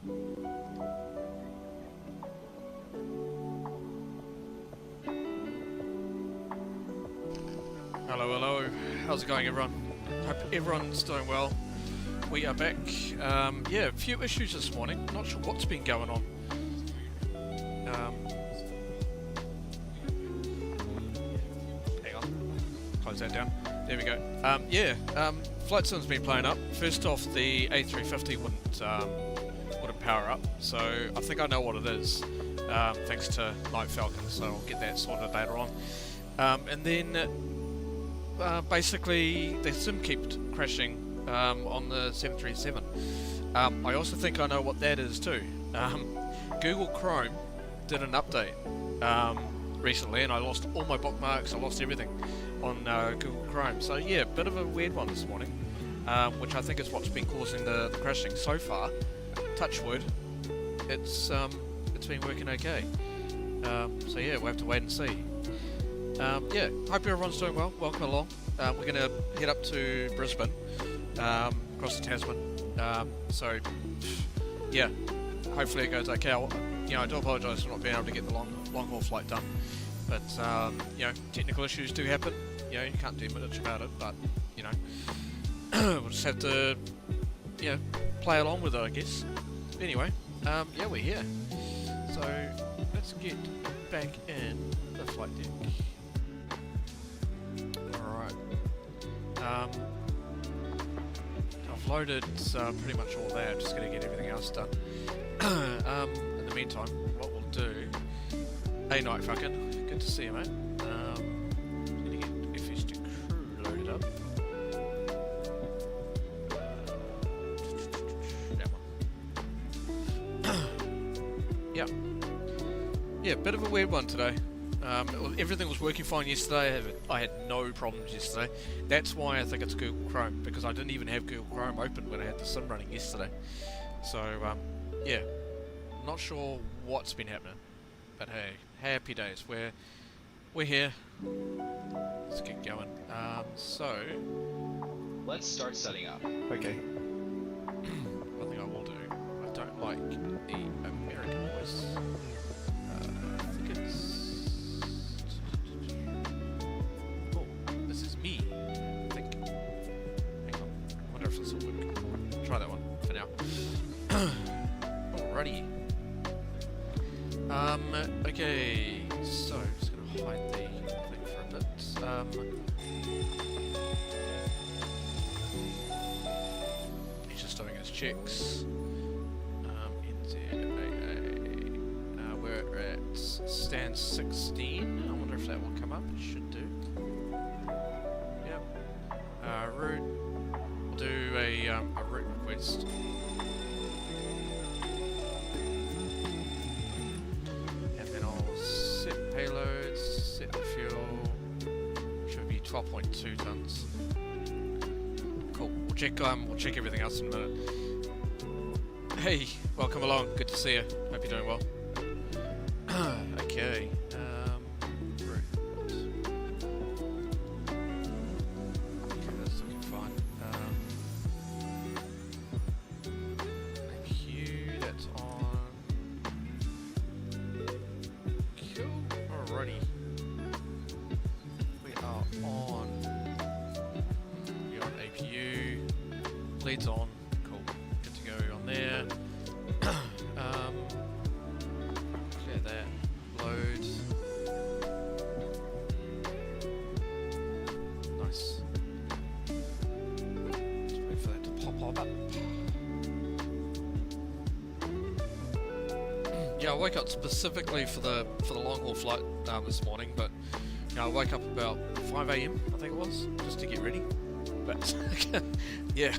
Hello, hello. How's it going, everyone? Hope everyone's doing well. We are back. Yeah, a few issues this morning. Not sure what's been going on. Hang on. Close that down. There we go. Flight sim's been playing up. First off, the A350 wouldn't power up, so I think I know what it is. Thanks to Night Falcon, so I'll get that sorted later on. And then basically the sim kept crashing on the 737. I also think I know what that is too. Google Chrome did an update recently, and I lost all my bookmarks, I lost everything on Google Chrome. So yeah, bit of a weird one this morning, which I think is what's been causing the crashing so far. Touch wood, it's been working okay. So yeah, we'll have to wait and see. Yeah, hope everyone's doing well. Welcome along. We're going to head up to Brisbane, across the Tasman. So yeah, hopefully it goes okay. I do apologise for not being able to get the long haul flight done, but technical issues do happen. You can't do much about it, but we'll just have to play along with it, I guess. Anyway, yeah, we're here. So let's get back in the flight deck. Alright. I've loaded pretty much all that. Just going to get everything else done. In the meantime, what we'll do... Hey, Night Fucking. Good to see you, mate. Going to get FS2 crew loaded up. That one. Yeah. Yeah, bit of a weird one today. Everything was working fine yesterday. I had no problems yesterday. That's why I think it's Google Chrome, because I didn't even have Google Chrome open when I had the sim running yesterday. So yeah, not sure what's been happening, but hey, happy days. We're here. Let's get going. So let's start setting up. Okay. One thing I will do. I don't like the American voice. I think it's... This is me, I think. Hang on. I wonder if this will work. Try that one for now. Alrighty. Okay, so I'm just going to hide the thing for a bit. He's just doing his checks. NZAA. We're at stand 16. I wonder if that will come up. It should do. Yep. Route. We'll do a route request. And then I'll set payloads, set the fuel. Should be 12.2 tons. Cool. We'll check everything else in a minute. Hey, welcome along. Good to see you. Hope you're doing well. Okay. Route. Okay, that's looking fine. APU, that's on. Cool. Alrighty. We are on. We're on APU. Leads on. Cool. Good to go on there. Clear that. Load. Nice. Just wait for that to pop up. Yeah, I woke up specifically for the long haul flight this morning, but I woke up about 5 AM, I think it was, just to get ready. But yeah,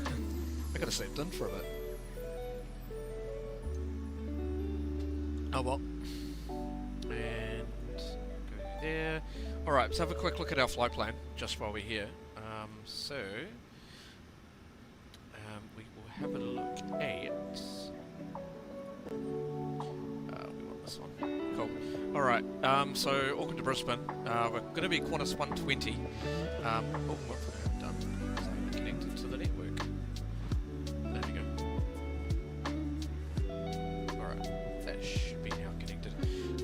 I gotta sleep in for a bit. Oh well. And go there. Alright, let's have a quick look at our flight plan just while we're here. We will have a look at... we want this one. Cool. Alright, so Auckland to Brisbane. We're going to be Qantas 120. What have I done? So I'm connected to the network. There we go.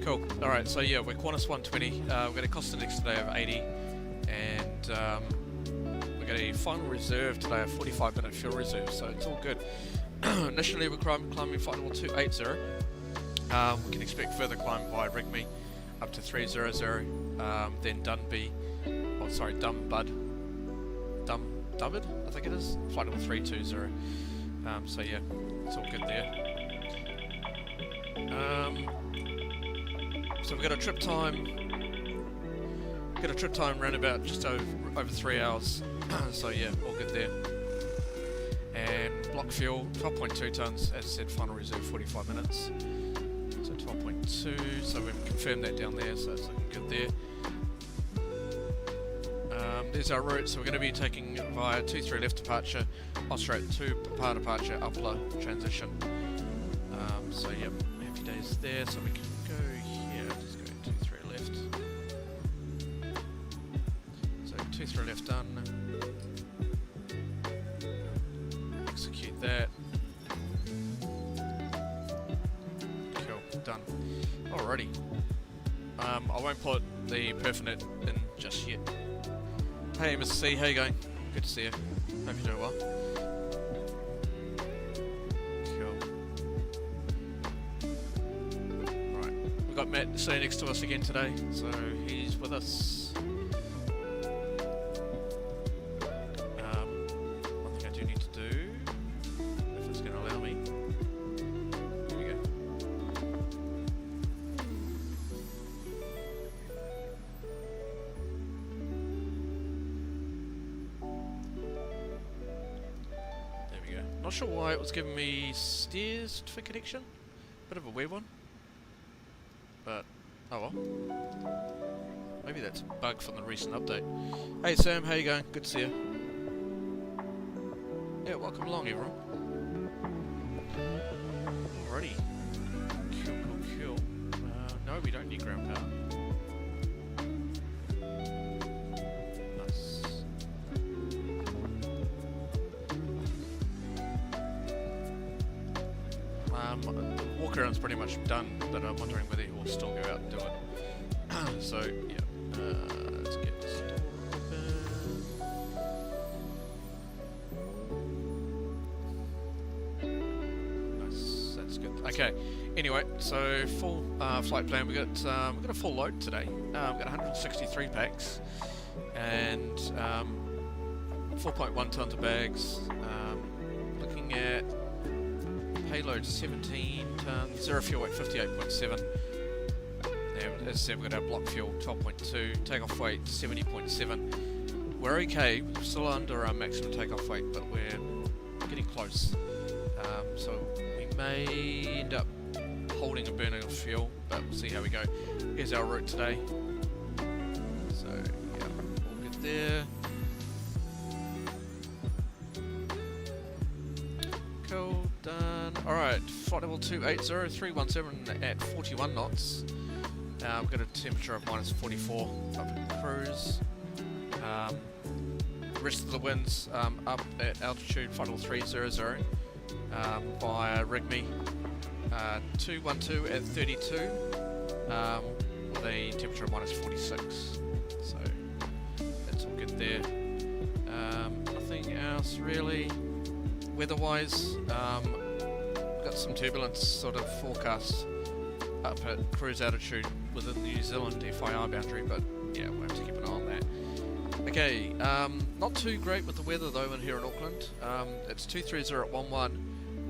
Cool. Alright, so yeah, we're Qantas 120. We've got a cost index today of 80, and we've got a final reserve today, a 45-minute fuel reserve, so it's all good. Initially, we're climbing flight level 280. We can expect further climb by Rigby up to 300, then Dumbud, I think it is, flight level 320. So yeah, it's all good there. So we've got a trip time. Around about just over 3 hours. So yeah, all good there. And block fuel, 12.2 tons, as I said, final reserve 45 minutes. So 12.2, so we've confirmed that down there, so it's looking good there. There's our route, so we're going to be taking via 23 left departure, Austrate 2 PAR departure, Upler transition. So yep, happy days there, so we can go here, just go 23 left. So 23 left done. Execute that. Cool, done. Alrighty. I won't put the perfonet in just yet. Hey Mr. C, how you going? Good to see you. Hope you're doing well. Cool. Right, we've got Matt sitting next to us again today, so he's with us. One thing I do need to do, if it's going to allow me. Here we go. Not sure why it was giving me stairs for connection. Bit of a weird one. But, oh well. Maybe that's a bug from the recent update. Hey Sam, how you going? Good to see you. Yeah, welcome along everyone. Alrighty. Cool. No, we don't need ground power. The walk around's pretty much done, but I'm wondering whether he will still go out and do it. So, yeah, let's get this door open. Nice, that's good. Okay, anyway, so full flight plan. We've got a full load today. We've got 163 packs and 4.1 tons of bags. Looking at payload 17 tons, zero fuel weight 58.7. And as I said, we've got our block fuel 12.2, takeoff weight 70.7. We're okay, we're still under our maximum takeoff weight, but we're getting close. So we may end up holding a burning of fuel, but we'll see how we go. Here's our route today. So yeah, all good there. Cool, done. Alright, flight level 280, 317 at 41 knots. We've got a temperature of minus 44 up in cruise. The rest of the winds up at altitude, flight level 300 via Rigby. 212 at 32 with a temperature of minus 46. So that's all good there. Nothing else really. Weather-wise, got some turbulence sort of forecast up at cruise altitude within the New Zealand FIR boundary, but yeah, we'll have to keep an eye on that. Okay, not too great with the weather though in here in Auckland. It's 230 at 11.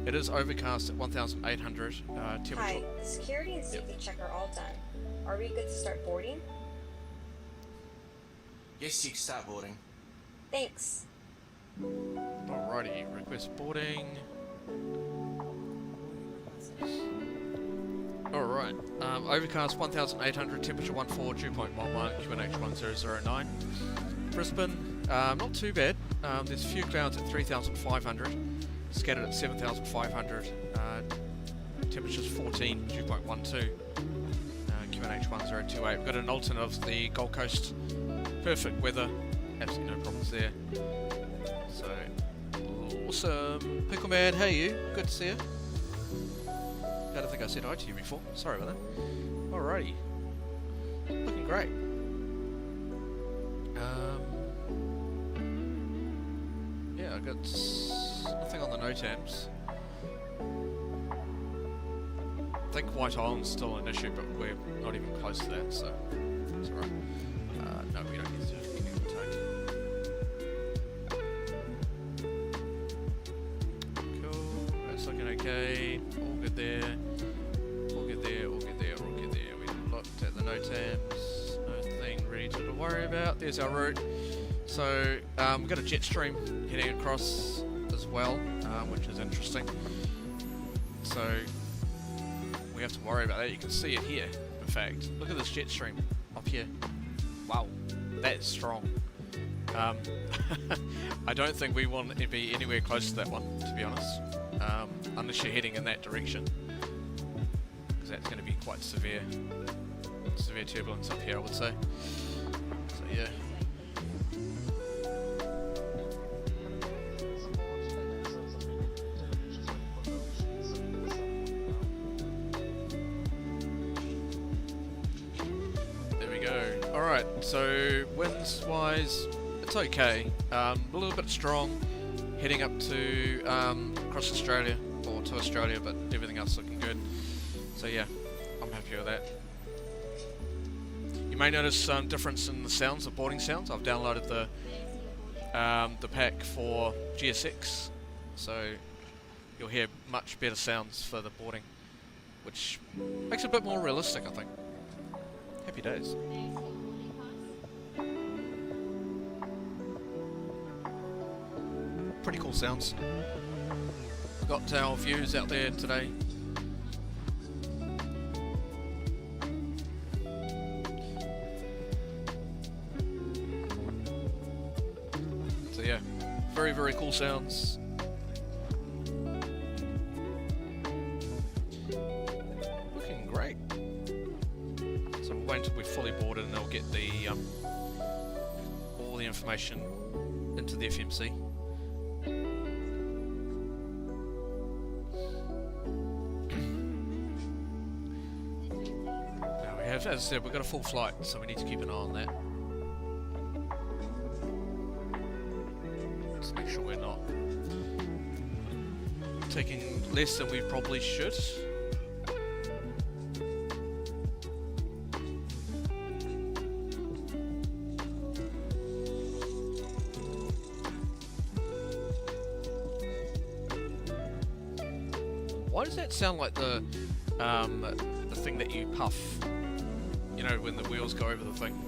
It is overcast at 1,800. Temperature. Hi, the security and safety check are all done. Are we good to start boarding? Yes, you can start boarding. Thanks. Alrighty, request boarding. Alright, overcast 1,800, temperature 14, dew point 11, QNH 1009. Brisbane, not too bad. There's a few clouds at 3,500, scattered at 7,500. Temperature's 14, dew point 12. QNH 1028. We've got an alternate of the Gold Coast. Perfect weather, absolutely no problems there. So, awesome. Pickle Man, hey you, good to see you. I don't think I said hi to you before, sorry about that. Alrighty. Looking great. Yeah, I got nothing on the NOTAMs. I think White Island's still an issue, but we're not even close to that, so it's alright. No, we don't need to connect the tank. Cool, that's looking okay. All good there. All good there, all good there, all good there. We looked at the NOTAMs, nothing really to worry about. There's our route. So, we've got a jet stream heading across as well, which is interesting. So, we have to worry about that. You can see it here, in fact. Look at this jet stream up here. Wow, that is strong. I don't think we want to be anywhere close to that one, to be honest. Unless you're heading in that direction. Because that's going to be quite severe. Severe turbulence up here, I would say. So, yeah. So winds wise, it's okay. A little bit strong, heading up to across Australia or to Australia, but everything else looking good. So yeah, I'm happy with that. You may notice some difference in the sounds, the boarding sounds. I've downloaded the pack for GSX, so you'll hear much better sounds for the boarding, which makes it a bit more realistic, I think. Happy days. Pretty cool sounds. Got our views out there today. So yeah, very, very cool sounds. Looking great. So we'll wait until we're fully boarded and they'll get the all the information into the FMC. As I said, we've got a full flight, so we need to keep an eye on that. Let's make sure we're not taking less than we probably should. Why does that sound like the thing that you puff? You know, when the wheels go over the thing.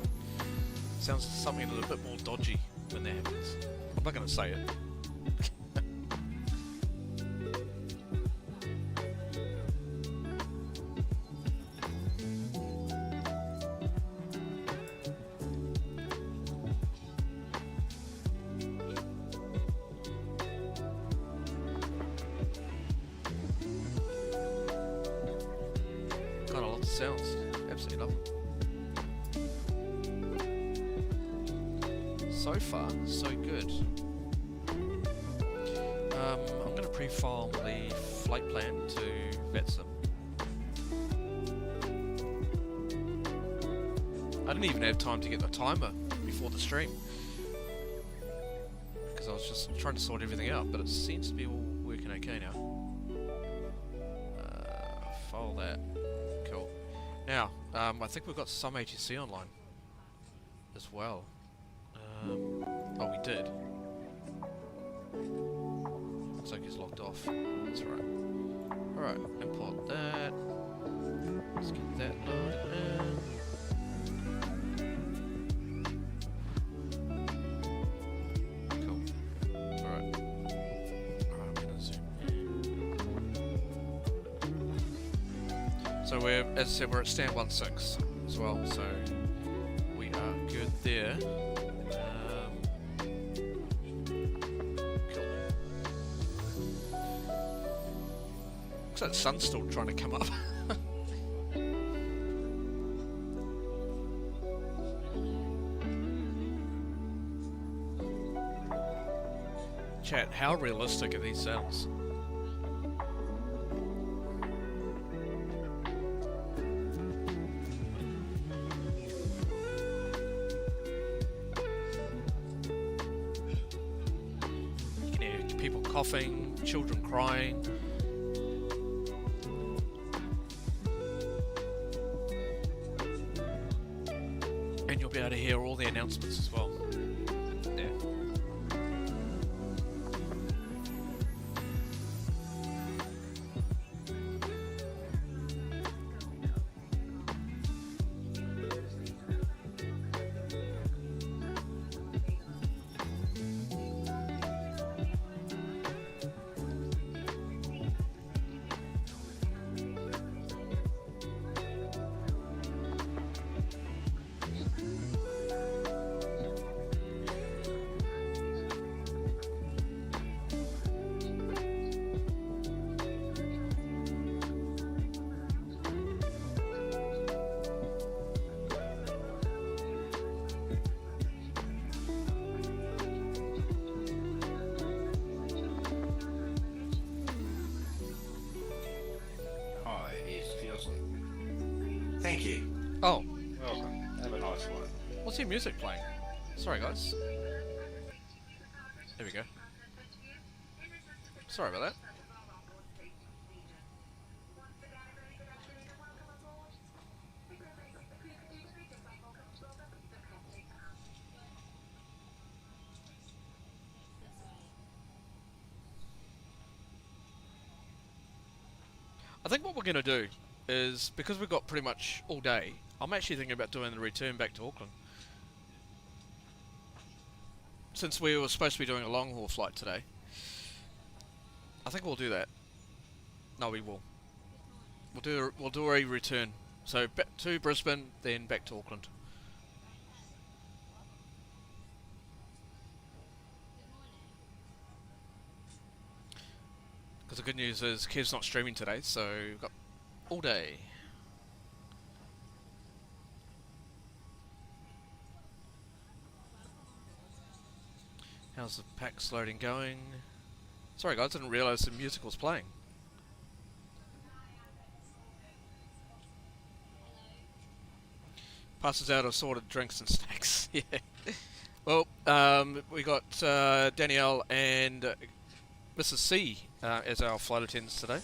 Sounds something a little bit more dodgy when that happens. I'm not going to say it. Got a lot of sounds. Absolutely love them. So far, so good. I'm going to pre-file the flight plan to VATSIM. I didn't even have time to get the timer before the stream because I was just trying to sort everything out, but it seems to be all working okay now. File that. Cool. Now, I think we've got some ATC online as well. Oh, we did. Looks like he's logged off. That's right. Alright, import that. Let's get that loaded in. Cool. Alright. Alright, I'm gonna zoom in. So we're, as I said, we're at stand 16 as well, so we are good there. Looks like the sun's still trying to come up. Chat, how realistic are these sounds? coughing, children crying. And you'll be able to hear all the announcements as well. Yeah. Thank you. Oh, Welcome. Have a nice one. what's your music playing? Sorry guys. There we go. Sorry about that. I think what we're going to do is, because we've got pretty much all day, I'm actually thinking about doing the return back to Auckland. Since we were supposed to be doing a long haul flight today. I think we'll do that. No, we will. We'll do a return. So back to Brisbane, then back to Auckland. Because the good news is Kev's not streaming today, so we've got all day. How's the packs loading going? Sorry guys, I didn't realise the music was playing. Passes out assorted drinks and snacks. Yeah. Well, we got Danielle and Mrs. C as our flight attendants today.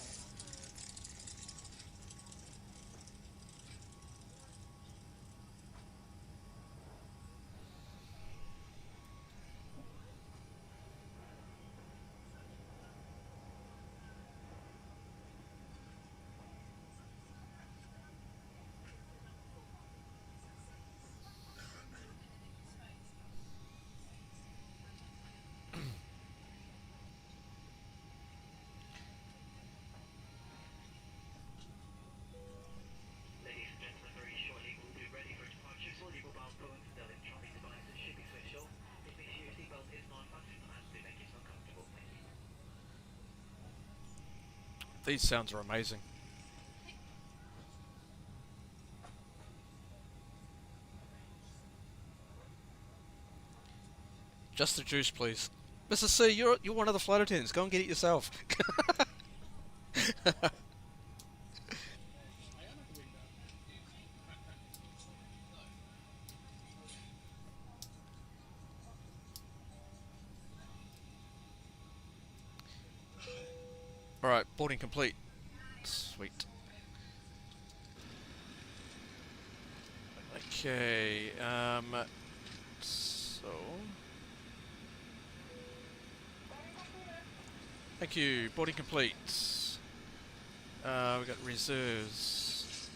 These sounds are amazing. Just the juice, please. Mrs. C, you're one of the flight attendants. Go and get it yourself. Alright, boarding complete. Sweet. Okay, so... Thank you, boarding complete. We got reserves.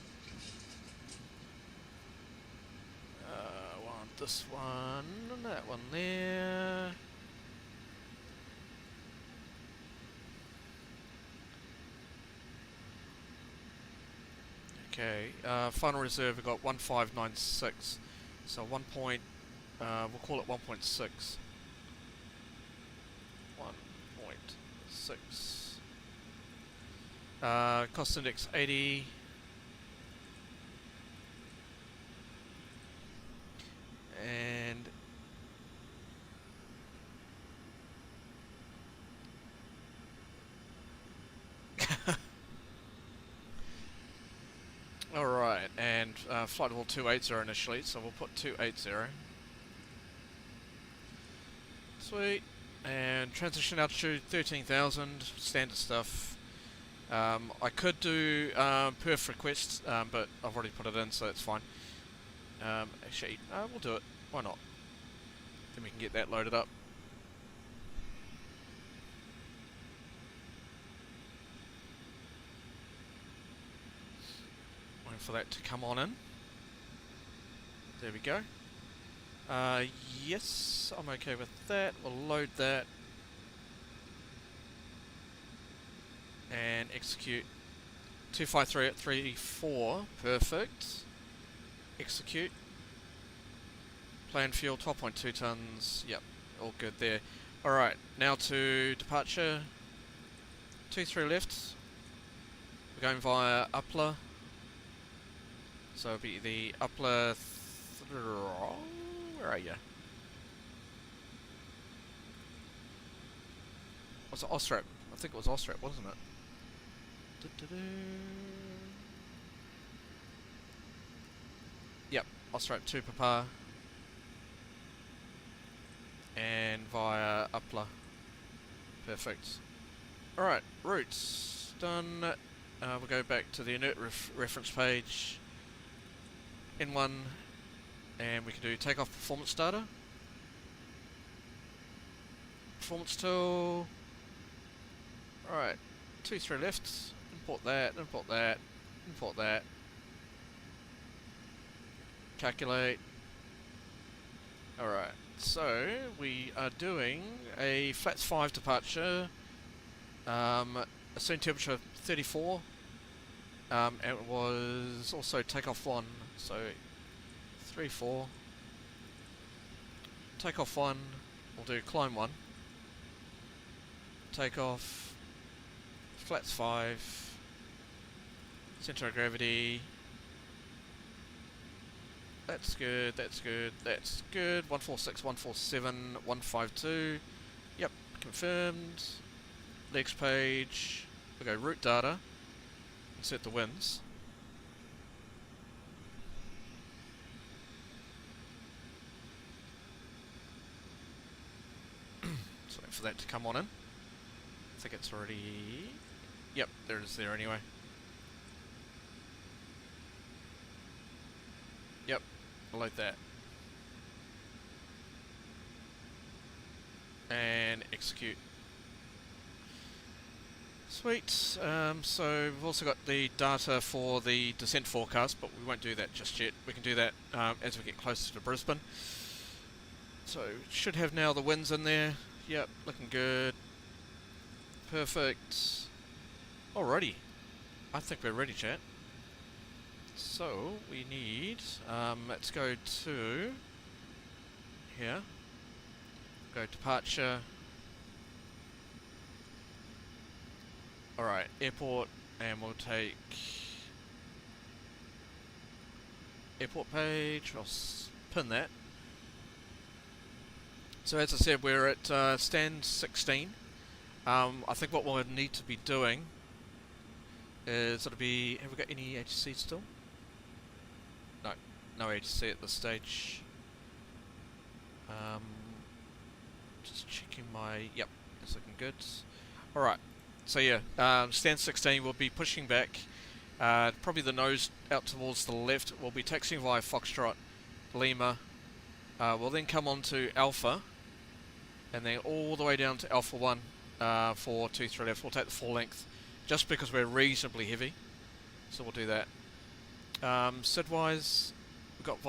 Want this one, that one there. Okay, final reserve, we've got 1596, so we'll call it 1.6. 1.6. Cost index 80. And alright, and flight level 280 initially, so we'll put 280. Sweet. And transition altitude 13,000, standard stuff. I could do perf request, but I've already put it in, so it's fine. Actually, we'll do it. Why not? Then we can get that loaded up. Waiting for that to come on in. There we go. Yes, I'm okay with that. We'll load that. And execute 253 at 34. Perfect. Execute. Planned fuel 12.2 tons. Yep, all good there. Alright, now to departure. 23 left. We're going via Upler. So it'll be the Upler. Where are you? Was it Ostrap? I think it was Ostrap, wasn't it? Yep, Ostrap 2 Papa. And via Upler. Perfect. Alright, routes. Done. We'll go back to the inert reference page. N1. And we can do takeoff performance data. Performance tool. Alright, 2-3 left. Import that, import that, import that. Calculate. Alright, so we are doing a flats 5 departure. Assumed temperature of 34. And it was also takeoff 1. So 3, 4. Takeoff 1. We'll do climb 1. Takeoff. Flats 5. Center of gravity. That's good, that's good, that's good. 146, 147, 152. Yep, confirmed. Next page. We go route data. Insert the winds. So wait for that to come on in. I think it's already... Yep, there it is there anyway. Yep, I'll load that. And execute. Sweet. So we've also got the data for the descent forecast, but we won't do that just yet. We can do that as we get closer to Brisbane. So should have now the winds in there. Yep, looking good. Perfect. Alrighty. I think we're ready, chat. So we need, let's go to here. Go departure. Alright, airport, and we'll take airport page. I'll pin that. So as I said, we're at stand 16. I think what we'll need to be doing is it'll be. Have we got any HC still? No, no HC at this stage. Just checking my. Yep, it's looking good. All right. So yeah, stand 16. We'll be pushing back. Probably the nose out towards the left. We'll be taxiing via Foxtrot, Lima. We'll then come on to Alpha, and then all the way down to Alpha 1 for 2-3 left. We'll take the full length, just because we're reasonably heavy. So we'll do that. SID-wise, we've got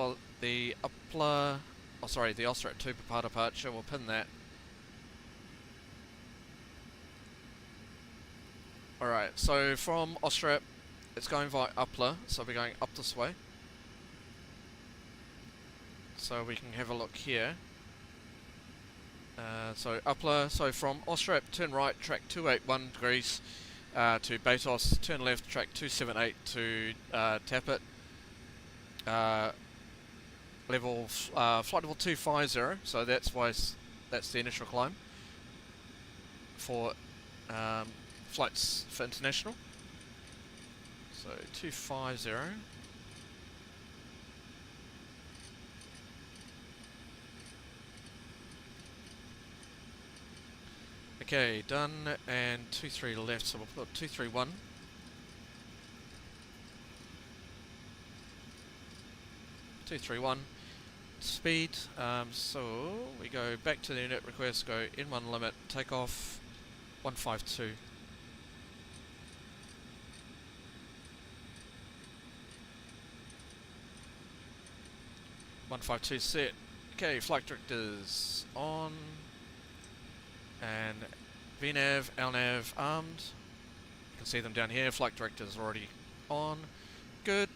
the Upler, oh sorry, the Ostrap 2 Papa departure. We'll pin that. Alright, so from Ostrap, it's going via Upler, so we're going up this way. So we can have a look here. So Upler, so from Ostrap, turn right, track 281 degrees to Batos, turn left, track 278 to Tappet. Flight level 250, so that's why that's the initial climb for flights for international. So 250. Okay, done, and 2-3 left, so we'll put 2-3-1. Speed, so we go back to the unit request, go N1 limit, take off 152. Set. Okay, flight directors on, and VNAV, LNAV armed. You can see them down here. Flight directors already on. Good.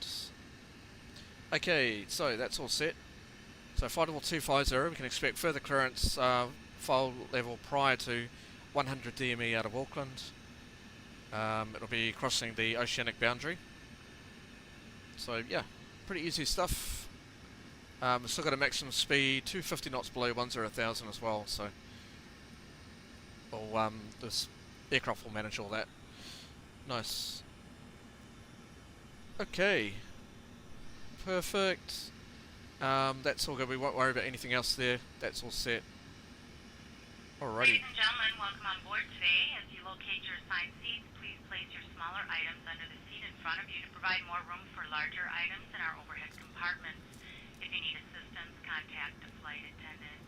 Okay, so that's all set. So flight level 250, we can expect further clearance file level prior to 100 DME out of Auckland. It'll be crossing the oceanic boundary. So yeah, pretty easy stuff. We've still got a maximum speed, 250 knots below 10,000 as well, so this aircraft will manage all that. Nice. Okay. Perfect. That's all good, we won't worry about anything else there, that's all set. Alrighty. Ladies and gentlemen, welcome on board today. As you locate your assigned seats, please place your smaller items under the seat in front of you to provide more room for larger items in our overhead compartments. If you need assistance, contact the flight attendant.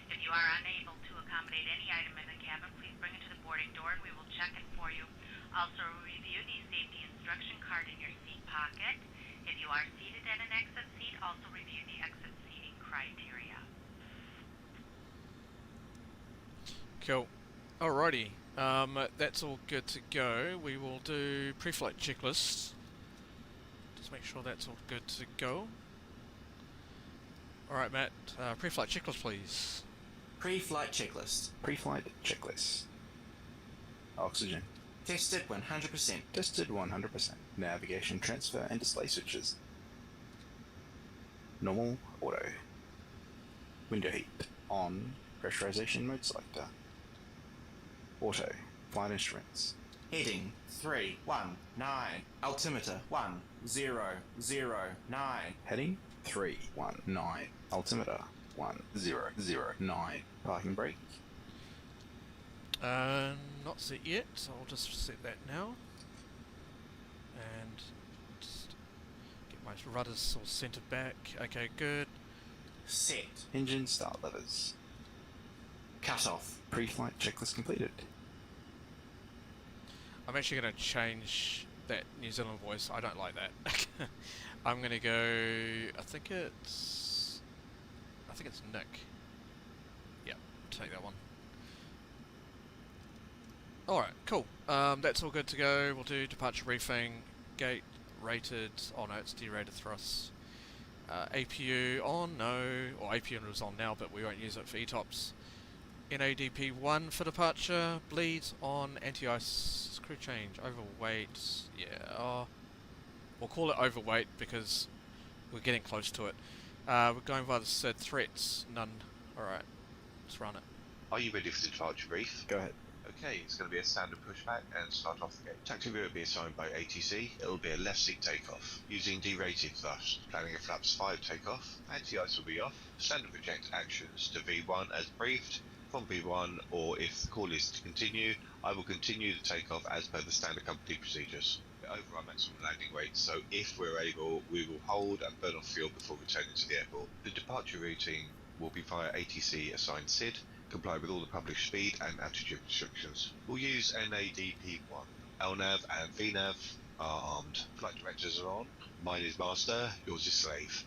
If you are unable to accommodate any item in the cabin, please bring it to the boarding door and we will check it for you. Also review the safety instruction card in your seat pocket. If you are seated at an exit seat, also review the exit seating criteria. Cool. Alrighty. That's all good to go. We will do pre-flight checklists. Just make sure that's all good to go. Alright, Matt, pre-flight checklist, please. Pre-flight checklist. Pre-flight checklist. Oxygen. Tested 100%. Tested 100%. Navigation transfer and display switches. Normal auto. Window heat. On. Pressurization mode selector. Auto. Flight instruments. Heading 319. Altimeter 1009. Heading 319. Altimeter 1009. Parking brake. Not set yet, so I'll just set that now. And just get my rudders all centered back. Okay, good. Set. Engine start levers. Cut off. Pre-flight checklist completed. I'm actually going to change that New Zealand voice. I don't like that. I'm going to go. I think it's Nick. Yeah, take that one. All right, cool. That's all good to go. We'll do departure briefing. Gate rated. Oh no, it's derated thrust. APU on. No, or APU is on now, but we won't use it for ETOPS. NADP 1 for departure. Bleeds on. Anti-ice. Crew change. Overweight. Yeah. We'll call it overweight because we're getting close to it. We're going via the SID. Threats. None. Alright. Let's run it. Are you ready for the departure brief? Go ahead. Okay, it's going to be a standard pushback and start off the gate. Taxi route will be assigned by ATC. It will be a left seat takeoff, using derated thrust. Planning a flaps 5 takeoff. Anti-ice will be off. Standard project actions to V1 as briefed. From V1, or if the call is to continue, I will continue the takeoff as per the standard company procedures. We're over our maximum landing rate, so if we're able, we will hold and burn off fuel before returning to the airport. The departure routing will be via ATC assigned SID, comply with all the published speed and altitude restrictions. We'll use NADP1. LNAV and VNAV are armed. Flight directors are on. Mine is master, yours is slave.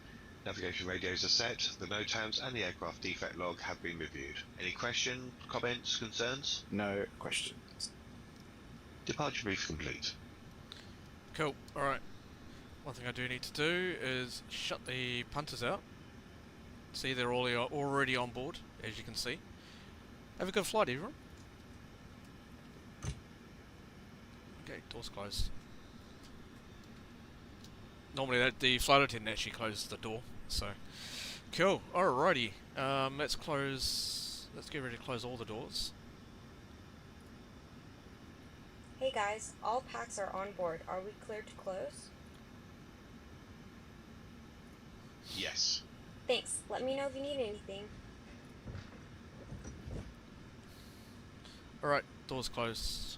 Navigation radios are set, the NOTAMs and the aircraft defect log have been reviewed. Any questions, comments, concerns? No questions. Departure brief complete. Cool. Alright. One thing I do need to do is shut the punters out. See, they're all already on board, as you can see. Have a good flight, everyone. Okay, door's closed. Normally the flight attendant actually closes the door, so cool. Alrighty, let's get ready to close all the doors. Hey guys, all packs are on board. Are we cleared to close? Yes. Thanks. Let me know if you need anything. Alright, doors closed.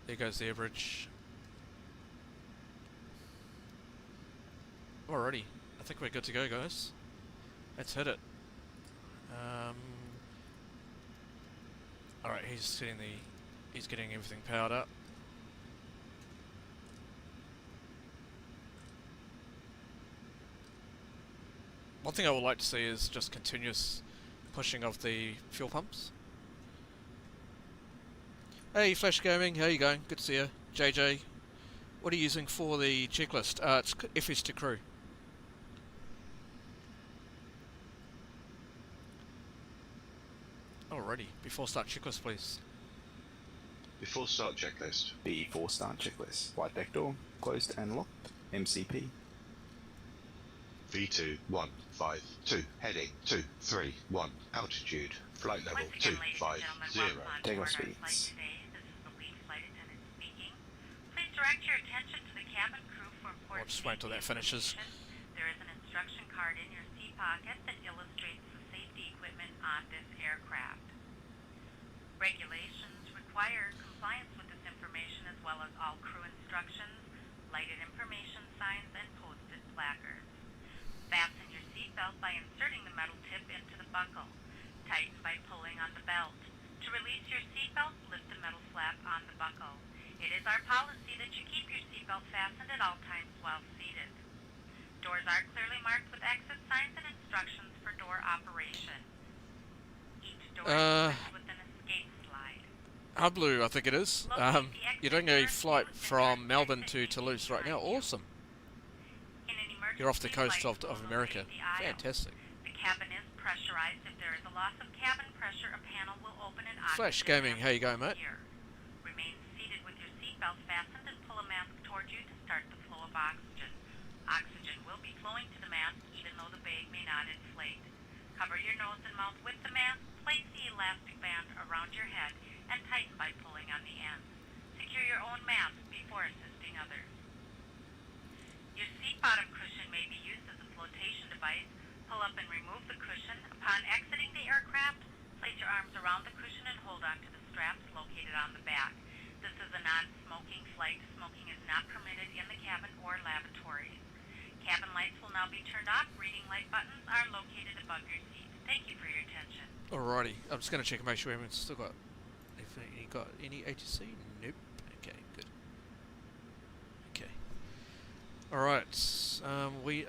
There goes the air bridge. Alrighty, I think we're good to go, guys. Let's hit it. Alright, he's getting everything powered up. One thing I would like to see is just continuous pushing of the fuel pumps. Hey Flash Gaming, how you going? Good to see you. JJ, what are you using for the checklist? It's FS to crew. Alrighty, before start checklist please. Before start checklist. Before start checklist. Flight deck door, closed and locked. MCP. V2152. Heading 231. Altitude. Flight level Once again, ladies and gentlemen, 250. welcome on Takeoff board our flight speeds. today. This is the lead flight attendant speaking. Please direct your attention to the cabin crew for important I'll just wait until that finishes. information. There is an instruction card in your seat pocket that illustrates the safety equipment on this aircraft. Regulations require compliance with this information as well as all crew instructions, lighted information signs, and posted placards. Fasten your seatbelt by inserting the metal tip into the buckle. Tighten by pulling on the belt. To release your seatbelt, lift the metal flap on the buckle. It is our policy that you keep your seatbelt fastened at all times while seated. Doors are clearly marked with exit signs and instructions for door operation. Each door is equipped with an escape slide. Blue, I think it is. You're doing a flight from Melbourne to Toulouse right now. Awesome. In an emergency, You're off the coast flight, of you will America. locate the aisle. Fantastic. The cabin is pressurized. If there is a loss of cabin pressure, a panel will open and Flash oxygen Gaming, mask how you going, mate? appear. Remain seated with your seatbelt fastened and pull a mask toward you to start the flow of oxygen. Oxygen will be flowing to the mask even though the bag may not inflate. Cover your nose and mouth with the mask, place the elastic band around your head, and tighten by pulling on the ends. Secure your own mask before assisting others. Your seat bottom cushion may be used as a flotation device. Pull up and remove the cushion. Upon exiting the aircraft, place your arms around the cushion and hold on to the straps located on the back. This is a non-smoking flight. Smoking is not permitted in the cabin or lavatories. Cabin lights will now be turned off. Reading light buttons are located above your seat. Thank you for your attention. Alrighty, I'm just going to check and make sure we haven't still got any ATC. Nope. Okay, good. Okay. Alright, we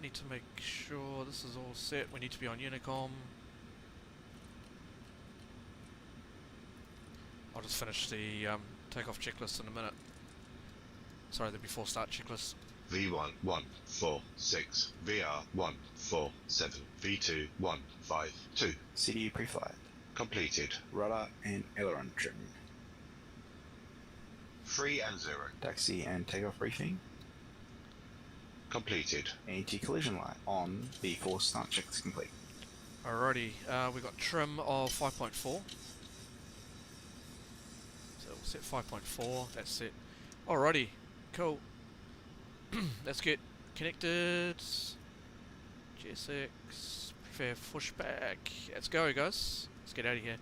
need to make sure this is all set. We need to be on Unicom. I'll just finish the takeoff checklist in a minute. Sorry, the before start checklist. V1146. VR147. V2152. CDU pre-flight. Completed. Rudder and aileron trim. 3 and 0. Taxi and takeoff briefing. Completed. Anti-collision light on before start checklist complete. Alrighty, we got trim of 5.4. So we'll set 5.4, that's set. Alrighty, cool. Let's get connected. GSX, prepare pushback. Let's go, guys. Let's get out of here.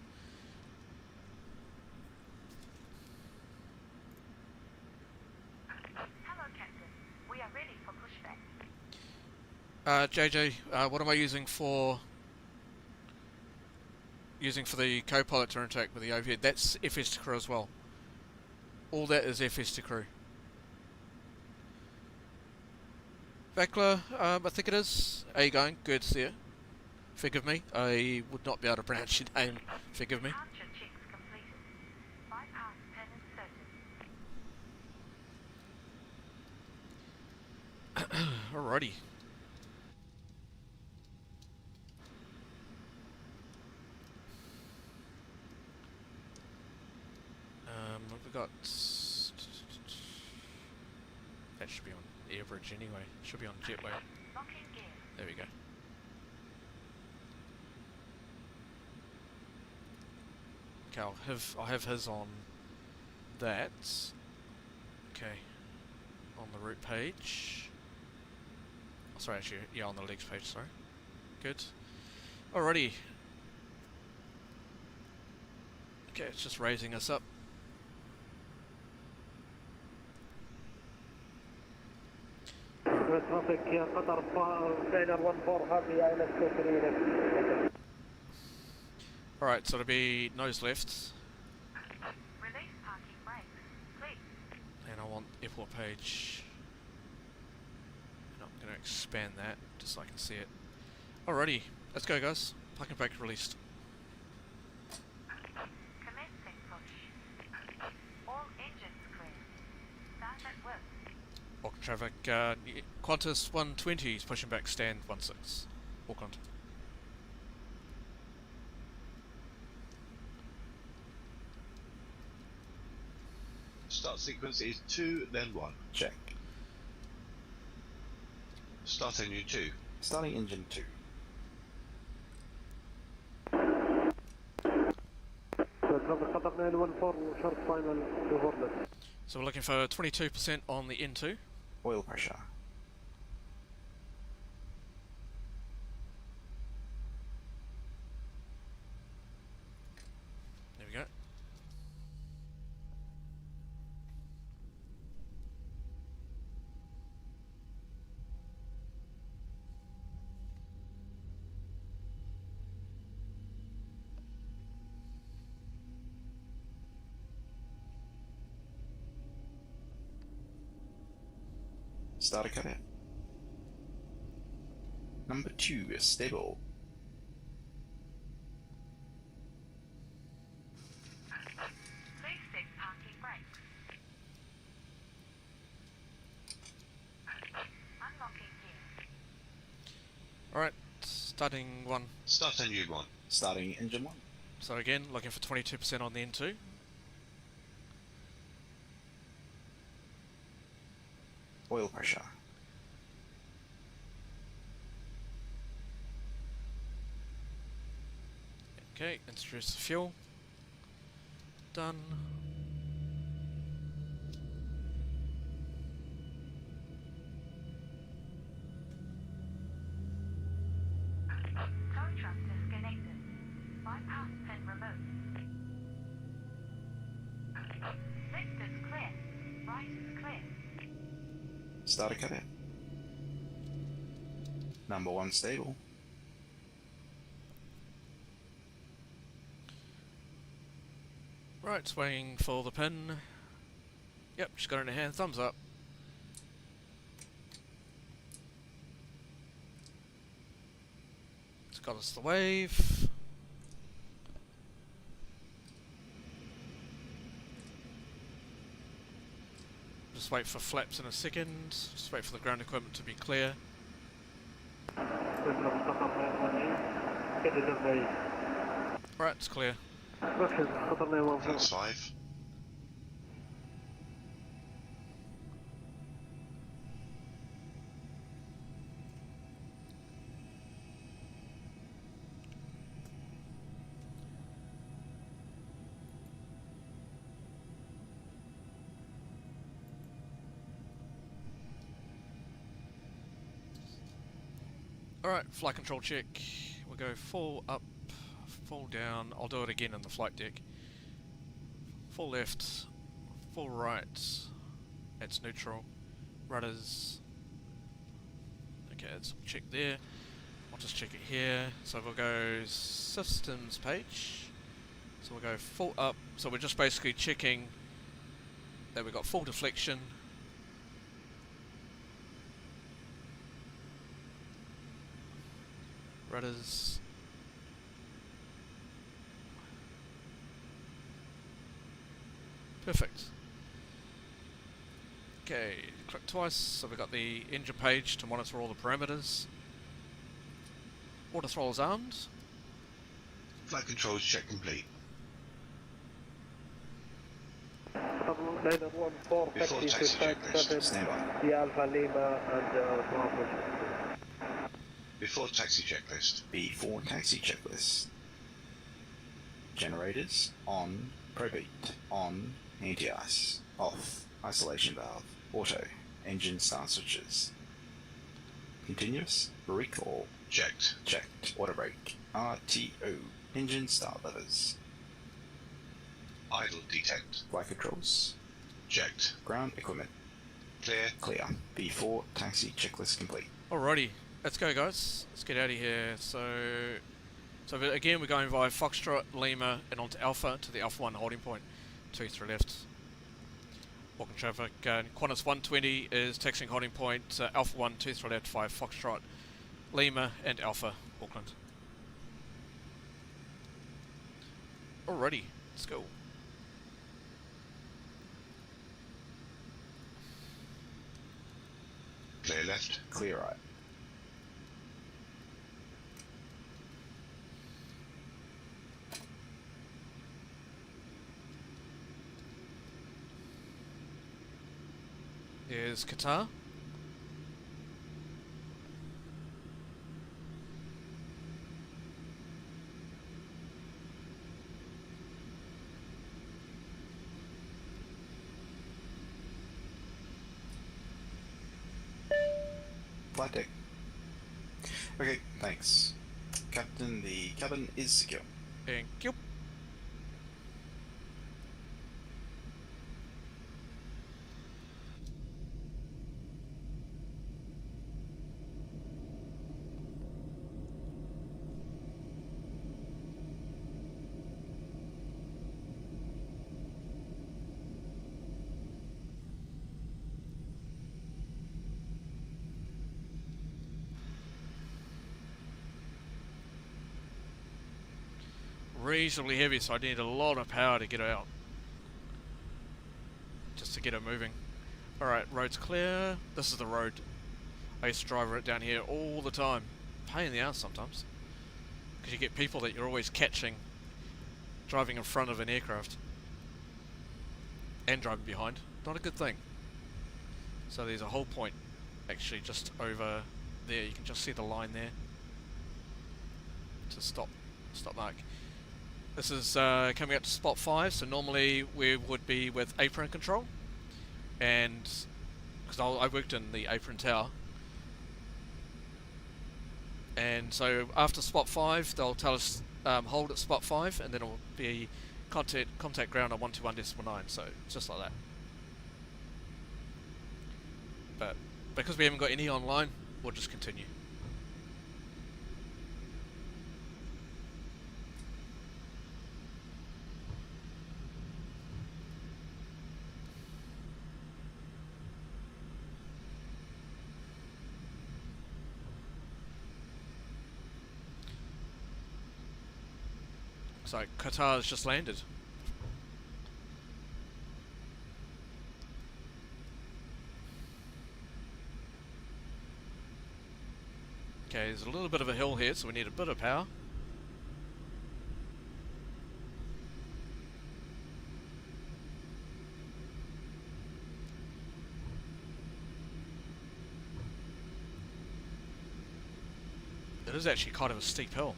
Hello, Captain. We are ready for pushback. JJ, what am I using for the co-pilot to interact with the overhead? That's FS to crew as well. All that is FS to crew. Vakla, I think it is. How you going? Good to see you. Forgive me, I would not be able to pronounce your name. Forgive me. Departure checks completed. Bypass pin inserted. Alrighty. We've got... That should be on air bridge anyway. Should be on jetway. Locking gear. There we go. Okay, I'll have his on that. Okay. On the route page. Oh, sorry, actually, yeah, on the legs page, sorry. Good. Alrighty. Okay, it's just raising us up. traffic قطر لiner 14 heavy ILS 23. Alright, so it'll be nose left, Release parking brakes, please. and I want airport page. And I'm going to expand that just so I can see it. Alrighty, let's go guys. Parking brake released. Commencing push. All engines clear. Start at work. Auckland traffic, Qantas 120 is pushing back stand 16. Auckland. Start sequence is 2, then 1. Check. Start engine 2. Starting engine 2. traffic قطر 914 short final reverse. So we're looking for 22% on the N2. Oil pressure. There we go. Starter cutout. Number 2 is stable. Please set parking brakes. Unlocking gear. Alright, starting 1. Start engine 1. Starting engine 1. So again, looking for 22% on the N2. Oil pressure. Okay, introduce the fuel. Done. Tow truck disconnected. Bypass pin removed. Left is clear. Right is clear. Starter cutout. Number 1 stable. Right, just waiting for the pin. Yep, just got it in her hand. Thumbs up. It's got us the wave. Just wait for flaps in a second. Just wait for the ground equipment to be clear. Right, it's clear. That's 5. Alright, flight control check. We'll go full up, full down. I'll do it again in the flight deck. Full left, full right. It's neutral. Rudders. Okay, let's check there. I'll just check it here. So we'll go systems page. So we'll go full up. So we're just basically checking that we've got full deflection. Rudders. Perfect. Okay, click twice, so we've got the engine page to monitor all the parameters. Water throttle armed. Flight controls check complete. Before taxi checklist. Stand by. the Alpha Lima and Bravo. Before taxi checklist. Before taxi checklist. Generators on. Probate on. Anti-ice off. Isolation valve auto. Engine start switches. Continuous recall. Checked. Checked. Auto brake. RTO. Engine start levers. Idle detect. Flight controls. Checked. Ground equipment. Clear. Clear. B4 taxi checklist complete. Alrighty, let's go, guys. Let's get out of here. So again, we're going via Foxtrot, Lima, and onto Alpha to the Alpha 1 holding point. 2-3 left. Auckland traffic. Qantas 120 is taxiing holding point. Alpha 1, 2-3 left, 5 Foxtrot, Lima, and Alpha, Auckland. Alrighty, let's go. Clear left. Clear right. Here's Qatar. Flight deck. Okay, thanks. Captain, the cabin is secure. Thank you. Reasonably heavy, so I need a lot of power to get out. Just to get it moving. Alright, road's clear. This is the road. I used to drive it down here all the time. Pain in the ass sometimes. Because you get people that you're always catching driving in front of an aircraft. And driving behind. Not a good thing. So there's a whole point actually just over there. You can just see the line there. To stop mark. This is coming up to spot 5, so normally we would be with apron control, and because I worked in the apron tower, and so after spot 5 they'll tell us hold at spot 5, and then it'll be contact ground on 121.9, so just like that. But because we haven't got any online, we'll just continue. So Qatar's just landed. Okay, there's a little bit of a hill here, so we need a bit of power. It is actually kind of a steep hill.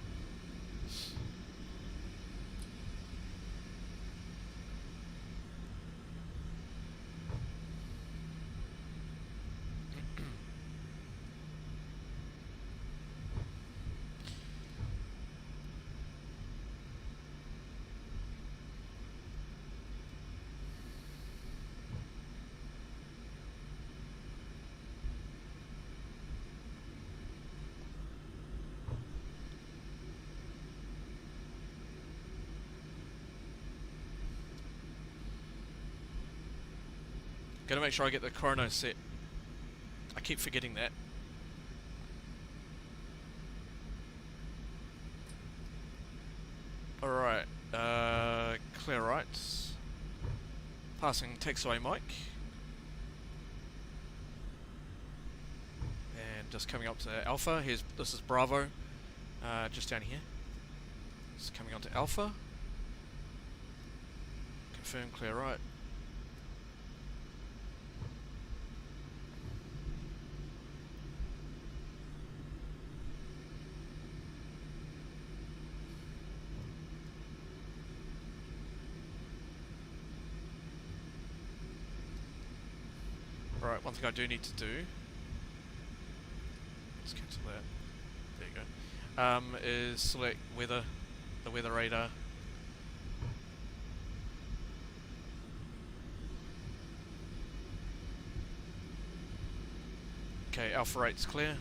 Gotta make sure I get the chrono set. I keep forgetting that. Alright, clear right. Passing taxiway Mike. And just coming up to Alpha. This is Bravo. Just down here. Just coming on to Alpha. Confirm clear right. Right, one thing I do need to do, let's cancel that, there you go, is select weather, the weather radar, Okay, Alpha 8's clear.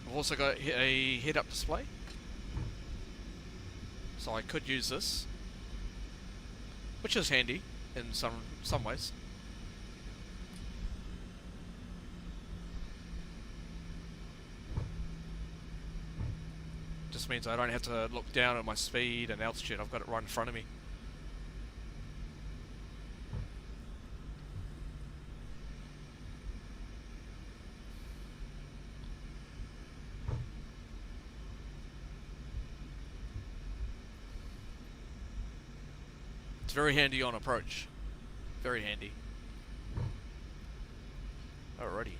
I've also got a head-up display, so I could use this, which is handy in some ways. Just means I don't have to look down at my speed and altitude. I've got it right in front of me. It's very handy on approach. Very handy. Alrighty.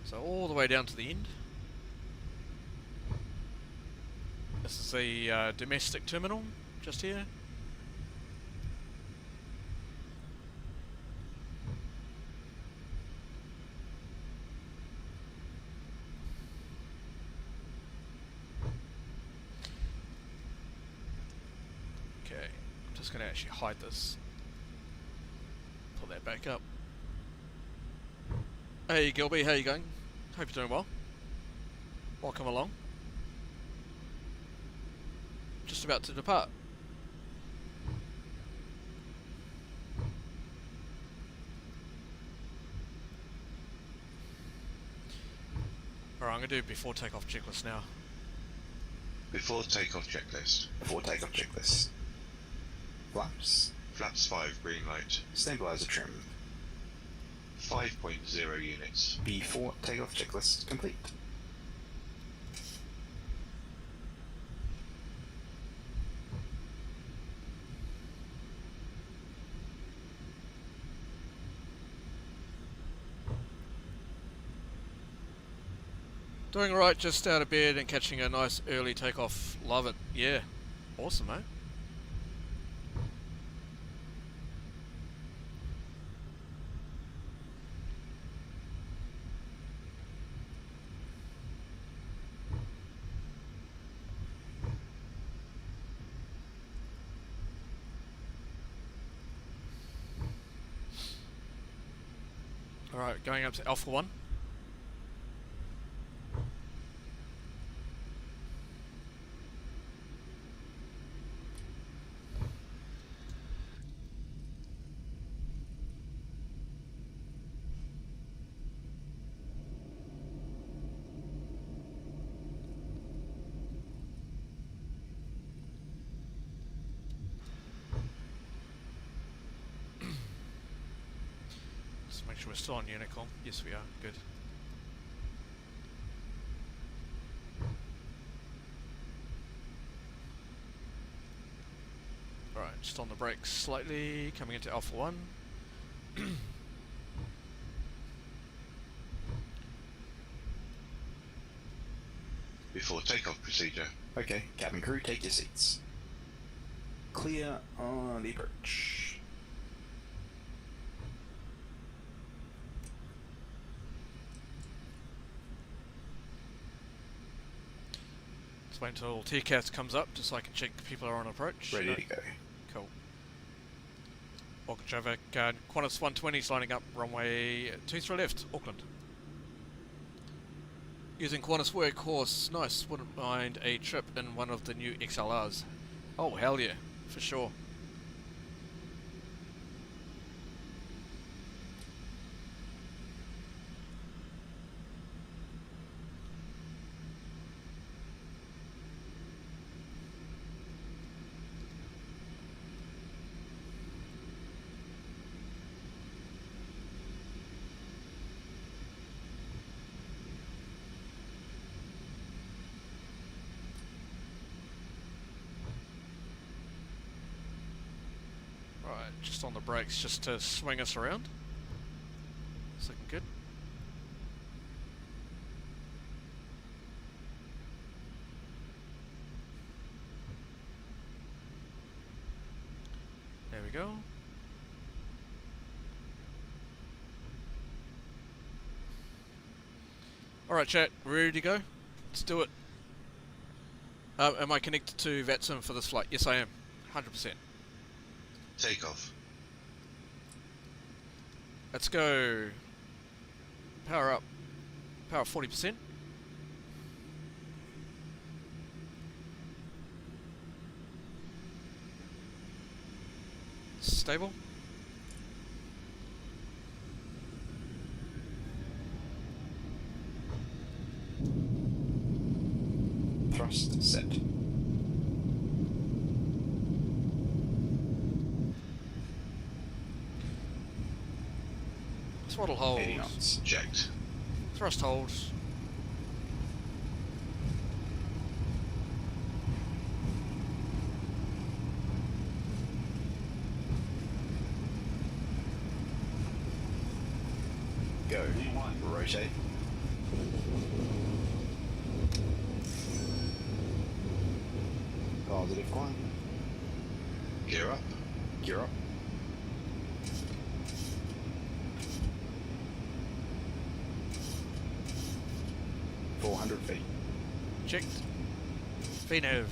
So all the way down to the end. This is the domestic terminal, just here. Okay, I'm just going to actually hide this. Pull that back up. Hey Gilby, how you going? Hope you're doing well. Welcome along. Just about to depart. Alright, I'm going to do before takeoff checklist now. Before takeoff checklist. Before takeoff checklist. Flaps. Flaps 5 green light. Stabilizer trim. 5.0 units. Before takeoff checklist complete. Doing alright, just out of bed and catching a nice early takeoff. Love it. Yeah. Awesome, mate. Alright, going up to Alpha 1. Make sure we're still on Unicom. Yes, we are. Good. Alright, just on the brakes slightly, coming into Alpha 1. Before takeoff procedure. Okay, cabin crew, take your seats. Clear on the approach. Wait until TCAS comes up, just so I can check people are on approach. Ready to go. Cool. Welcome traffic. Qantas 120 is lining up runway 23 left, Auckland. Using Qantas Workhorse, nice. Wouldn't mind a trip in one of the new XLRs. Oh hell yeah, for sure. Right, just on the brakes just to swing us around. It's looking good. we go. Alright chat, ready to go? Let's do it. Am I connected to VATSIM for this flight? Yes I am, 100%. Takeoff. Let's go. Power up. Power 40%. Stable. Thrust set. Throttle holds. 80 knots. Checked. Thrust holds. Go. Rotate. Positive climb. Gear up. Gear up. feet. Checked. VNav.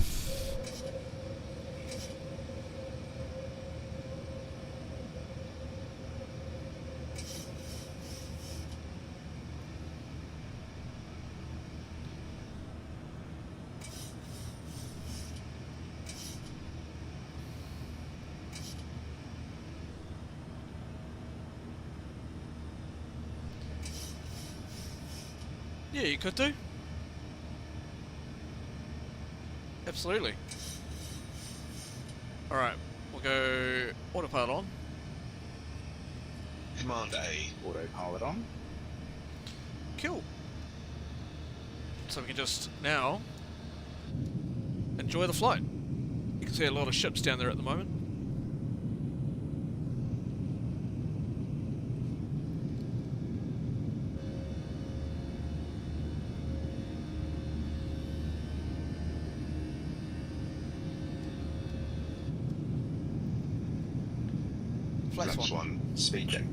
Yeah, you could do. Absolutely. Alright, we'll go autopilot on. Command A. Autopilot on. Cool. So we can just now enjoy the flight. You can see a lot of ships down there at the moment. Flaps 1. Speed check.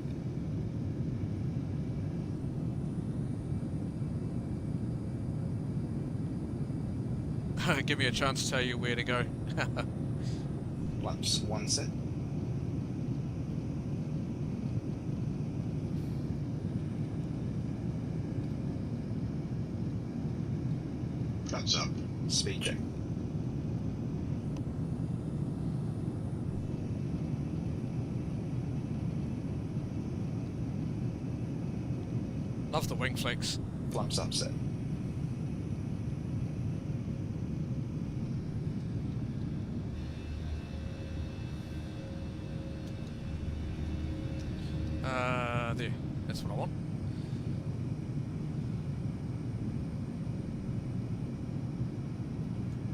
Give me a chance to tell you where to go. Flaps 1 set. Flaps up. Speed check. Love the wing flex. Flaps up set. There. That's what I want.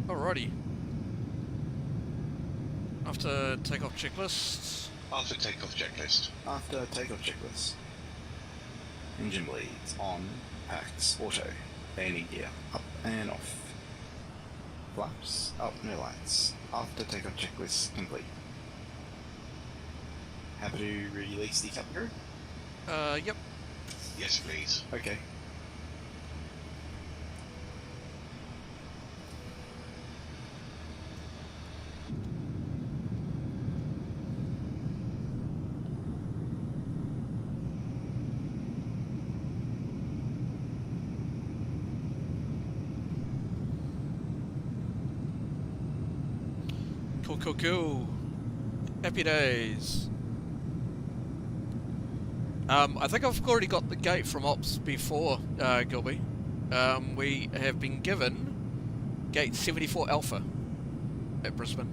Alrighty. After takeoff checklist. After takeoff checklist. After takeoff checklist. Engine bleeds on. Packs auto. Landing gear up and off. Flaps up, no lights. After takeoff checklist complete. Happy to release the cabin crew? Yep. Yes, please. Okay. Cool. Happy days. I think I've already got the gate from Ops before, Gilby. We have been given gate 74 Alpha at Brisbane,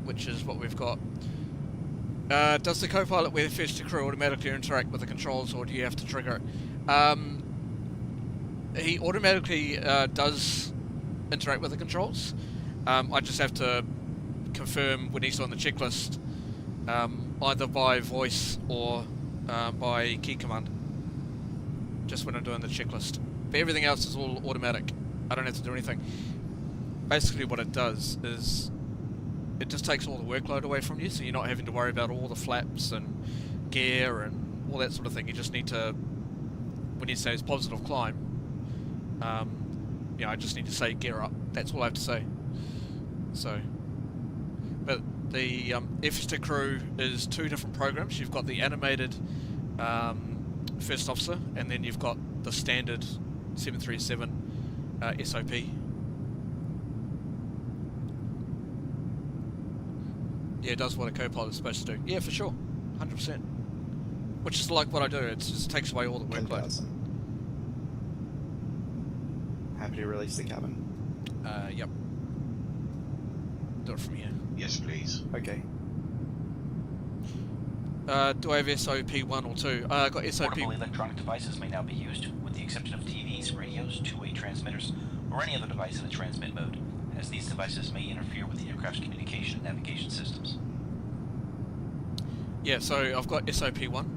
which is what we've got. Does the co-pilot with first to crew automatically interact with the controls, or do you have to trigger it? He automatically does interact with the controls. I just have to confirm when he's on the checklist, either by voice or by key command, just when I'm doing the checklist. But everything else is all automatic. I don't have to do anything. Basically what it does is it just takes all the workload away from you, so you're not having to worry about all the flaps and gear and all that sort of thing. You just need to, when you say it's positive climb, I just need to say gear up. That's all I have to say. So, but the FS2 crew is 2 different programs. You've got the animated first officer, and then you've got the standard 737 SOP. Yeah, it does what a co-pilot is supposed to do. Yeah, for sure, 100%. Which is like what I do. It just takes away all the workload. 10,000. Happy to release the cabin. Yep. Do it from here. Yes, please. Okay. Do I have SOP 1 or 2? I got SOP. Portable electronic devices may now be used, with the exception of TVs, radios, two-way transmitters, or any other device in a transmit mode, as these devices may interfere with the aircraft's communication and navigation systems. Yeah, so I've got SOP 1.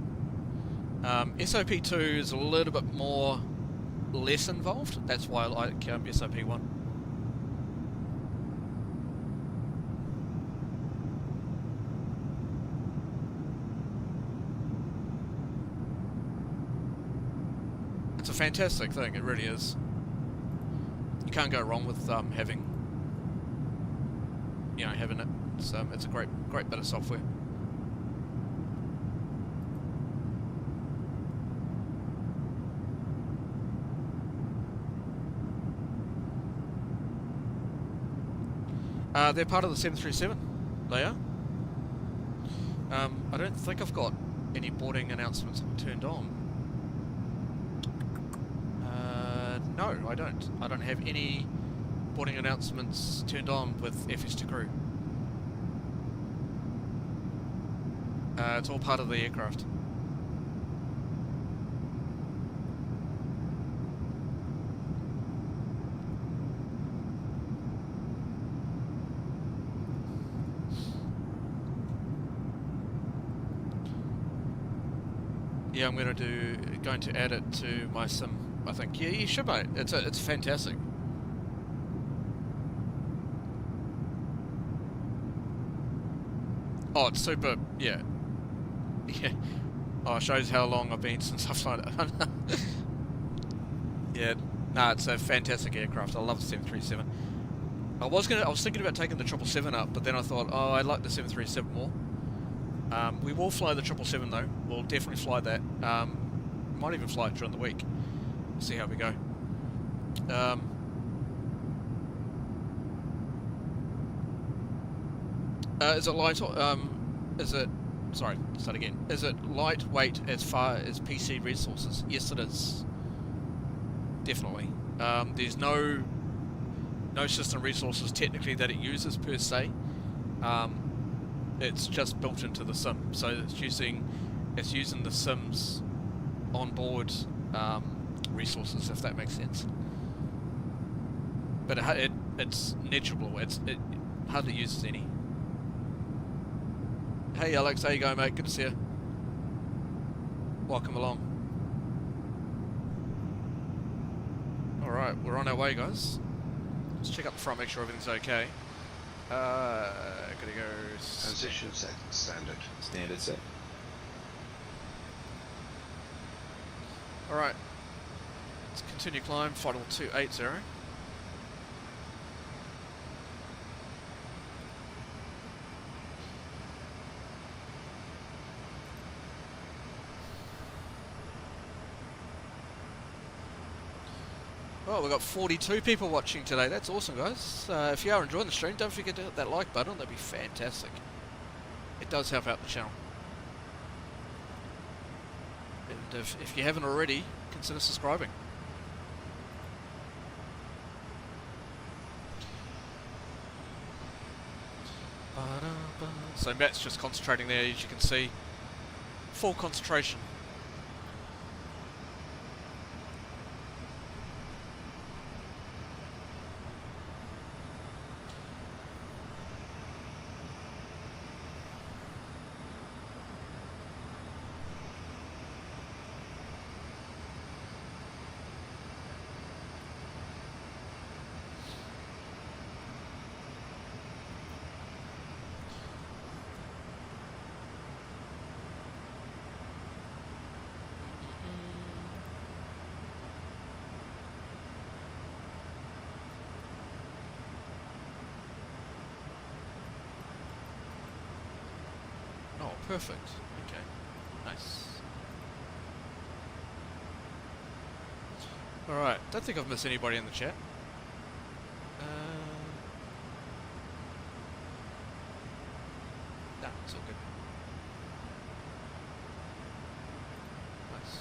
SOP 2 is a little bit less involved. That's why I like SOP 1. It's a fantastic thing, it really is. You can't go wrong with having it. It's a great bit of software. They're part of the 737. They are. I don't think I've got any boarding announcements turned on. No, I don't. I don't have any boarding announcements turned on with FS2 crew. It's all part of the aircraft. Yeah, I'm going to add it to my sim. I think. Yeah, you should, mate. It's fantastic. Oh, it's super. Yeah. Yeah. Oh, it shows how long I've been since I've flown it. Yeah. Nah, it's a fantastic aircraft. I love the 737. I was thinking about taking the 777 up, but then I thought, oh, I like the 737 more. We will fly the 777 though. We'll definitely fly that. Might even fly it during the week. See how we go. Is it light? Sorry, start again. Is it lightweight as far as PC resources? Yes, it is. Definitely. There's no system resources technically that it uses per se. It's just built into the sim, so it's using the sim's onboard resources, if that makes sense. But it's negligible. It hardly uses any. Hey Alex, how you going, mate? Good to see you. Welcome along. Alright, we're on our way, guys. Let's check up the front, make sure everything's okay. Gotta go... Transition set standard. Standard set. Alright. Let's continue climb, flight level 280. Well, we've got 42 people watching today. That's awesome, guys. If you are enjoying the stream, don't forget to hit that like button. That'd be fantastic. It does help out the channel. And if you haven't already, consider subscribing. So Matt's just concentrating there, as you can see. Full concentration. Perfect. Okay. Nice. Alright, don't think I've missed anybody in the chat. Nah, it's all good. Nice.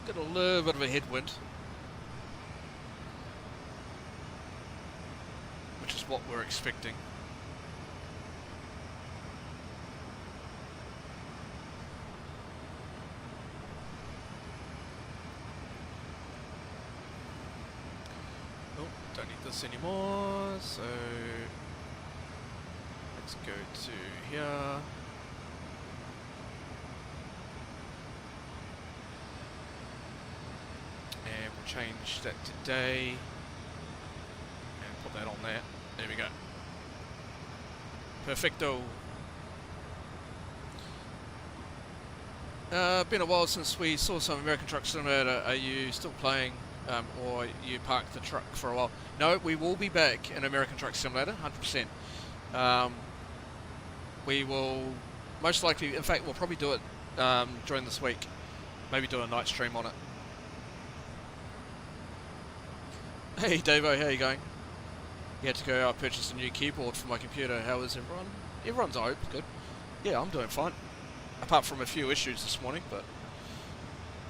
Got a little bit of a headwind, which is what we're expecting. Oh, don't need this anymore, so let's go to here. And we'll change that to day and put that on there. There we go. Perfecto. Been a while since we saw some American Truck Simulator. Are you still playing, or you parked the truck for a while? No, we will be back in American Truck Simulator, 100%. We will most likely, in fact, we'll probably do it during this week. Maybe do a night stream on it. Hey Davo, how you going? You had to go out purchase a new keyboard for my computer. How is everyone? Everyone's alright, good. Yeah, I'm doing fine. Apart from a few issues this morning, but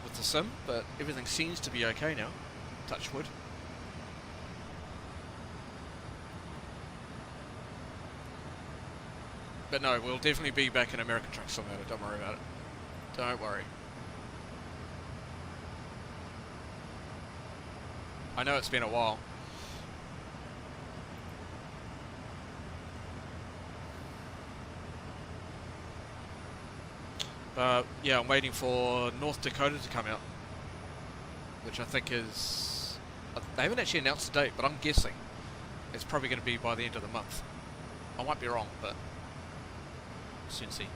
with the sim, but everything seems to be okay now. Touch wood. But no, we'll definitely be back in American Truck Simulator, don't worry about it. Don't worry. I know it's been a while. Yeah, I'm waiting for North Dakota to come out, which I think is... They haven't actually announced the date, but I'm guessing it's probably going to be by the end of the month. I might be wrong, but soon see.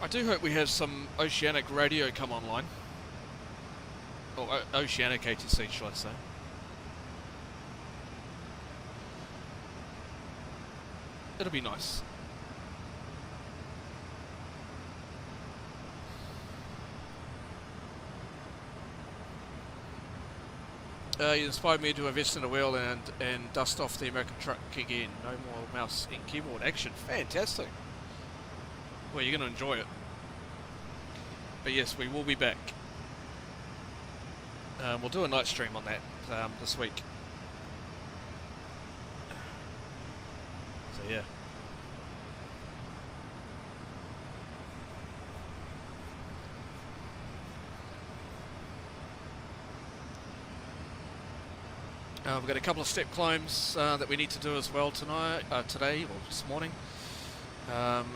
I do hope we have some Oceanic radio come online. Or Oceanic ATC, shall I say. It'll be nice. You inspired me to invest in a wheel and dust off the American truck again. No more mouse and keyboard action. Fantastic. Well, you're going to enjoy it. But yes, we will be back. We'll do a night stream on that this week. So yeah. We've got a couple of step climbs that we need to do as well today or this morning.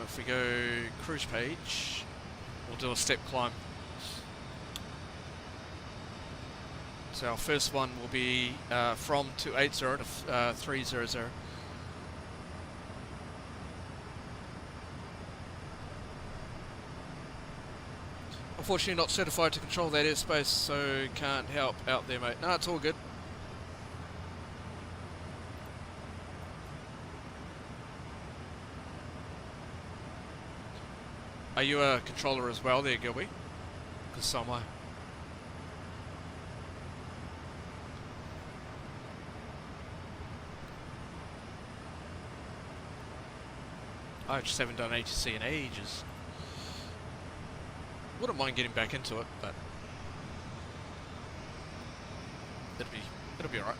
If we go cruise page, we'll do a step climb. So our first one will be from 280 to 300. Unfortunately not certified to control that airspace, so can't help out there, mate. No, it's all good. Are you a controller as well there, Gilby? Because so am I. I just haven't done ATC in ages. Wouldn't mind getting back into it, but it'll be alright.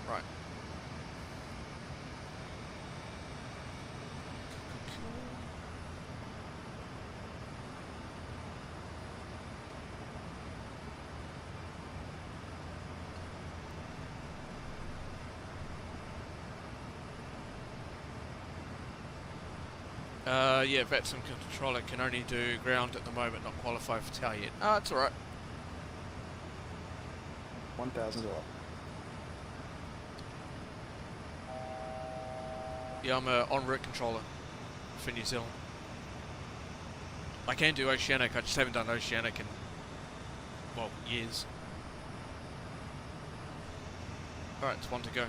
Right. Yeah, VATSIM controller can only do ground at the moment, not qualify for tower yet. Ah, it's alright. $1,000. Yeah, I'm a en route controller for New Zealand. I can do Oceanic, I just haven't done Oceanic in, well, years. Alright, it's one to go.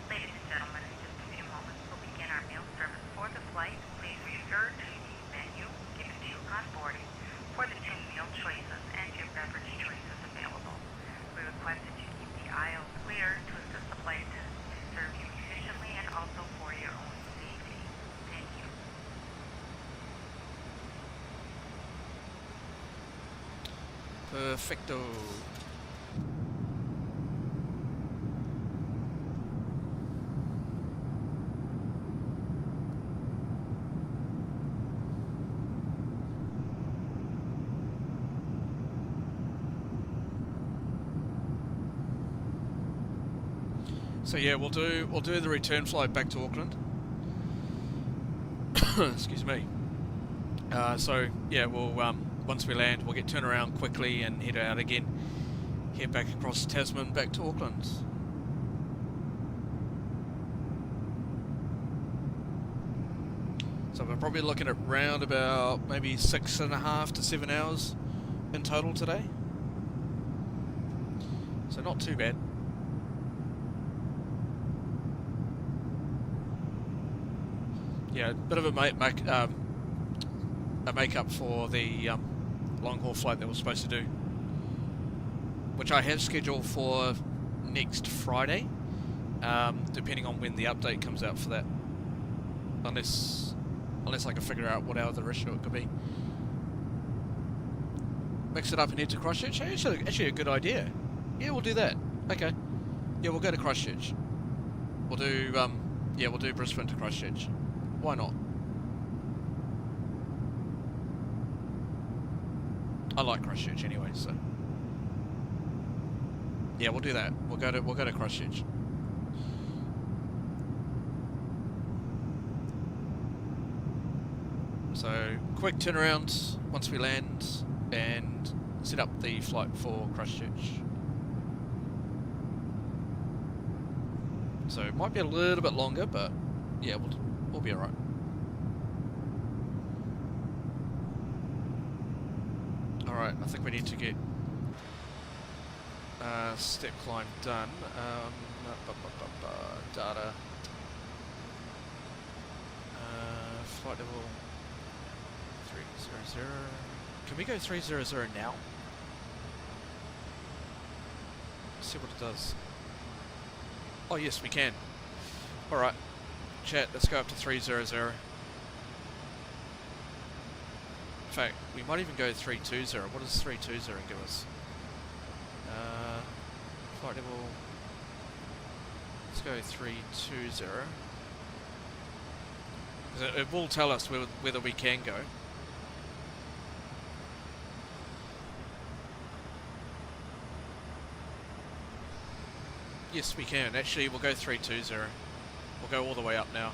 Ladies and gentlemen, in just a few moments we'll begin our meal service for the flight. Please refer to the menu given to you on boarding for the 2 meal choices and your beverage choices available. We request that you keep the aisles clear to assist the flight attendants to serve you efficiently and also for your own safety. Thank you. Perfecto. So yeah, we'll do the return flight back to Auckland. Excuse me. So yeah, we'll once we land, we'll get turned around quickly and head out again. Head back across Tasman back to Auckland. So we're probably looking at round about maybe 6.5 to 7 hours in total today. So not too bad. Yeah, a bit of a make-up for the long-haul flight that we're supposed to do, which I have scheduled for next Friday, depending on when the update comes out for that. Unless I can figure out what other issue it could be. Mix it up and head to Christchurch. Actually a good idea. Yeah, we'll do that. Okay. Yeah, we'll go to Christchurch. We'll do Brisbane to Christchurch. Why not? I like Christchurch anyway, so yeah, we'll do that. We'll go to Christchurch. So quick turnaround once we land and set up the flight for Christchurch. So it might be a little bit longer, but yeah, we'll be alright. Alright, I think we need to get step climb done. Data. Flight level 300. Can we go 300 now? Let's see what it does. Oh yes, we can. Alright. Chat, let's go up to 300. In fact, we might even go 320. What does 320 give us? Flight level. Let's go 320. It will tell us whether we can go. Yes, we can. Actually, we'll go 320. We'll go all the way up now.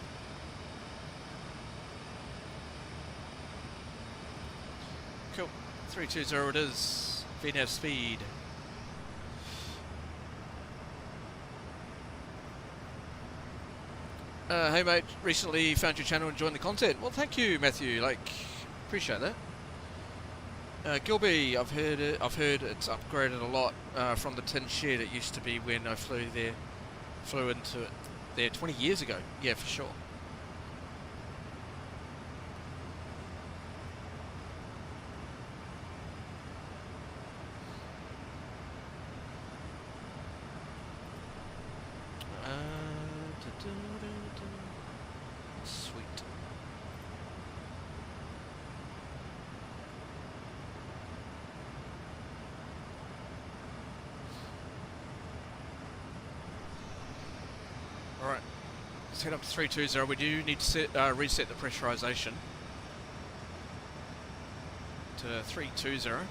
Cool. 320 it is. VNAV speed. Hey mate, recently found your channel and joined the content. Well, thank you, Matthew. Appreciate that. Gilby, I've heard it's upgraded a lot from the tin shed it used to be when I flew into it there 20 years ago. Yeah, for sure. Sweet. Alright, let's head up to 320. We do need to reset the pressurization to 320.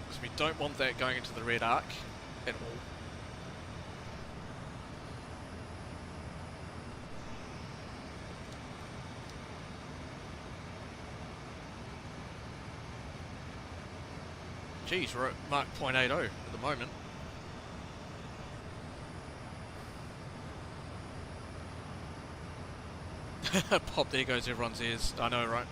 Because we don't want that going into the red arc at all. Geez, we're at Mach 0.80 at the moment. Pop, there goes everyone's ears. I know, right?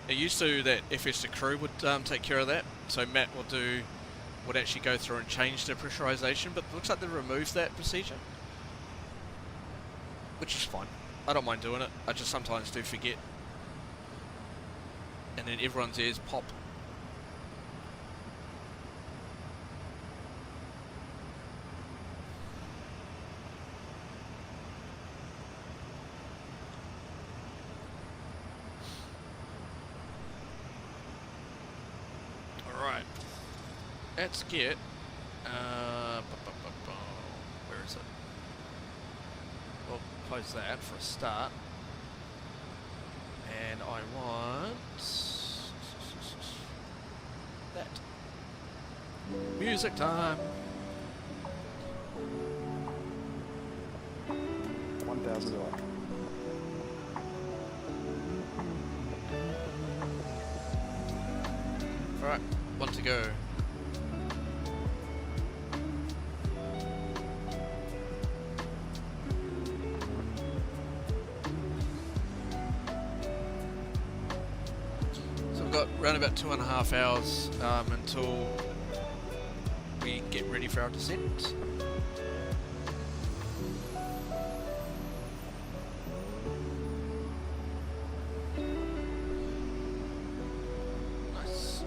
It used to that FS to crew would take care of that. So Matt would actually go through and change the pressurization, but it looks like they removed that procedure. Which is fine. I don't mind doing it. I just sometimes do forget. And then everyone's ears pop. Alright. Let's get... where is it? We'll close that for a start. And I want that. Music time. 1,000 away. Alright, one to go. Got around about 2.5 hours until we get ready for our descent. Nice.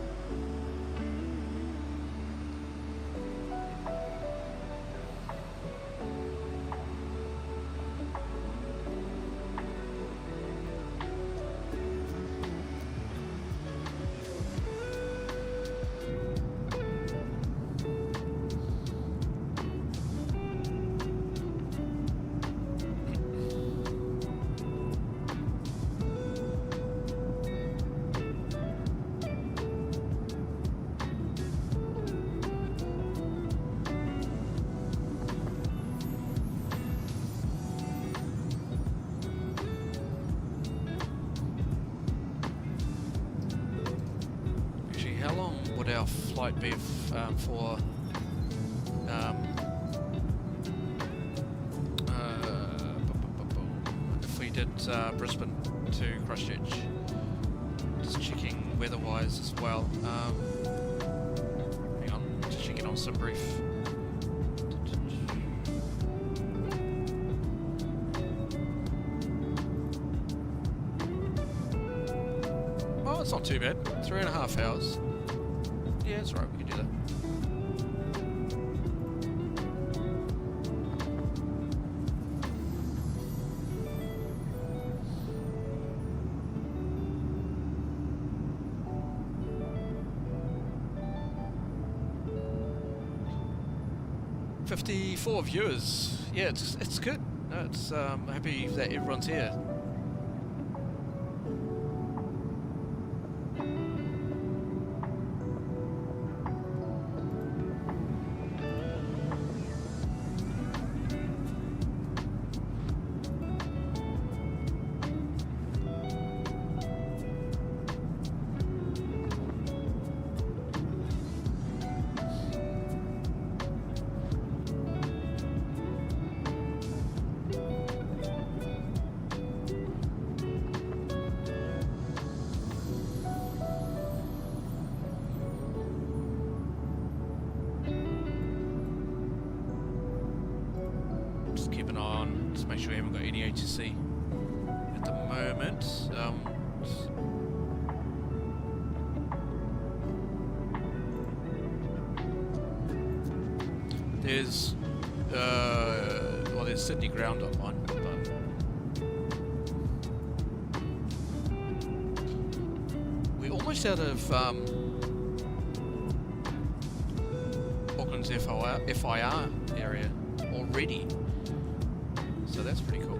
Our flight be for if we did Brisbane to Christchurch, just checking weather-wise as well. Hang on, just checking on some brief. Oh, it's not too bad. 3.5 hours. Yeah, that's right, we can do that. $54 viewers. Yeah, it's good. No, it's happy that everyone's here. Just keep an eye on, just make sure you haven't got any HSC at at the moment. There's well, there's Sydney ground on mine, but we're almost out of Auckland's FIR area already, so that's pretty cool.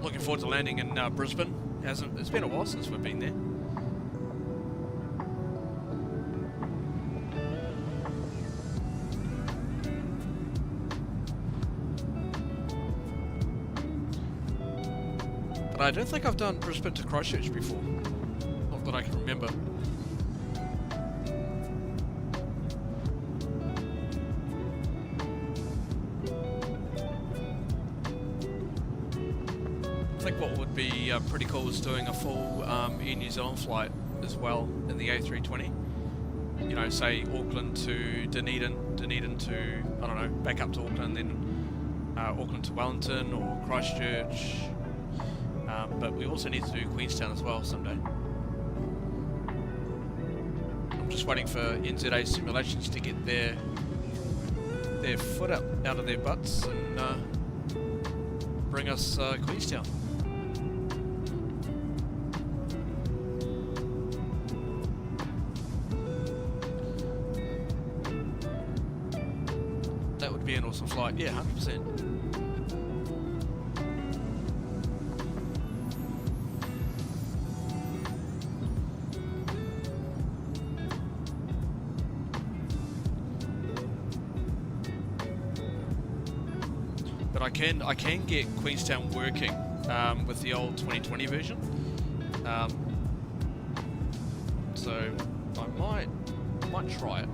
Looking forward to landing in Brisbane. It's been a while since we've been there. But I don't think I've done Brisbane to Christchurch before. Not that I can remember. I think what would be pretty cool is doing a full Air New Zealand flight as well in the A320. You know, say Auckland to Dunedin, Dunedin to, I don't know, back up to Auckland, then Auckland to Wellington or Christchurch. But we also need to do Queenstown as well someday. I'm just waiting for NZAA simulations to get their foot up out of their butts and bring us Queenstown. That would be an awesome flight. Yeah, 100%. But I can get Queenstown working with the old 2020 version. So I might try it.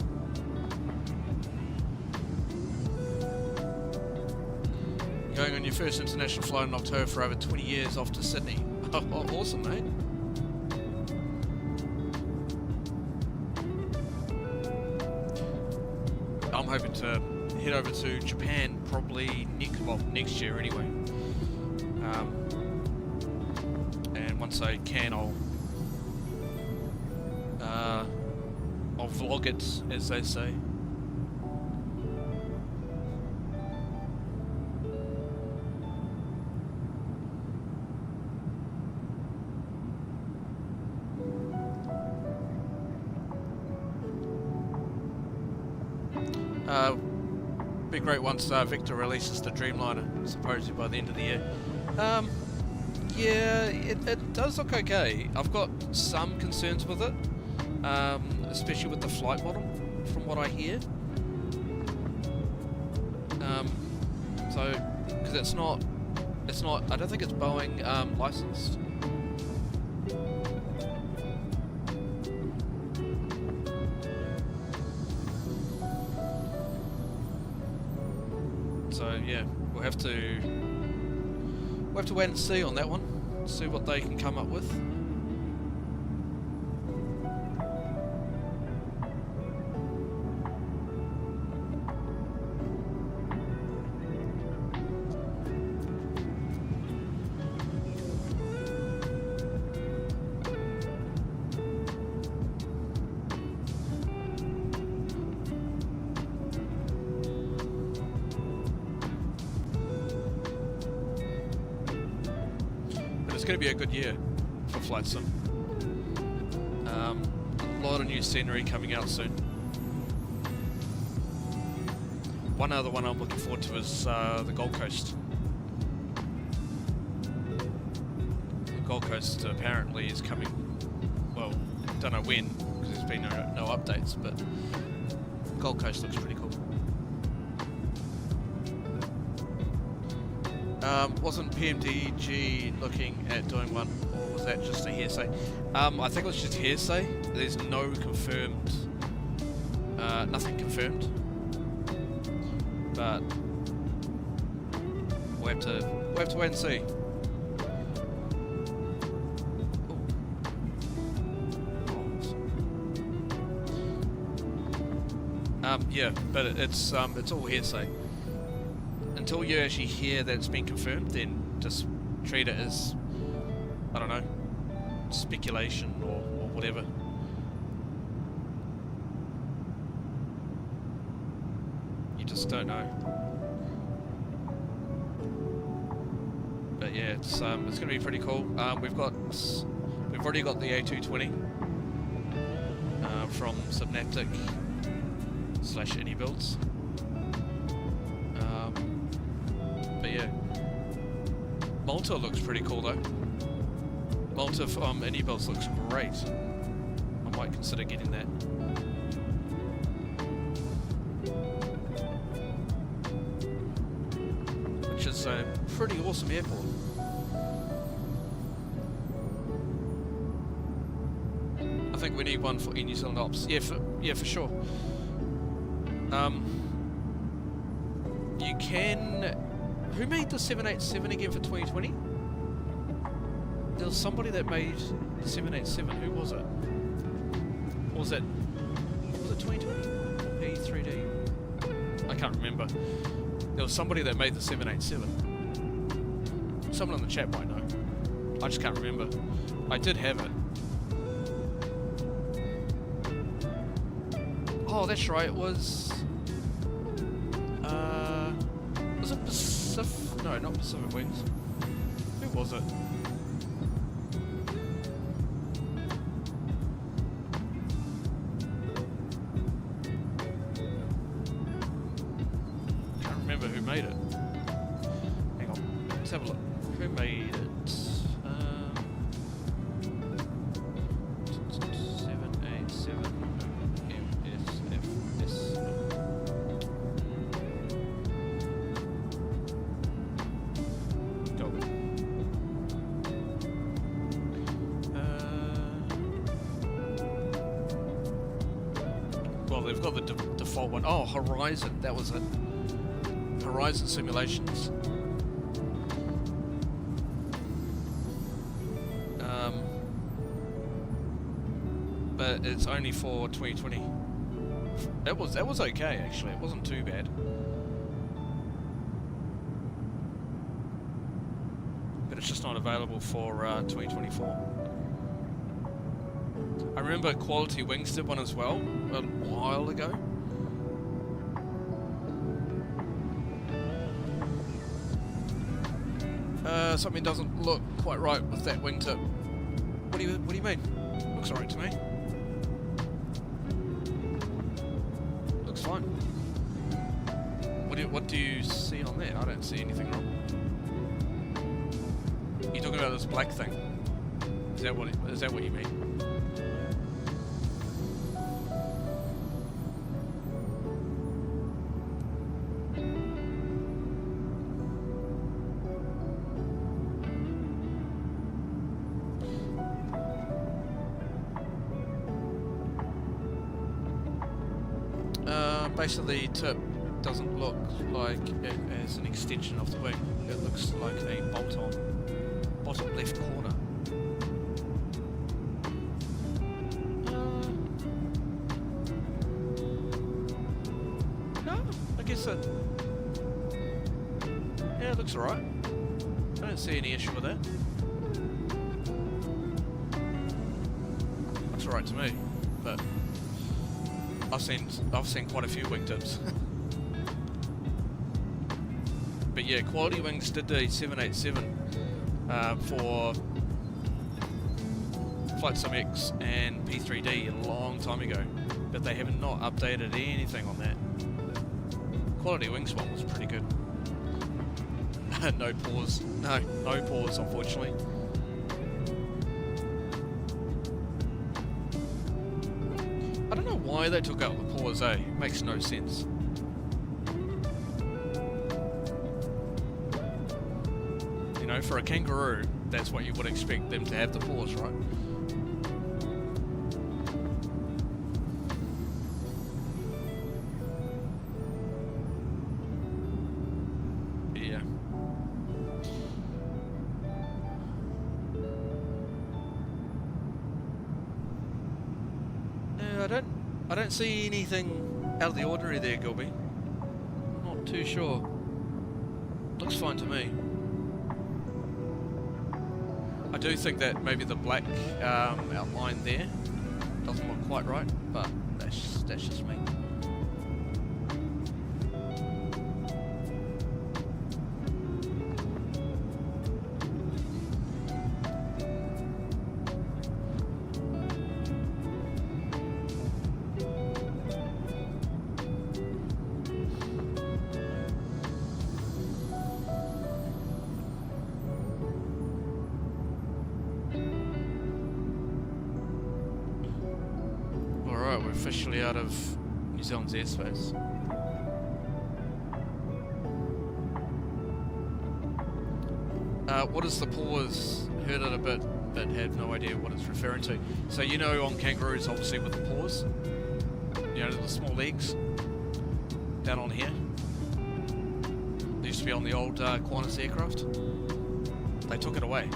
Going on your first international flight in October for over 20 years off to Sydney. Oh, awesome, mate. I'm hoping to head over to Japan probably next year anyway. And once I can, I'll vlog it, as they say. Be great once Victor releases the Dreamliner, supposedly by the end of the year. Yeah, it does look okay. I've got some concerns with it, especially with the flight model, from what I hear. So, because it's not. I don't think it's Boeing licensed. So yeah, we'll have to wait and see on that one. See what they can come up with. going to be a good year for flight sim. A lot of new scenery coming out soon. One other one I'm looking forward to is the Gold Coast. The Gold Coast apparently is coming, well, don't know when, because there's been no updates, but Gold Coast looks pretty cool. Wasn't PMDG looking at doing one, or was that just a hearsay? I think it was just hearsay. There's no confirmed, nothing confirmed. But we'll have to wait and see. Yeah, but it's all hearsay. Until you actually hear that it's been confirmed, then just treat it as, I don't know, speculation or whatever. You just don't know. But yeah, it's gonna be pretty cool. We've already got the A220 from Synaptic / Any Builds. But yeah, Malta looks pretty cool though. Malta from Any Builds looks great. I might consider getting that. Which is a pretty awesome airport. I think we need one for New Zealand Ops. Yeah, for sure. You can. Who made the 787 again for 2020? There was somebody that made the 787. Who was it? Was it 2020? P3D? I can't remember. There was somebody that made the 787. Someone in the chat might know. I just can't remember. I did have it. Oh, that's right. It was. Was it Pacific? No, not Pacific Wings. Who was it? Can't remember who made it. Hang on, let's have a look. Who made it? 787 MSFS. Go. Well, they've got the default one. Oh, Horizon, that was it. Horizon Simulations. But it's only for 2020. That was okay actually. It wasn't too bad. But it's just not available for 2024. I remember Quality Wings did one as well a while ago. Something doesn't look quite right with that wingtip. What do you mean? Looks alright to me. Looks fine. What do you see on there? I don't see anything wrong. You're talking about this black thing. Is that what you mean? Basically, the tip doesn't look like it as an extension of the wing. It looks like a bolt-on, bottom left corner. No, I guess it. Yeah, it looks alright. I don't see any issue with that. Looks alright to me, but. I've seen quite a few wingtips. But yeah, Quality Wings did the 787 for Flight Sim X and P3D a long time ago, but they have not updated anything on that. Quality Wing Swan was pretty good. No pause. No pause, unfortunately. I don't know why they took out the pause, eh? Makes no sense. You know, for a kangaroo, that's what you would expect them to have the pause, right? Yeah. I don't see anything out of the ordinary there, Gilby. Not too sure. Looks fine to me. I do think that maybe the black outline there doesn't look quite right, but that's just me. We're officially out of New Zealand's airspace. What is the pause? Heard it a bit, but had no idea what it's referring to. So you know, on kangaroos, obviously with the pause, you know, the small legs down on here. They used to be on the old Qantas aircraft. They took it away.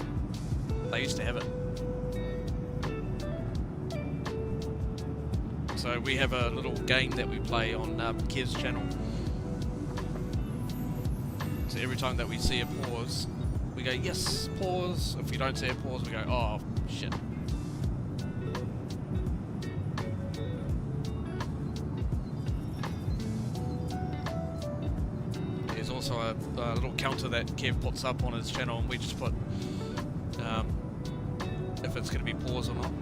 They used to have it. So we have a little game that we play on Kev's channel. So every time that we see a pause, we go, yes, pause. If we don't see a pause, we go, oh, shit. There's also a little counter that Kev puts up on his channel, and we just put if it's going to be pause or not.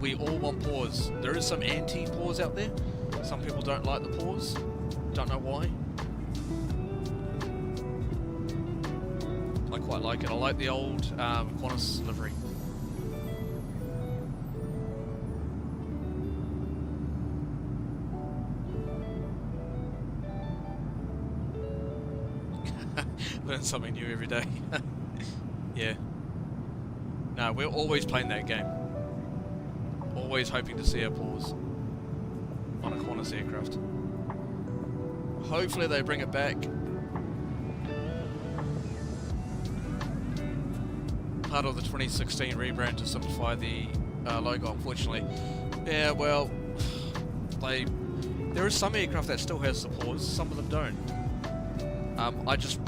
We all want pause. There is some anti-pause out there. Some people don't like the pause. Don't know why. I quite like it. I like the old Qantas livery. Learn something new every day. Yeah. No, we're always playing that game. Always hoping to see a pause on a Qantas aircraft. Hopefully they bring it back. Part of the 2016 rebrand to simplify the logo, unfortunately. Yeah, well, there is some aircraft that still has the pause, some of them don't. I just,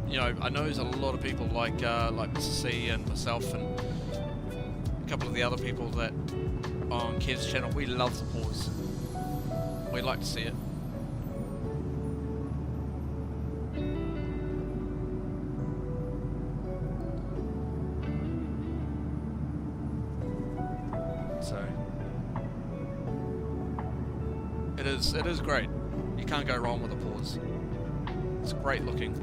you know, I know there's a lot of people like Mr. C and myself and a couple of the other people that on Kev's channel, we love the pause. We like to see it. So it is great. You can't go wrong with a pause. It's great looking.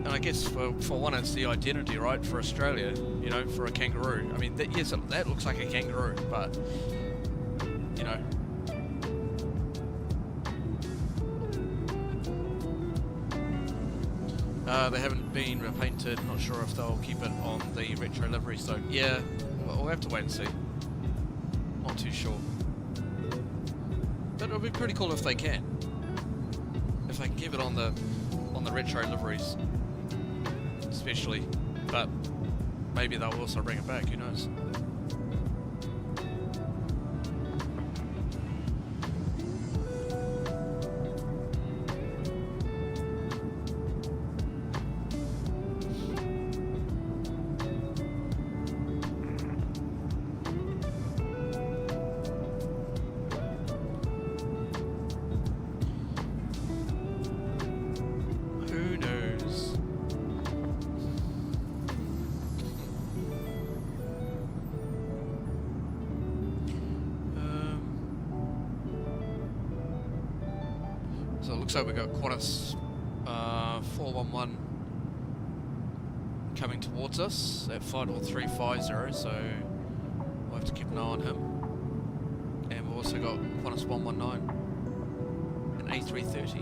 I guess for one, it's the identity, right? For Australia, you know, for a kangaroo. I mean, yes, that looks like a kangaroo, but you know, they haven't been repainted. Not sure if they'll keep it on the retro livery. So yeah, we'll have to wait and see. Not too sure, but it'll be pretty cool if they can. If they can keep it on the retro liveries. Especially, but maybe they'll also bring it back, who knows. looks like we got Qantas 411 coming towards us at flight 350, so we'll have to keep an eye on him. And we've also got Qantas 119, an A330.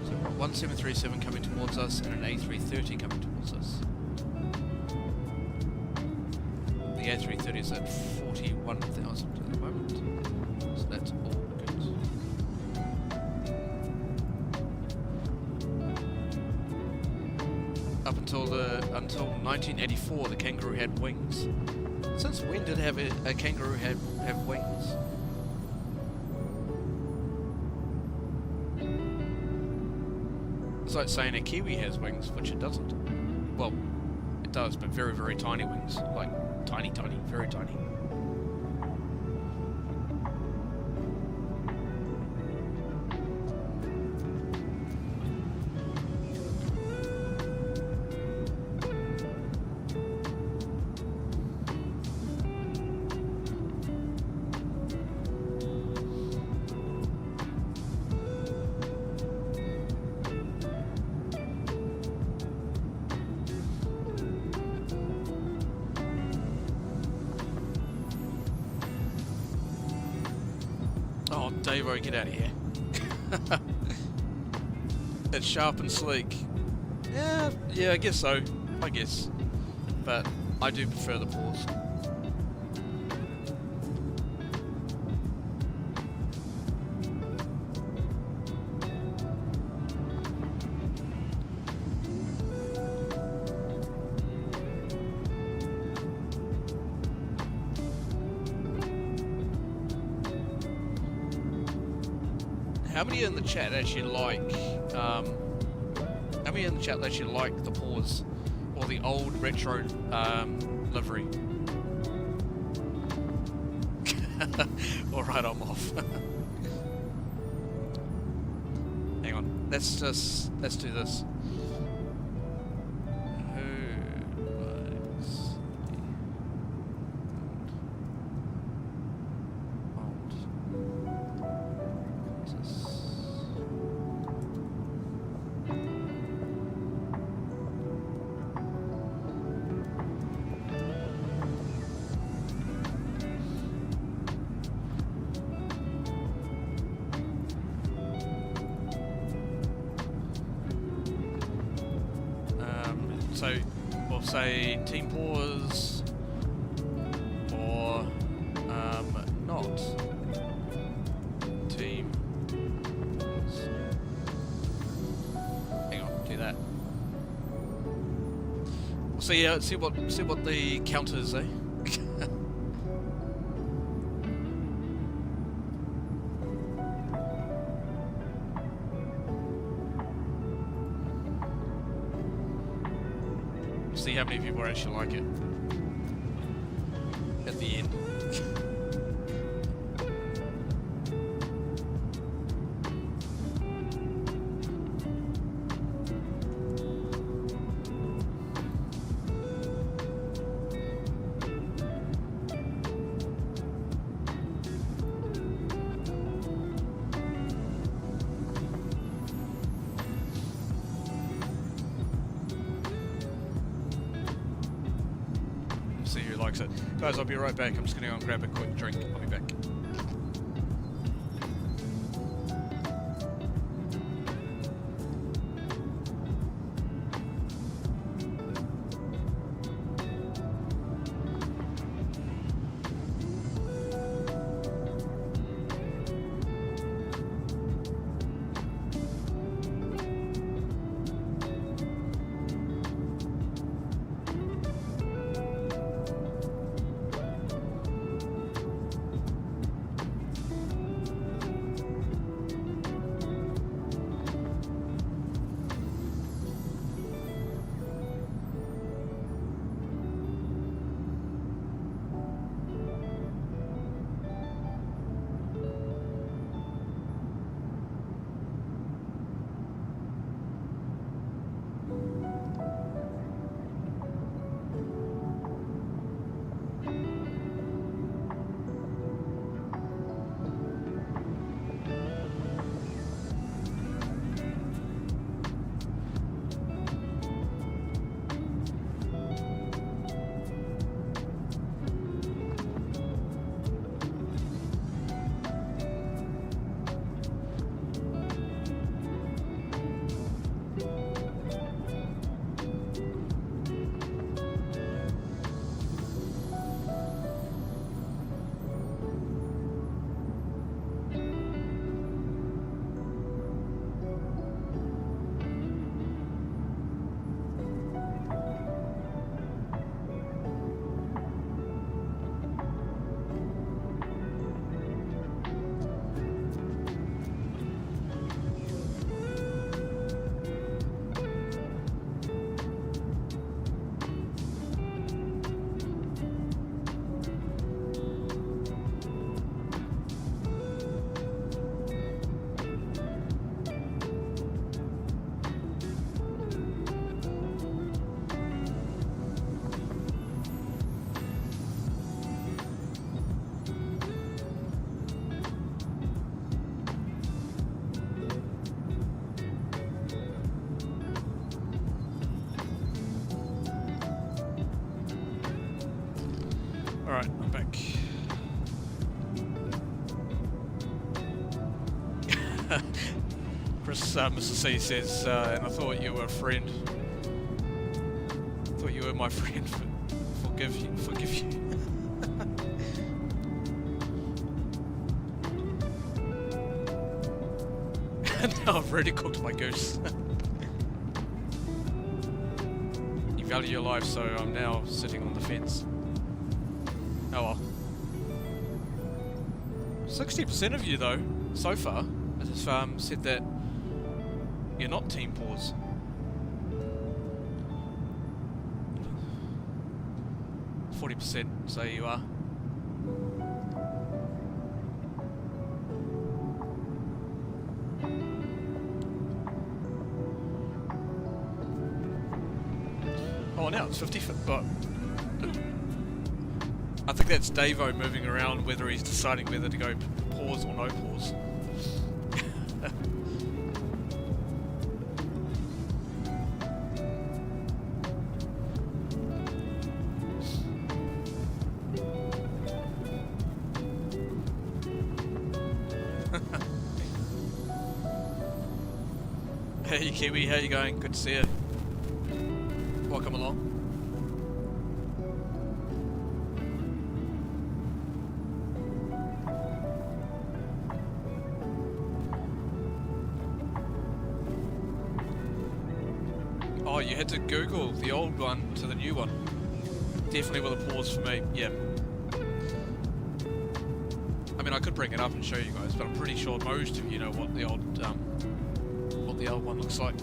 So we've got one 737 coming towards us and an A330 coming towards us. The A330 is at 41,000 at the moment, so that's all good. Up until 1984, the kangaroo had wings. Since when did a kangaroo have wings? It's like saying a kiwi has wings, which it doesn't. Well, it does, but very, very tiny wings. Like, tiny, very tiny. Oh, Davo, get out of here. It's sharp and sleek. Yeah, I guess so. I guess. But I do prefer the pause. How many in the chat actually like the pause or the old retro livery? Alright, I'm off. Hang on, let's do this. So we'll say team pause or not team pause. Hang on, do that. We'll see what the count is, eh? See how many people actually like it at the end. See who likes it. Guys, I'll be right back. I'm just going to go and grab a quick drink. I'll be back. Alright, I'm back. Chris, Mr. C says, and I thought you were a friend. Thought you were my friend. Forgive you. Now I've already cooked my goose. You value your life, so I'm now sitting on the fence. Oh well. 60% of you, though, so far, have said that you're not team pause. %, say you are. Oh, now it's 50, but I think that's Davo moving around whether he's deciding whether to go pause or no pause. Hey Kiwi, how you going? Good to see you. Welcome along. Oh, you had to Google the old one to the new one. Definitely with a pause for me, yeah. I mean, I could bring it up and show you guys, but I'm pretty sure most of you know what the old one looks like.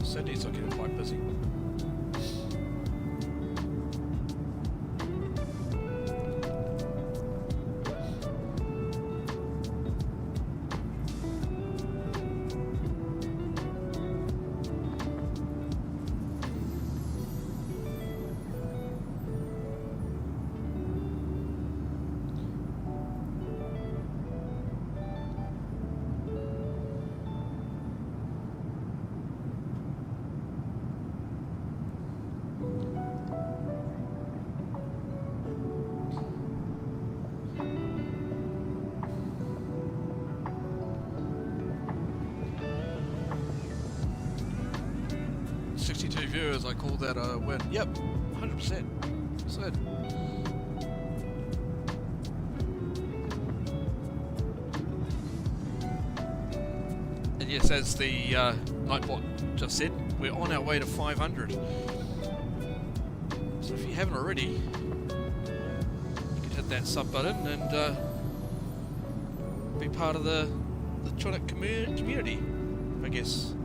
Sydney's looking quite busy. Viewers, I call that a win. Yep, 100%. Good. And yes, as the Nightbot just said, we're on our way to 500. So if you haven't already, you can hit that sub button and be part of the Tronic community, I guess.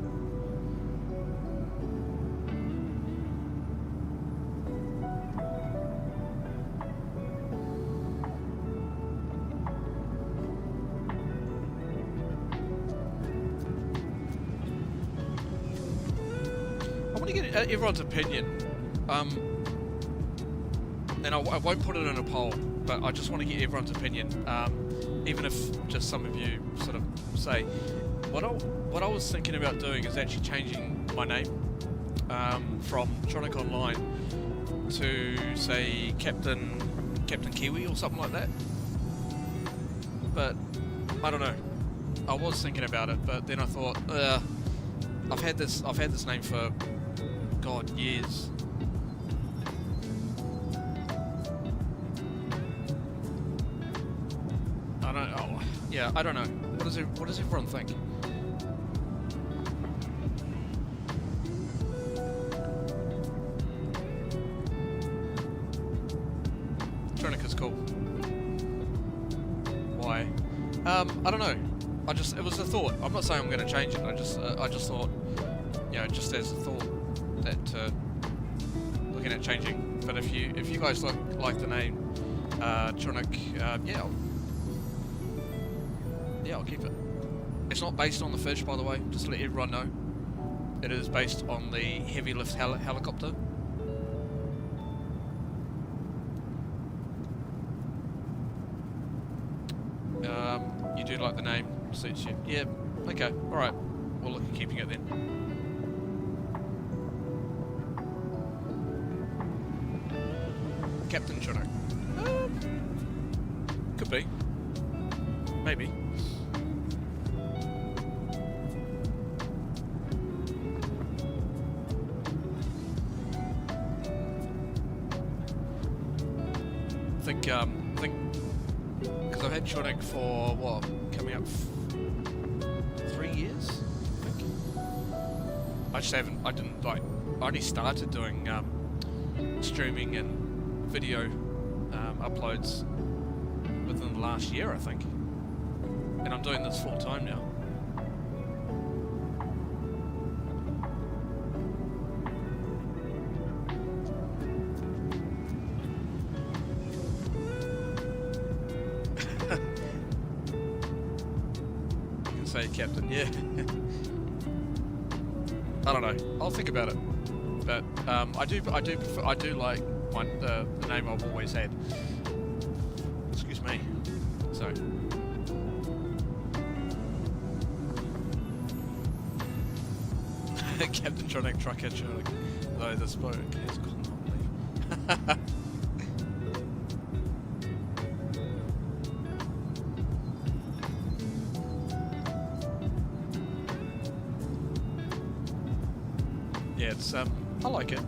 Everyone's opinion, and I won't put it in a poll, but I just want to get everyone's opinion, even if just some of you sort of say. What I was thinking about doing is actually changing my name from Tronic Online to say Captain Kiwi or something like that, but I don't know. I was thinking about it, but then I thought I've had this name for God, years. I don't know. Oh, yeah, I don't know. What does everyone think? Tronic is cool. Why? I don't know. it was a thought. I'm not saying I'm going to change it. I just thought, you know, just as a thought that looking at changing. But if you guys like the name Tronic, yeah, I'll keep it. It's not based on the fish, by the way. Just to let everyone know, it is based on the heavy lift helicopter. You do like the name, suits you. Yeah, okay, alright. We'll look at keeping it then. Captain Chono. Could be. Maybe. I think because I've had Chonik for what, coming up 3 years, I think. I just haven't, I only started doing streaming and video uploads within the last year, I think, and I'm doing this full time now. Say Captain, yeah. I don't know. I'll think about it. But I do like the name I've always had. Excuse me. So. Captain Tronic Trucketcher. Though this boat has gone on leave. Yeah, it's I like it.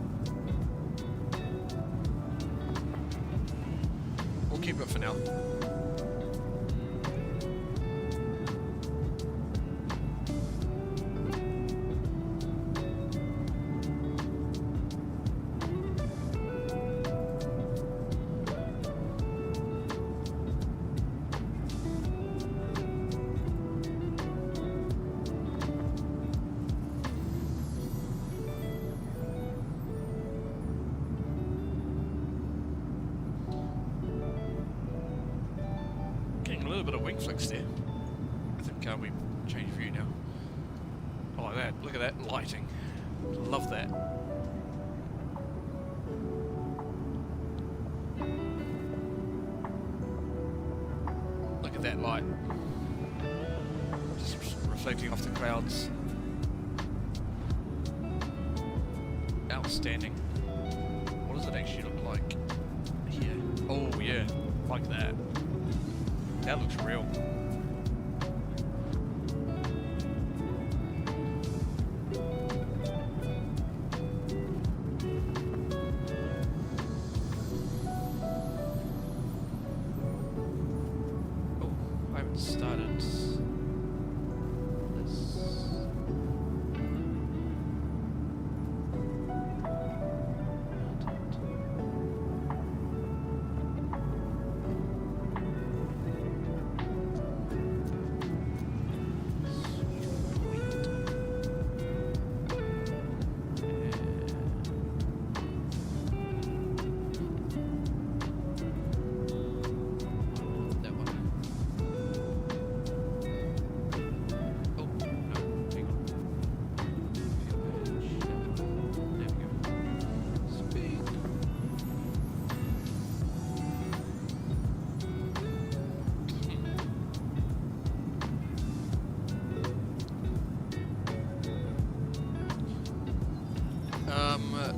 We'll keep it for now. Flicks there. I think we change view now. I like that. Look at that lighting. Love that. Look at that light. Just reflecting off the clouds. Outstanding. What does it actually look like here? Oh yeah, like that. That looks real. Oh, I haven't started this.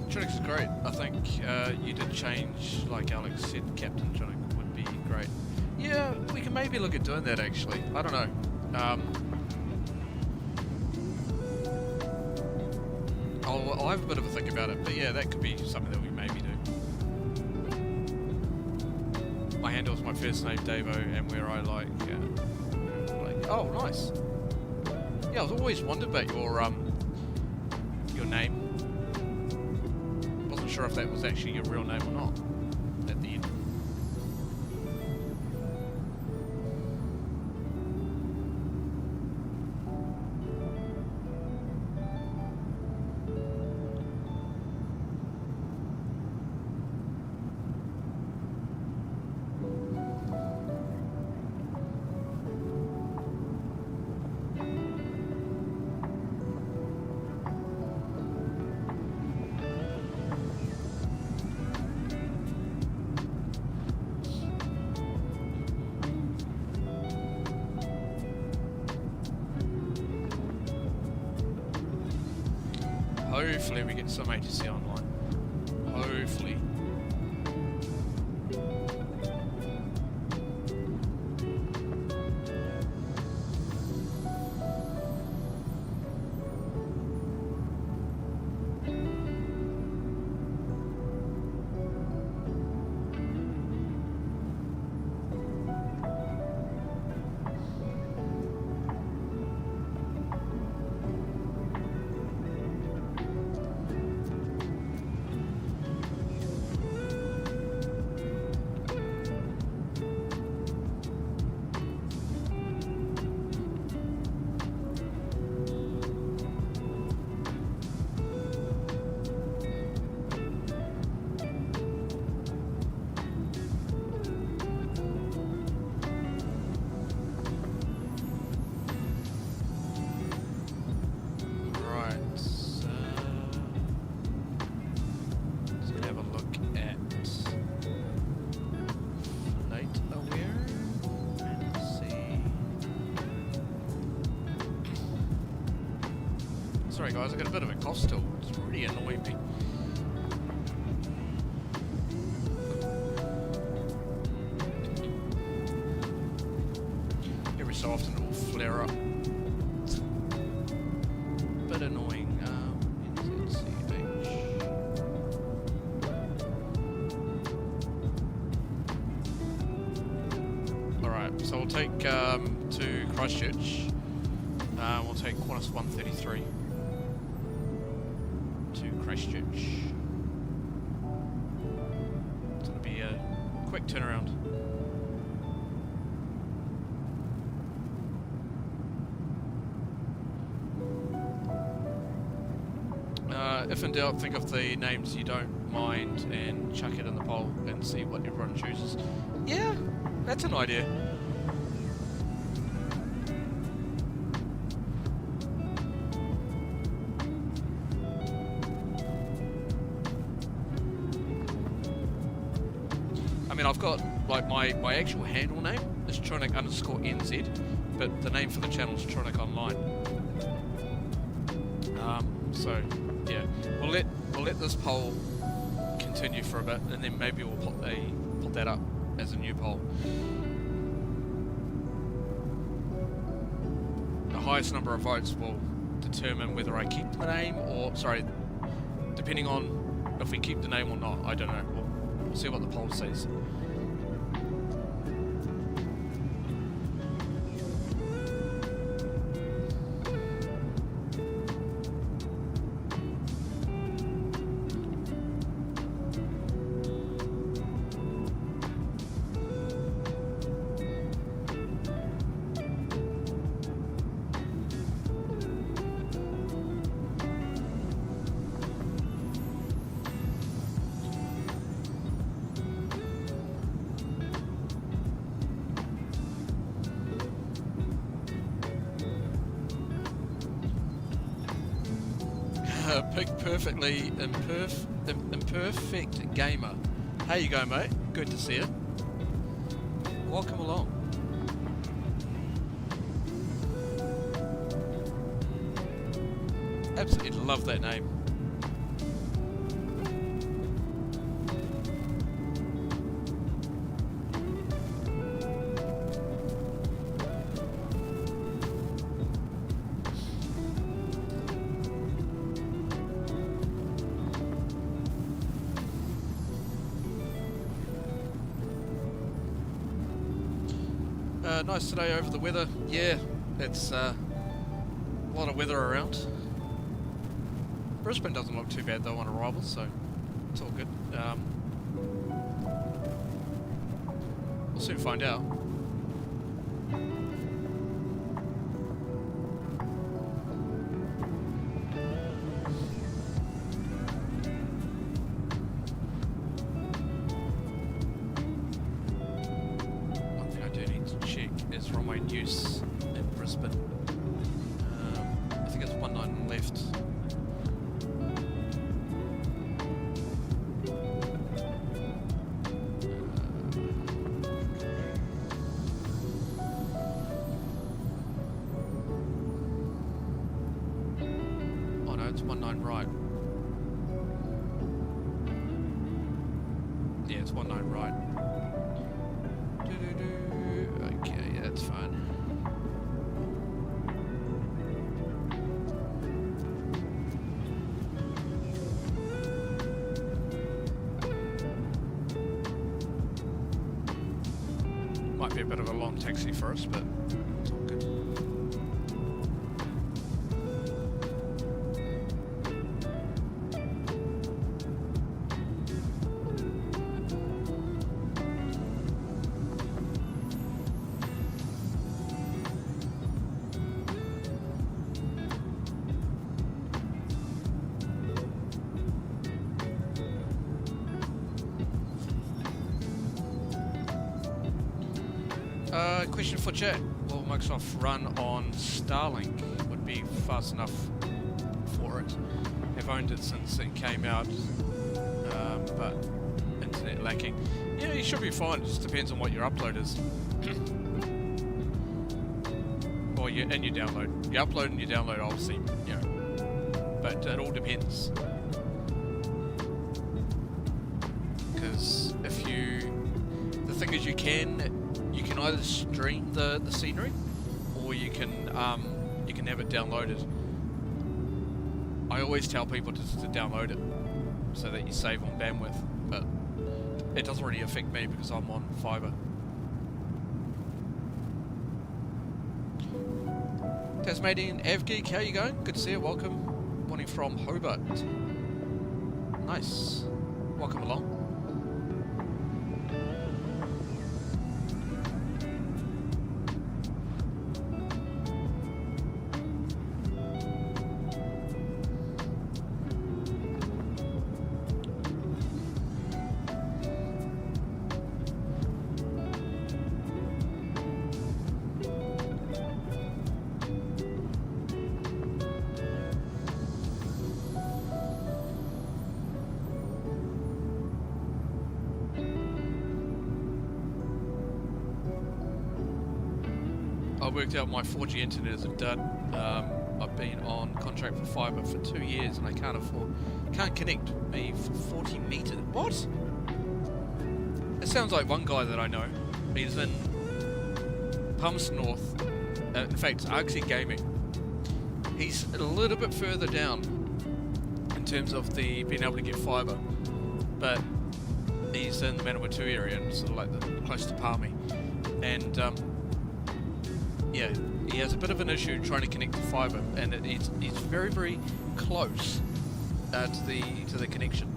Tronix is great. I think you did change, like Alex said, Captain Tronix would be great. Yeah, we can maybe look at doing that actually. I don't know. I'll have a bit of a think about it, but yeah, that could be something that we maybe do. My handle is my first name, Davo, and where I like, oh, nice. Yeah, I was always wondered about your name. Wasn't sure if that was actually your real name or not at the end. Hopefully we get some ATC online. Hopefully. Sorry guys, I got a bit of a cough still. It's really annoying me. Every so often it will flare up. It's a bit annoying. NZAA. Alright, so we'll take to Christchurch. We'll take Qantas 133. Christchurch. It's going to be a quick turnaround. If in doubt, think of the names you don't mind and chuck it in the poll and see what everyone chooses. Yeah, that's an idea. I mean, I've got, like, my actual handle name is Tronic_NZ, but the name for the channel is Tronic Online. So, yeah, we'll let this poll continue for a bit, and then maybe we'll put that up as a new poll. The highest number of votes will determine whether I keep the name, or, sorry, depending on if we keep the name or not, I don't know. We'll see what the poll says. Pick perfectly imperfect gamer. How you going, mate? Good to see you. Welcome along. Absolutely love that name. Nice today over the weather. Yeah, it's a lot of weather around. Brisbane doesn't look too bad though on arrival, so it's all good. We'll soon find out. Use in Brisbane. I think it's 19 left. Oh no, it's 19 right. it's 19 right. Okay, that's fine. Might be a bit of a long taxi for us, but it's all good. Question for chat. Will Microsoft run on Starlink? Would be fast enough for it. I've owned it since it came out, but internet lacking. Yeah, you should be fine. It just depends on what your upload is. Or your download. Your upload and your download, obviously, you know. But it all depends. Because the thing is, you can either stream the scenery, or you can have it downloaded. I always tell people to download it so that you save on bandwidth, but it doesn't really affect me because I'm on fibre. Tasmanian Avgeek, how you going? Good to see you. Welcome. Morning from Hobart. Nice. Welcome along. I worked out my 4G internet is a dud. I've been on contract for fibre for 2 years and I can't connect me for 40 metres. What? It sounds like one guy that I know. He's in Palmerston North. In fact, Argsy Gaming. He's a little bit further down in terms of the being able to get fibre, but he's in the Manawatu area, and sort of like close to Palmy, and yeah, he has a bit of an issue trying to connect to fibre, and it's very, very close to the connection.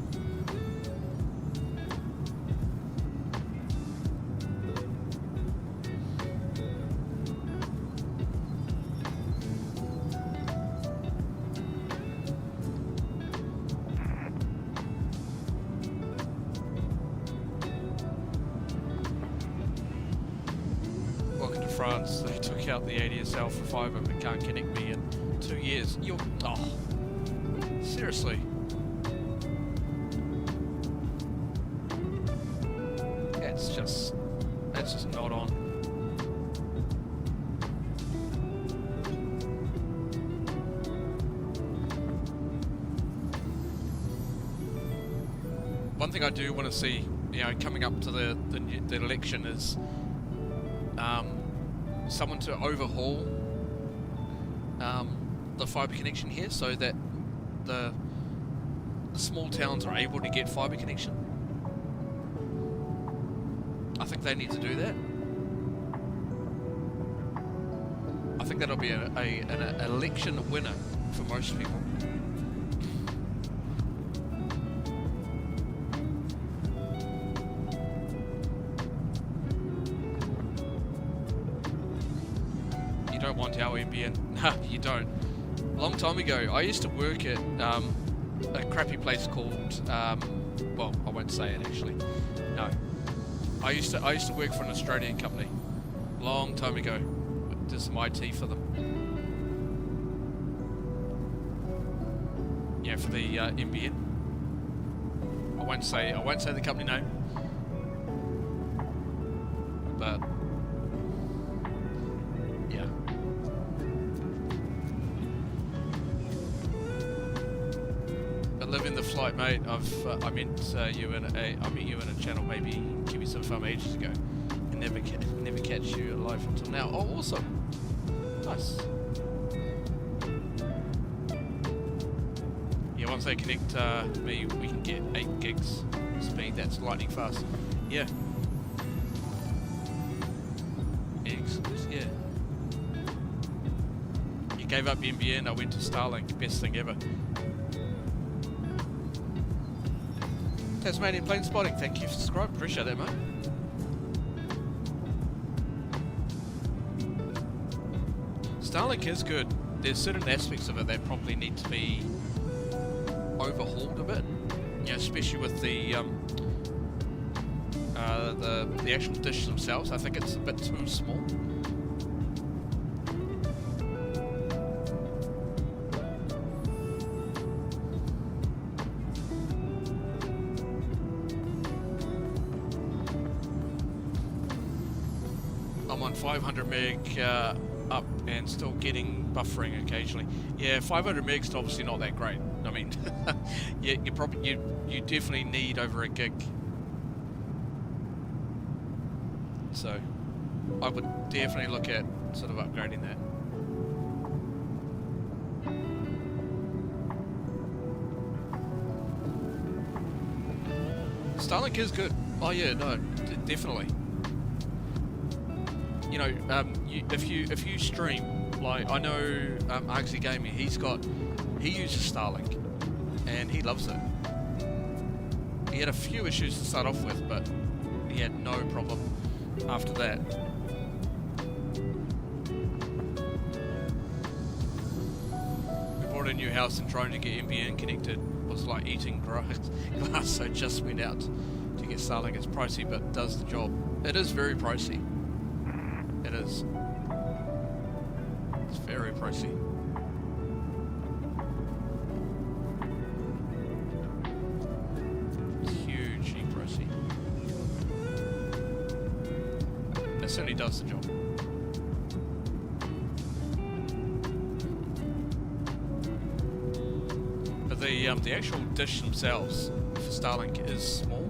They took out the ADSL for fibre but can't connect me in 2 years. Seriously. That's just not on. One thing I do want to see, coming up to the election is someone to overhaul the fibre connection here so that the small towns are able to get fibre connection. I think they need to do that. I think that'll be an election winner for most people. Want our NBN? No, you don't. A long time ago, I used to work at a crappy place called, well, I won't say it actually. No, I used to work for an Australian company, long time ago. Did some IT for them. Yeah, for the NBN. I won't say the company name, but. living the flight, mate. I met you in a channel maybe Kiwi Sim Farm ages ago, and never catch you alive until now. Oh, awesome! Nice. Yeah, once they connect me, we can get 8 gigs speed. That's lightning fast. Yeah. Excellent. Yeah. You gave up MBN. I went to Starlink. Best thing ever. Tasmanian plane spotting. Thank you for subscribing. Appreciate that, mate. Starlink is good. There's certain aspects of it that probably need to be overhauled a bit. You know, especially with the actual dishes themselves. I think it's a bit too small. I'm on 500 meg up and still getting buffering occasionally. Yeah, 500 meg's obviously not that great. I mean, yeah, you definitely need over a gig. So, I would definitely look at sort of upgrading that. Starlink is good. Oh yeah, no, definitely. You know, if you stream, like I know Argsy Gaming, he uses Starlink, and he loves it. He had a few issues to start off with, but he had no problem after that. We bought a new house, and trying to get NBN connected was like eating glass, so just went out to get Starlink. It's pricey, but it does the job. It is very pricey. It is. It's very pricey. It's hugely pricey. It certainly does the job. But the actual dish themselves for Starlink is small,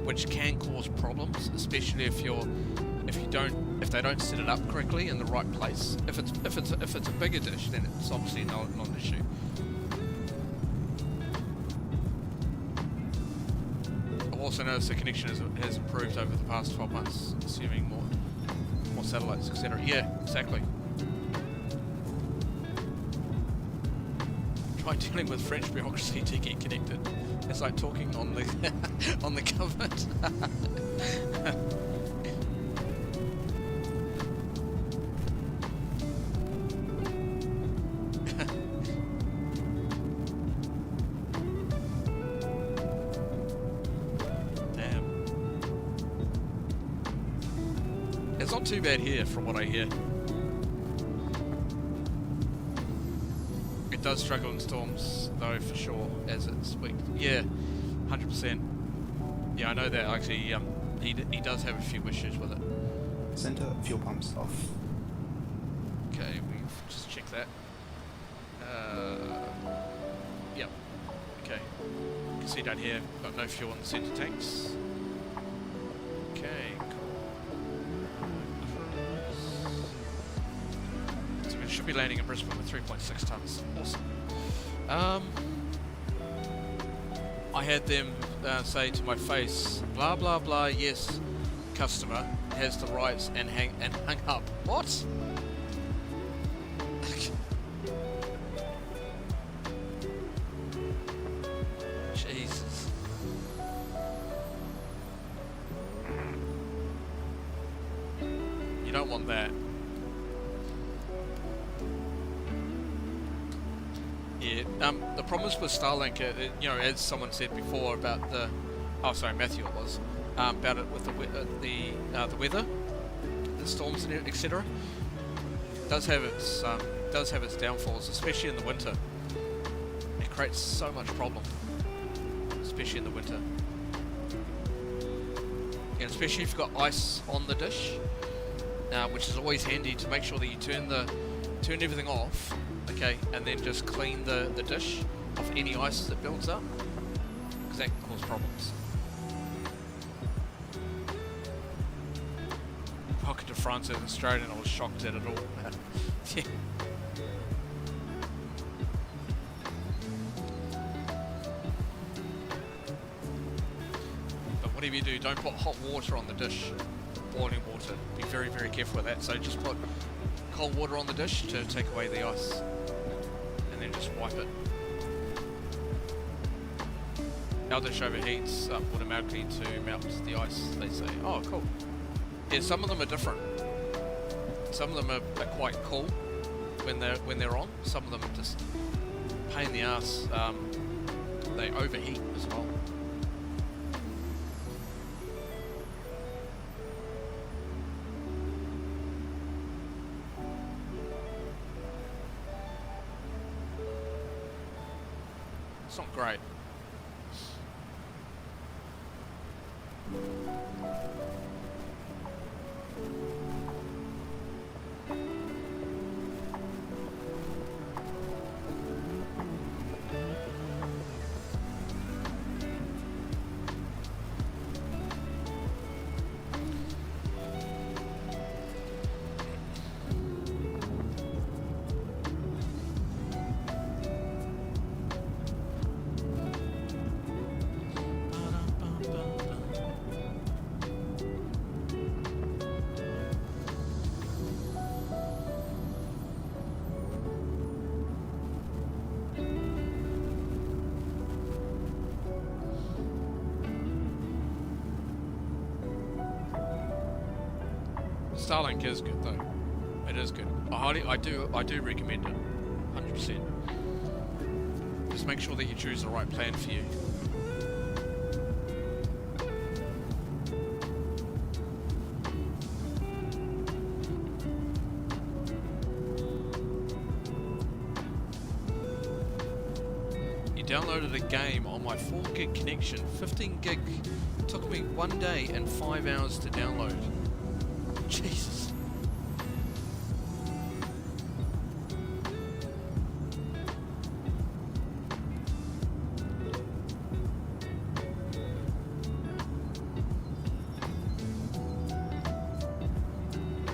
which can cause problems, especially if they don't set it up correctly in the right place. If it's a bigger dish, then it's obviously not an issue. I've also noticed the connection has improved over the past 12 months, assuming more satellites, etc. Yeah, exactly. Try dealing with French bureaucracy to get connected. It's like talking on the on the government. Too bad here, from what I hear. It does struggle in storms, though, for sure, as it's weak. Yeah, 100%. Yeah, I know that. Actually, he does have a few issues with it. Center fuel pumps off. Okay, we've just checked that. Yep. Okay. You can see down here, got no fuel in the center tanks. Okay, cool. So we should be landing in Brisbane with 3.6 tons. Awesome. I had them say to my face, blah blah blah, yes, customer has the rights, and hung up. What? Jesus. You don't want that. Yeah, the problems with Starlink, you know, as someone said before about the, oh sorry, Matthew it was, about it with the weather, the storms and etc. Does have its downfalls, especially in the winter. It creates so much problem, especially in the winter, and especially if you've got ice on the dish, which is always handy to make sure that you turn everything off. Okay, and then just clean the dish of any ice that builds up, because that can cause problems. Pocket de France is Australian, I was shocked at it all. Yeah. But whatever you do, don't put hot water on the dish, boiling water. Be very, very careful with that. So just put cold water on the dish to take away the ice, and then just wipe it. Our dish overheats automatically to melt the ice, they say. Oh, cool. Yeah, some of them are different. Some of them are quite cool when they're on. Some of them are just pain in the ass. They overheat as well. It's not great. Starlink is good though. It is good. I do recommend it. 100%. Just make sure that you choose the right plan for you. You downloaded a game on my 4 gig connection, 15 gig. Took me 1 day and 5 hours to download. Jesus.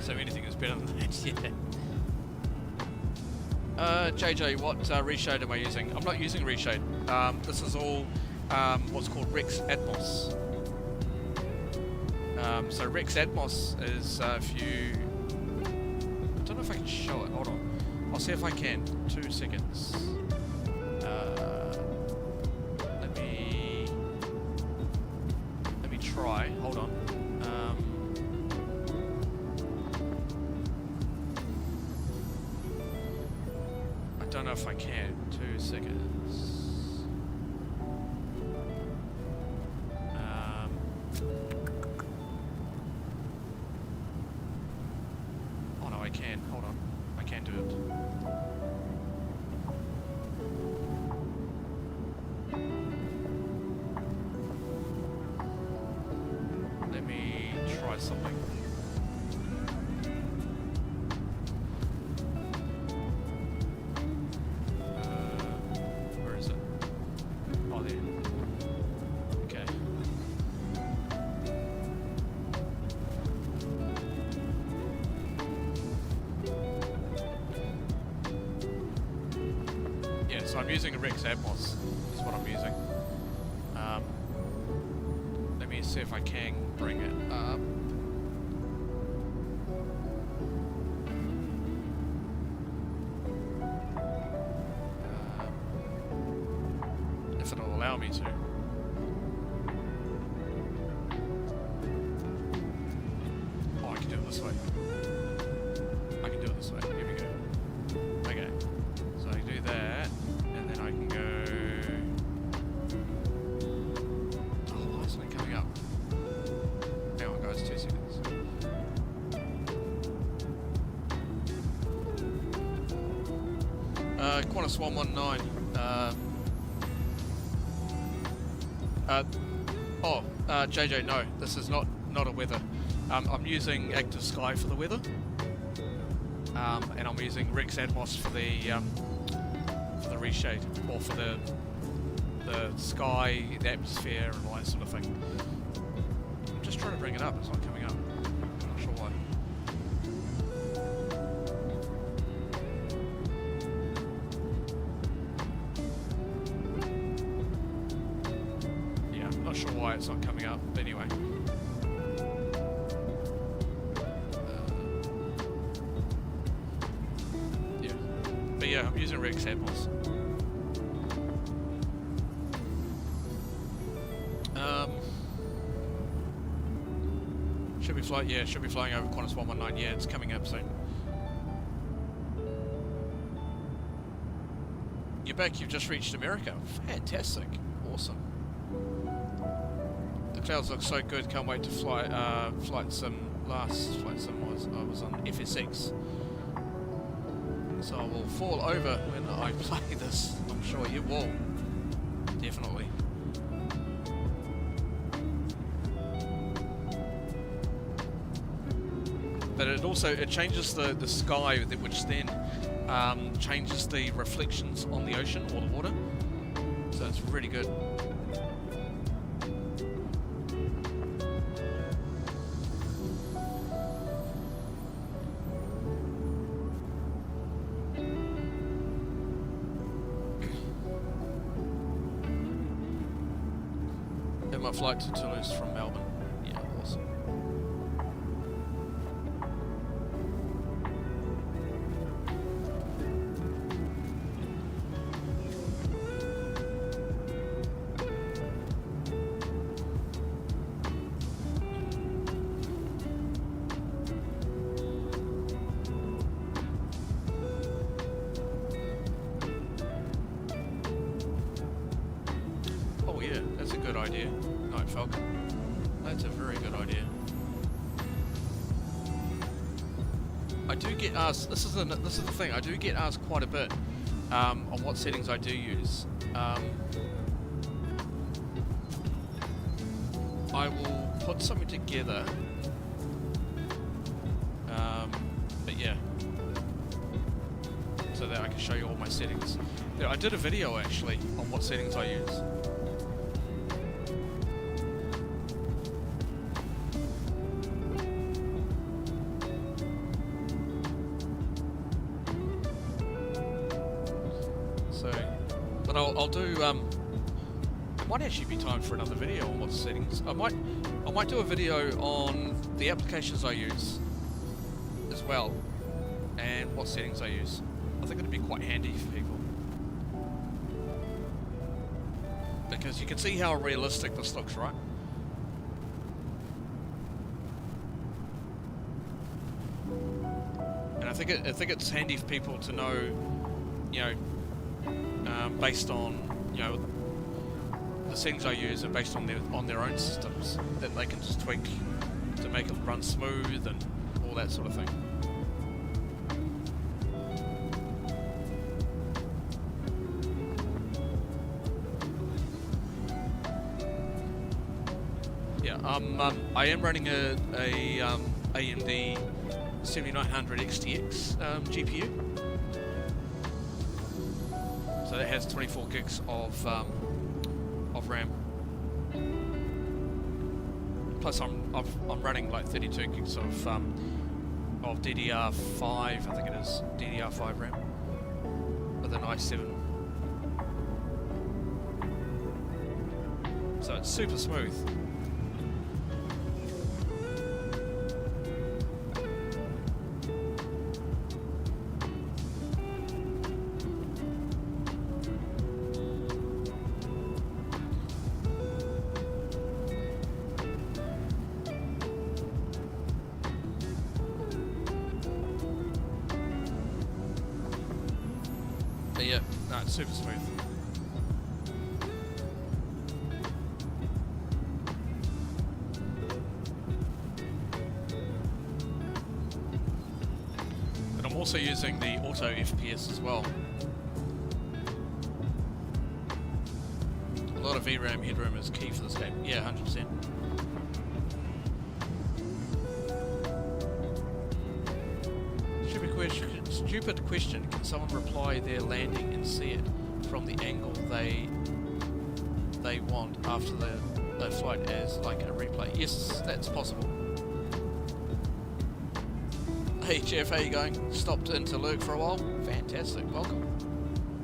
So anything is better than that, yeah. JJ, what reshade am I using? I'm not using reshade. This is all what's called Rex Atmos. So Rex Atmos is if you... I don't know if I can show it. Hold on. I'll see if I can. 2 seconds. Let me try. Hold on. I don't know if I can. 2 seconds. So I'm using a Rex Atmos, is what I'm using. Let me see if I can bring it up. If it'll allow me to. Oh, I can do it this way. I can do it this way. Here we go. Okay. So I can do that. And then I can go... Oh, why isn't it coming up? Hang on guys, 2 seconds. Qantas 119. JJ, no, this is not a weather. I'm using Active Sky for the weather. And I'm using Rex Atmos for the for the reshade, or for the sky, the atmosphere, and all that sort of thing. I'm just trying to bring it up, it's not coming up. I'm not sure why. Yeah, I'm not sure why it's not coming up, but anyway. Yeah. But yeah, I'm using rig samples. Should be flying over Qantas 119. Yeah, it's coming up soon. You're back. You've just reached America. Fantastic. Awesome. The clouds look so good. Can't wait to fly. Flight sim. Last flight sim was I was on FSX. So I will fall over when I play this. I'm sure you will. Definitely. But it changes the sky, which then changes the reflections on the ocean or the water. So it's really good. And my flight to Toulouse from Melbourne. Yeah, awesome. This is the thing. I do get asked quite a bit on what settings I do use. I will put something together. But yeah, so that I can show you all my settings. Yeah, I did a video actually on what settings I use. I'll do. It might actually be time for another video on what settings. I might do a video on the applications I use as well, and what settings I use. I think it'd be quite handy for people because you can see how realistic this looks, right? And I think it's handy for people to know, you know. Based on the settings I use and based on their own systems, that they can just tweak to make it run smooth and all that sort of thing. Yeah, I am running a AMD 7900 XTX GPU. So that has 24 gigs of RAM. Plus, I'm running like 32 gigs of DDR5. I think it is DDR5 RAM with an i7. So it's super smooth. Super smooth. But I'm also using the auto FPS as well. A lot of VRAM headroom is key for this game. Yeah, 100%. stupid question. Can someone reply their landing and see it from the angle they want after the flight as like a replay? Yes, that's possible. Hey Jeff, how you going? Stopped in to lurk for a while. Fantastic, welcome.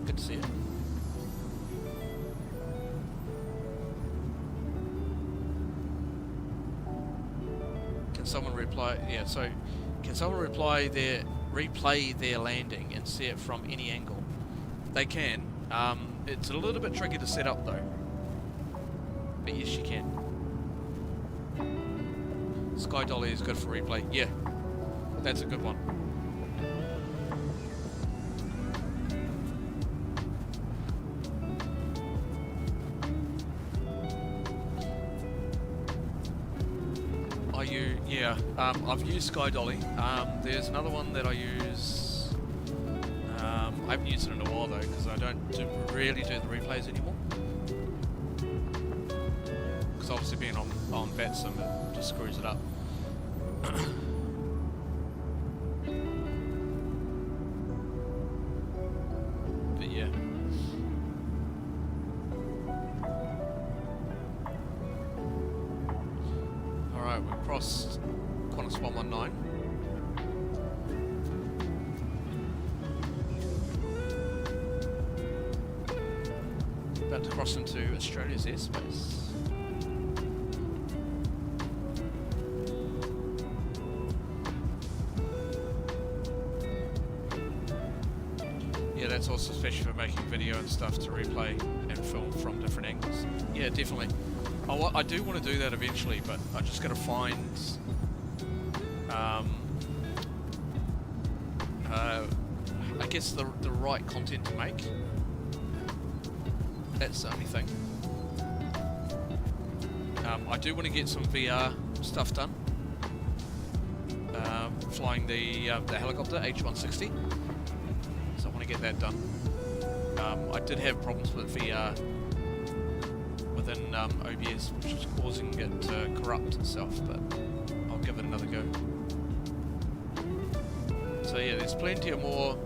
Good to see you. Can someone reply? Yeah, so can someone replay their landing and see it from any angle? They can. It's a little bit tricky to set up though. But yes, you can. Sky Dolly is good for replay. Yeah, that's a good one. Yeah, I've used Sky Dolly. There's another one that I use. I haven't used it in a while though, because I don't really do the replays anymore. Because obviously being on VATSIM, it just screws it up. But yeah. Alright, we've crossed Qantas 119. About to cross into Australia's airspace. Yeah, that's also especially for making video and stuff to replay and film from different angles. Yeah, definitely. I do want to do that eventually, but I just got to find I guess the right content to make. That's the only thing. I do want to get some VR stuff done. Flying the helicopter H160, so I want to get that done. I did have problems with VR within OBS, which is causing it to corrupt itself, but I'll give it another go. So yeah, there's plenty of more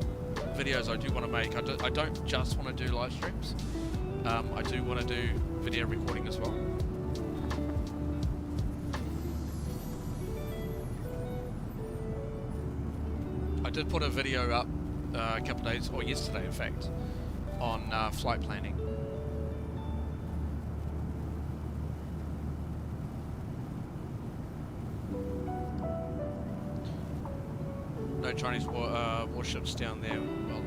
videos I do want to make. I don't just want to do live streams. I do want to do video recording as well. I did put a video up a couple of days, or yesterday in fact, on flight planning. No Chinese warships down there. Well,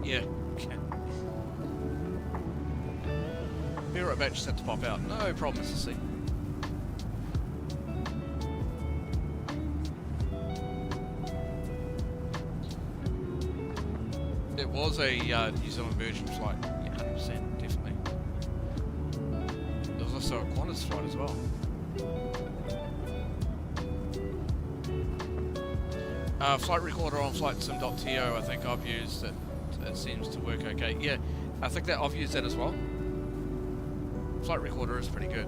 yeah, okay. Be right back, just have to pop out. No problem, Mr. C. It was a New Zealand Virgin flight, yeah, 100%, definitely. There was also a Qantas flight as well. Flight recorder on flightsim.to, I think I've used it. It seems to work okay. Yeah, I think that I've used that as well. Flight recorder is pretty good.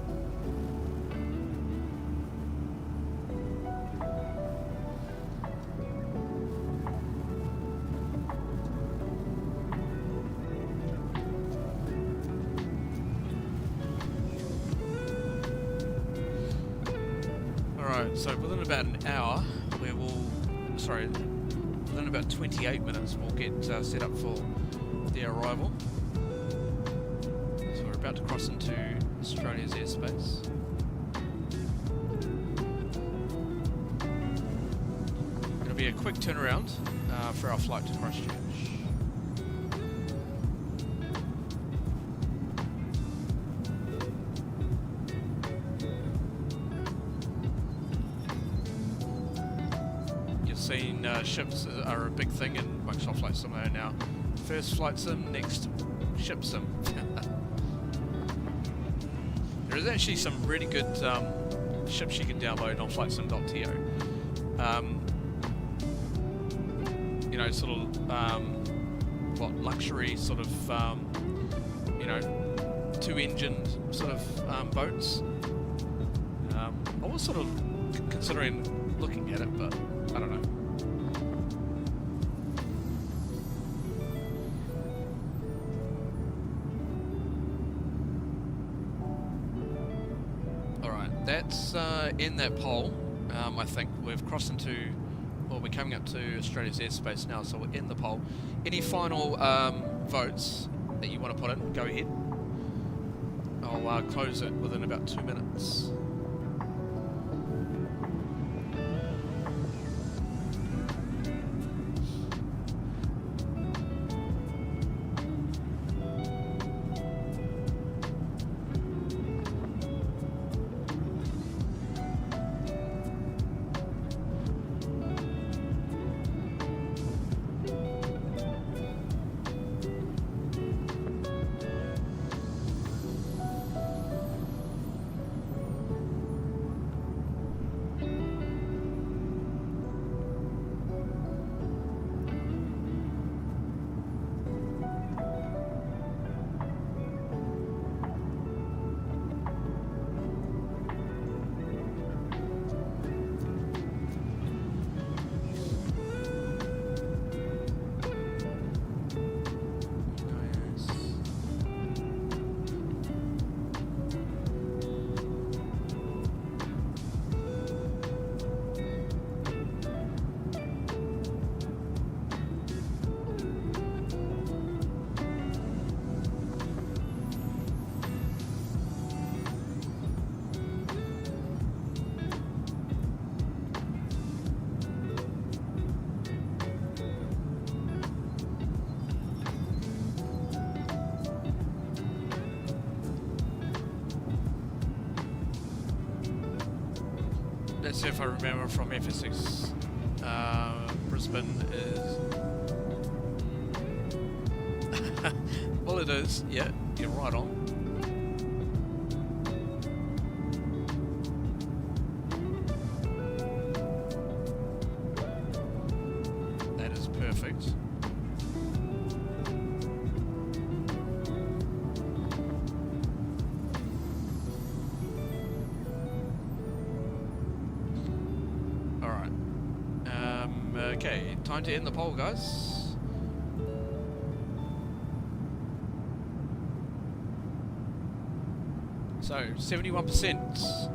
Alright, so within about an hour, within about 28 minutes, we'll get set up for the arrival. So we're about to cross into Australia's airspace. It'll be a quick turnaround for our flight to Christchurch. Seen ships are a big thing in Microsoft Flight Simulator now. First Flight Sim, next Ship Sim. There is actually some really good ships you can download on flightsim.to. You know, sort of luxury sort of you know, two-engined sort of boats. I was sort of considering looking at it, but I don't know. let's end that poll. I think we've crossed into, well, we're coming up to Australia's airspace now, so we'll end the poll. Any final votes that you want to put in, go ahead. I'll close it within about 2 minutes. Let's see if I remember from FS6. Brisbane is... well, it is. Yeah, you're right on. That is perfect. Okay, time to end the poll, guys. So, 71%.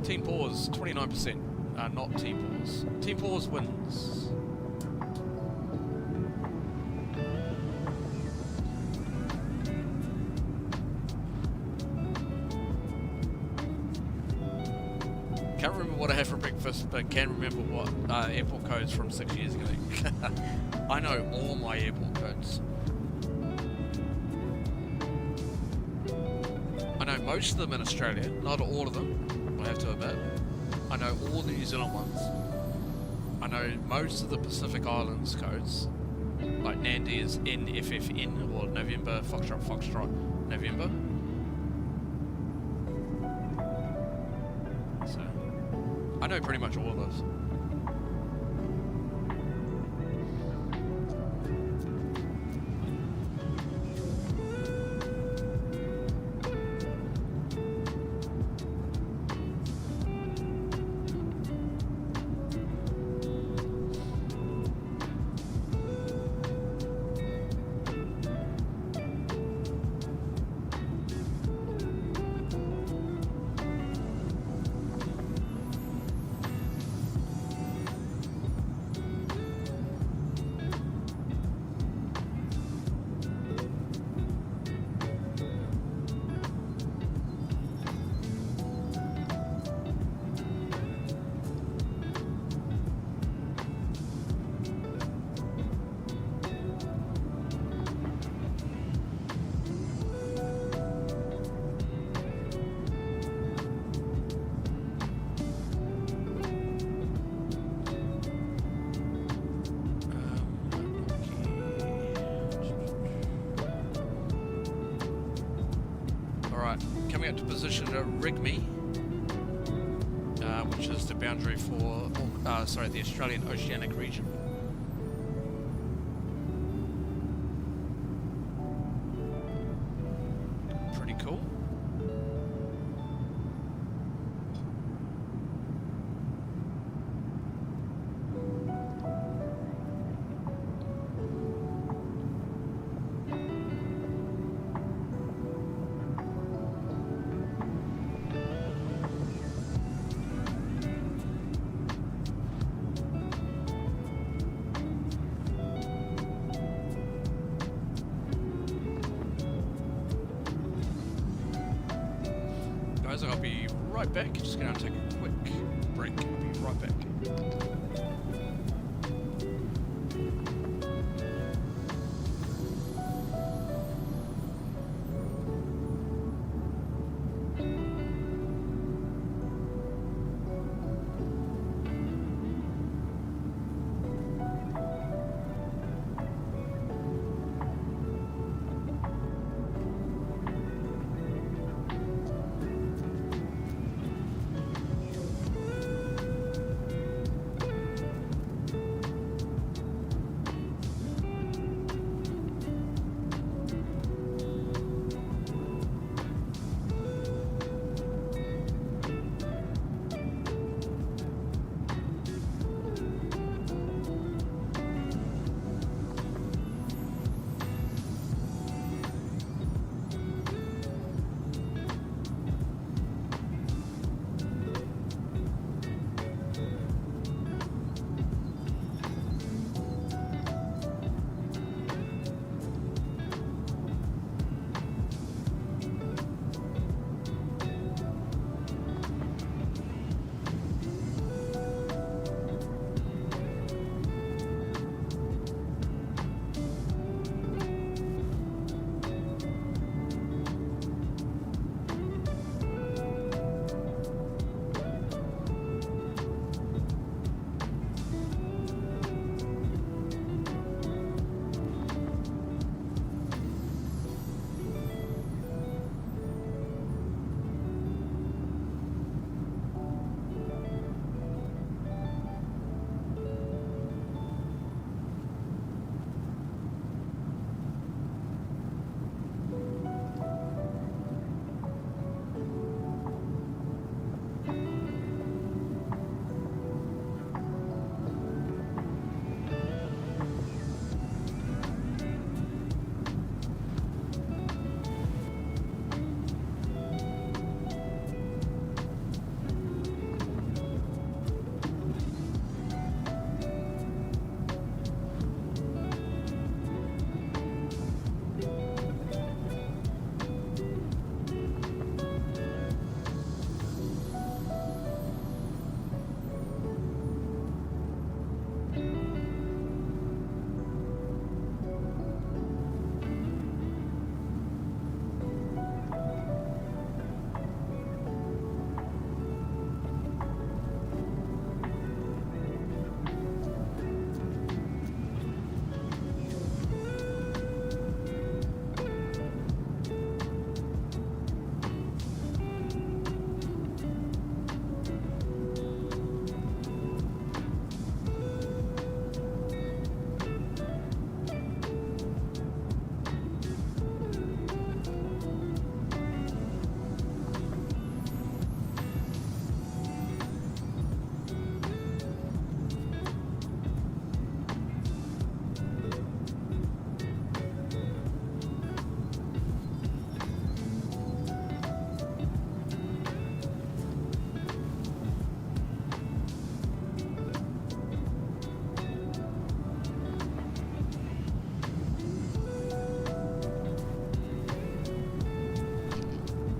Team Pause, 29%. Not Team Pause. Team Pause wins. Can't remember what I had for breakfast, but can remember what airport codes from 6 years ago. I know all my airport codes. I know most of them in Australia, not all of them, I have to admit. I know all the New Zealand ones. I know most of the Pacific Islands codes, like Nandi is NFFN, or November, Foxtrot, Foxtrot, November. So, I know pretty much all of those. Coming up to position at Rigby, which is the boundary for, the Australian Oceanic region. Pretty cool. right back. Just going to take a quick break. I'll be right back.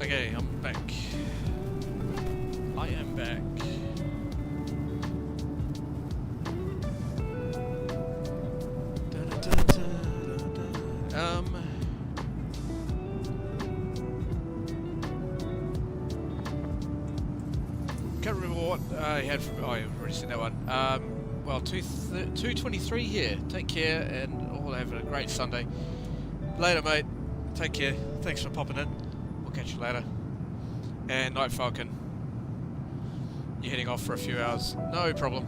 Okay, I'm back. I am back. Can't remember what I had from. Oh, I've already seen that one. Well, 2:23 here. Take care and all have a great Sunday. Later, mate. Take care. Thanks for popping in. We'll catch you later. And Night Falcon, you're heading off for a few hours. No problem.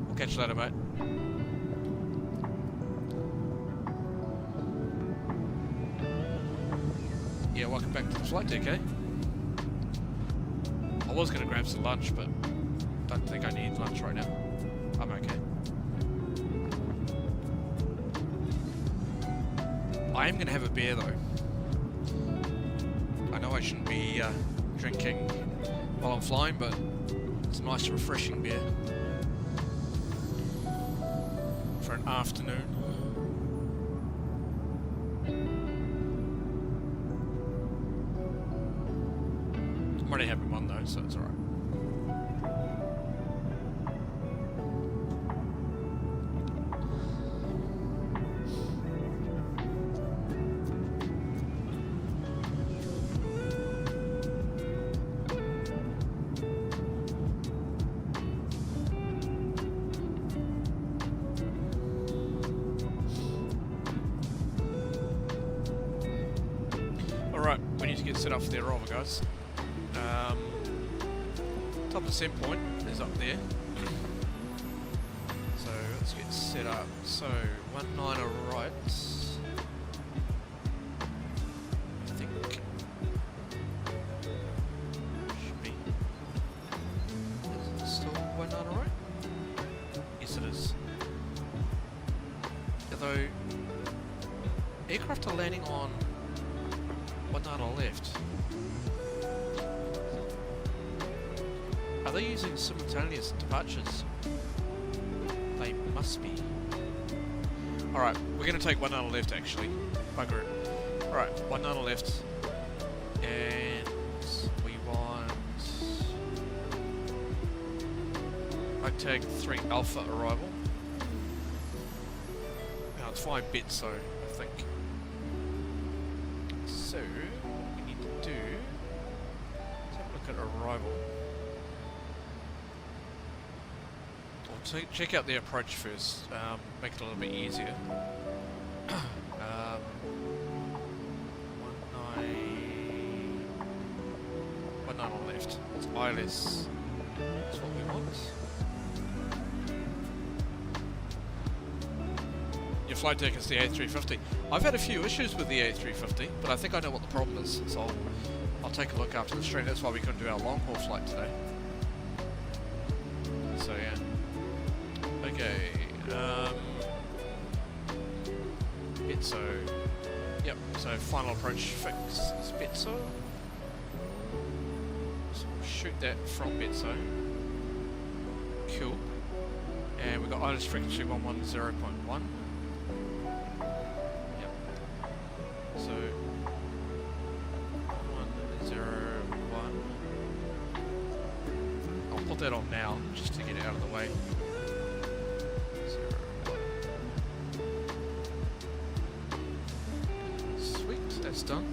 We'll catch you later, mate. Yeah, welcome back to the flight deck, eh? I was going to grab some lunch, but don't think I need lunch right now. I'm okay. I am going to have a beer, though. I know I shouldn't be drinking while I'm flying, but it's a nice refreshing beer for an afternoon. I'm already having one though, so it's alright. Alright, we need to get set up for the arrival, guys. Top ascent point is up there. So let's get set up. So 19 right. I think should be. Is it still 19 right? Yes, it is. Although aircraft are landing on 19 left. Are they using simultaneous departures? They must be. Alright, we're going to take 19 left actually. Bugger it. Alright, 19 left. And we want... tag 3 Alpha arrival. Now it's 5 bits, so I think. So, what we need to do... let's have a look at arrival. Check out the approach first, make it a little bit easier. 19 on left. It's ILS. That's what we want. Your flight deck is the A350. I've had a few issues with the A350, but I think I know what the problem is, so I'll take a look after the stream. That's why we couldn't do our long haul flight today. So yeah. Okay, Bitso. Yep, so final approach fix is Bitso. So we'll shoot that from Bitso. Cool. And we've got ILS frequency 110.1. Yep. So 101. I'll put that on now just to get it out of the way. Done.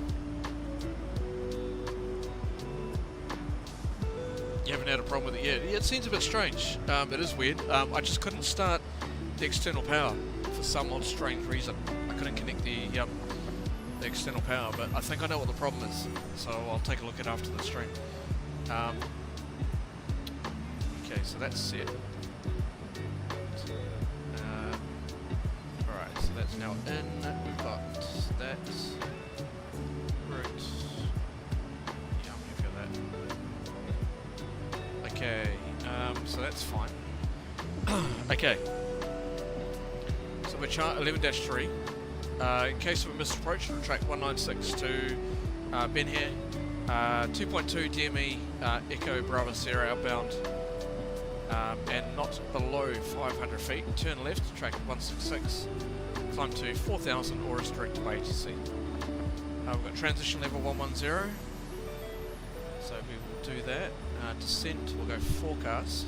You haven't had a problem with it yet? Yeah, it seems a bit strange. It is weird. I just couldn't start the external power for some odd strange reason. I couldn't connect the external power, but I think I know what the problem is, so I'll take a look at it after the stream. Okay, so that's set. Alright, so that's now in. We've got that. Yeah, I'm happy with that. Okay, so that's fine. Okay. So we're chart 11-3. In case of a missed approach, we'll track 196 to Ben here. 2.2 DME Echo Bravo Sierra outbound. And not below 500 feet. Turn left, track 166. Climb to 4,000 or is directed by ATC. We've got transition level 110, so we will do that. Descent, we'll go forecast.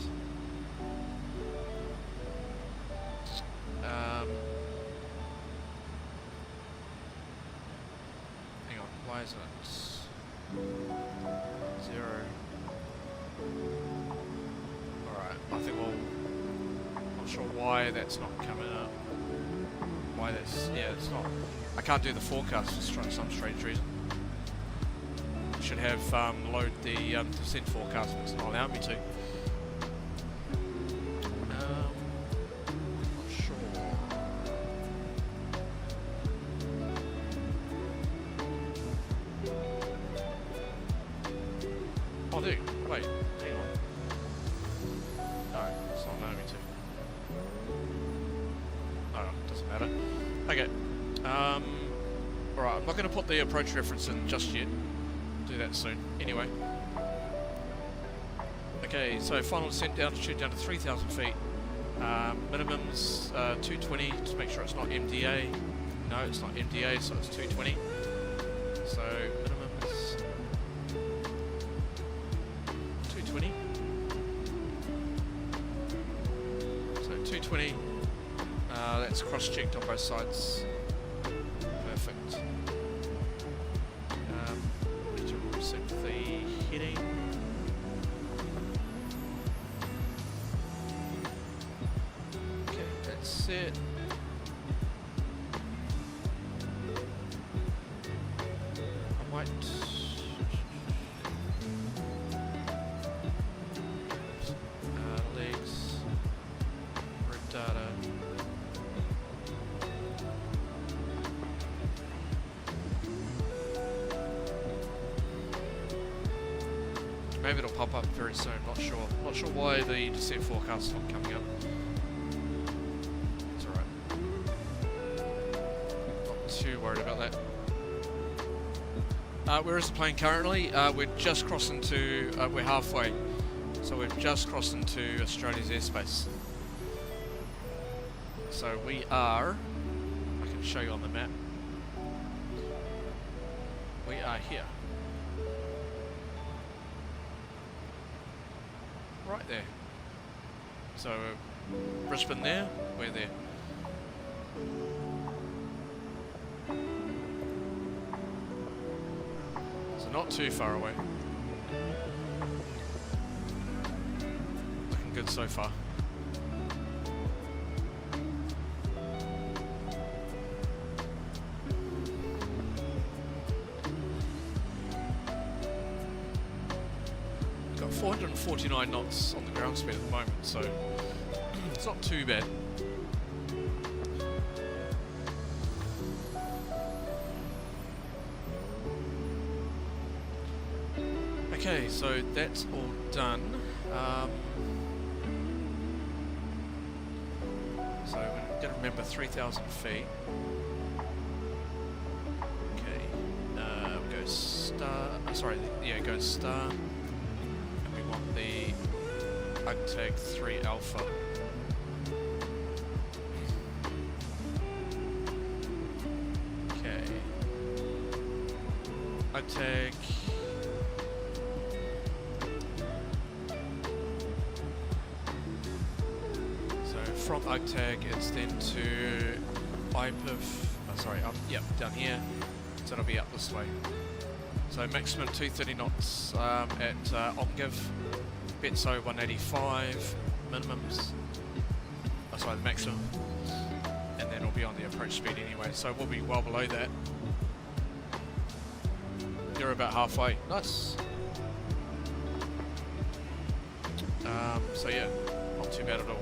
Hang on, why isn't it 0? Alright, I think we'll... not sure why that's not coming up. Why that's... yeah, it's not... I can't do the forecast for some strange reason. I should have load the descent forecast, but it's not allowing me to. Not sure. Oh, there. Wait, hang on. No, it's not allowing me to. Oh, doesn't matter. Okay. Alright, I'm not going to put the approach reference in just yet. I'll do that soon. Anyway. Okay, so final descent altitude down to 3,000 feet. Minimum's 220, just make sure it's not MDA. No, it's not MDA, so it's 220. So minimum is 220. So 220, that's cross-checked on both sides. Perfect. Need to reset the heading. Okay, that's it. I might... legs, red data. Maybe it'll pop up very soon, not sure. Not sure why the descent forecast is not coming up. It's alright. Not too worried about that. Where is the plane currently? We're just crossing to, we're halfway. So we've just crossed into Australia's airspace. So we are, I can show you on the map. We are here. Right there. So Brisbane there, we're there. So not too far away. Looking good so far. Got 449 knots on the ground speed at the moment, so it's not too bad. Okay, so that's all done. So we're going to remember 3,000 feet. Okay, we'll go star. Go star. And we want the UGTAG 3 Alpha. Okay. UGTAG. From UGTAG, it's then to down here, so it'll be up this way. So maximum 230 knots at OMGIV, BETSO 185, minimums, the maximum, and then it'll be on the approach speed anyway, so we'll be well below that. You're about halfway, nice. So yeah, not too bad at all.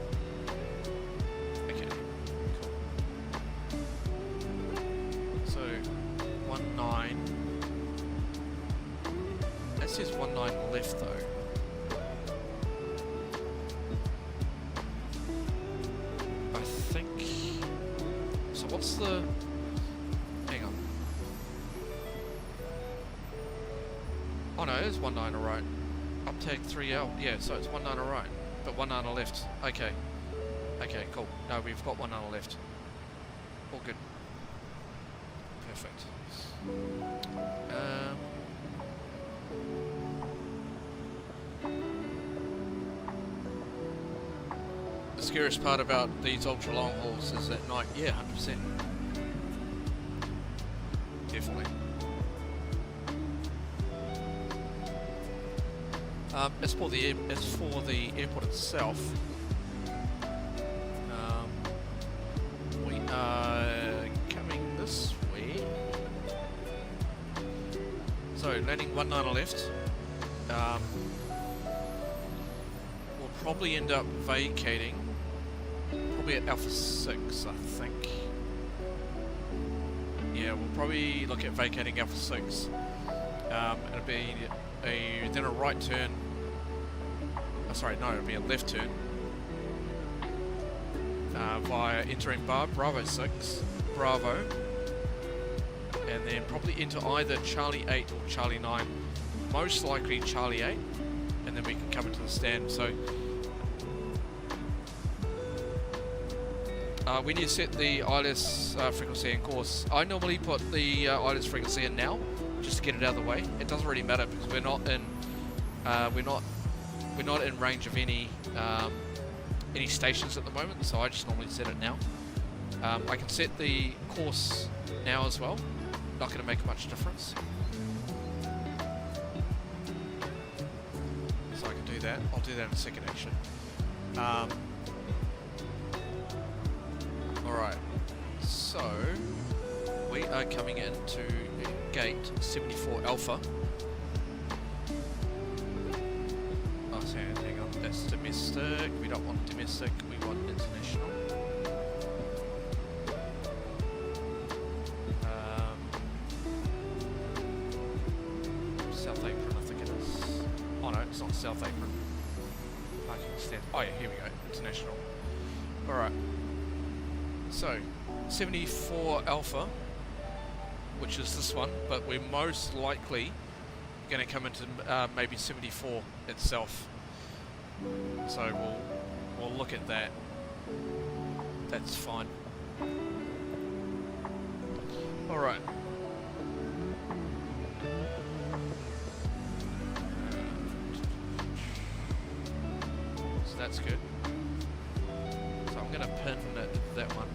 That says 19 left though. I think. So what's the? Hang on. Oh no, it is 19 alright. UGTAG 3L. Yeah, so it's 19 alright, but 19 left. Okay. Okay, cool. No, we've got 19 left. All good. Perfect. The scariest part about these ultra long hauls is at night. Yeah, 100%. Definitely. As for the airport itself, we are coming this way. So landing 19 left. We'll probably end up vacating. Probably at Alpha 6, I think. Yeah, we'll probably look at vacating Alpha 6. It'll be then a right turn. It'll be a left turn. Via entering Bravo 6, Bravo. And then probably into either Charlie 8 or Charlie 9. Most likely Charlie 8. And then we can come into the stand. So we need to set the ILS frequency and course. I normally put the ILS frequency in now, just to get it out of the way. It doesn't really matter because we're not we're not in range of any stations at the moment, so I just normally set it now. I can set the course now as well. Not going to make much difference. So I can do that. I'll do that in a second, actually. Alright, so we are coming into gate 74 Alpha. Oh, sorry, hang on, that's domestic. We don't want domestic, we want international. South Apron, I think it is. Oh no, it's not South Apron. Parking stand. Oh yeah, here we go, international. Alright. So, 74 Alpha, which is this one, but we're most likely going to come into maybe 74 itself. So we'll look at that. That's fine. All right. So that's good. So I'm going to pin that one.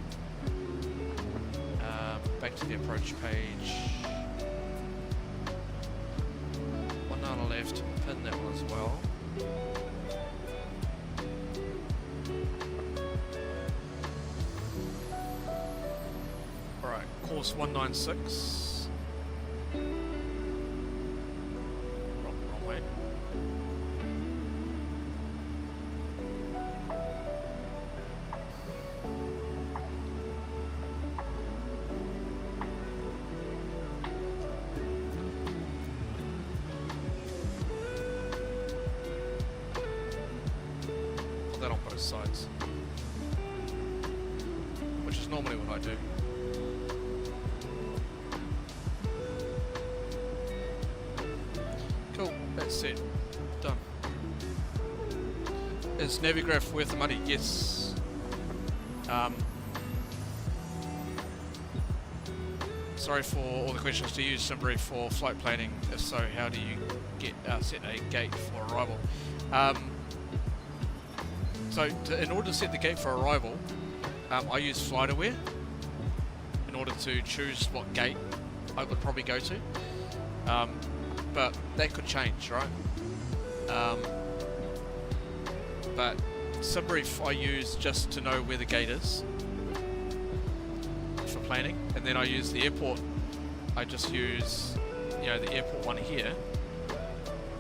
Back to the approach page. 1 on the left, pin that one as well. Alright, course 196. Wrong way. Sides, which is normally what I do. Cool, that's it. Done. Is Navigraph worth the money? Yes. Sorry for all the questions. To use Simbury for flight planning. If so, how do you get set a gate for arrival? So, in order to set the gate for arrival, I use FlightAware in order to choose what gate I would probably go to. But that could change, right? But Simbrief I use just to know where the gate is for planning, and then I use the airport. I just use, the airport one here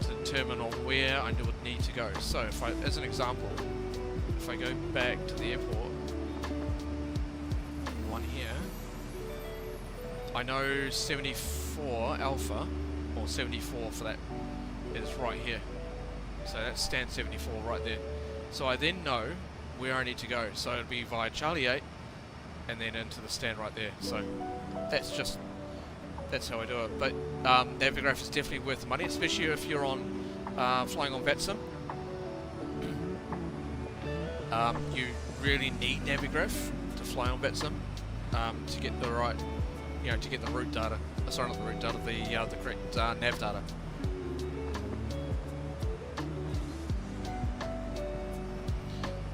to determine on where I would need to go. So, if I, as an example. If I go back to the airport, one here, I know 74 Alpha, or 74 for that, is right here. So that's stand 74 right there. So I then know where I need to go. So it'll be via Charlie 8, and then into the stand right there. So that's how I do it. But Navigraph is definitely worth the money, especially if you're on flying on VATSIM. You really need Navigraph to fly on VATSIM to get the right, to get the route data. Sorry, not the route data, the correct nav data.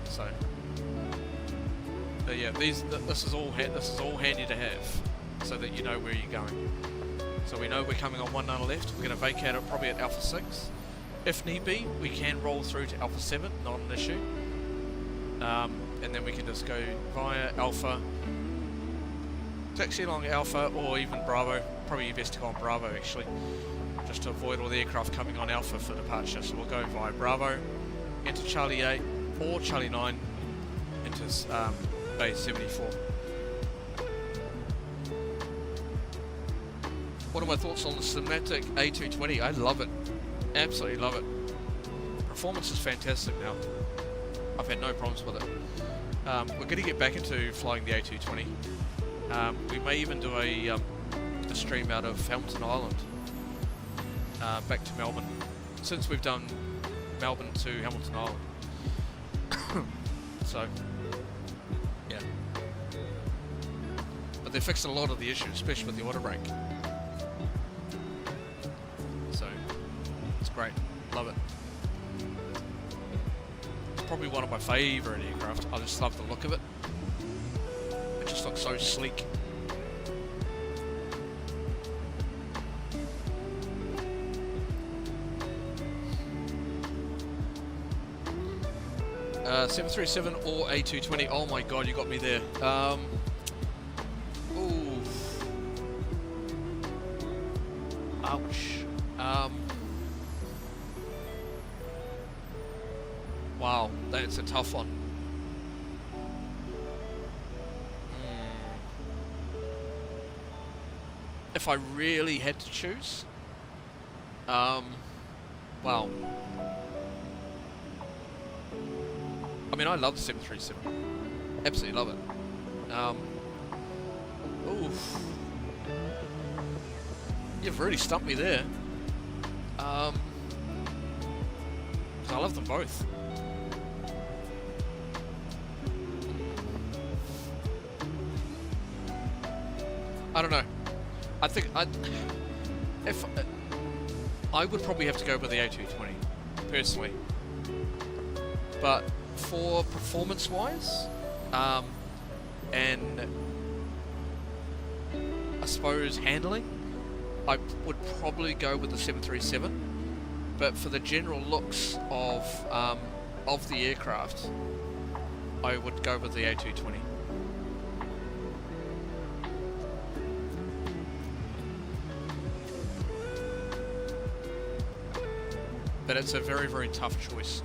So, but yeah, this is all handy to have, so that you know where you're going. So we know we're coming on 19 left. We're going to vacate it probably at Alpha 6. If need be, we can roll through to Alpha 7, not an issue. And then we can just go via Alpha, taxi along Alpha, or even Bravo. Probably best to go on Bravo actually, just to avoid all the aircraft coming on Alpha for departure. So we'll go via Bravo, into Charlie 8 or Charlie 9, into Bay 74. What are my thoughts on the Cinematic A220? I love it, absolutely love it. Performance is fantastic now. I've had no problems with it. We're going to get back into flying the A220. We may even do a stream out of Hamilton Island back to Melbourne, since we've done Melbourne to Hamilton Island. So, yeah. But they fixed a lot of the issues, especially with the auto brake. So, it's great. Love it. probably one of my favourite aircraft. I just love the look of it. It just looks so sleek. Uh, 737 or A220. Oh my god, you got me there. Ooh. Ouch. Wow, that's a tough one. If I really had to choose, wow. I mean, I love the 737. Absolutely love it. Oof. You've really stumped me there. 'Cause I love them both. I don't know. I think I would probably have to go with the A220 personally, but for performance-wise, and I suppose handling, I would probably go with the 737. But for the general looks of the aircraft, I would go with the A220. But it's a very, very tough choice.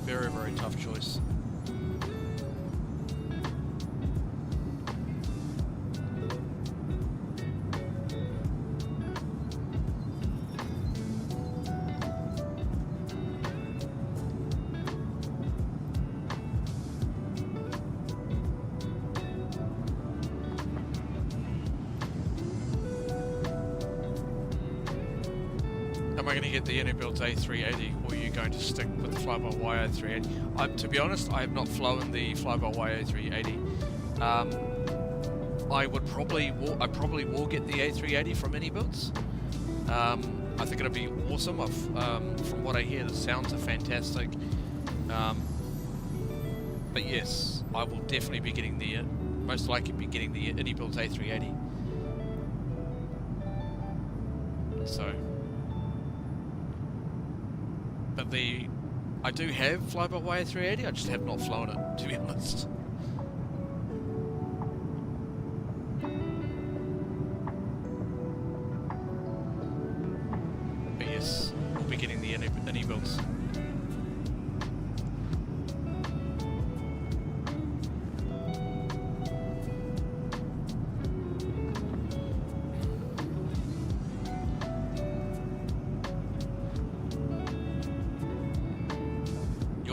Very, very tough choice. Am I going to get the inbuilt A380, or are you going to stick with the fly-by-wire A380? To be honest, I have not flown the fly-by-wire A380. I probably will get the A380 from Anybuilds. I think it'll be awesome. From what I hear, the sounds are fantastic. But yes, I will definitely be getting most likely be getting the Anybuilds A380. So. But I do have fly-by-wire 380, I just have not flown it, to be honest. But yes, we'll be getting the Anybuilds.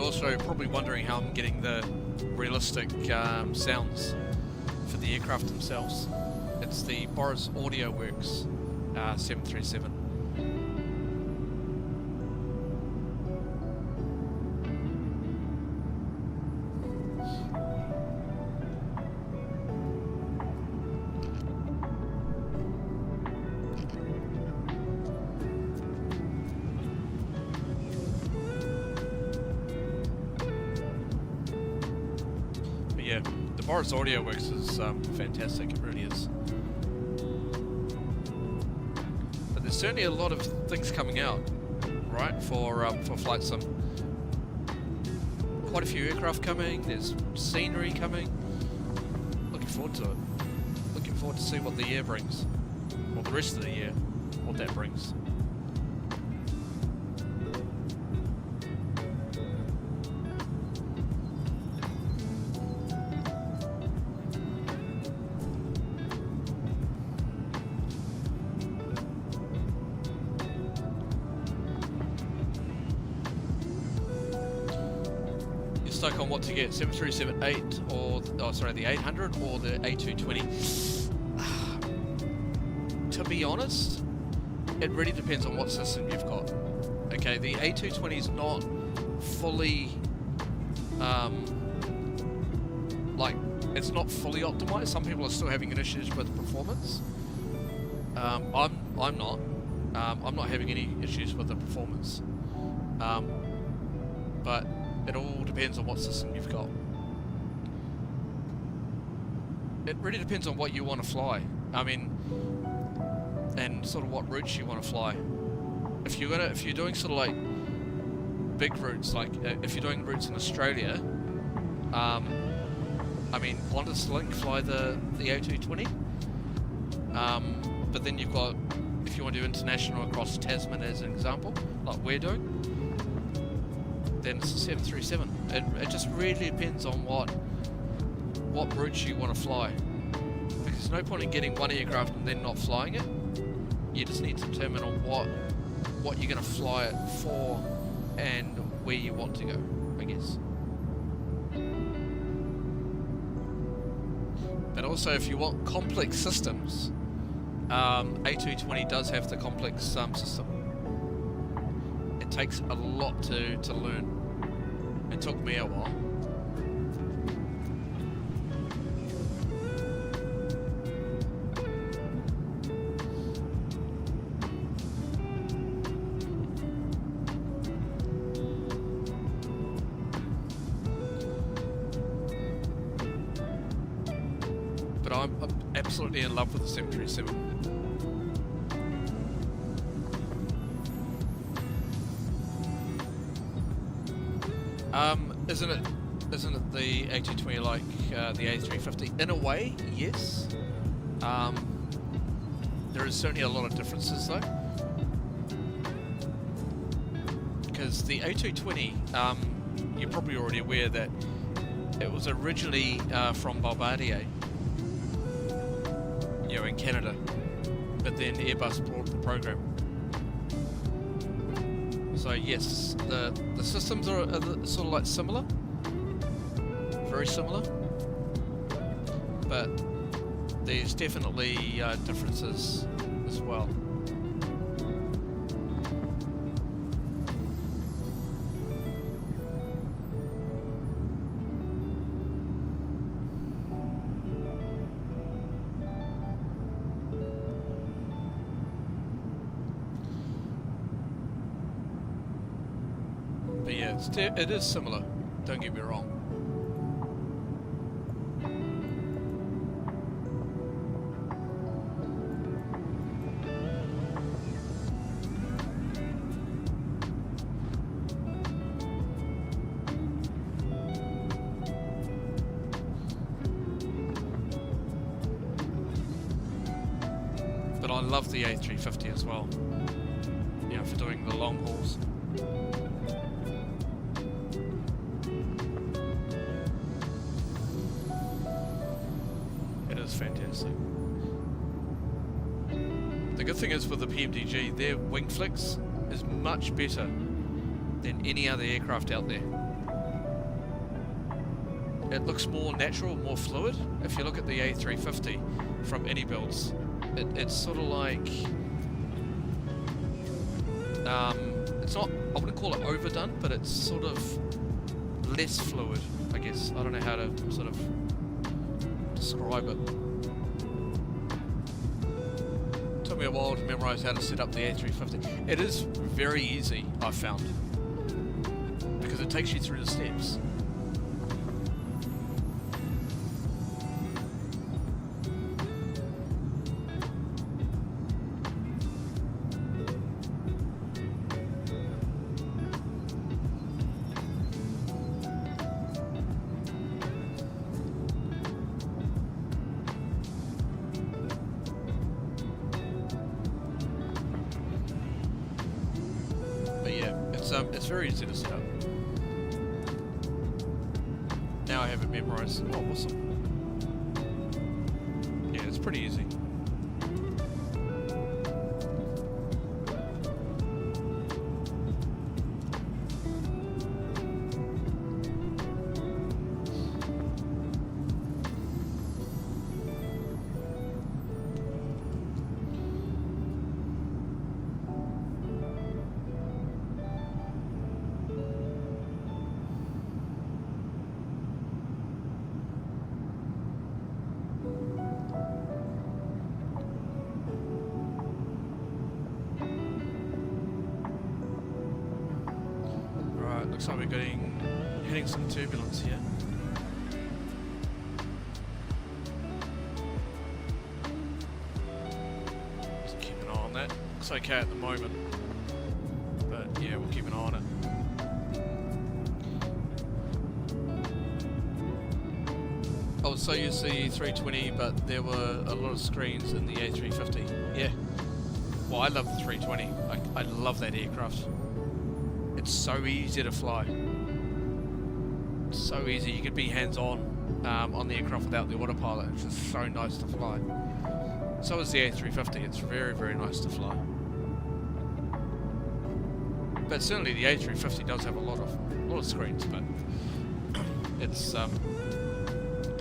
Also probably wondering how I'm getting the realistic sounds for the aircraft themselves. It's the Boris Audio Works 737. Yeah, the Boris Audio Works is fantastic, it really is. But there's certainly a lot of things coming out, right, for Flight Sim. Quite a few aircraft coming, there's scenery coming. Looking forward to it. Looking forward to see what the year brings. Or the rest of the year, what that brings. Stuck on what to get, 737-8 or the 800 or the A220. To be honest, it really depends on what system you've got. Okay, the A220 is not fully, like, it's not fully optimized. Some people are still having issues with performance. I'm not. I'm not having any issues with the performance. But it all depends on what system you've got. It really depends on what you want to fly. I mean, and sort of what routes you want to fly. If you're doing sort of like big routes, like if you're doing routes in Australia, I mean, Qantas Link fly the A220. But then you've got, if you want to do international across Tasman as an example, like we're doing, then it's a 737. It just really depends on what routes you want to fly. Because there's no point in getting one aircraft and then not flying it. You just need to determine on what you're going to fly it for and where you want to go, I guess. But also, if you want complex systems, A220 does have the complex system. It takes a lot to learn. It took me a while. But I'm absolutely in love with the 737. Isn't it the A220 like the A350? In a way, yes. There is certainly a lot of differences though. Because the A220, you're probably already aware that it was originally from Bombardier, in Canada, but then Airbus brought the program. So yes, the systems are sort of like similar, very similar, but there's definitely differences as well. But yeah, it is similar, don't get me wrong. But I love the A350 as well, for doing the long hauls. Fantastic. The good thing is with the PMDG, their wing flex is much better than any other aircraft out there. It looks more natural, more fluid. If you look at the A350 from any builds, it's sort of like it's not, I wouldn't call it overdone, but it's sort of less fluid, I guess. I don't know how to sort of describe it. Took me a while to memorize how to set up the A350. It is very easy, I've found, because it takes you through the steps. It's very easy to set up. Now I have it memorized. Oh, awesome. Yeah, it's pretty easy. looks like we're hitting some turbulence here. Just keep an eye on that. Looks okay at the moment, but yeah, we'll keep an eye on it. I was so used to the 320, but there were a lot of screens in the A350. Yeah. Well, I love the 320. I love that aircraft. It's so easy to fly. It's so easy. You could be hands-on on the aircraft without the autopilot. It's just so nice to fly. So is the A350. It's very, very nice to fly. But certainly the A350 does have a lot of screens, but it's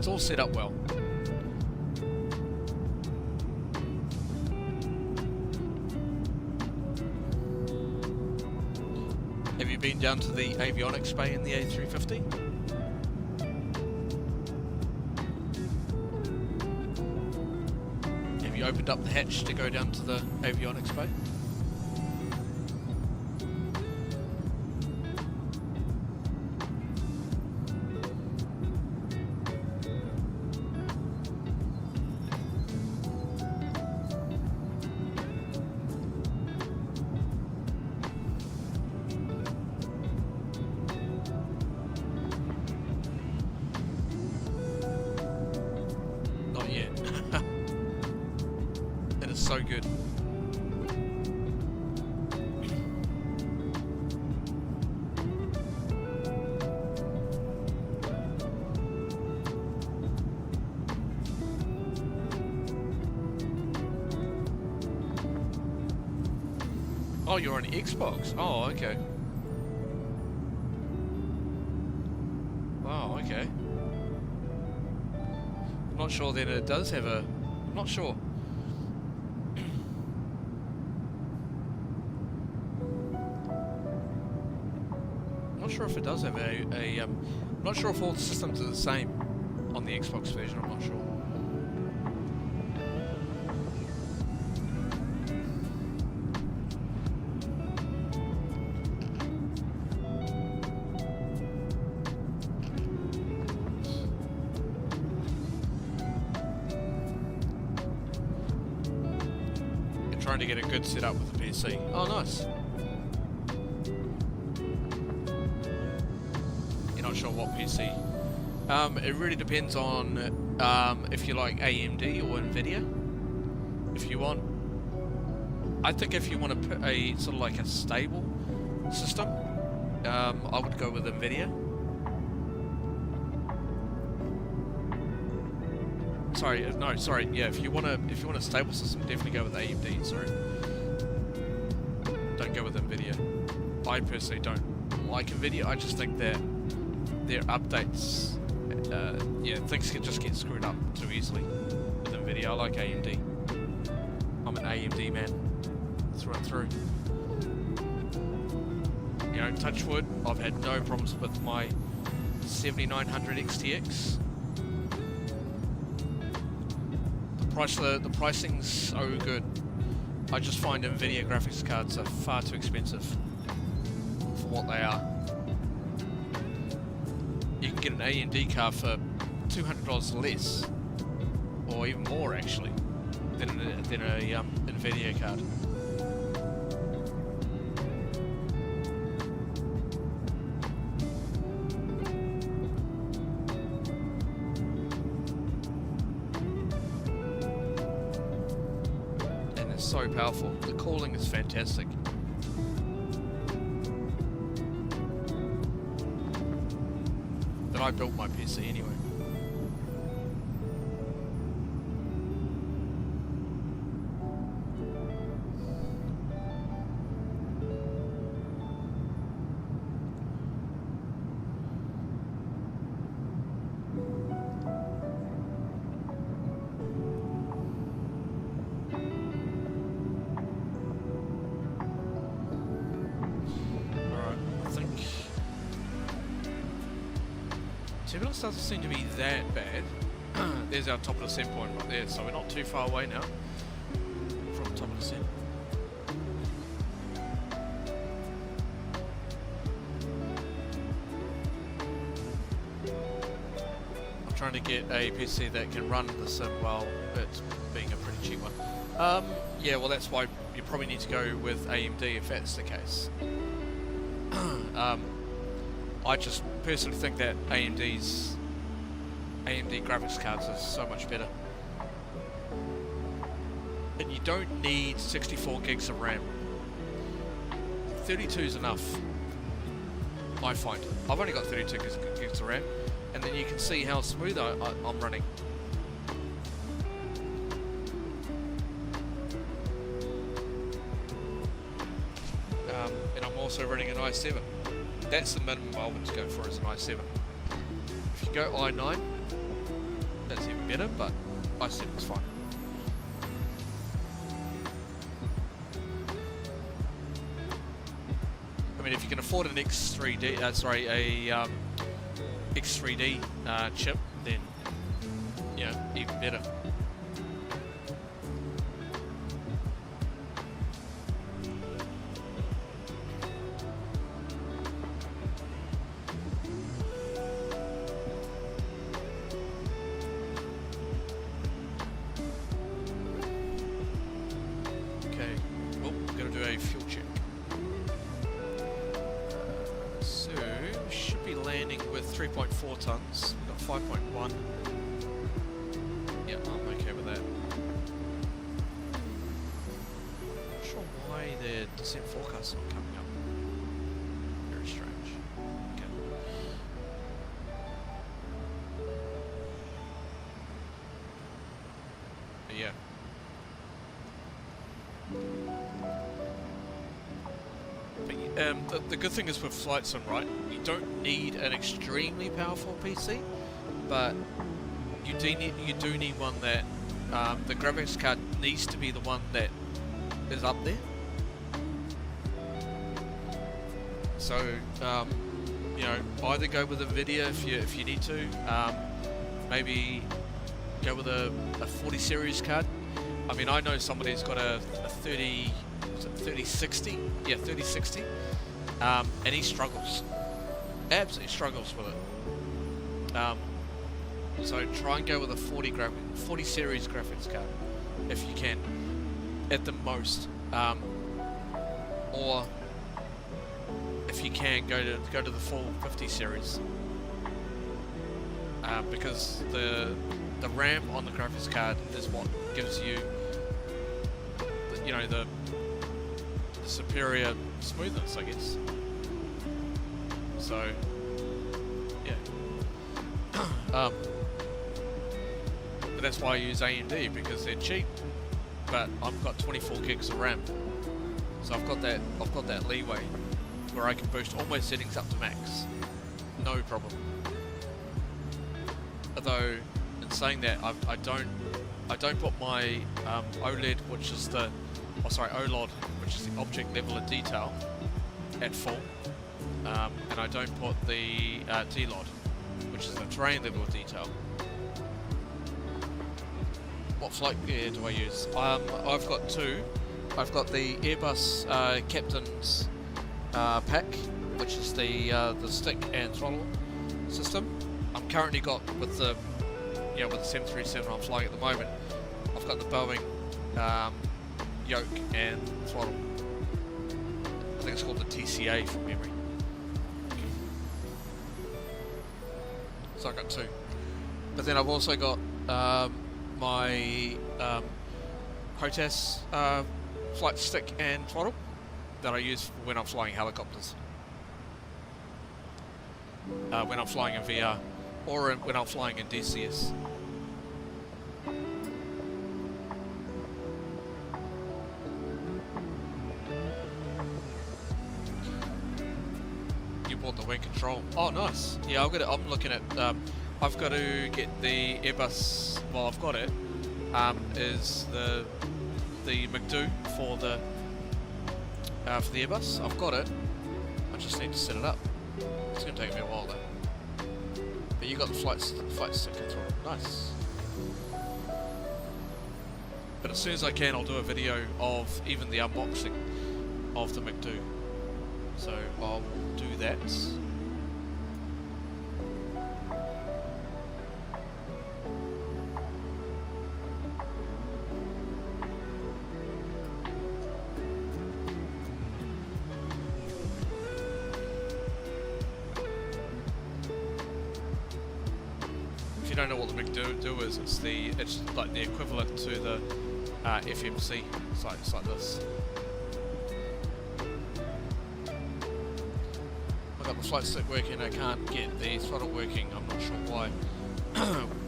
all set up well. Have you been down to the avionics bay in the A350? Have you opened up the hatch to go down to the avionics bay? So good. Oh, you're on Xbox. Oh, okay. Oh, okay. I'm not sure that it does have a... I'm not sure. Not sure if it does have I'm not sure if all the systems are the same on the Xbox version. I'm not sure. You're trying to get a good setup with the PC. Oh, nice. Not sure what PC. It really depends on if you like AMD or NVIDIA. If you want, I think if you want to put a sort of like a stable system, I would go with NVIDIA. Sorry, yeah. If you want a stable system, definitely go with AMD. Sorry, don't go with NVIDIA. I personally don't like NVIDIA. I just think that their updates, things can just get screwed up too easily with NVIDIA. I like AMD. I'm an AMD man through and through. You know, touch wood, I've had no problems with my 7900 XTX. The pricing's so good. I just find NVIDIA graphics cards are far too expensive for what they are. You can get an AMD card for $200 less, or even more actually, than a NVIDIA card. And they're so powerful. The cooling is fantastic. I built my PC anyway. Turbulence doesn't seem to be that bad. There's our top of descent point right there, so we're not too far away now from top of descent. trying to get a PC that can run the sim while it's being a pretty cheap one. Yeah, well that's why you probably need to go with AMD if that's the case. I just personally think that AMD graphics cards is so much better. And you don't need 64 gigs of RAM. 32 is enough, I find. I've only got 32 gigs of RAM, and then you can see how smooth I'm running. And I'm also running an i7. That's the minimum I would go for, is an i7. If you go i9, that's even better, but i7 is fine. I mean, if you can afford an X3D, X3D chip, then yeah, even better. Okay, oh, I'm gonna do a fuel check. So, should be landing with 3.4 tons. We've got 5.1. Yeah, I'm okay with that. Not sure why the descent forecast is not coming up. Very strange. Okay. But yeah. The good thing is with Flight Sim, right? You don't need an extremely powerful PC, but you do need one that the graphics card needs to be the one that is up there. So you know, either go with NVIDIA if you need to, maybe go with a 40 series card. I mean, I know somebody who's got a 3060, yeah, 3060, and he struggles, absolutely struggles with it. So try and go with a 40 series graphics card if you can, at the most, or if you can go to the full 50 series, because the RAM on the graphics card is what gives you, you know, the superior smoothness, I guess. So yeah, but that's why I use AMD, because they're cheap, but I've got 24 gigs of RAM, so I've got that leeway where I can boost all my settings up to max, no problem. Although, in saying that, I don't put my OLED, which is the OLOD, which is the object level of detail, at full, and I don't put the DLOD, which is the terrain level of detail. What flight gear do I use? I've got two. I've got the Airbus Captain's pack, which is the stick and throttle system. I'm currently got with the 737 I'm flying at the moment. I've got the Boeing yoke and throttle. I think it's called the TCA from memory. So I've got two. But then I've also got my HOTAS flight stick and throttle that I use when I'm flying helicopters. When I'm flying in VR, or when I'm flying in DCS. You bought the wing control. Oh, nice. Yeah, I'm looking at. I've got to get the Airbus. Well, I've got it. Is the McDo for the Airbus. I've got it. I just need to set it up. It's going to take me a while though. But you got the flight stick and throttle. Nice. But as soon as I can, I'll do a video of even the unboxing of the McDo. So I'll do that. don't know what the big do is, it's like the equivalent to the FMC sites like this. I got the flight stick working, I can't get the throttle working, I'm not sure why.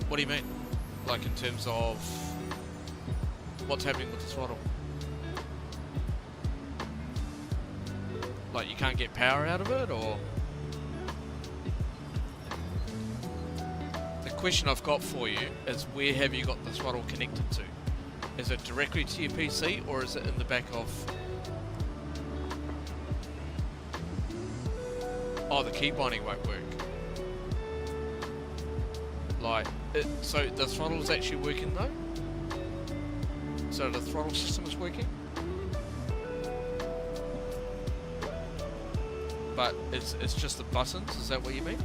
What do you mean? Like in terms of what's happening with the throttle? Like you can't get power out of it, or? The question I've got for you is, where have you got the throttle connected to? Is it directly to your PC, or is it in the back of... Oh, the key binding won't work. Like, so the throttle is actually working though? So the throttle system is working? But it's just the buttons, is that what you mean?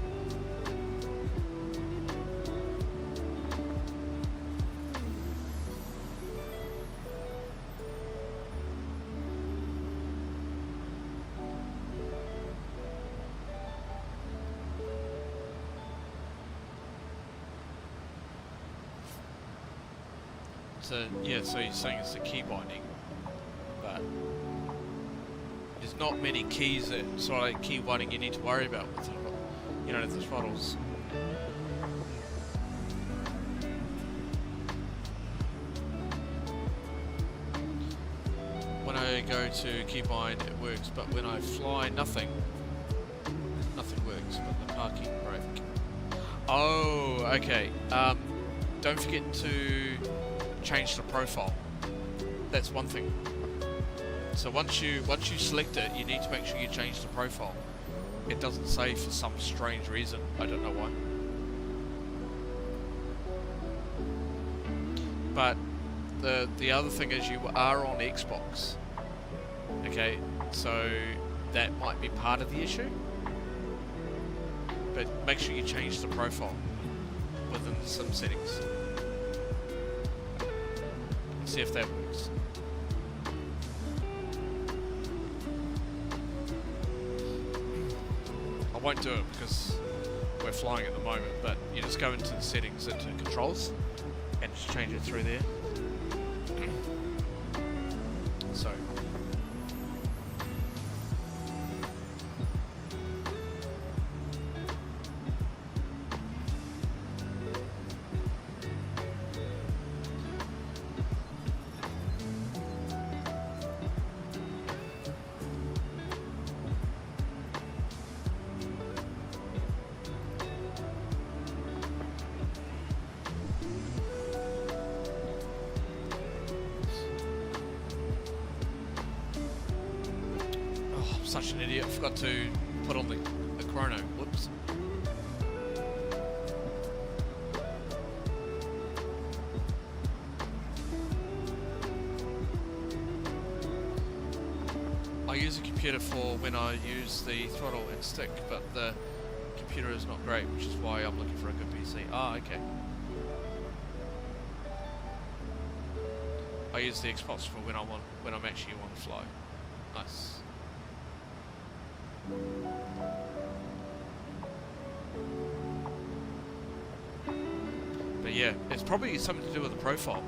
So, yeah, so you're saying it's the key binding, but there's not many keys that sort of like key binding you need to worry about with the throttles. When I go to key bind, it works, but when I fly, nothing works but the parking brake. Oh, okay. Don't forget to change the profile. That's one thing. So once you select it, you need to make sure you change the profile. It doesn't say for some strange reason. I don't know why. But the other thing is, you are on Xbox. Okay, so that might be part of the issue. But make sure you change the profile within some settings. See if that works. I won't do it because we're flying at the moment, but you just go into the settings, into controls, and just change it through there. So. Such an idiot, I forgot to put on the chrono. Whoops. I use a computer for when I use the throttle and stick, but the computer is not great, which is why I'm looking for a good PC. Ah, okay. I use the Xbox for when I'm actually on the fly. Nice. But yeah, it's probably something to do with the profile.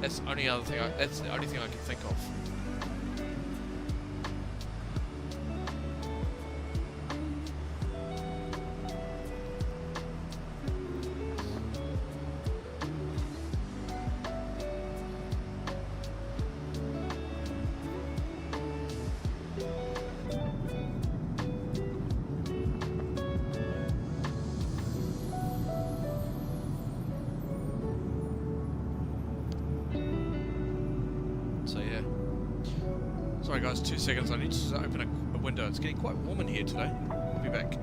That's the only thing I can think of. Sorry guys, 2 seconds, I need to open a window. It's getting quite warm in here today. I'll be back.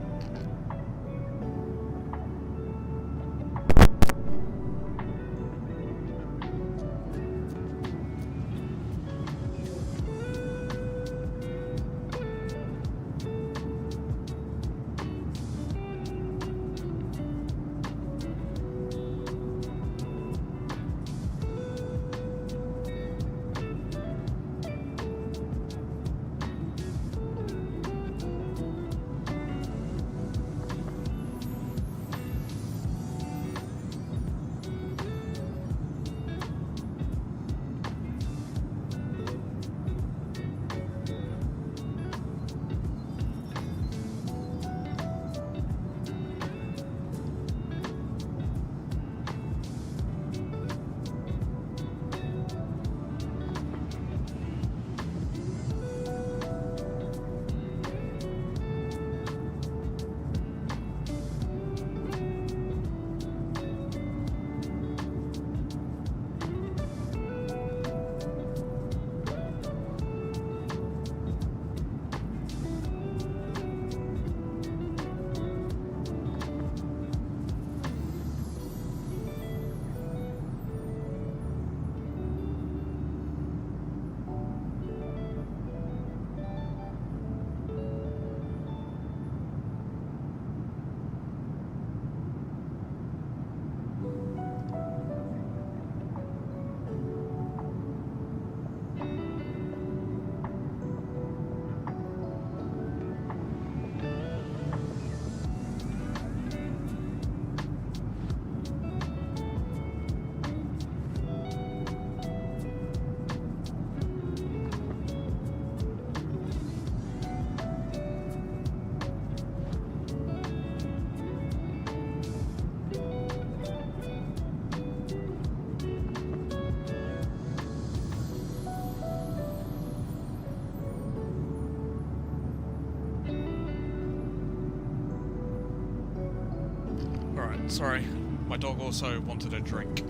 Sorry, my dog also wanted a drink,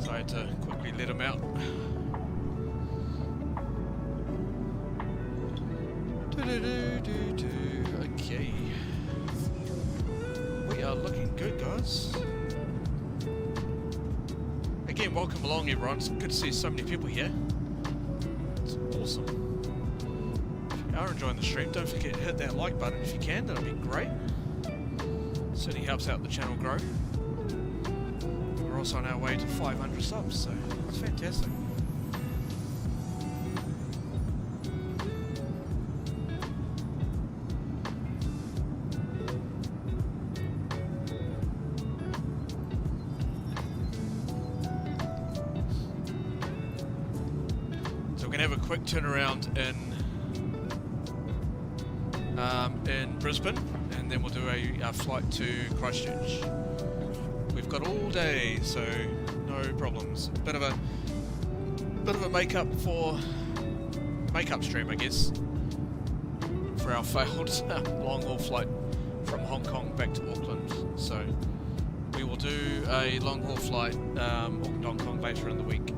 so I had to quickly let him out. Okay. We are looking good, guys. Again, welcome along everyone. It's good to see so many people here. It's awesome. If you are enjoying the stream, don't forget to hit that like button if you can, that'll be great. Certainly helps out the channel grow. We're also on our way to 500 subs, so it's fantastic. Quick turnaround in Brisbane, and then we'll do a flight to Christchurch. We've got all day, so no problems. Bit of a makeup stream, I guess, for our failed long haul flight from Hong Kong back to Auckland. So we will do a long haul flight Auckland Hong Kong later in the week.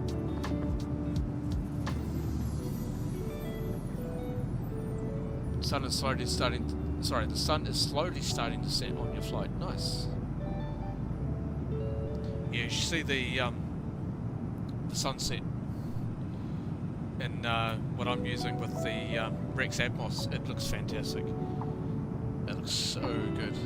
The sun is slowly starting to set on your flight. Nice. Yeah, you should see the sunset in what I'm using with the Rex Atmos. It looks fantastic. It looks so good.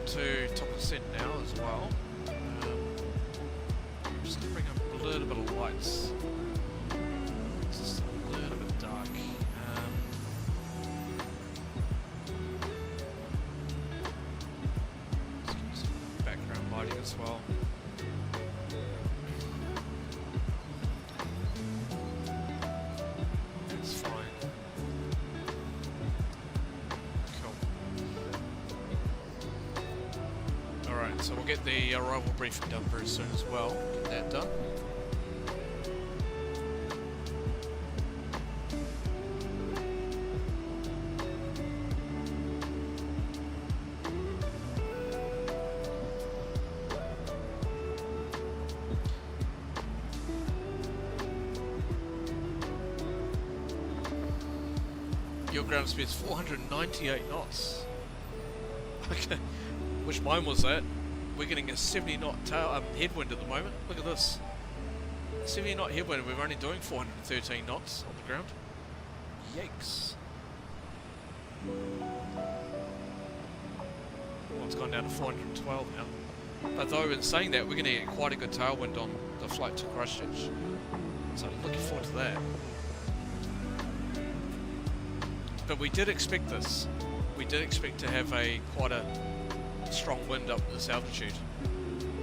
To top of the set now as well. I'm just going to bring up a little bit of lights. It's just a little bit dark. Let's give some background lighting as well. That's fine. So we'll get the arrival briefing done very soon as well. Get that done. Your ground speed is 498 knots. Okay, which mine was that? We're getting a 70 knot headwind at the moment. Look at this. 70 knot headwind, we're only doing 413 knots on the ground. Yikes. Well, it's gone down to 412 now. But though in saying that, we're going to get quite a good tailwind on the flight to Christchurch. So looking forward to that. But we did expect this. We did expect to have quite a strong wind up at this altitude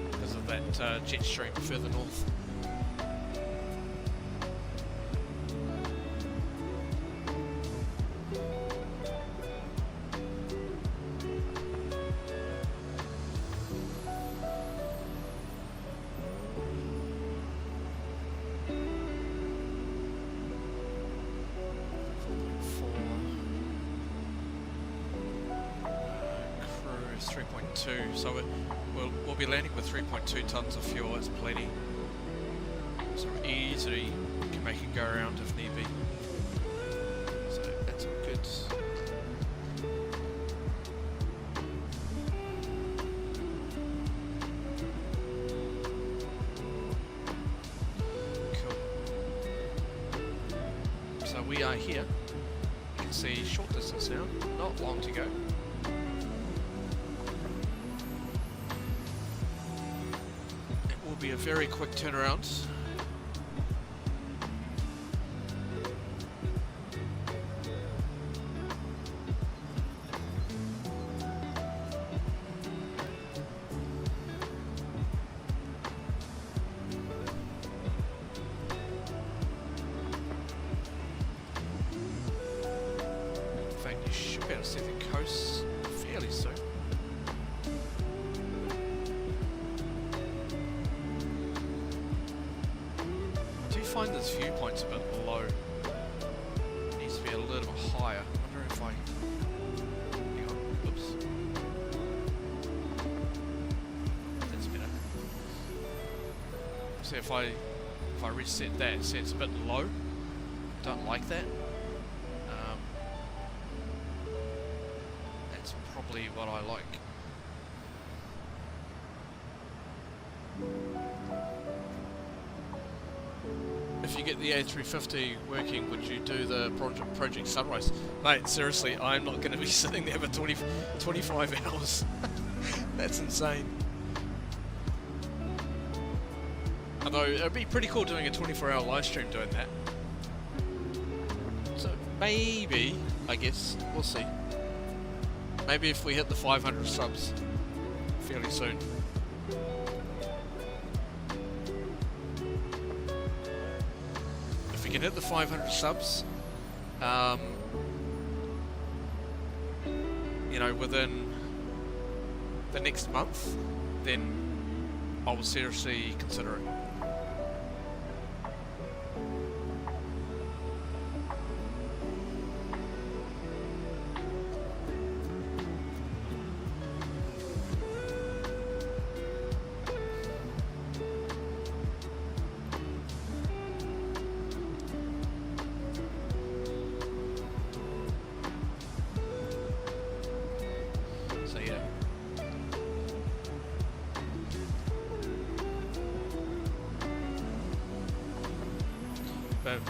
because of that jet stream further north. So we'll be landing with 3.2 tons of fuel. That's plenty. So we easily can make it go around if need be. So that's all good. So we are here. You can see short distance now, not long to go. It will be a very quick turnaround. See the coast fairly soon. I do find this viewpoint's a bit low. It needs to be a little bit higher. I wonder if I... Hang on. Oops. That's better. See if I reset that, see it's a bit low. Don't like that. Probably what I like. If you get the A350 working, would you do the Project Sunrise? Mate, seriously, I'm not going to be sitting there for 25 hours. That's insane. Although, it'd be pretty cool doing a 24-hour live stream doing that. So, maybe, I guess, we'll see. Maybe if we hit the 500 subs fairly soon. If we can hit the 500 subs, you know, within the next month, then I will seriously consider it.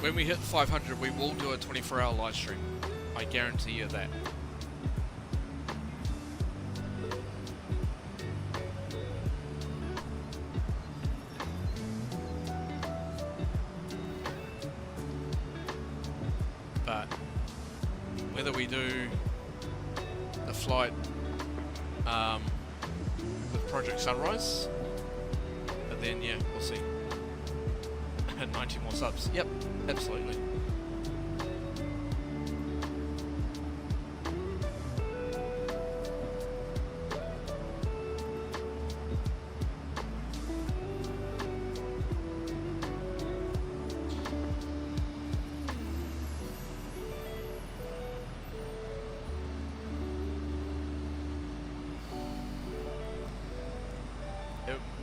When we hit 500, we will do a 24-hour live stream. I guarantee you that. But whether we do the flight with Project Sunrise, and then yeah, we'll see. 90 more subs. Yep, absolutely.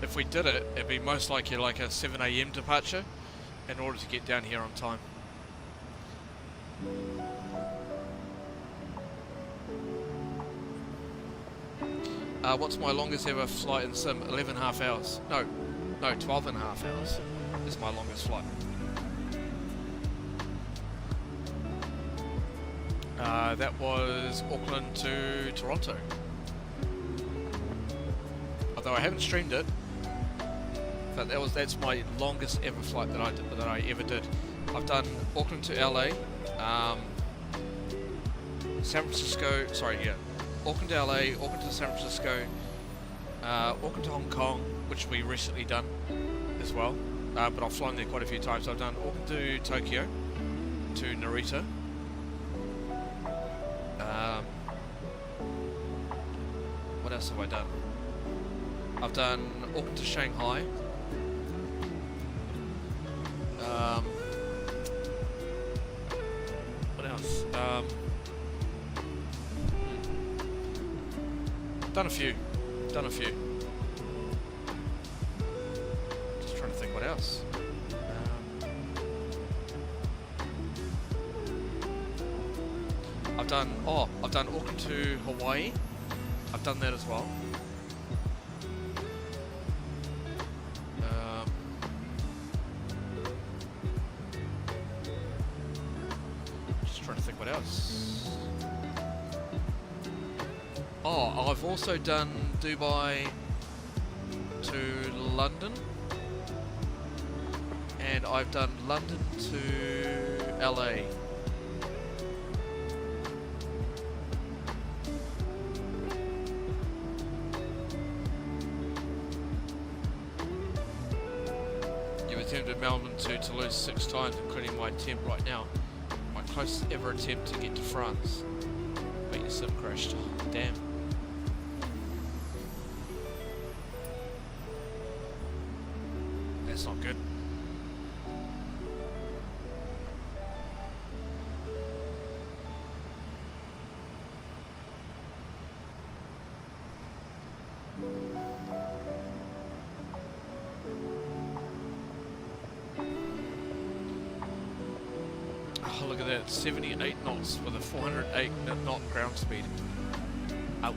If we did it, it'd be most likely like a 7 AM departure in order to get down here on time. What's my longest ever flight in sim? 11.5 hours. No, 12.5 hours is my longest flight. That was Auckland to Toronto. Although I haven't streamed it, but that's my longest ever flight that I ever did. I've done Auckland to LA, San Francisco. Sorry, yeah, Auckland to LA, Auckland to San Francisco, Auckland to Hong Kong, which we recently done as well. But I've flown there quite a few times. I've done Auckland to Tokyo, to Narita. What else have I done? I've done Auckland to Shanghai. What else? Done a few. Just trying to think what else. I've done Auckland to Hawaii. I've done that as well. Trying to think what else. Oh, I've also done Dubai to London, and I've done London to LA. You've attempted Melbourne to Toulouse 6 times, including my attempt right now. My closest ever attempt to get to France. But your sim crashed. Oh, damn. That's not good. Oh, look at that, 78 knots with a 408 knot ground speed. Ouch.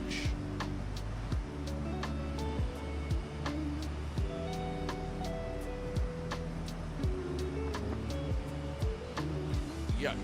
Yuck.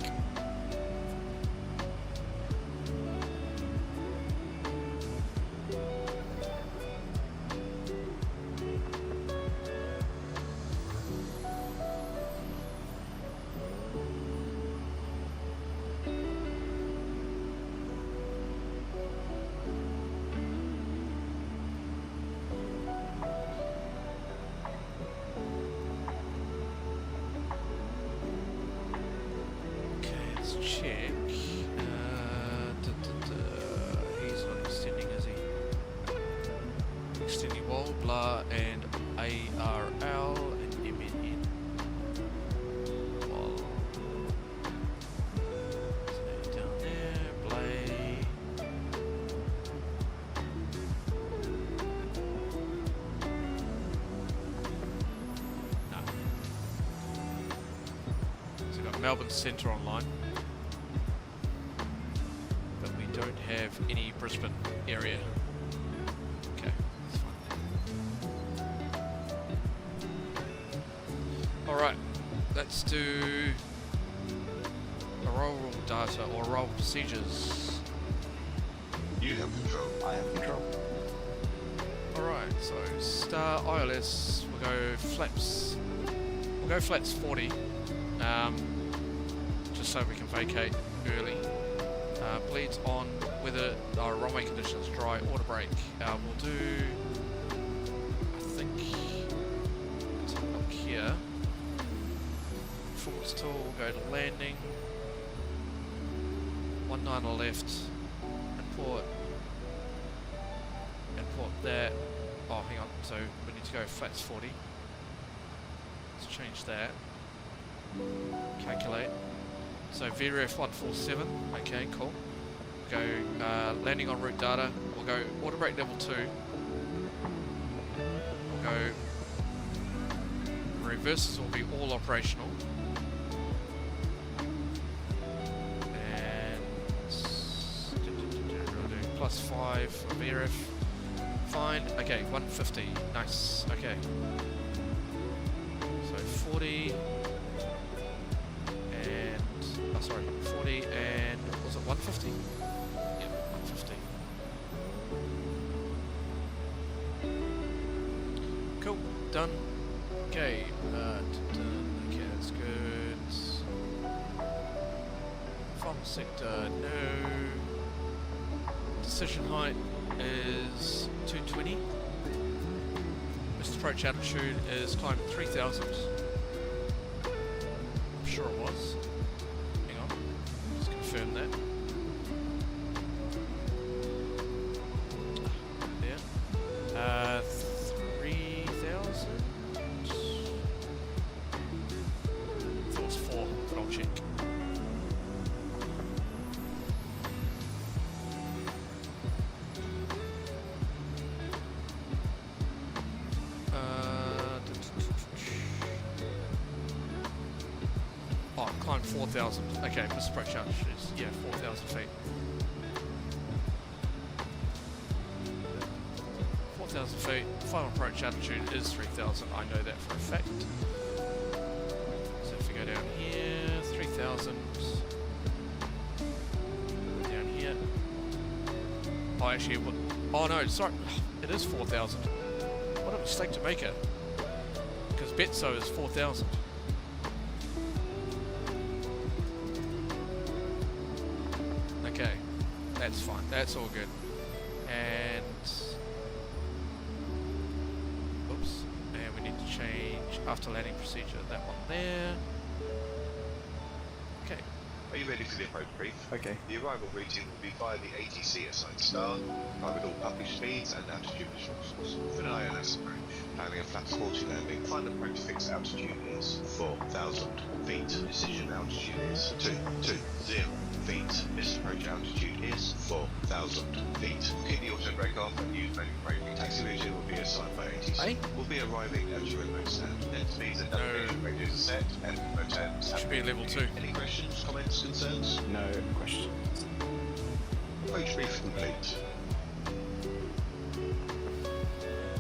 Check. He's not extending, is he? Extending wall, blah, and ARL and MNN. Wall. So down there, blay. No. So we've got Melbourne Centre online. Don't have any Brisbane area. Okay, that's fine. Alright, let's do arrival data or arrival procedures. You have control. I have control. Alright, so star ILS, we'll go flaps. We'll go flaps 40. Just so we can vacate early. Bleeds on, weather, runway conditions, dry, auto brake. We'll do, I think, let's have a look here. Performance tool, we'll go to landing. 19 on left, import that. Oh, hang on, so we need to go flats 40. Let's change that. Calculate. So VREF 147, okay, cool. Go landing on route data. We'll go auto brake level 2. We'll go reverses will be all operational. And we'll do +5 for VREF. Fine. Okay, 150. Nice. Okay. So 40. 40 and was it 150? Yep, 150. Cool, done. Okay, okay, that's good. Final sector, no. Decision height is 220. Missed approach altitude is climb 3000. I'm sure it was. Confirm that. There. 3,000. Thought it was 4, but I'll check. Oh, climb 4,000. Okay, missed approach altitude is, yeah, 4,000 feet. 4,000 feet. Final approach altitude is 3,000. I know that for a fact. So if we go down here, 3,000. Oh, actually, oh no, sorry, it is 4,000. What a mistake to make it. Because Betso is 4,000. Okay, that's fine. That's all good. And oops, and we need to change after landing procedure. That one there. Okay. Are you ready for the approach brief? Okay. The arrival routine will be via the ATC assigned star, with all published speeds and altitude restrictions. For an ILS approach, planning a flaps 40 landing, final approach fixed altitude is 4,000 feet. Decision altitude is 220 feet. This approach altitude is 4,000 feet. Keep the auto brake off and use manual braking. Taxi routine will be assigned by ATC. Aye. We'll be arriving at your remote stand. Net speeds and navigation radios are set, and remote ends have Should be a level 2. Any questions, comments, concerns? No questions. Approach brief complete.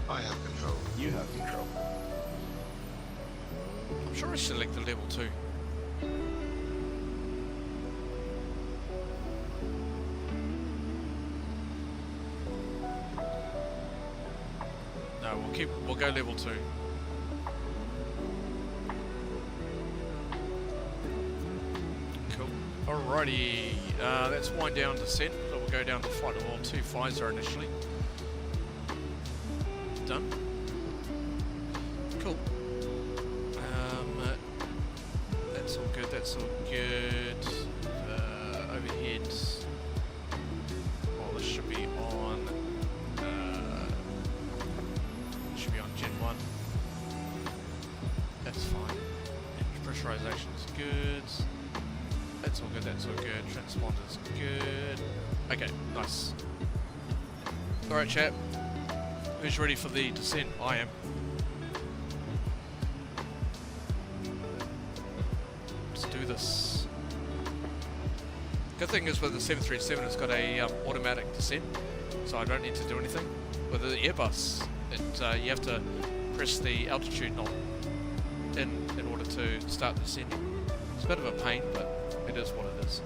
I have control. You have control. I'm sure I selected level 2. No, we'll go level 2. Cool. Alrighty, let's wind down descent. So we'll go down to flight level 250 initially. Done. Cool. That's all good. That's all good. Overhead. Oh, this should be on. Should be on Gen 1. That's fine. Engine pressurization is good. That's all good. That's all good. Transponder's good. Okay, nice. All right, chap. Who's ready for the descent? I am. Let's do this. Good thing is with the 737 it's got a automatic descent, so I don't need to do anything. With the Airbus, you have to press the altitude knob in order to start descending. It's a bit of a pain, but it is what it is.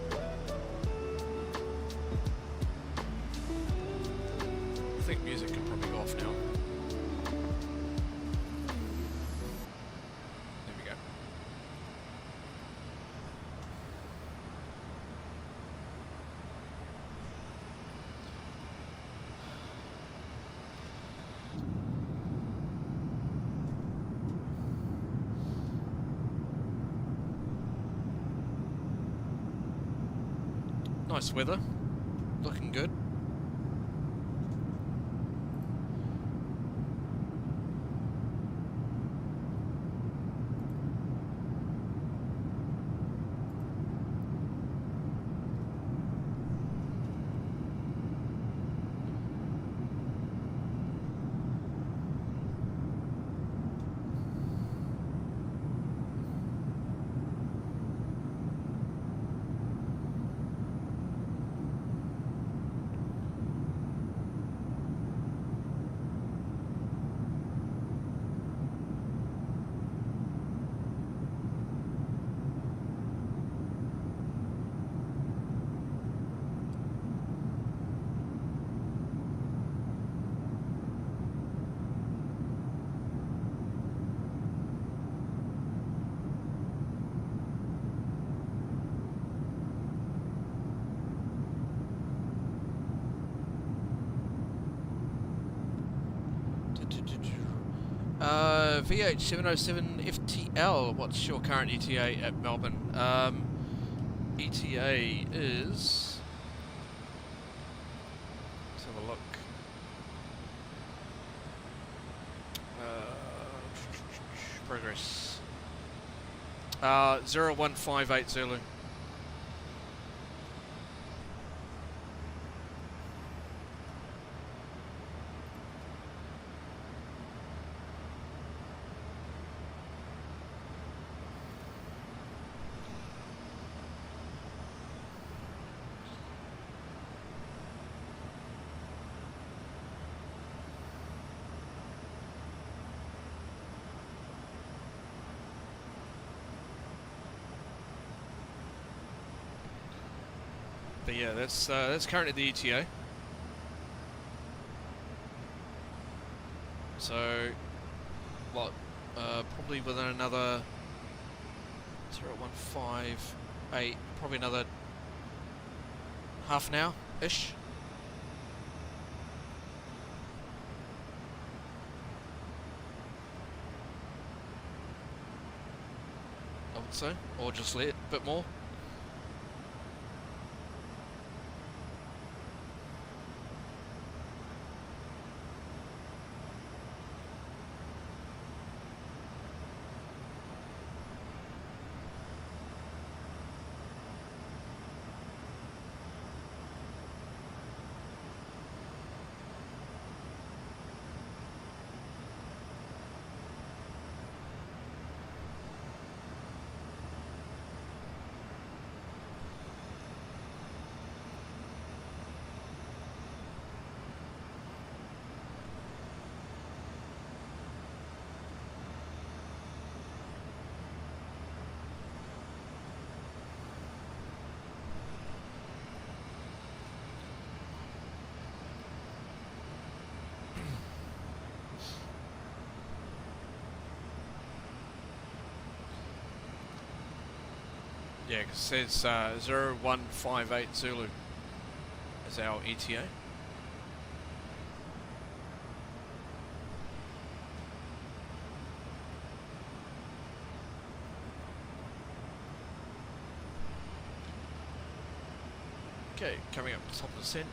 I think music can probably go off now. There we go. Nice weather. Looking good. VH707 FTL, what's your current ETA at Melbourne? ETA is... let's have a look. Progress. 0158 Zulu. But yeah, that's currently the ETA. So, what? Probably within another 0158, probably another half an hour-ish. I would say, or just let a bit more. Yeah, 'cause it says 0158 Zulu is our ETA. Okay, coming up to the top of the scent.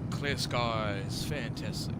Clear skies, fantastic.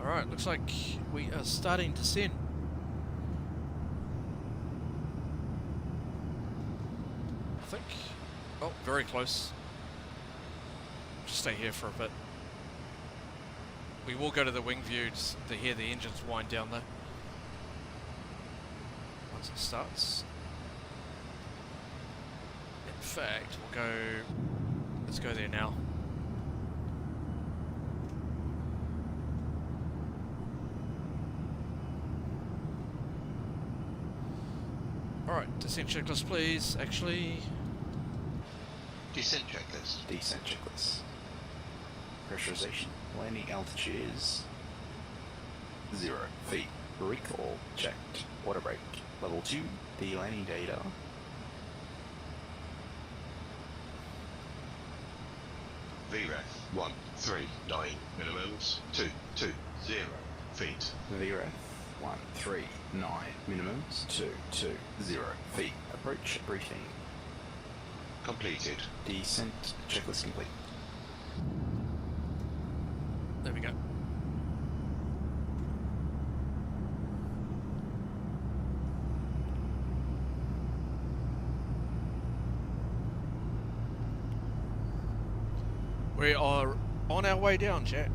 Alright, looks like we are starting to send. I think. Oh, very close. Just stay here for a bit. We will go to the wing view to hear the engines wind down though. Once it starts. In fact, we'll go. Let's go there now. Alright, descent checklist please, actually. Descent checklist. Descent checklist. Pressurization. Landing altitude is 0 feet. Recall checked. Water brake. Level 2. The landing data. VREF 139 minimums 220 feet. VREF 139 minimums 220 feet. Approach briefing. Completed. Descent checklist complete. There we go. We are on our way down, chat.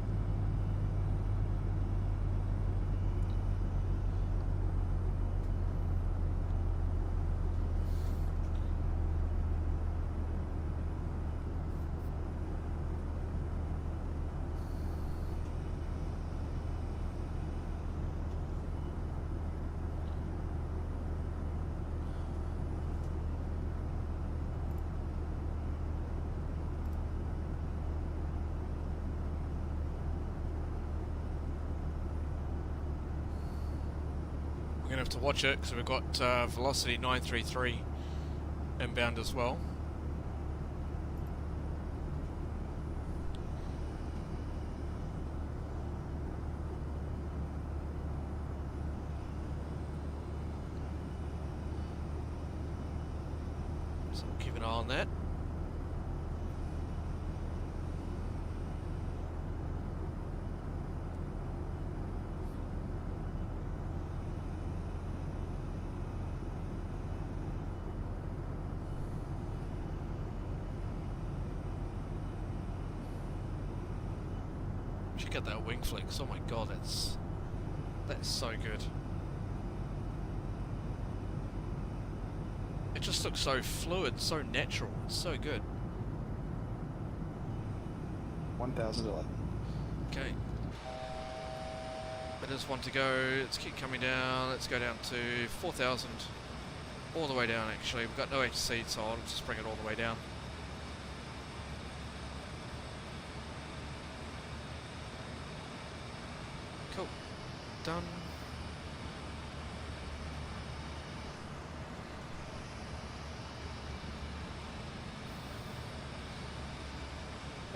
gonna have to watch it because we've got velocity 933 inbound as well. So we'll keep an eye on that. Check out that wing flex. Oh my god, that's so good. It just looks so fluid, so natural. It's so good. 1011. Okay. It is one to go. Let's keep coming down. Let's go down to 4,000. All the way down, actually. We've got no HC, so I'll just bring it all the way down. Cool. Done.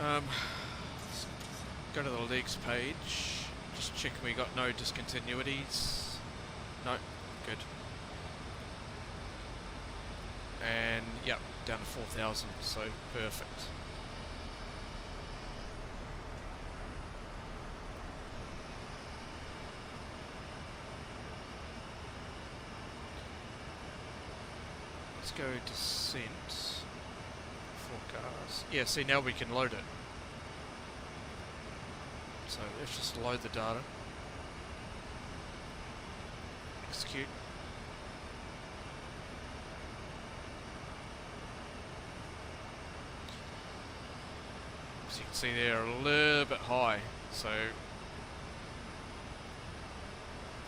Let's go to the leaks page. Just check we got no discontinuities. No, good. And yep, down to 4,000, so perfect. Let's go descent. Forecast. Yeah, see now we can load it. So let's just load the data. Execute. As you can see they're a little bit high, so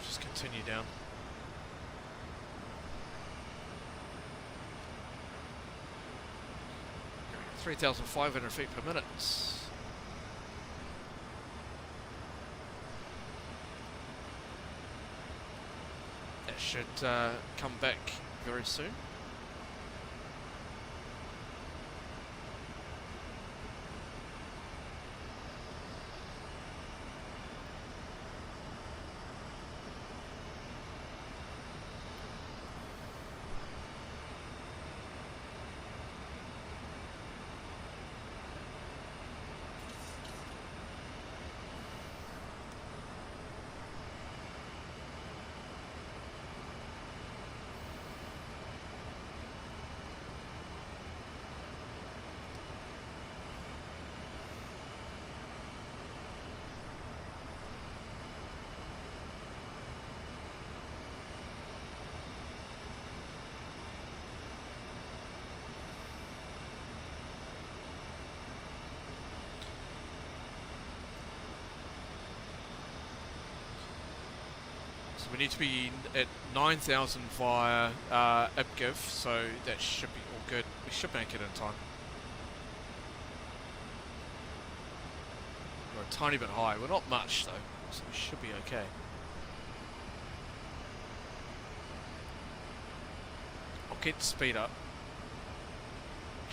just continue down. 3,500 feet per minute. That should come back very soon. So we need to be at 9,000 via IPGIF, so that should be all good. We should make it in time. We're a tiny bit high. We're not much though, so we should be okay. I'll get speed up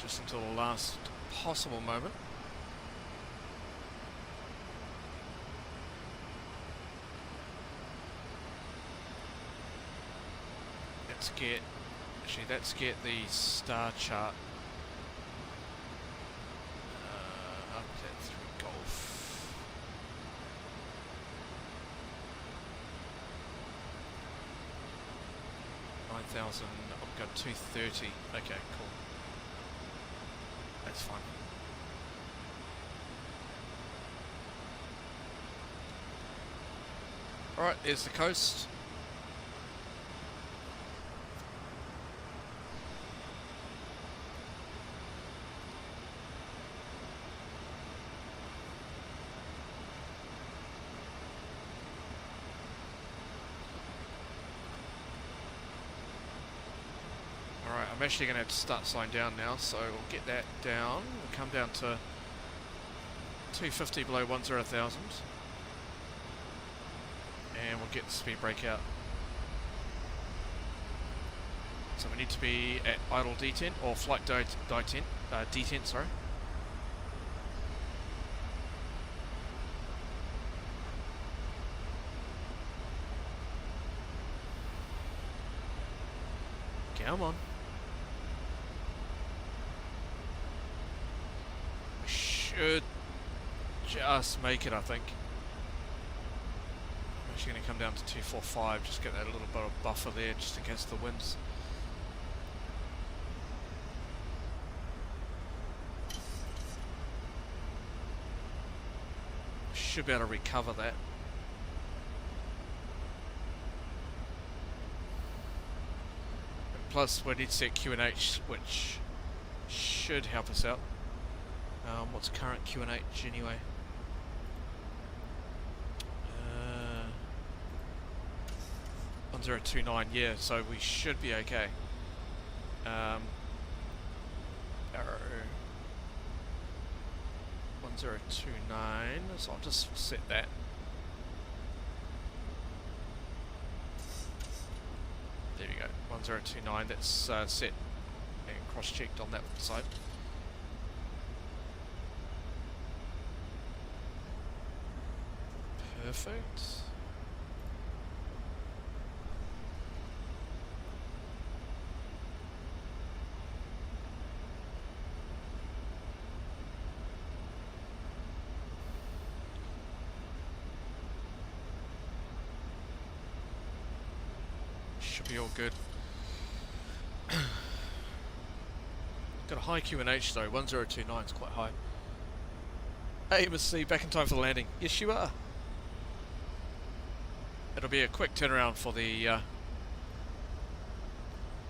just until the last possible moment. Let's get the star chart up that 3 Golf. $9,000. I've got 230. Okay, cool. That's fine. All right, there's the coast. I'm actually going to have to start slowing down now, so we'll get that down. We'll come down to 250 below 10,000, and we'll get the speed brake out. So we need to be at idle detent, or flight detent, sorry. Come on. We should just make it, I think. I'm actually going to come down to 245, just get that little bit of buffer there, just in case of the winds. Should be able to recover that. And plus, we need to set QNH, which should help us out. What's current QNH anyway? 1029, yeah, so we should be okay. Arrow 1029, so I'll just set that. There we go, 1029, that's set and cross-checked on that side. Perfect. Should be all good. Got a high QNH though, 1029 is quite high. Hey MSC, back in time for the landing. Yes you are. It'll be a quick turnaround for the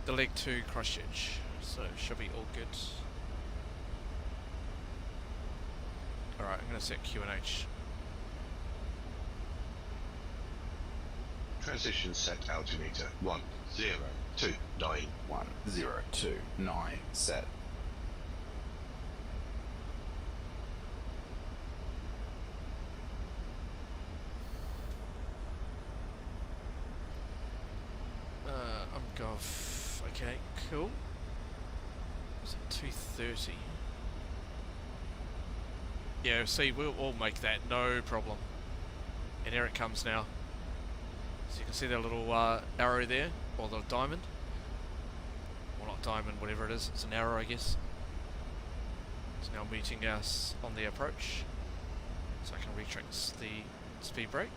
leg 2 Christchurch, so it should be all good. Alright, I'm going to set QNH. Transition set altimeter 1029. 1029 set. I'm Gov. Okay, cool. Is it 230? Yeah, see, we'll make that, no problem. And here it comes now. So you can see that little arrow there, or the diamond. Well, not diamond, whatever it is, it's an arrow I guess. It's now meeting us on the approach. So I can retrace the speed brake.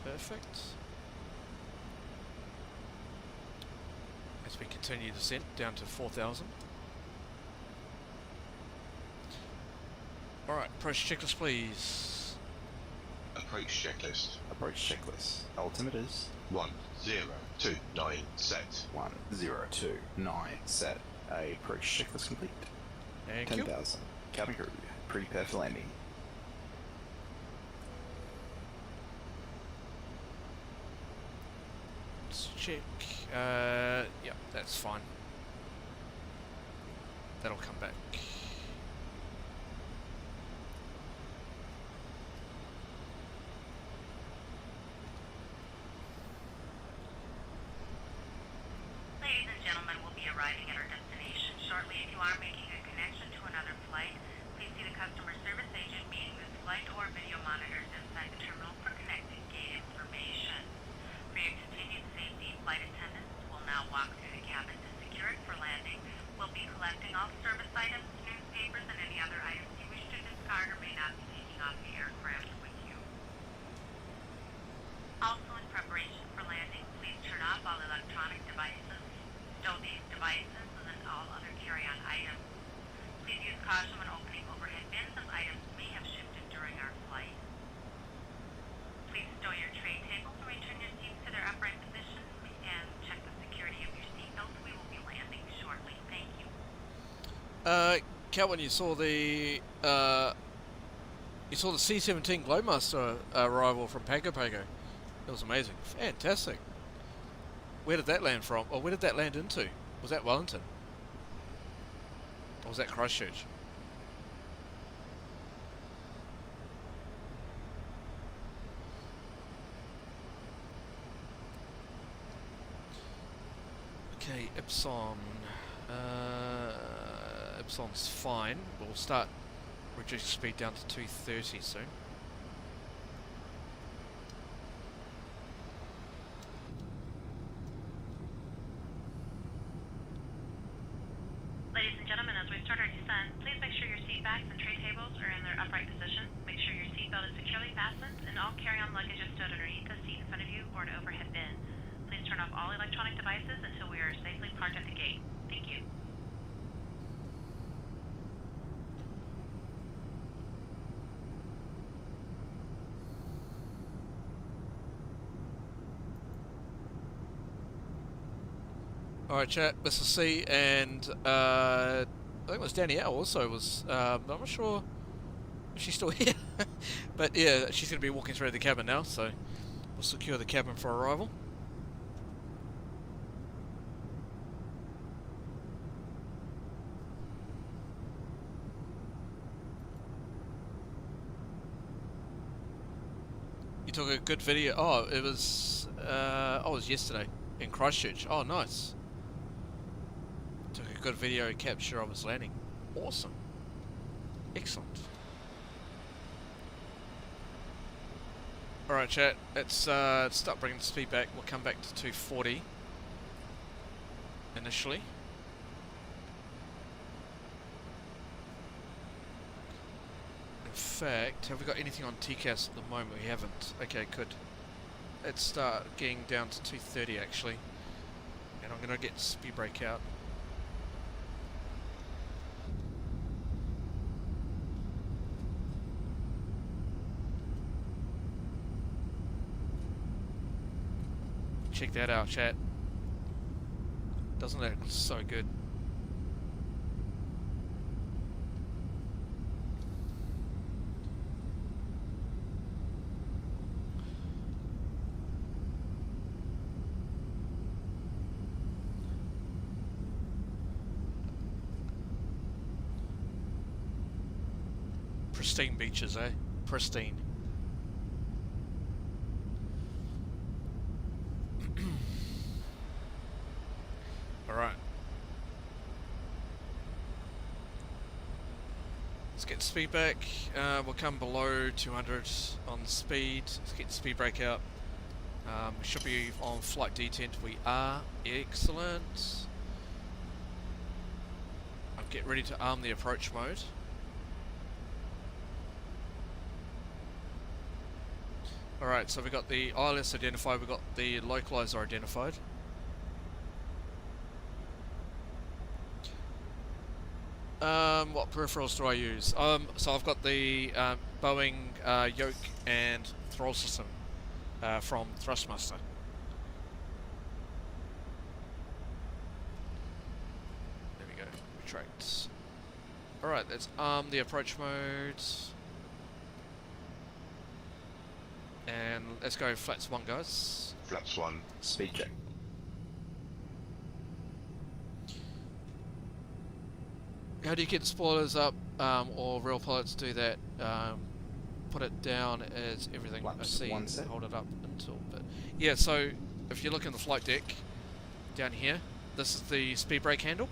Perfect. As we continue descent down to 4,000. Alright, approach checklist please. Approach checklist. Approach checklist. Altimeters 1029 set. 1029 set. Approach checklist complete. Thank you. 10,000. Cabin crew, prepare for landing. Let's check. Yeah, that's fine. That'll come back. Ladies and gentlemen, we'll be arriving at our destination shortly. If you are making a connection to another flight, please see the customer service agent meeting this flight or video monitors inside the terminal for connecting gate information. For your continued safety, flight attendants will now walk through the cabin to secure it for landing. We'll be collecting all service items, newspapers, and any other items you wish to discard or may not be taking off the aircraft with you. Also, in preparation for landing, please turn off all electronic devices, stow these devices, and then all other carry-on items. Please use caution when opening overhead bins as items may have shifted during our flight. Please stow your tray tables and return your seats to their upright position and check the security of your seatbelts. We will be landing shortly. Thank you. Calvin, you saw the C-17 Glowmaster arrival from Pago Pago. It was amazing. Fantastic. Where did that land from? Or where did that land into? Was that Wellington? Or was that Christchurch? Epsilon. Epsilon's fine. We'll start reducing speed down to 230 soon. Ladies and gentlemen, as we start our descent, please make sure your seat backs and tray tables are in their upright position. Make sure your seatbelt is securely fastened and all carry-on luggage is stowed underneath the seat in front of you or an overhead bin. Please turn off all electronic devices until we are safely parked at the gate. Thank you. Alright chat, this is C, and I think it was Danielle also was, I'm not sure if she's still here, but yeah, she's going to be walking through the cabin now, so we'll secure the cabin for arrival. You took a good video. Oh, it was yesterday in Christchurch. Oh, nice. Took a good video capture of us landing. Awesome. Excellent. Alright chat, let's start bringing the speed back. We'll come back to 240 initially. In fact, have we got anything on TCAS at the moment? We haven't. Okay, good. Let's start getting down to 230 actually. And I'm going to get speed brake out. Check that out, chat. Doesn't that look so good? Pristine beaches, eh? Pristine. Alright. Let's get speed back. We'll come below 200 on speed. Let's get the speed brake out. We should be on flight detent. We are. Excellent. I'll get ready to arm the approach mode. Alright, so we've got the ILS identified, we've got the localizer identified. What peripherals do I use? So I've got the Boeing yoke and throttle system from Thrustmaster. There we go, retract. Alright, let's arm the approach mode. And let's go flaps 1, guys. Flaps 1. Speed check. How do you get spoilers up, or real pilots do that? Put it down as everything. Flaps I see. 1 set. Hold it up until. But yeah, so if you look in the flight deck down here, this is the speed brake handle.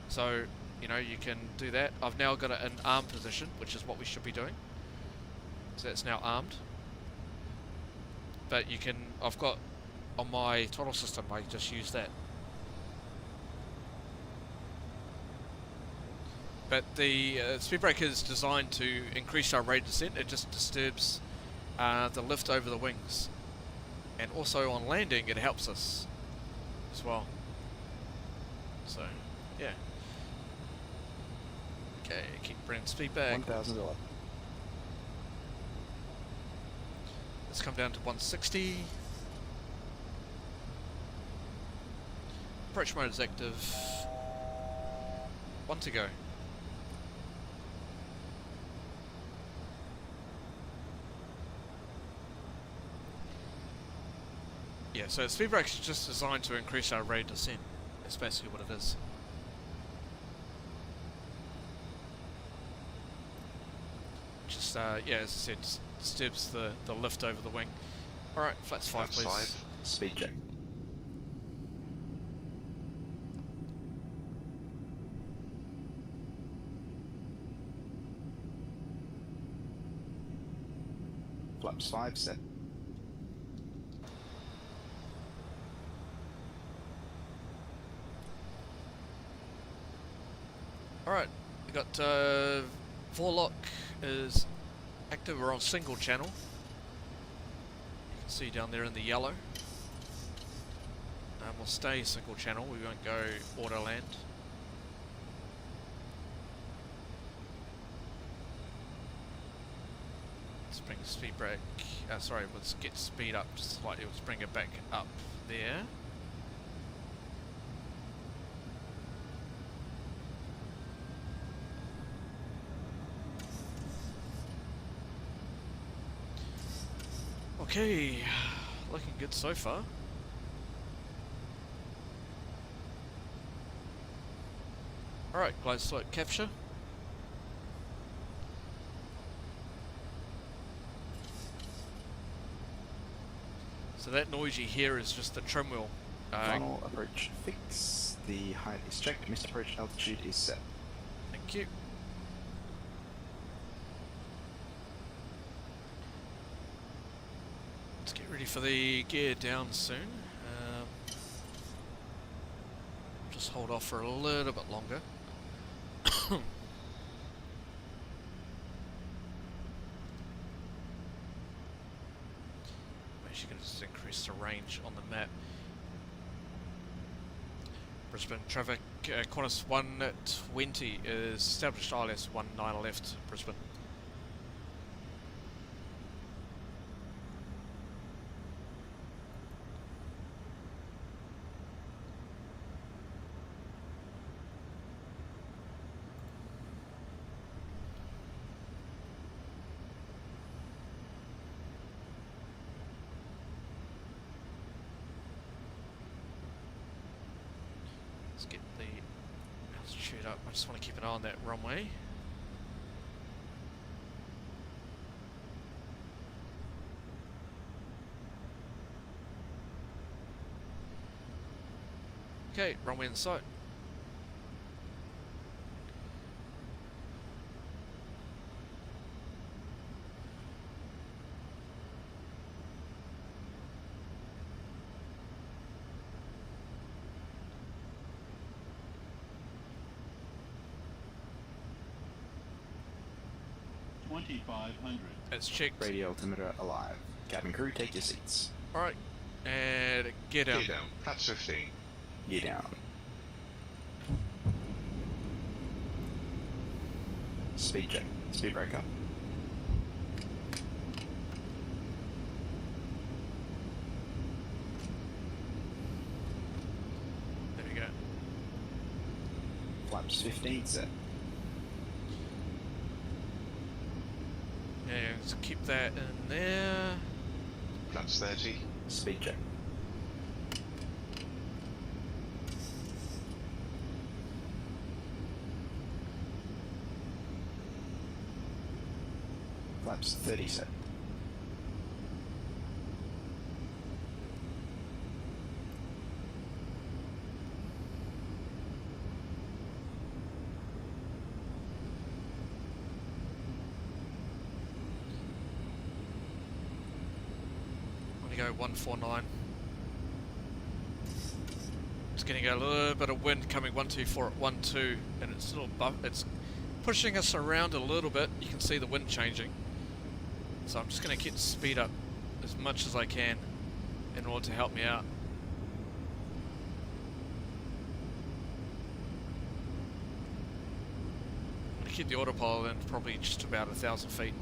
So you know you can do that. I've now got it in arm position, which is what we should be doing. So it's now armed. But you can. I've got on my throttle system. I just use that. But the speed brake is designed to increase our rate of descent. It just disturbs the lift over the wings, and also on landing it helps us as well. So yeah. Okay, keep bringing speed back. 1011. Let's come down to 160. Approach mode is active. 1 to go. Yeah, so speed brake is just designed to increase our rate of descent. That's basically what it is. Just, yeah, as I said, disturbs the lift over the wing. Alright, flaps 5, please. 5. Speed check. Flaps 5 set. Alright, we got Vorlock is active. We're on single channel. You can see down there in the yellow. We'll stay single channel, we won't go auto land. Let's bring the speed brake, sorry, let's get speed up slightly, let's bring it back up there. Okay, looking good so far. Alright, glide slope capture. So that noise you hear is just the trim wheel. Final approach fix. The height is checked. Missed approach altitude is set. Thank you. Let's get ready for the gear down soon. Just hold off for a little bit longer. I'm actually going to just increase the range on the map. Brisbane traffic, Qantas 120 is established ILS 19 left, Brisbane. Let's get the altitude up. I just want to keep an eye on that runway. Okay, runway in sight. That's checked. Radio altimeter alive. Cabin crew, take your seats. Alright, and gear down. Gear down. Flaps 15. Gear down. Speed check. Speed brake up. There we go. Flaps 15 set. Yeah, let's keep that in there. Flaps 30. Speed check. Flaps 30 set. Go 149. It's getting a little bit of wind coming 124 at 12, and it's a little it's pushing us around a little bit. You can see the wind changing. So I'm just going to get speed up as much as I can in order to help me out. I'm going to keep the autopilot in probably just about 1,000 feet.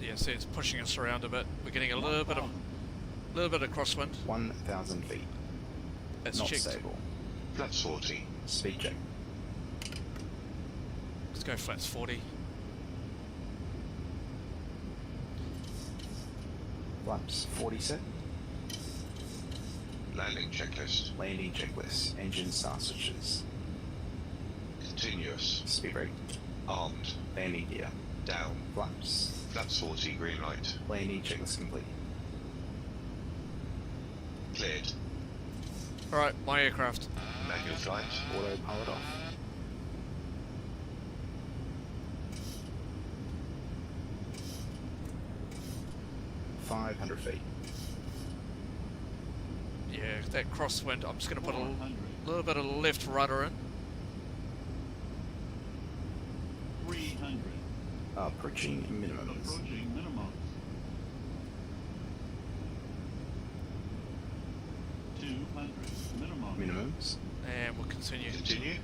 Yeah, see, it's pushing us around a bit. We're getting a little bit of crosswind. 1,000 feet. That's Not checked. stable. Flaps 40. Speed check. Let's go flats 40. Flaps 40 set. Landing checklist. Landing checklist. Engine star switches. Continuous. Speed brake. Armed. Landing gear. Down. Flaps. Flaps 40, green light. Landing checklist complete. Cleared. Alright, my aircraft. Manual flight. Autopilot off. $500 feet. Yeah, that crosswind, I'm just going to put a little bit of left rudder in. 300. Approaching minimums. Approaching minimum. 200. Minimum. Minimums. And we'll continue. Continue.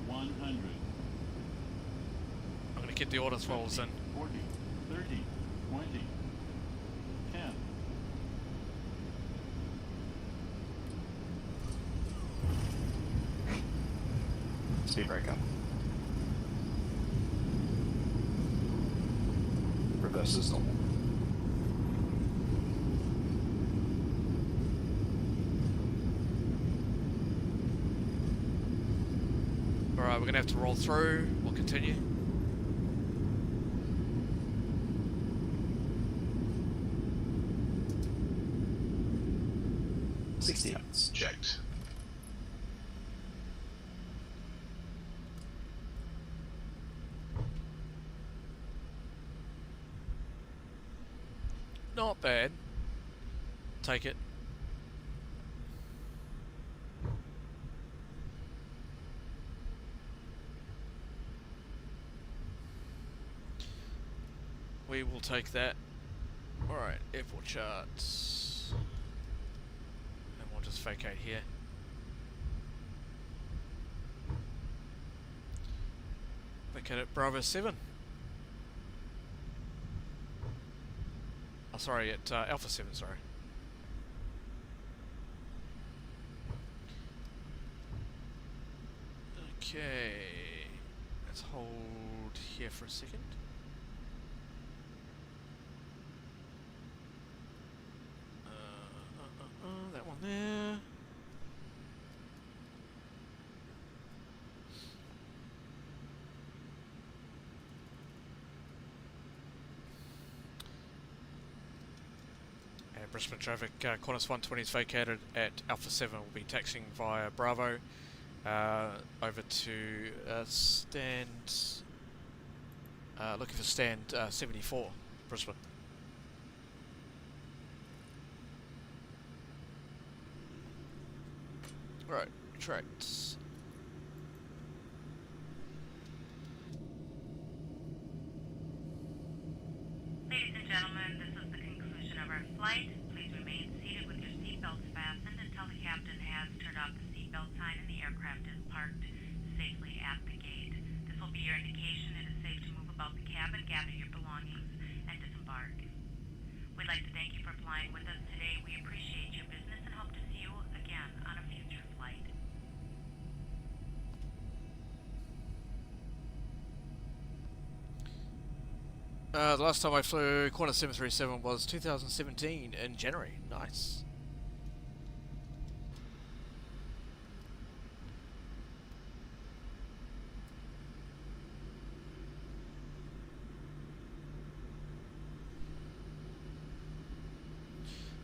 100. I'm going to get the auto throttles in. 40. 30. 20. 10. Speed breaker. Reverse is normal. Alright, we're going to have to roll through. We'll continue. $60 knots. Checked. Not bad. Take it. We will take that. Alright, airport charts. And we'll just vacate here. Vacate at Bravo 7. Oh, sorry, at Alpha 7, sorry. Okay. Let's hold here for a second. That one there. Brisbane traffic, Qantas 120 is vacated at Alpha 7. Will be taxiing via Bravo over to stand, looking for stand 74, Brisbane. Right, retract. Ladies and gentlemen, this is the conclusion of our flight. Please remain seated with your seatbelts fastened until the captain has turned off the seatbelt sign and the aircraft is parked safely at the gate. This will be your indication it is safe to move about the cabin, gather your belongings, and disembark. We'd like to thank you for flying with us today. We appreciate your business and hope to see you again on a future flight. The last time I flew Qantas 737 was 2017 in January. Nice.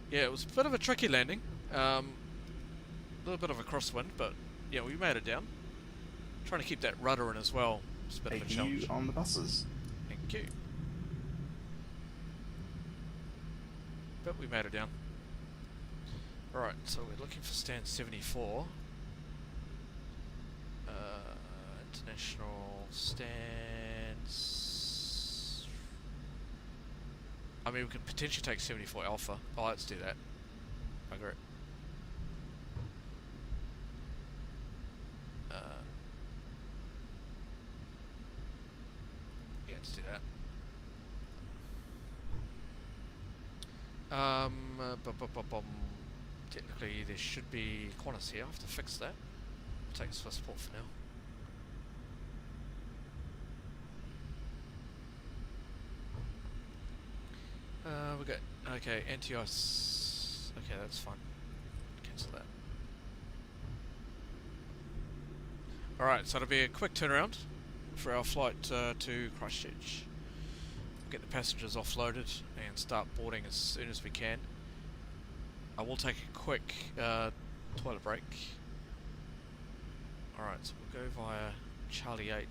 Yeah, it was a bit of a tricky landing. A little bit of a crosswind, but yeah, we made it down. Trying to keep that rudder in as well. It's a bit of a challenge. on the buses. Thank you. But we made it down. Alright, so we're looking for stand 74. International stands. I mean, we could potentially take 74 Alpha. Oh, let's do that. Bugger it. Yeah, let's do that. Technically, there should be Qantas here. I have to fix that. I'll take this for support for now. We got okay anti-ice. Okay, that's fine. Cancel that. Alright, so it'll be a quick turnaround for our flight to Christchurch. Get the passengers offloaded and start boarding as soon as we can. I will take a quick toilet break. Alright, so we'll go via Charlie 8.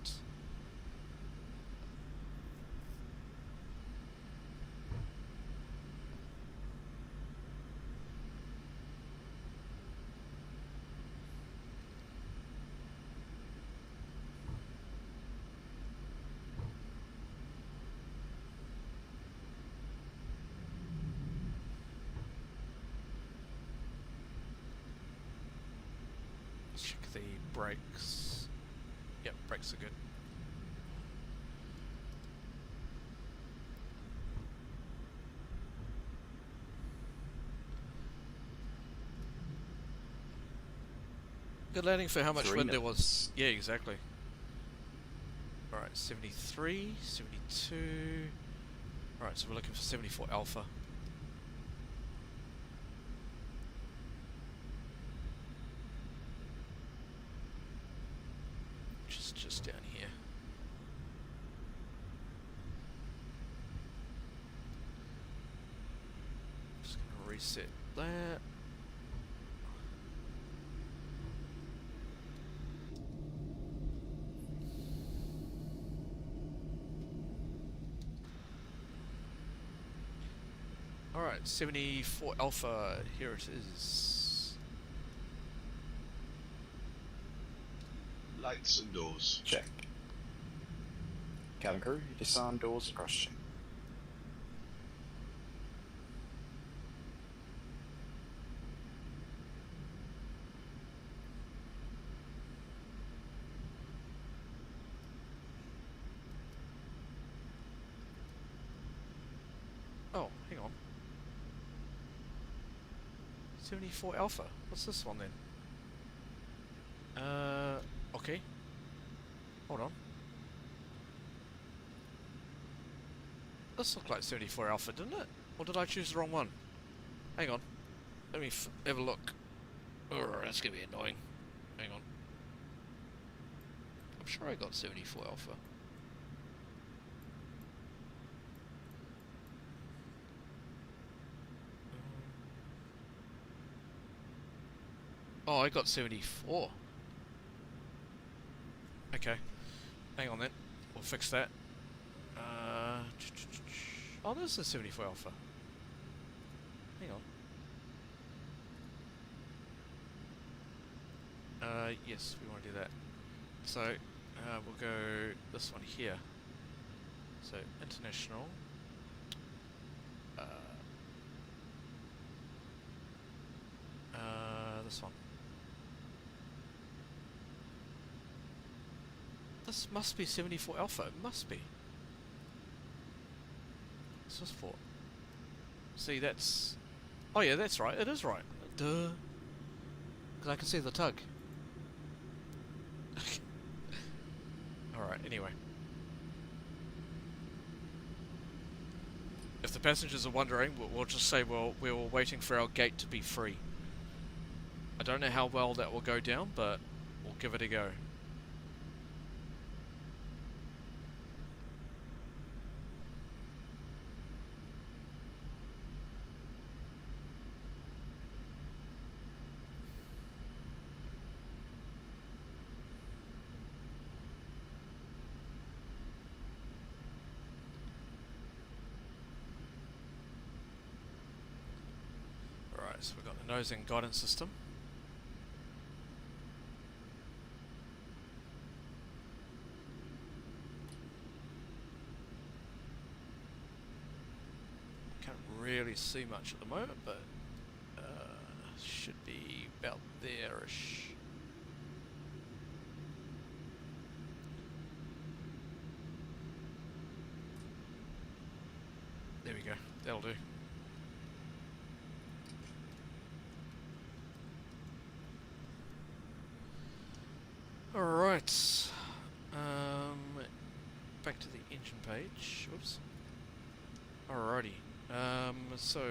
Check the brakes. Yep, brakes are good. Good landing for how much 3 wind there minutes. was. Yeah, exactly. Alright, 73, 72. Alright, so we're looking for 74 alpha. Which is just down here. Just gonna reset that. Alright, 74 alpha, here it is. Lights and doors. Check. Cabin crew, disarm doors across check. Oh, hang on. 74 alpha. What's this one then? Okay. Hold on. This looked like 74 alpha, didn't it? Or did I choose the wrong one? Hang on. Let me have a look. Oh, that's gonna be annoying. Hang on. I'm sure I got 74 alpha. Oh, I got 74. Okay. Hang on then. We'll fix that. Oh, there's a 74 alpha. Hang on. Yes, we want to do that. So, we'll go this one here. So, international. This one. This must be 74 alpha. It must be. What's this for? See, that's... Oh yeah, that's right. It is right. Duh. Because I can see the tug. Alright, anyway. If the passengers are wondering, we'll just say, well, we were waiting for our gate to be free. I don't know how well that will go down, but we'll give it a go. Alright, so we've got the nose and guidance system. Really see much at the moment, but should be about there-ish. There we go, that'll do. Alright, back to the engine page. Whoops. Alrighty. So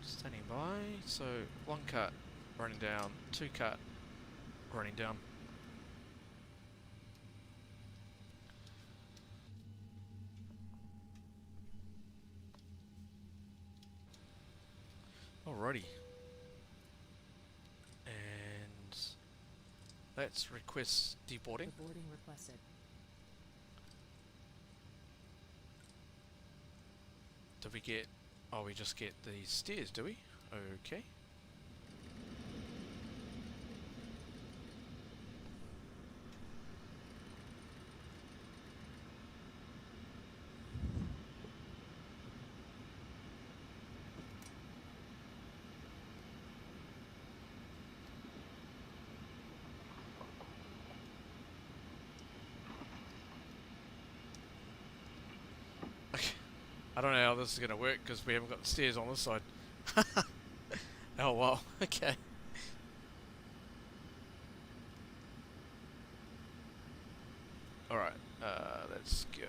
standing by. So 1 cut running down, 2 cut running down. Alrighty. And let's request deboarding. Deboarding requested. Do we get... Oh, we just get the stairs, do we? Okay. I don't know how this is going to work because we haven't got the stairs on this side. Oh wow, okay. Alright, let's go.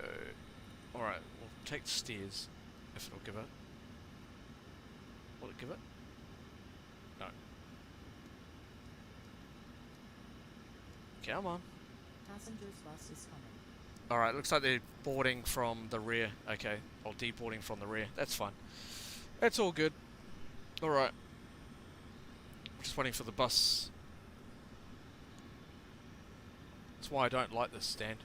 Alright, we'll take the stairs, if it'll give it. Will it give it? No. Come on. Passengers bus is coming. Alright, looks like they're boarding from the rear. Okay, or deboarding from the rear. That's fine. That's all good. Alright. Just waiting for the bus. That's why I don't like this stand.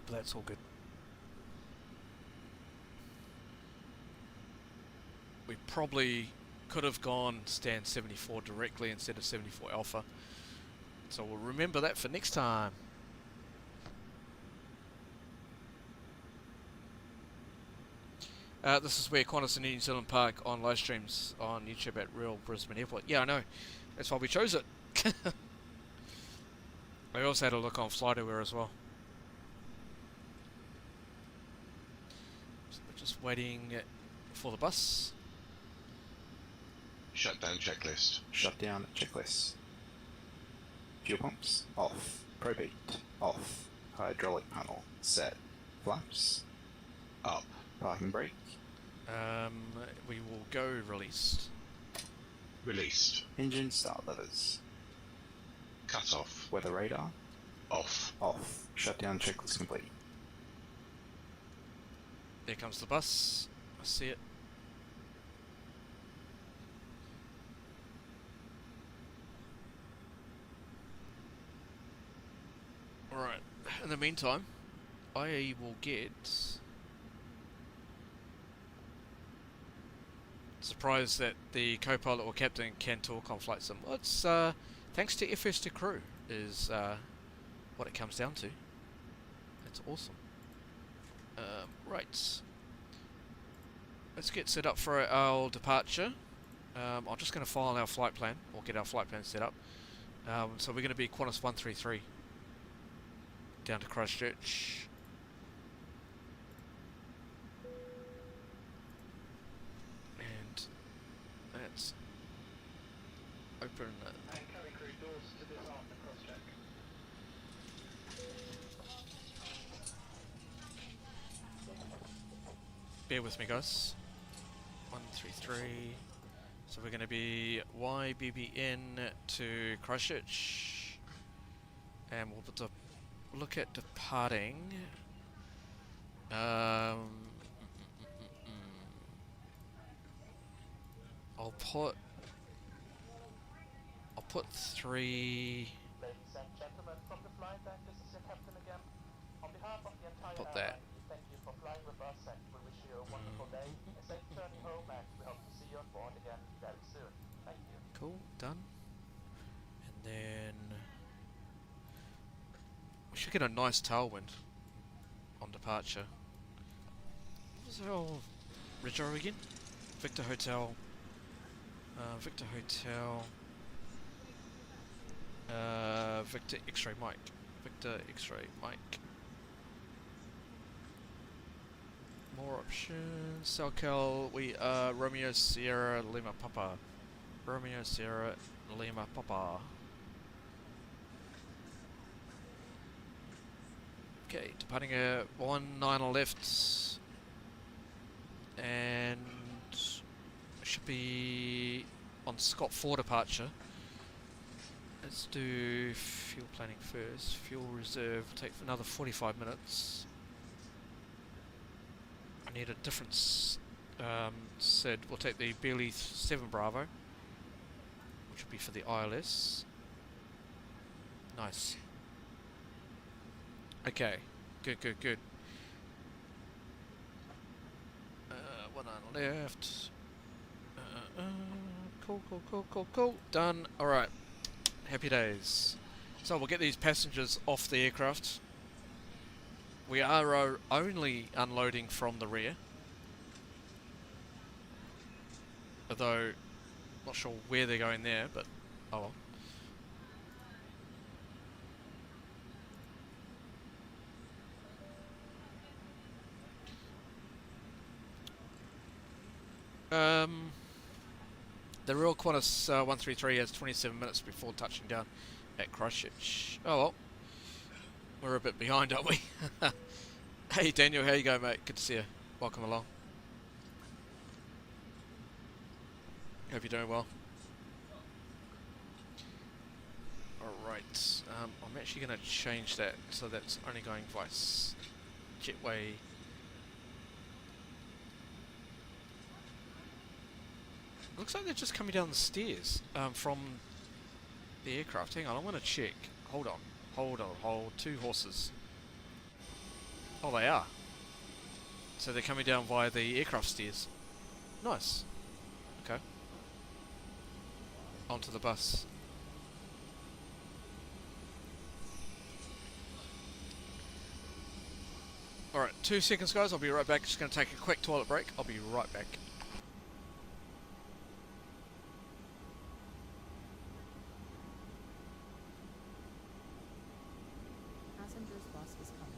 But that's all good. We probably could have gone stand 74 directly instead of 74 Alpha. So we'll remember that for next time. This is where Qantas and New Zealand park on live streams on YouTube at Real Brisbane Airport. Yeah, I know. That's why we chose it. I also had a look on FlightAware as well. So we're just waiting for the bus. Shutdown checklist. Shutdown checklist. Fuel pumps off. Probeat off. Hydraulic panel set. Flaps Up. parking brake. We will go released. Released. Engine start levers. Cut off. Weather radar Off. off. Shutdown checklist complete. There comes the bus. I see it. Alright, in the meantime, I will get... Surprised that the co-pilot or captain can talk on flight sim. Well, it's thanks to FS to crew is what it comes down to. That's awesome. Right. Let's get set up for our departure. I'm just going to file our flight plan, or get our flight plan set up. So we're going to be Qantas 133 down to Christchurch. And that's open. And cabin crew doors to disarm the cross-check. Bear with me, guys. 133. So we're going to be YBBN to Christchurch, and we'll look at departing. I'll put 3. Ladies and gentlemen, from the flight deck, this is your captain again. On behalf of the entire Put that. airline, we thank you for flying with us and we wish you a wonderful day, a safe journey home, and we hope to see you on board again very soon. Thank you. Cool, done. And then we should get a nice tailwind on departure. What was our Rego again? Victor Hotel. Victor Hotel. Victor X-ray Mike. Victor X-ray Mike. More options. Salcal, we are Romeo Sierra Lima Papa. Romeo Sierra Lima Papa. Okay, departing at 19 left. And should be on Scott 4 departure. Let's do fuel planning first. Fuel reserve will take another 45 minutes. I need a different said we'll take the Bearley 7 Bravo, which will be for the ILS. Nice. Okay, good, good, good. One on left. Cool, cool, cool, cool, cool. Done. Alright. Happy days. So we'll get these passengers off the aircraft. We are only unloading from the rear. Although, not sure where they're going there, but oh well. The real Qantas 133 has 27 minutes before touching down at Christchurch. Oh well. We're a bit behind, aren't we? Hey Daniel, how you going, mate? Good to see you. Welcome along. Hope you're doing well. Alright, I'm actually going to change that so that's only going via jetway. Looks like they're just coming down the stairs from the aircraft. Hang on, I'm going to check. Hold on. Hold. 2 horses. Oh, they are. So they're coming down via the aircraft stairs. Nice. Okay. Onto the bus. Alright, 2 seconds guys, I'll be right back. Just going to take a quick toilet break. I'll be right back. Passengers bus is coming.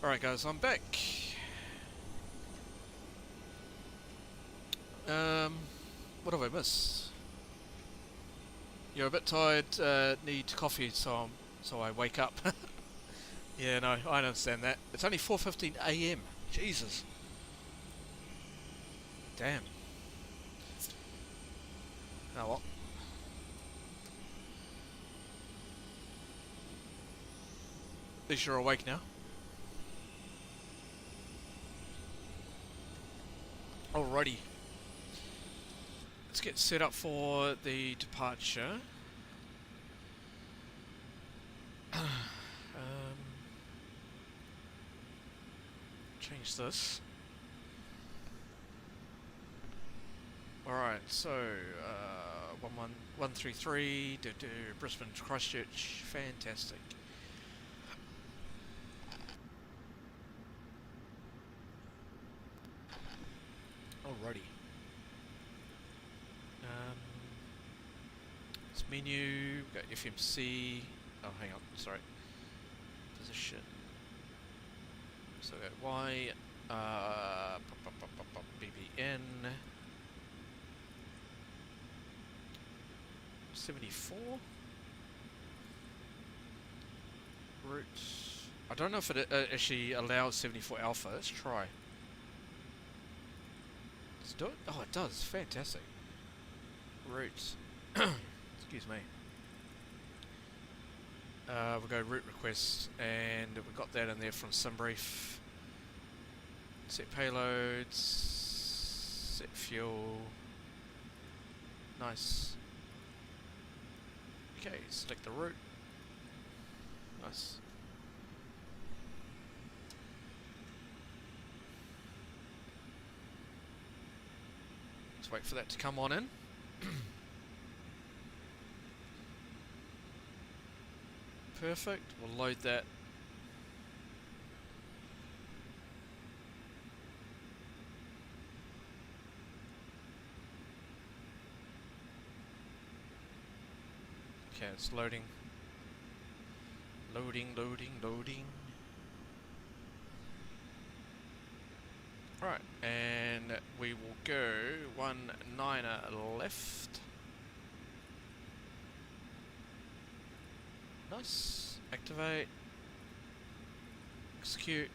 Alright guys, I'm back. What have I missed? You're a bit tired, need coffee, so I wake up. Yeah, no, I understand that. It's only 4:15 AM. Jesus. Damn. Oh well. At least you're awake now. Alrighty. Let's get set up for the departure. Change this. Alright, so 133 to Brisbane to Christchurch. Fantastic. Alrighty. This menu, we've got FMC. Oh, hang on, sorry. Position. So we got Y, BBN 74 route. I don't know if it actually allows 74 alpha. Let's try. Let's do it. Oh, it does. Fantastic. Route. Excuse me. We'll go route request, and we got that in there from SimBrief. Set payloads, set fuel. Nice. Okay, select the route. Nice. Let's wait for that to come on in. Perfect, we'll load that. Okay, it's loading. Loading. Alright, and we will go 19er left. Nice. Activate. Execute.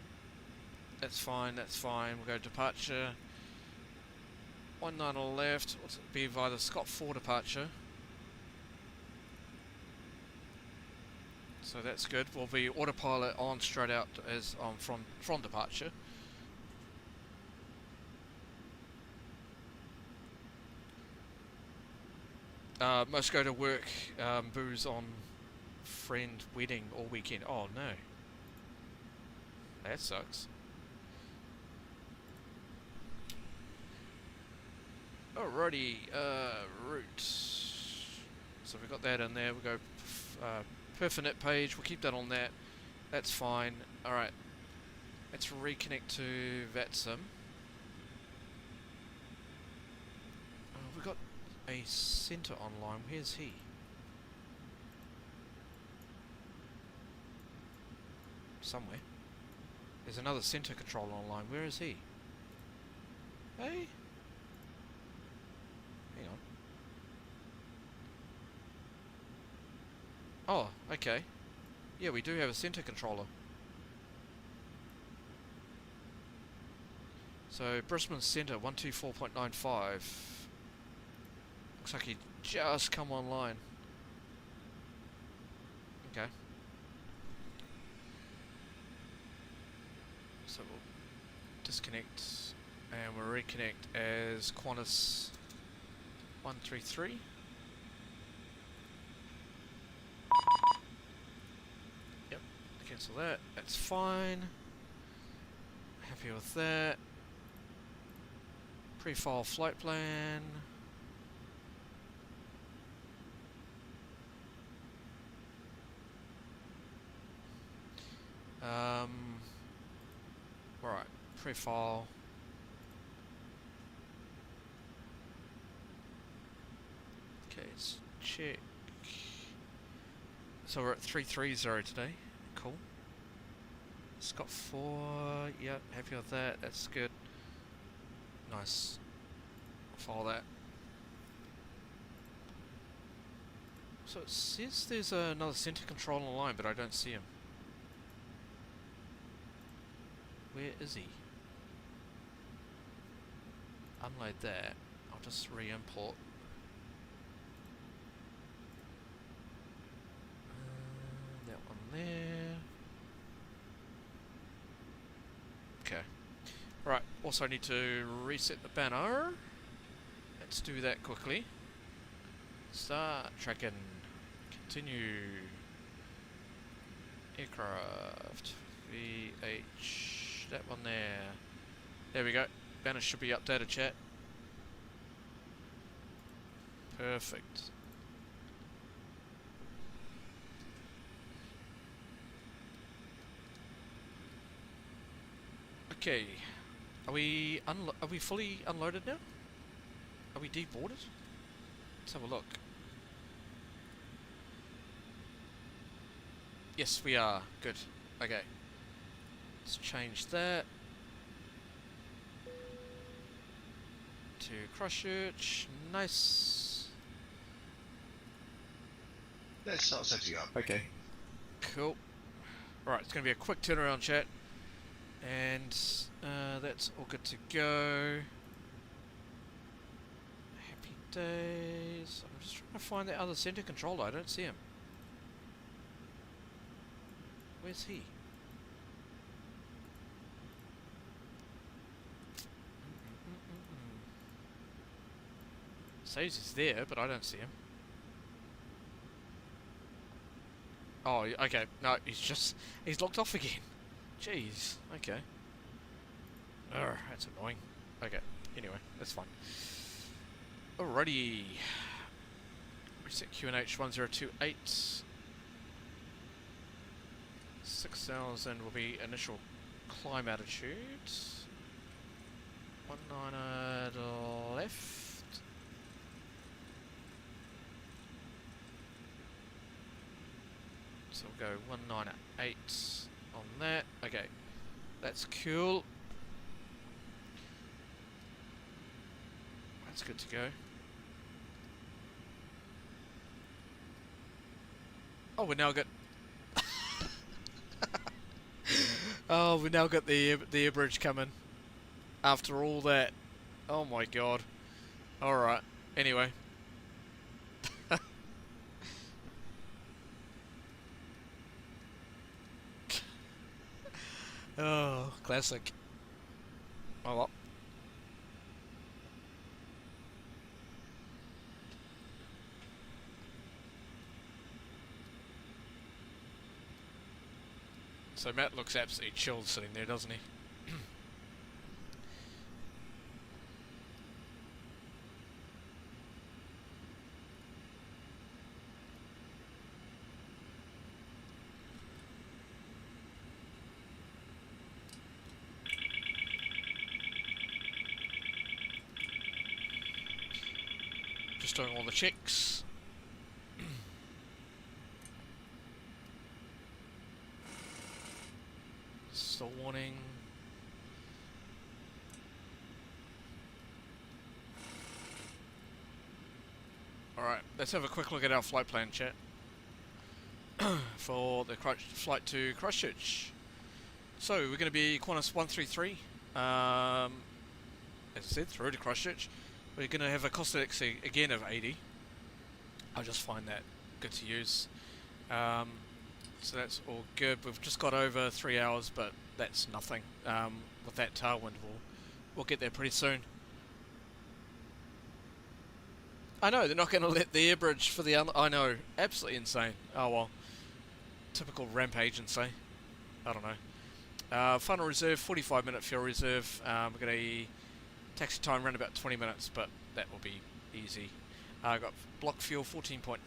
That's fine, We'll go departure. 19er left. What's it be via the Scott 4 departure. So that's good. We'll be autopilot on straight out as from departure. Must go to work, booze on friend wedding all weekend. Oh no. That sucks. Alrighty, route. So we've got that in there. We'll go Perfinet page. We'll keep that on that. That's fine. Alright. Let's reconnect to VATSIM. We've got a centre online. Where's he? Somewhere. There's another centre controller online. Where is he? Hey? Hang on. Oh, okay. Yeah, we do have a centre controller. So, Brisbane Centre 124.95. Looks like he just come online. Okay. So we'll disconnect and we'll reconnect as Qantas 133. Yep, cancel that. That's fine. Happy with that. Pre-file flight plan. Alright, pre-file. Okay, let's check. So we're at 330 today. Cool. Scott 4, yep, happy with that, that's good. Nice. File that. So it says there's another center control line, but I don't see him. Where is he? Unload that. I'll just re-import. That one there. Okay. Right, also need to reset the banner. Let's do that quickly. Start tracking. Continue. Aircraft. VH. That one there. There we go. Banner should be updated, chat. Perfect. Okay. Are we fully unloaded now? Are we deboarded? Let's have a look. Yes, we are. Good. Okay. Let's change that to Christchurch. Nice. Let's start setting up. Okay. Cool. Alright, it's going to be a quick turnaround, chat. And that's all good to go. Happy days. I'm just trying to find the other center controller. I don't see him. Where's he? Says he's there, but I don't see him. Oh, okay. No, he's locked off again. Jeez. Okay. Urgh, that's annoying. Okay. Anyway, that's fine. Alrighty. Reset QNH 1028. 6,000 will be initial climb altitude. 19 left. So we'll go 198 on that. Okay, that's cool. That's good to go. Oh, we now got. Oh, we now got the air bridge coming. After all that, oh my god. All right. Anyway. Oh, classic. Oh well. So Matt looks absolutely chilled sitting there, doesn't he? Just doing all the checks. Still warning. Alright, let's have a quick look at our flight plan, chat. For the flight to Christchurch. So, we're going to be Qantas 133. As I said, through to Christchurch. We're going to have a cost taxi again of 80. I just find that good to use. So that's all good. We've just got over 3 hours, but that's nothing. With that tailwind, we'll get there pretty soon. I know, they're not going to let the air bridge for the... I know, absolutely insane. Oh well. Typical ramp agency. I don't know. Final reserve, 45-minute fuel reserve. We're going to taxi time around about 20 minutes, but that will be easy. Got block fuel 14.8.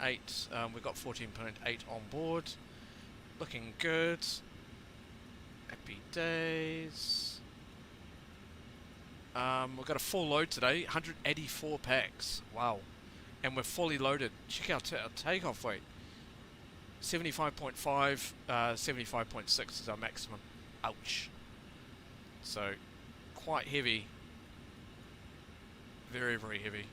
We've got 14.8 on board. Looking good. Happy days. We've got a full load today, 184 packs. Wow. And we're fully loaded. Check out our takeoff weight. 75.5, 75.6 is our maximum. Ouch. So, quite heavy. Very, very heavy.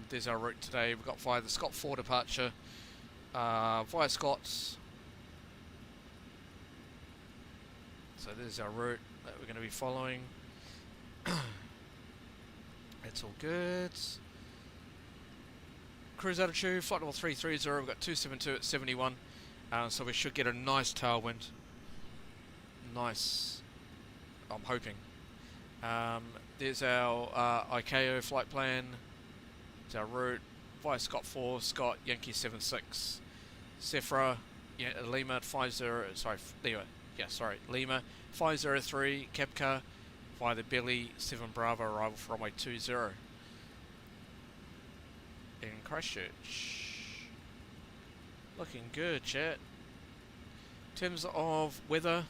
There's our route today. We've got via the Scott 4 departure, via Scott's. So there's our route that we're going to be following. It's all good. Cruise altitude, flight level 330, we've got 272 at 71. So we should get a nice tailwind. Nice. I'm hoping. There's our ICAO flight plan. It's our route. Via Scott 4, Scott, Yankee 76. Sephra, Lima 50, Lima 503, Kepka, via the Billy 7 Bravo, arrival for runway 20. In Christchurch. Looking good, chat. In terms of weather,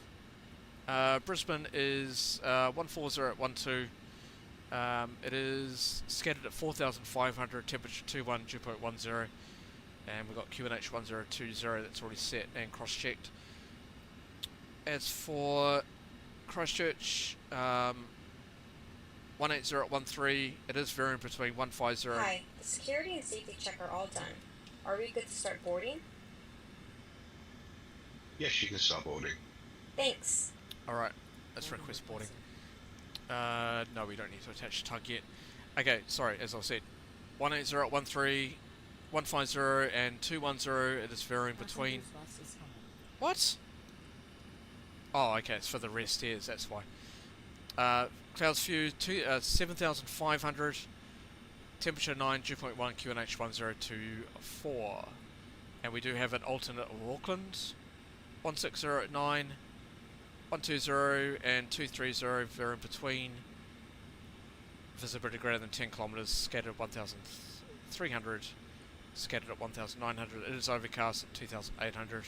Brisbane is 140 at 12. It is scattered at 4,500, temperature 21, dew point 10, and we've got QNH 1020 that's already set and cross-checked. As for Christchurch, 180 at 13, it is varying between 150. Hi, the security and safety check are all done. Are we good to start boarding? Yes, you can start boarding. Thanks. Alright, let's request boarding. No, we don't need to attach the tug yet. Okay, sorry, as I said, 180 at 13, 150 and 210, it is varying between... What? Oh, okay, it's for the rest stairs, that's why. Clouds view 7,500, temperature 9, dew point 1, QNH 1024. And we do have an alternate of Auckland, 160 at 9, 120 and 230 varying between. Visibility greater than 10 kilometers, scattered at 1,300, scattered at 1,900. It is overcast at 2,800.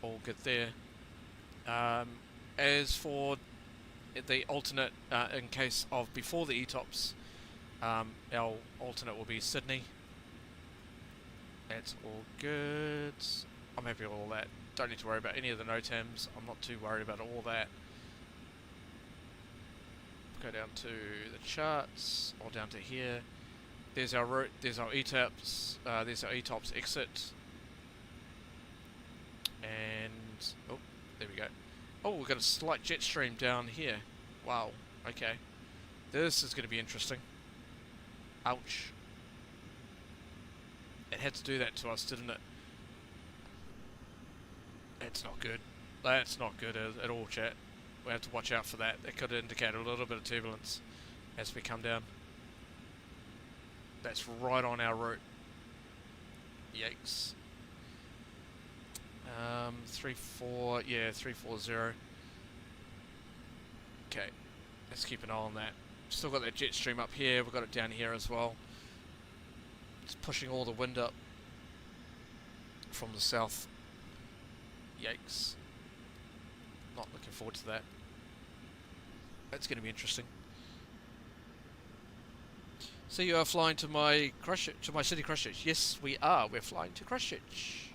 All good there. As for the alternate, in case of before the ETOPS, our alternate will be Sydney. That's all good. I'm happy with all that. Don't need to worry about any of the NOTAMs. I'm not too worried about all that. Go down to the charts, or down to here. There's our route, there's our ETOPS, there's our ETOPS exit. And, oh, there we go. Oh, we've got a slight jet stream down here. Wow, okay. This is going to be interesting. Ouch. It had to do that to us, didn't it? That's not good. That's not good at all, chat. We have to watch out for that. That could indicate a little bit of turbulence as we come down. That's right on our route. Yikes. 340. Okay, let's keep an eye on that. Still got that jet stream up here. We've got it down here as well. It's pushing all the wind up from the south. Yikes. Not looking forward to that. That's going to be interesting. So you are flying to my Christchurch, to my city Christchurch. Yes, we are. We're flying to Christchurch.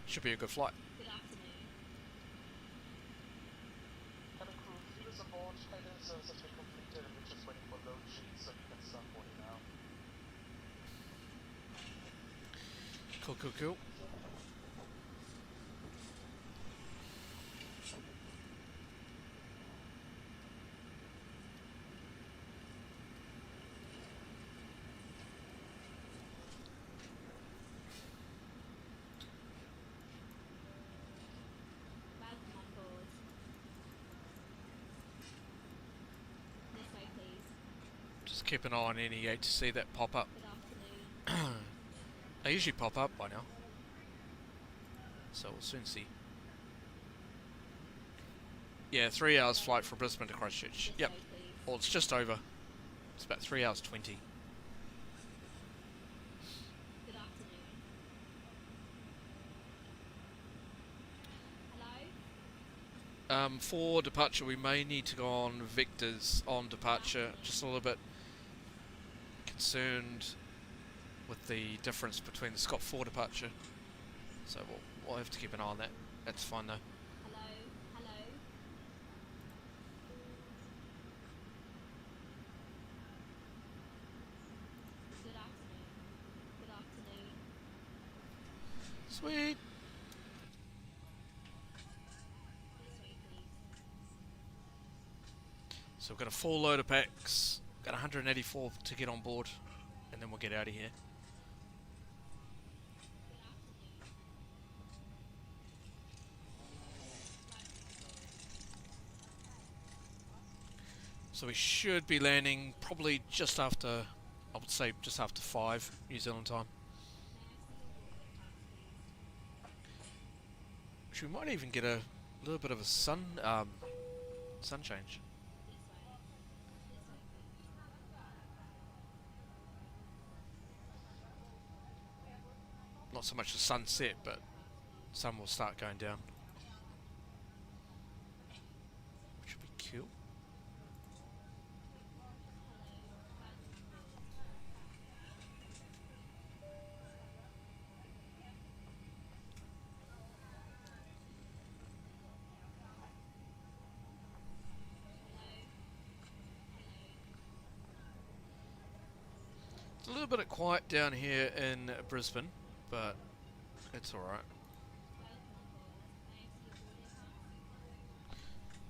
Should be a good flight. Good afternoon. Cabin crew, feelers aboard. Heading service has been completed and we're just waiting for load sheets so you can start boarding now. Cool, cool, cool. Welcome on board. This way, please. Just keep an eye on any gate to see that pop up. Good afternoon. They usually pop up by now. So we'll soon see. Yeah, 3 hours flight from Brisbane to Christchurch. This Yep. way, please. Well, it's just over. It's about 3 hours 20. Good afternoon. Hello? For departure, we may need to go on vectors on departure. Just a little bit concerned with the difference between the Scott 4 departure. So we'll have to keep an eye on that. That's fine though. Hello? Hello? Sweet. So we've got a full load of packs. Got 184 to get on board, and then we'll get out of here. So we should be landing probably just after, I would say just after 5 New Zealand time. Which we might even get a little bit of a sun change. Not so much the sunset, but sun will start going down. Which would be cool. It's a little bit quiet down here in Brisbane, but it's alright.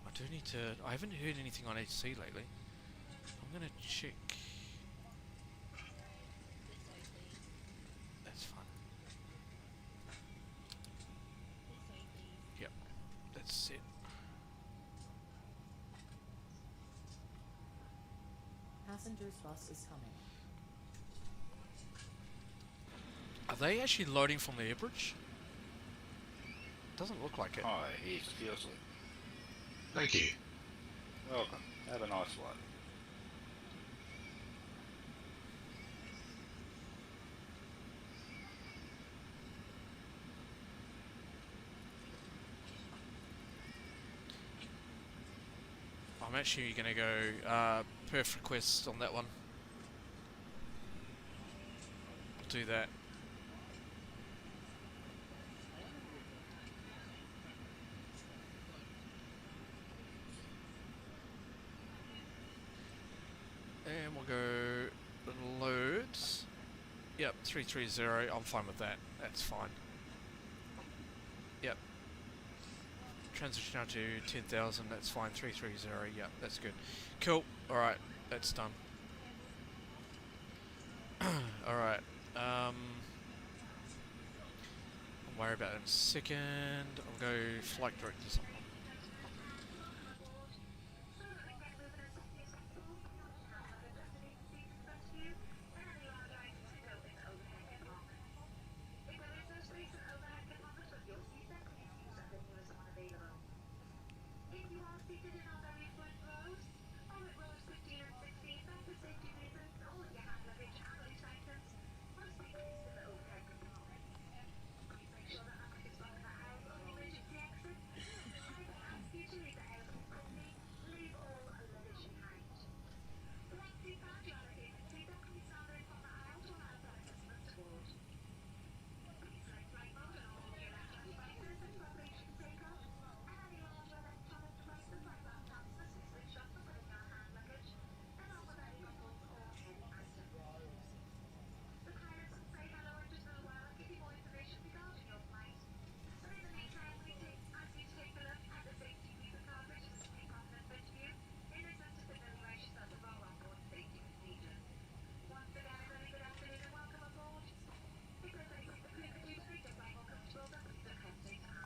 I do need to... I haven't heard anything on HC lately. I'm gonna check... That's fine. Yep, that's set. Passengers bus is coming. Are they actually loading from the air bridge? Doesn't look like it. Oh, yes, feels like. Thank you. Welcome. Have a nice one. I'm actually going to go perf request on that one. I'll do that. And we'll go loads. Yep, 330. I'm fine with that. That's fine. Yep. Transition now to 10,000. That's fine. 330. Yep, that's good. Cool. Alright, that's done. Alright. I'll worry about it in a second. I'll go flight director or something.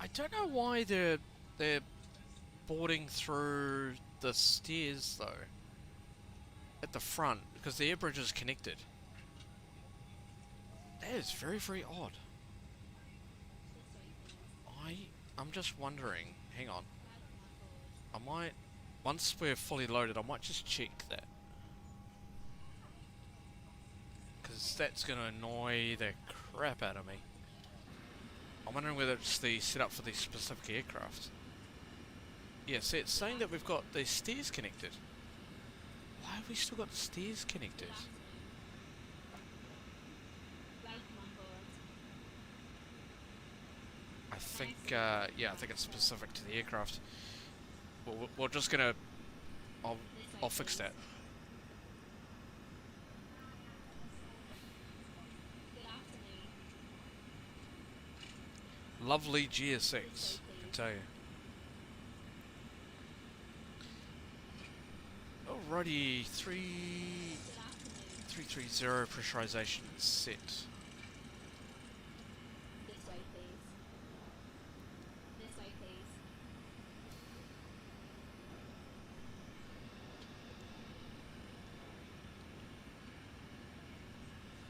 I don't know why they're boarding through the stairs though. At the front, because the air bridge is connected. That is very, very odd. I'm just wondering. Hang on. I might, once we're fully loaded, I might just check that. Because that's going to annoy the crap out of me. I'm wondering whether it's the setup for these specific aircraft. Yeah, see, it's saying that we've got the stairs connected. Why have we still got the stairs connected? I think, yeah, I think it's specific to the aircraft. We're just gonna... I'll fix that. Lovely GSX, I can tell you. Alrighty, 330 pressurization set. This way, please. This way, please.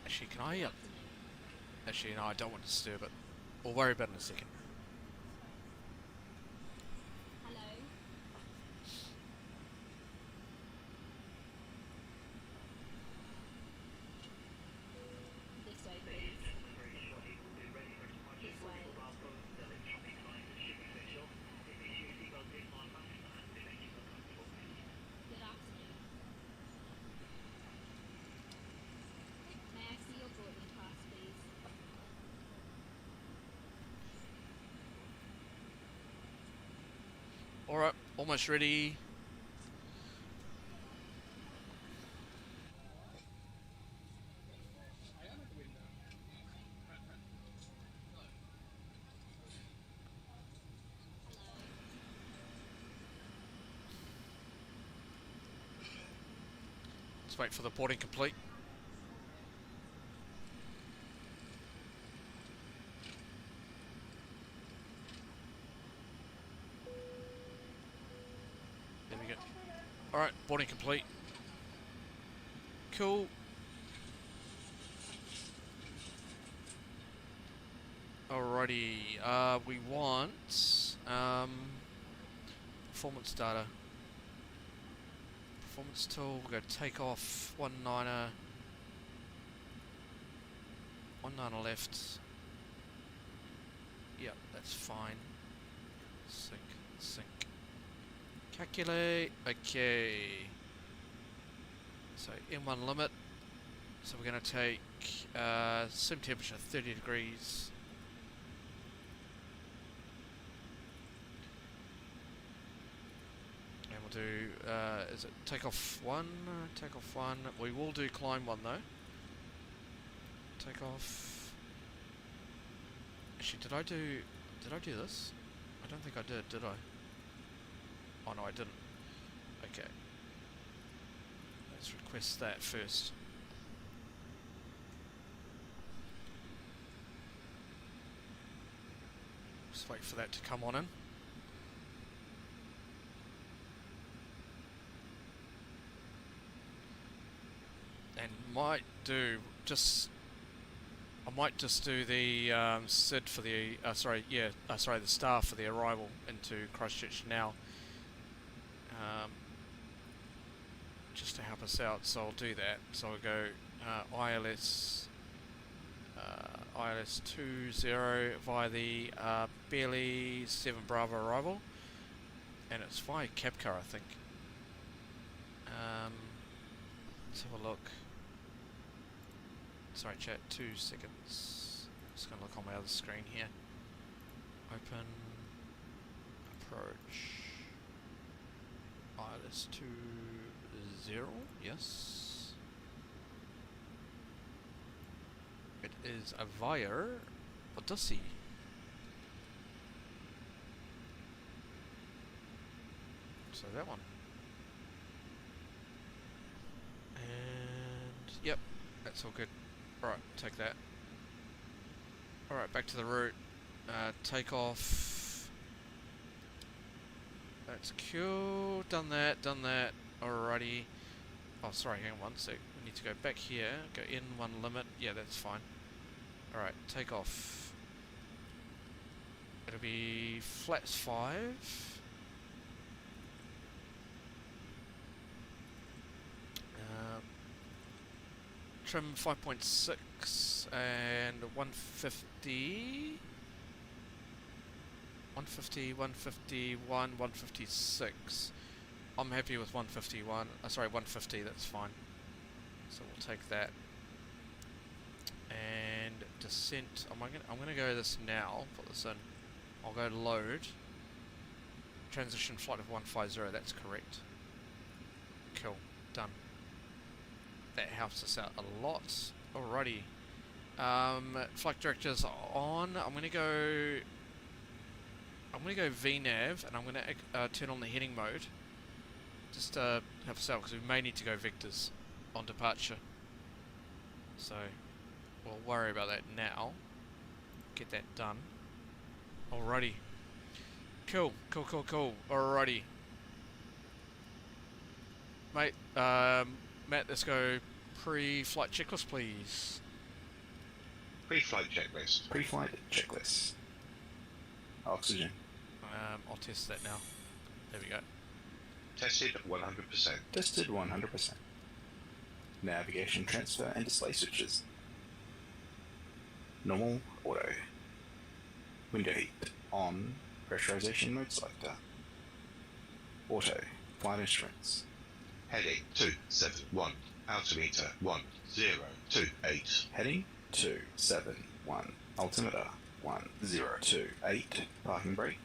Actually, can I? Actually, no, I don't want to disturb it. We'll worry about it in a second. Hello. This way, please. This way. Good afternoon. May I see your boarding pass, please? Alright, almost ready. Let's wait for the boarding complete. There we go. Alright, boarding complete. Cool. Alrighty, we want performance data. Performance tool, we'll go take off, 19er, 19er left. Yep, that's fine. Sync, sync. Calculate, okay. So M1 limit, so we're going to take sim temperature 30 degrees. And we'll do, is it takeoff 1? Takeoff 1, we will do climb 1 though. Takeoff. Actually, did I do this? I don't think I did I? Oh no, I didn't. Okay. Let's request that first. Just wait for that to come on in. And might do just. I might just do the SID for the the star for the arrival into Christchurch now. Just to help us out, so I'll do that. So I'll go ILS 20 via the barely 7 Bravo arrival, and it's via Capcar, I think. Let's have a look. Sorry chat, 2 seconds. Just gonna look on my other screen here. Open, approach, ILS 20, yes. It is a via Odyssey. So that one. And yep, that's all good. Alright, take that. Alright, back to the route. Take off. That's cool. Done that. Alrighty. Oh, sorry, hang on one sec. We need to go back here. Go in 1 limit. Yeah, that's fine. Alright, take off. It'll be flats 5. Trim 5.6 and 150. 151, 156. I'm happy with 151. Sorry, 150. That's fine. So we'll take that. And descent. I'm gonna go this now. Put this in. I'll go load. Transition flight of 150. That's correct. Cool. Done. That helps us out a lot. Alrighty. Flight directors on. I'm gonna go I'm going to go VNav, and I'm going to turn on the heading mode. Just have a sell, because we may need to go vectors on departure. So, we'll worry about that now. Get that done. Alrighty. Cool. Alrighty. Mate, Matt, let's go pre-flight checklist, please. Pre-flight checklist. Pre-flight checklist. Oxygen. I'll test that now. There we go. Tested 100%. Tested 100%. Navigation transfer and display switches. Normal, auto. Window heat, on. Pressurization mode selector. Auto. Flight instruments. Heading 271. Altimeter 1028. Heading 271. Altimeter 1028. Parking brake.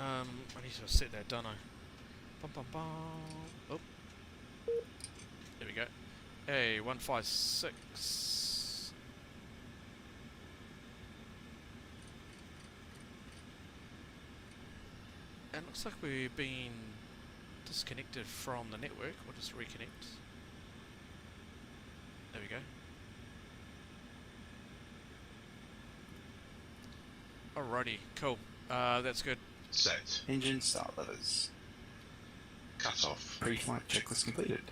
I need to set that, don't I? Bum, bum, bum. Oh. There we go. Hey, 156. And looks like we've been disconnected from the network. We'll just reconnect. There we go. Alrighty, cool. That's good. Set. Engine start levers. Cut off. Pre-flight checklist completed.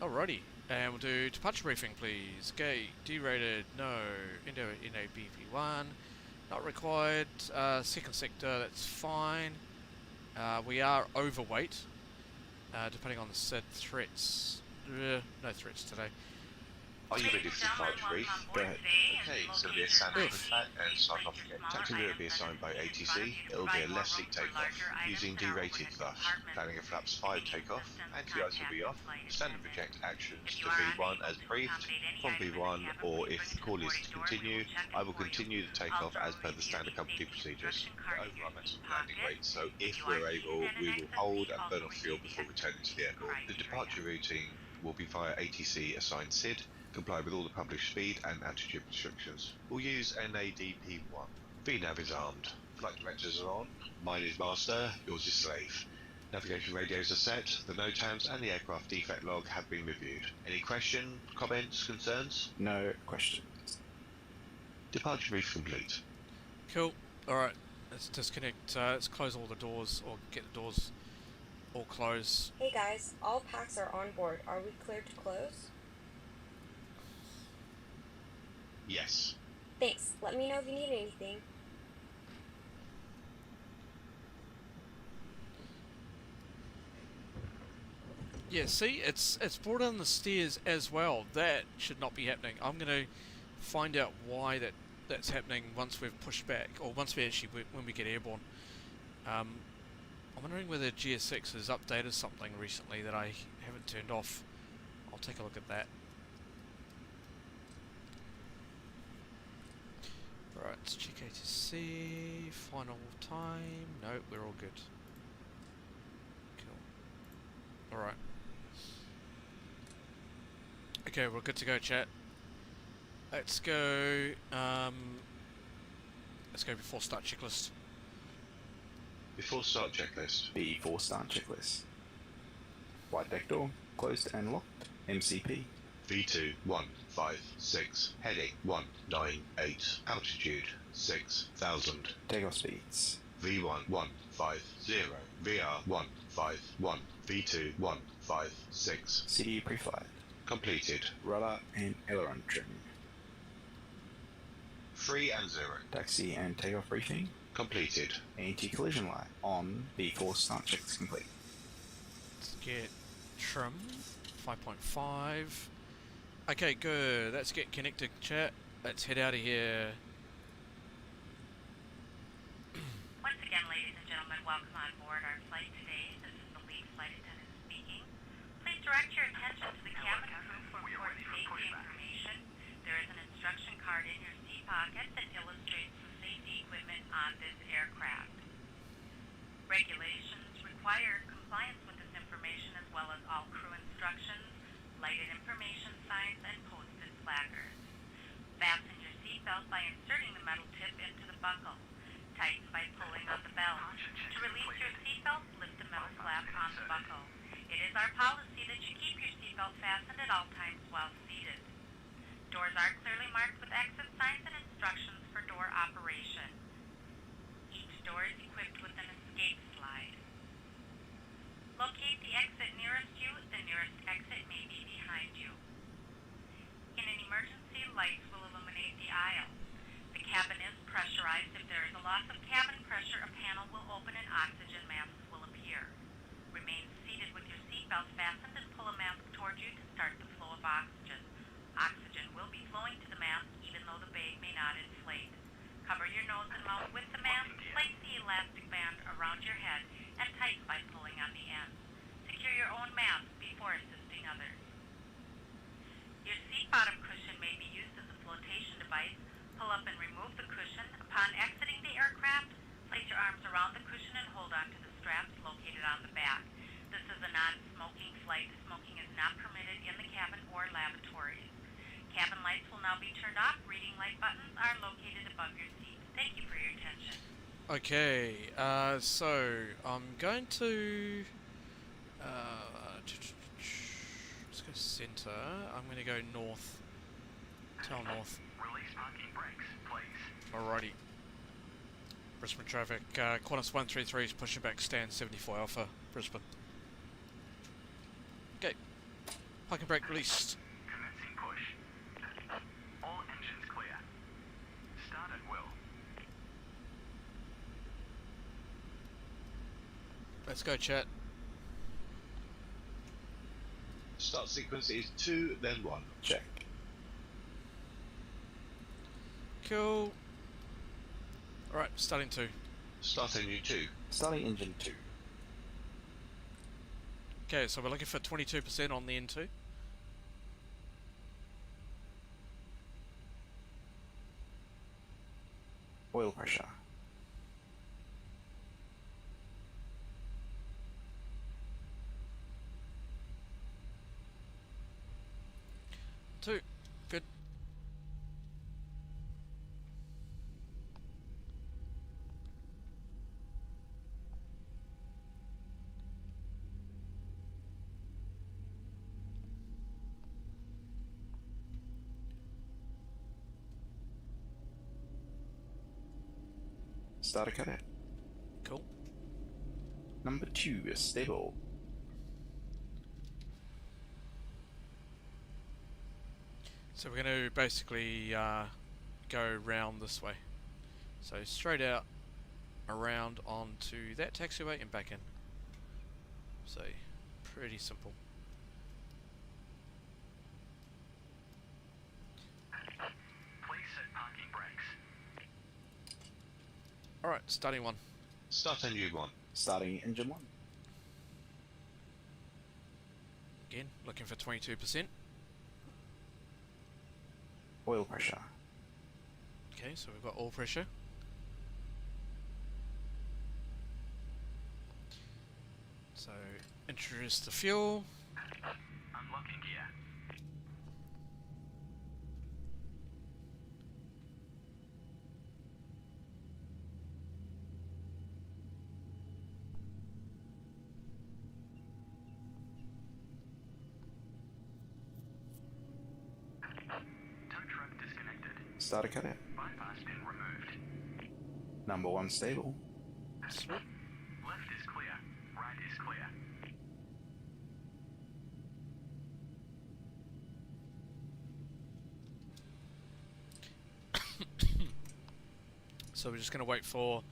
Alrighty, and we'll do departure briefing, please. Gate derated, no. Indo NABP1, not required. Second sector, that's fine. We are overweight, depending on the said threats. No threats today. Are you ready for departure brief? Go ahead. Okay, it's going to be a standard pushback and start off again. Taxi will be assigned by ATC. It will be a left seat takeoff, using derated thrust. Planning a flaps 5 takeoff, anti-ice will be off. Standard reject actions to V1 as briefed. From V1, or if the call is to continue, I will continue the takeoff as per the standard company procedures. Over our maximum landing rate, so if we're able, we will hold and burn off fuel before returning to the airport. The departure routing will be via ATC assigned SID. Comply with all the published speed and altitude restrictions. We'll use NADP1. VNav is armed. Flight directors are on. Mine is master, yours is slave. Navigation radios are set. The NOTAMs and the aircraft defect log have been reviewed. Any question, comments, concerns? No questions. Departure brief complete. Cool. Alright, let's disconnect. Let's close all the doors, or get the doors all closed. Hey guys, all packs are on board. Are we cleared to close? Yes. Thanks. Let me know if you need anything. Yeah, see, it's brought in the stairs as well. That should not be happening. I'm going to find out why that's happening once we've pushed back, or once we actually, when we get airborne. I'm wondering whether GSX has updated something recently that I haven't turned off. I'll take a look at that. Right, let's check ATC, final time. No, we're all good. Cool. Alright. Okay, we're good to go, chat. Let's go before start checklist. Before start checklist. Before start checklist. Flight deck door, closed and locked. MCP. V2 156. Heading 198. Altitude 6,000. Takeoff speeds. V1 150. VR 151. V2 156. CDU pre-flight. Completed. Rudder and aileron trim. 3 and 0. Taxi and takeoff briefing. Completed. Anti-collision light on. Before start checklist complete. Let's get trim 5.5. Okay, good. Let's get connected, chat. Let's head out of here. Once again, ladies and gentlemen, welcome on board our flight today. This is the lead flight attendant speaking. Please direct your attention to the cabin crew for important safety information. There is an instruction card in your seat pocket that illustrates the safety equipment on this aircraft. Regulations require compliance with this information as well as all crew instructions, lighted information signs, and posted flaggers. Fasten your seatbelt by inserting the metal tip into the buckle. Tighten on the belt. To release your seatbelt, lift the metal flap on the buckle. It is our policy that you keep your seatbelt fastened at all times while seated. Doors are clearly marked with exit signs and instructions for door operation. Each door is equipped with an escape slide. Locate the exit nearest you. The nearest exit may be behind you. In an emergency, lights will illuminate the aisle. The cabin is pressurized. If there is a loss of cabin pressure, a panel will open and oxygen masks will appear. Remain seated with your seatbelt fastened and pull a mask toward you to start the flow of oxygen. Oxygen will be flowing to the mask even though the bag may not inflate. Cover your nose and mouth with the mask. Place the elastic band around your head and tighten by pulling on the ends. Secure your own mask before assisting others. Your seat bottom cushion may be used as a flotation device. Pull up and remove the cushion. Upon exiting the aircraft, place your arms around the cushion and hold on to the straps located on the back. This is a non-smoking flight. Smoking is not permitted in the cabin or lavatories. Cabin lights will now be turned off. Reading light buttons are located above your seat. Thank you for your attention. Okay, so I'm going to let's go center. I'm going to go north. Tell north. Release parking brakes, please. Alrighty. Brisbane traffic. Qantas 133 is pushing back stand 74 Alpha, Brisbane. Okay. Parking brake released. Commencing push. All engines clear. Start at will. Let's go, chat. Start sequence is 2, then 1. Check. Cool. Alright, starting 2. Start engine 2. Starting engine 2. Okay, so we're looking for 22% on the N2. Oil pressure. Two. Good. Starter cutter. Cool. Number 2 is stable. So we're going to basically go round this way. So straight out, around onto that taxiway and back in. So pretty simple. Please set parking brakes. Alright, starting 1. Start engine 1. Starting engine 1. Again, looking for 22%. Oil pressure. Okay, so we've got oil pressure. So introduce the fuel. Unlocking gear. Tow truck disconnected. Starter cutter. Bypass pin removed. Number 1 stable. Sweet. Left is clear. Right is clear. So we're just going to wait for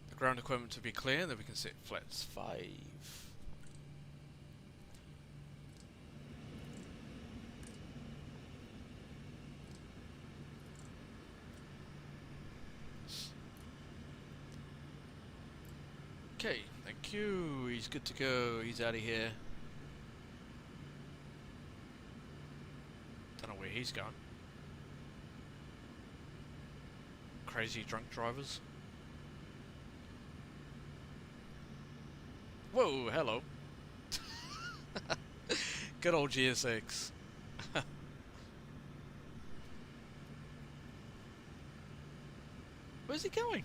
the ground equipment to be clear, and then we can set flats 5. Okay, thank you. He's good to go. He's out of here. Don't know where he's going. Crazy drunk drivers. Whoa, hello. Good old GSX. Where's he going?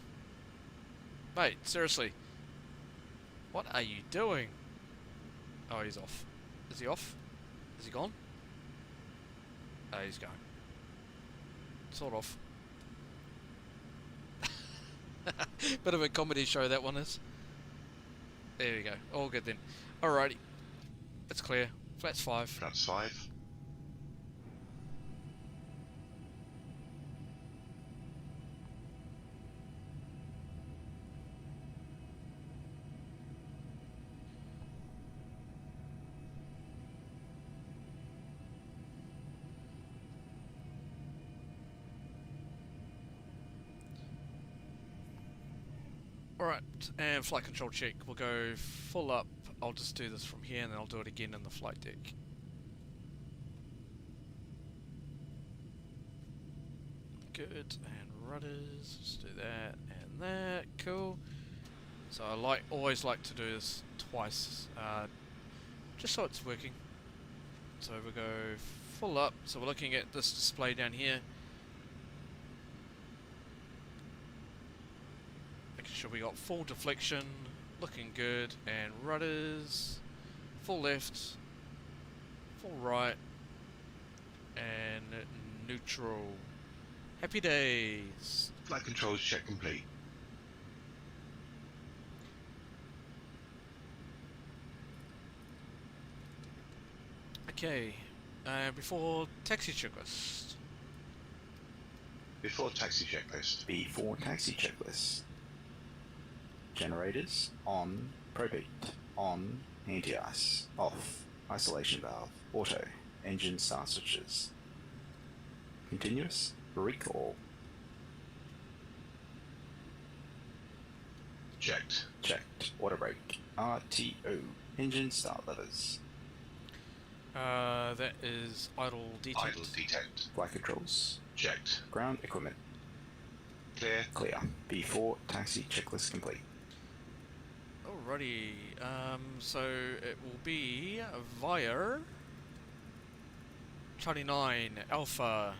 Mate, seriously. What are you doing? Oh, he's off. Is he off? Is he gone? Oh, he's going. Sort of. Bit of a comedy show that one is. There we go. All good then. Alrighty. It's clear. Flat's 5. Flat's 5. Alright, and flight control check. We'll go full up. I'll just do this from here and then I'll do it again in the flight deck. Good, and rudders, let's do that and that, cool. So I always like to do this twice, just so it's working. So we'll go full up, so we're looking at this display down here. Making sure we got full deflection, looking good, and rudders, full left, full right, and neutral. Happy days. Flight controls check complete. Okay, before taxi checklist. Before taxi checklist. Before taxi checklist. Generators on, probeat on, anti-ice off, isolation valve auto, engine start switches. Continuous recall. Checked. Checked. Auto brake. RTO. Engine start levers. That is idle detect. Idle detect. Flight controls. Checked. Ground equipment. Clear. Clear. Before taxi checklist complete. Alrighty, so it will be via Charlie 9 Alpha,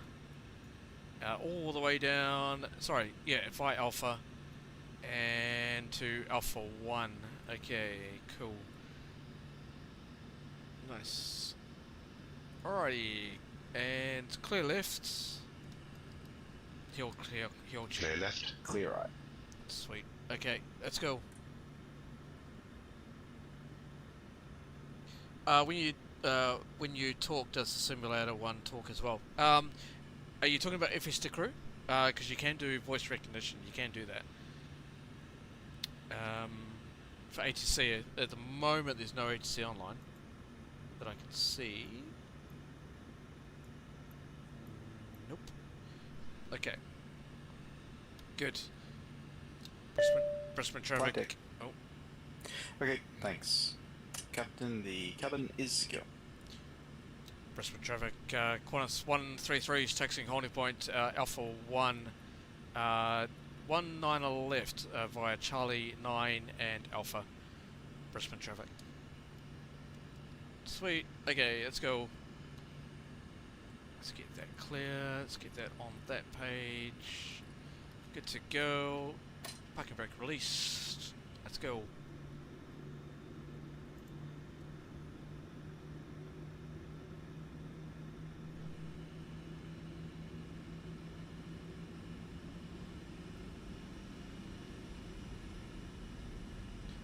all the way down, sorry, yeah, via Alpha, and to Alpha 1, okay, cool, nice, alrighty, and clear left, heel check. Clear left. Clear right. Sweet, okay, let's go. When you talk, does the simulator one talk as well? Are you talking about FS to crew? Because you can do voice recognition. You can do that. For ATC, at the moment, there's no ATC online that I can see. Nope. Okay. Good. Brisbane traffic. Flight deck. Oh. Okay, thanks. Captain, the cabin is secure. Brisbane traffic, Qantas 133 is taxiing holding point, Alpha 1, 19 left via Charlie 9 and Alpha. Brisbane traffic. Sweet, okay, let's go. Let's get that clear, let's get that on that page. Good to go. Parking brake released. Let's go.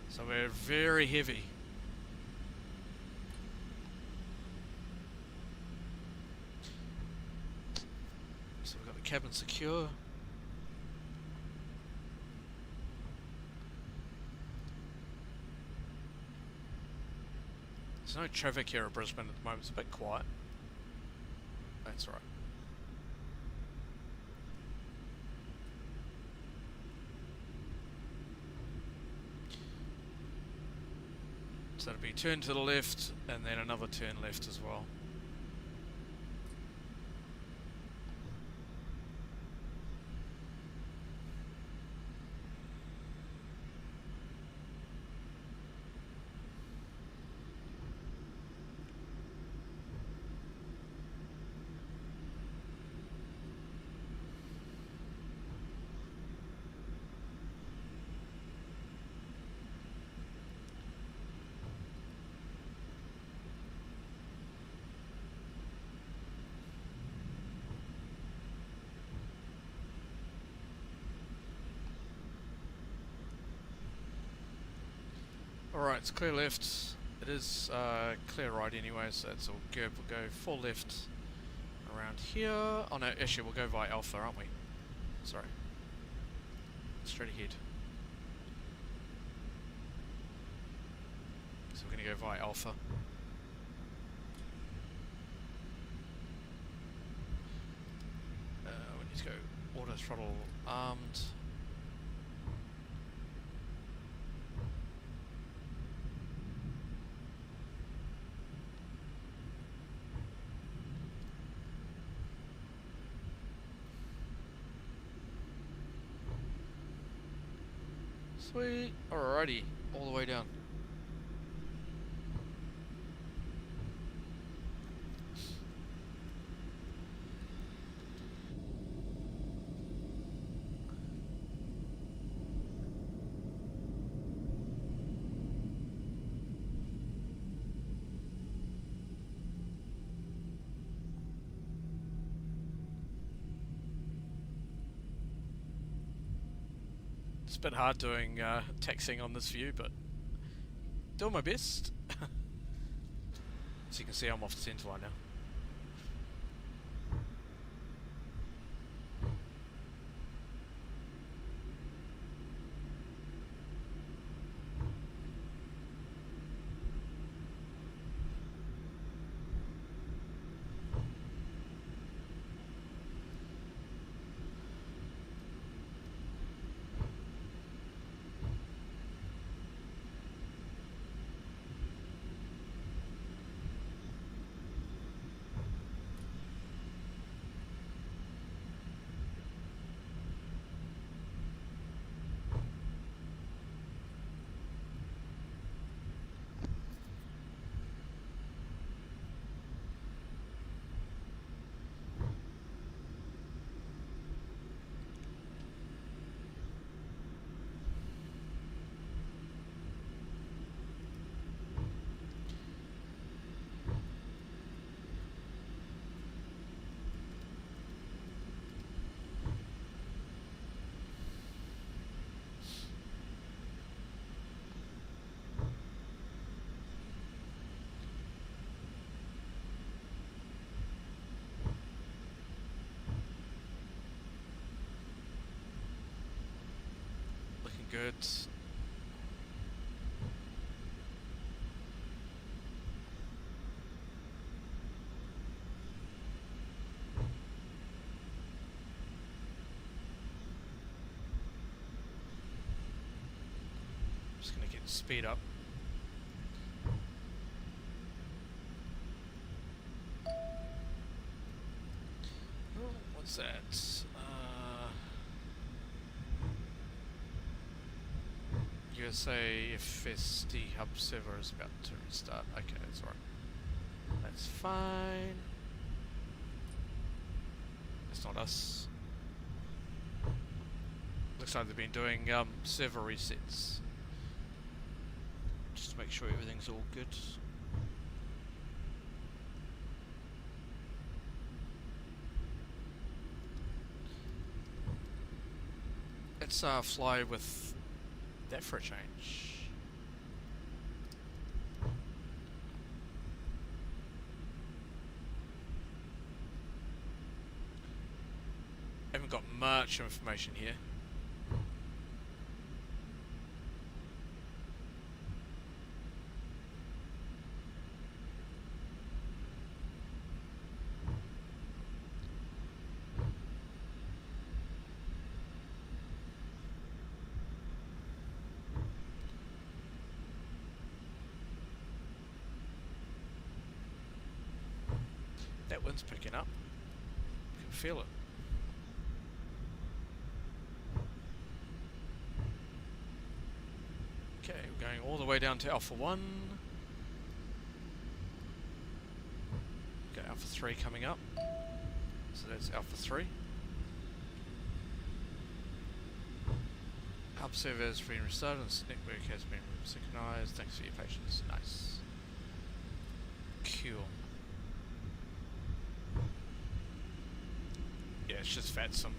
So we're very heavy. So we've got the cabin secure. There's no traffic here at Brisbane at the moment, it's a bit quiet. That's alright. So it'll be turn to the left and then another turn left as well. Alright, it's clear left. It is clear right anyway, so it's all good. We'll go full left around here. Oh no, actually we'll go via Alpha, aren't we? Sorry. Straight ahead. So we're going to go via Alpha. We need to go auto throttle armed. Sweet. Alrighty, all the way down. It's been hard doing taxiing on this view, but doing my best. As you can see, I'm off the centre line now. Good. Just gonna get speed up. Oh, what's that? USA FSD hub server is about to restart. Okay, that's alright. That's fine. It's not us. Looks like they've been doing server resets. Just to make sure everything's all good. Let's fly with that for a change. Haven't got much information here. That wind's picking up. I can feel it. Okay, we're going all the way down to Alpha 1. Got Alpha 3 coming up. So that's Alpha 3. Hub server has been restarted and network has been synchronized. Thanks for your patience. Nice. Cool. Yeah, it's just VATSIM.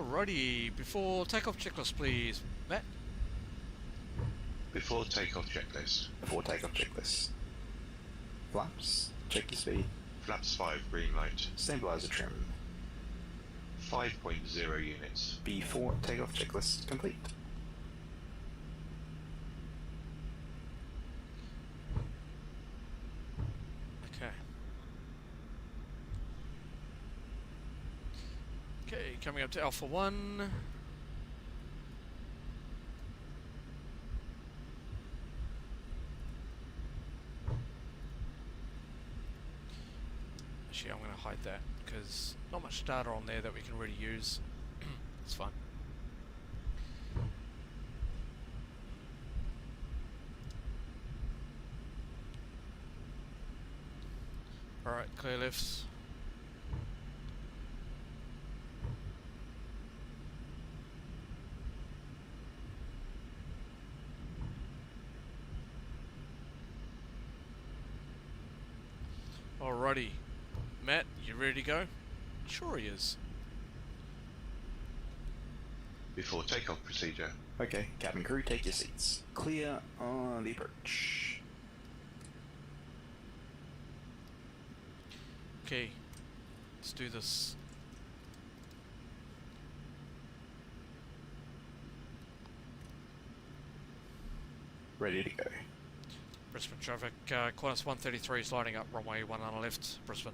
Alrighty, before takeoff checklist, please, Matt. Before takeoff checklist. Before takeoff checklist. Flaps, check your speed. Flaps 5, green light. Stabilizer trim. 5.0 units. Before takeoff checklist complete. Okay. Okay, coming up to Alpha 1. Actually, I'm going to hide that because not much data on there that we can really use. It's fine. Alright, clear lifts. Alrighty. Matt, you ready to go? Sure he is. Before takeoff procedure. Okay, cabin crew, take your seats. Clear on the approach. Okay, let's do this. Ready to go. Brisbane traffic, Qantas 133 is lining up, runway 1 on the left, Brisbane.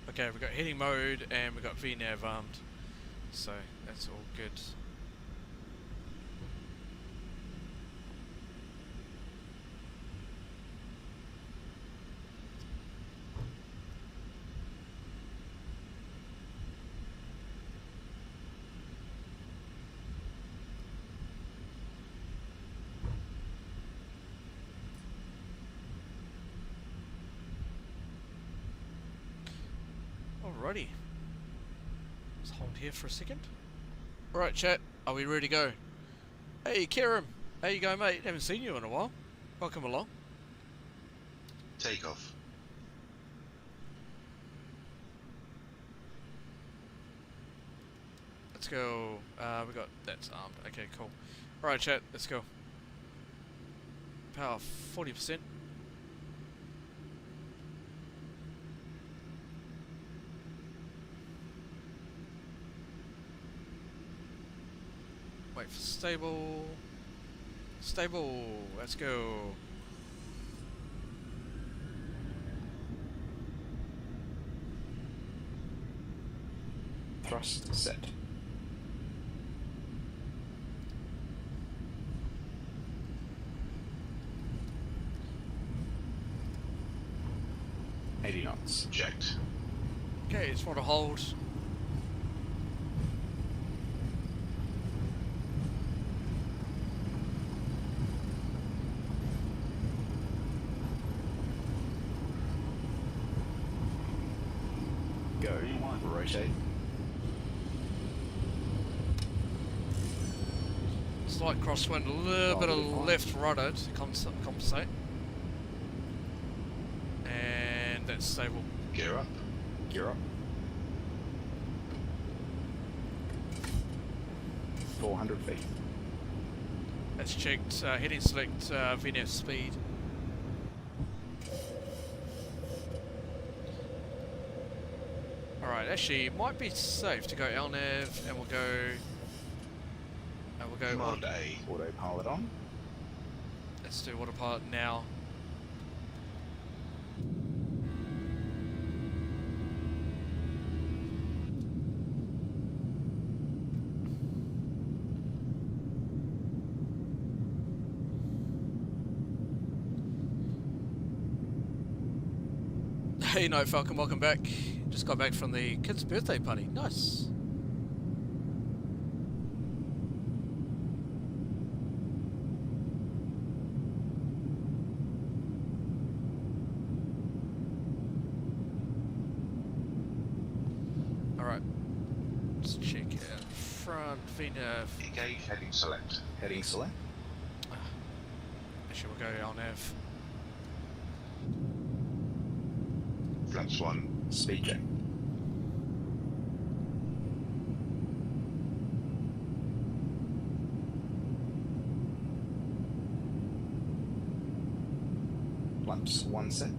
Okay, we've got heading mode and we've got VNav armed, so that's all good. Alrighty. Let's hold here for a second. Alright chat, are we ready to go? Hey Kerem, how you going mate? Haven't seen you in a while. Welcome along. Takeoff. Let's go. We got that's armed. Okay, cool. Alright chat, let's go. Power 40%. Wait for stable. Stable. Let's go. Thrust set. $80 knots. Checked. Okay, just want to hold. Go. Rotate. Slight crosswind, a little bit of left rudder to compensate. And that's stable. Gear up. Gear up. 400 feet. That's checked. Heading select VNav speed. Alright, actually, it might be safe to go LNAV and we'll go. Command A. Autopilot on. Let's do autopilot now. Hey Night Falcon, welcome back. Just got back from the kids' birthday party. Nice. Alright. Let's check out front VNav. Engage heading select. Heading select. Actually, we'll go on nav. Flaps 1. Speed check. Flaps 1 set.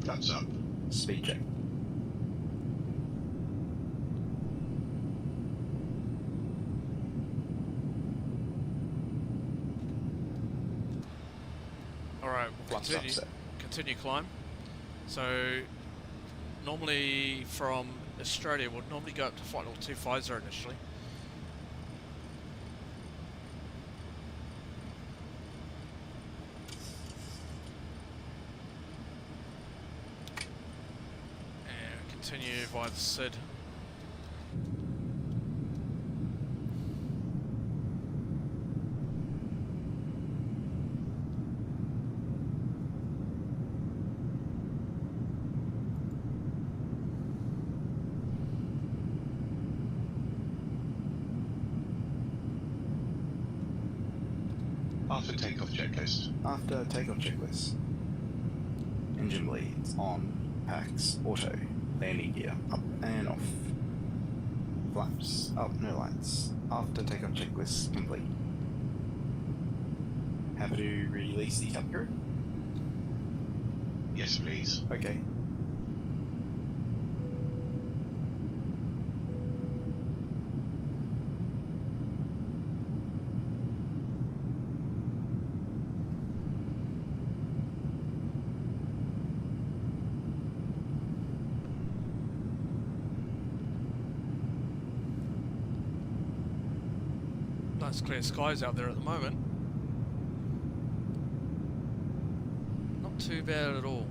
Flaps up. Speed check. Alright, we'll Flaps up set. continue climb. So, normally from Australia, we'll normally go up to flight level 250 initially. And continue via the SID. After takeoff checklist. After takeoff checklist. Engine bleeds on. Packs auto. Landing gear up and off. Flaps up, no lights. After takeoff checklist complete. Happy to release the cabin crew? Yes, please. Okay. Nice clear skies out there at the moment. Not too bad at all.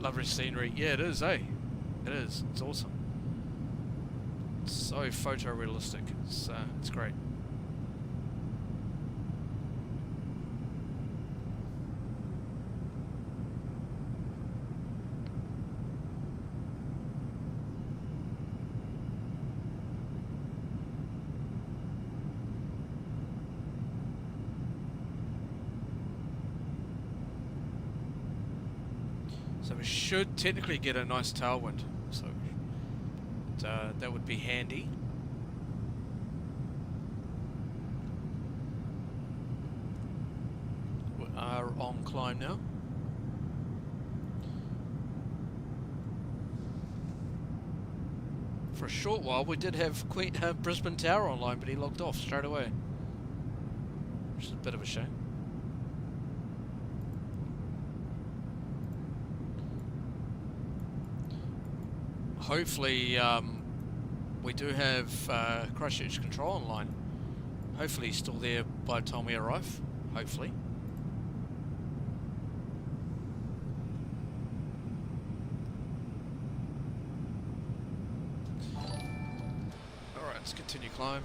Lovely scenery. Yeah, it is, eh? It is. It's awesome. It's so photorealistic. It's great. So we should technically get a nice tailwind, so that would be handy. We are on climb now. For a short while we did have Brisbane Tower online, but he logged off straight away, which is a bit of a shame. Hopefully we do have Christchurch Control online. Hopefully he's still there by the time we arrive. Hopefully. Alright, let's continue climb.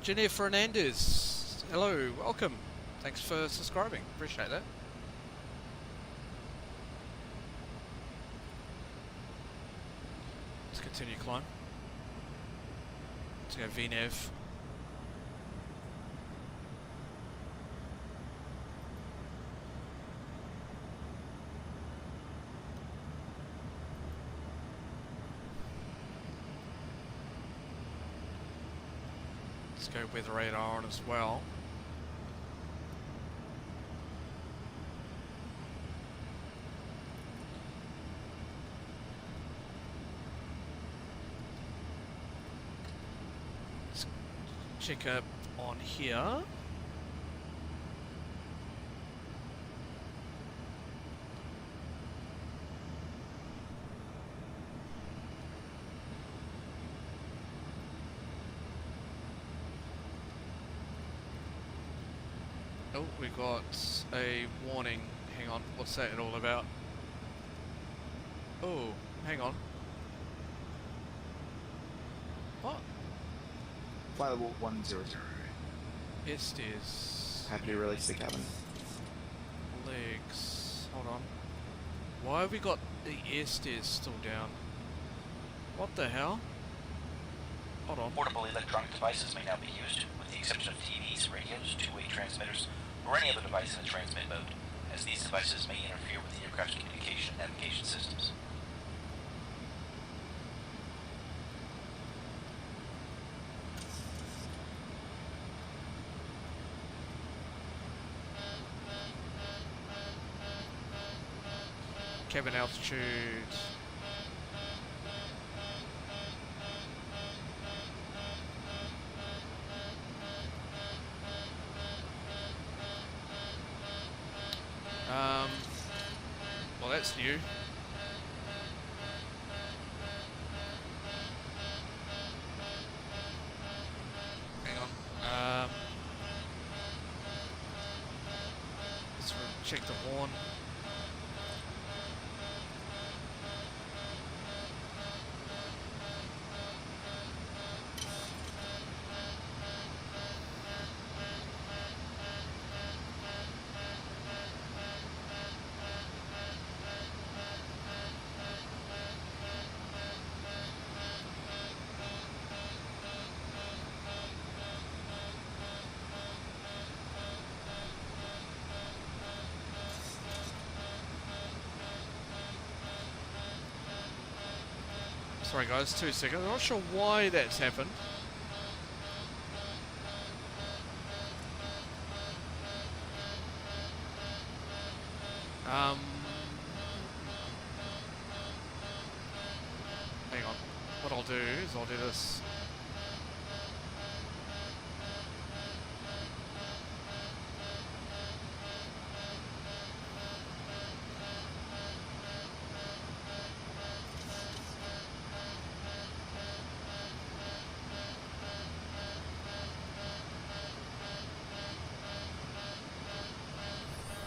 Jennifer Fernandez, hello, welcome. Thanks for subscribing, appreciate that. Let's Continue climb. Let's go VNav. Let's go weather radar on as well. Let's check up on here. Oh, we got a warning. Hang on, what's that all about? Oh, hang on. What? Flight level 100. Estes. Happy to release the cabin. Legs. Hold on. Why have we got the Estes still down? What the hell? Hold on. Portable electronic devices may now be used, with the exception of TVs, radios, two-way transmitters, or any other device in a transmit mode, as these devices may interfere with the aircraft's communication and navigation systems. Cabin altitude. Well, that's new. Hang on. Let's check the horn. Sorry guys, 2 seconds. I'm not sure why that's happened. Hang on. What I'll do is I'll do this.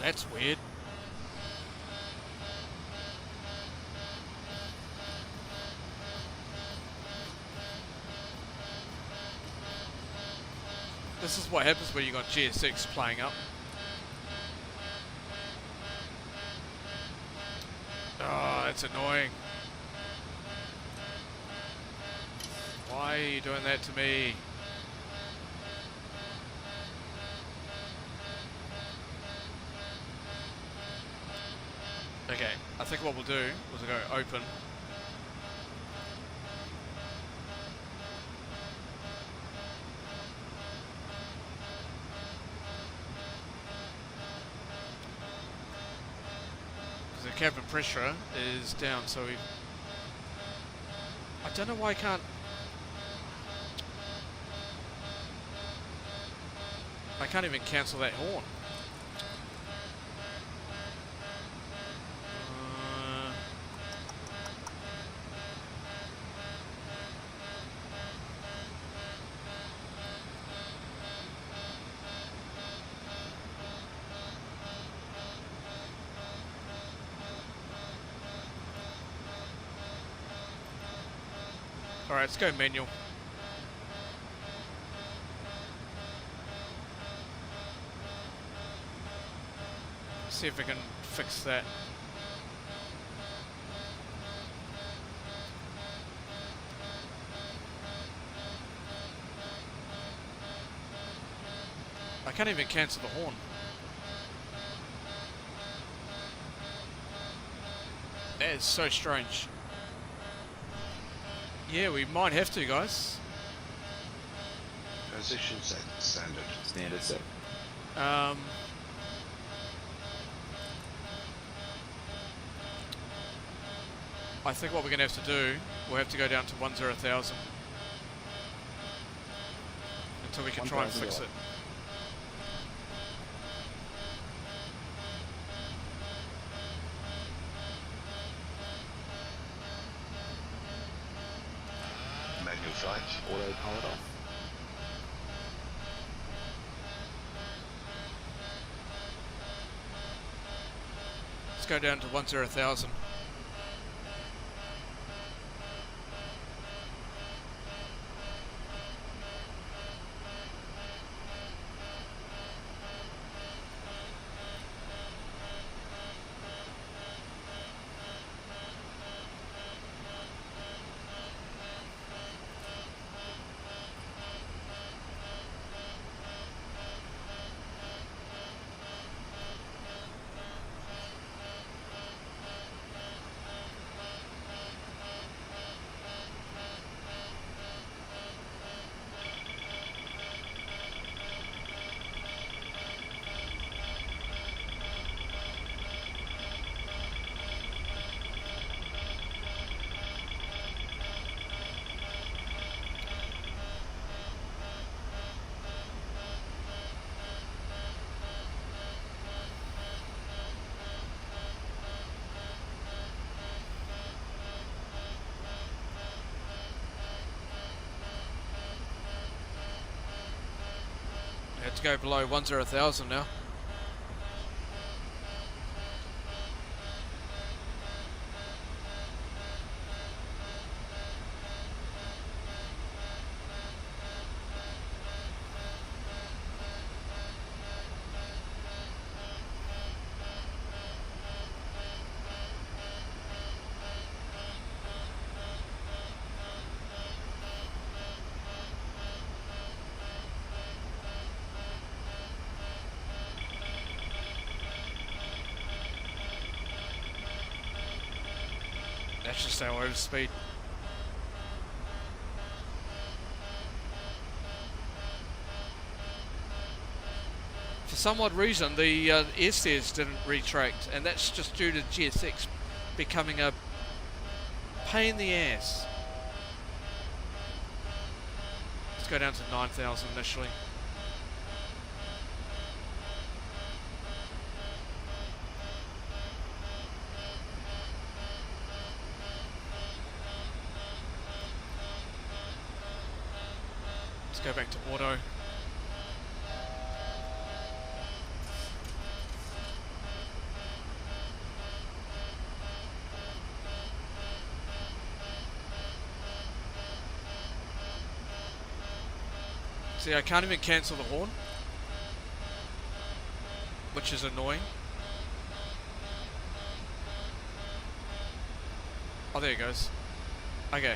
That's weird. This is what happens when you got GSX playing up. Oh, that's annoying. Why are you doing that to me? Okay, I think what we'll do is we'll go open. Because the cabin pressure is down, so we... I don't know why I can't... I can't even cancel that horn. Alright, let's go manual. See if we can fix that. I can't even cancel the horn. That is so strange. Yeah, we might have to, guys. Position set standard. Standard set. I think what we're going to have to do, we'll have to go down to 10,000 until we can try and fix it. Manual flight. Autopilot off. Let's go down to 10,000. Have to go below 10,000 now. That's just our overspeed. For some odd reason, the airstairs didn't retract, and that's just due to GSX becoming a pain in the ass. Let's go down to 9,000 initially. Go back to auto. See, I can't even cancel the horn, which is annoying. Oh, there it goes. Okay.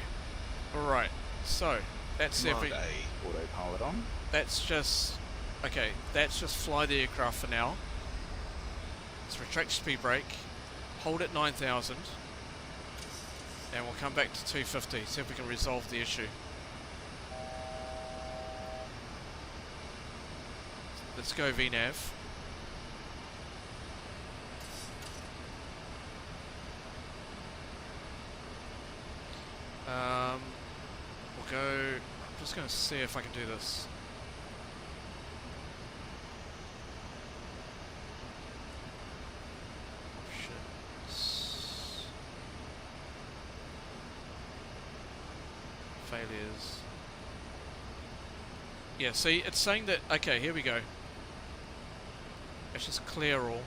Alright, so that's Command every... A. Autopilot on. That's just... Okay, that's just fly the aircraft for now. Let's retract speed brake, hold at 9,000, and we'll come back to 250, see if we can resolve the issue. Let's go VNAV. We'll go... I'm just going to see if I can do this. Failures. Yeah, see, it's saying that... Okay, here we go. Let's just clear all.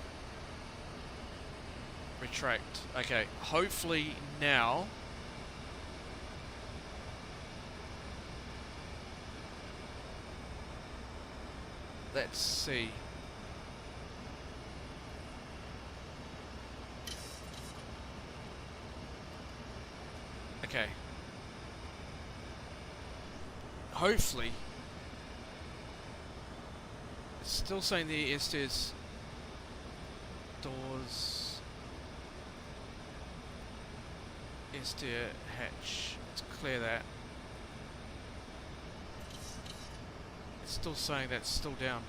Retract. Okay, hopefully now... Let's see. Okay. Hopefully Still saying the stairs doors, stair hatch. Let's clear that. It's still saying that's still down.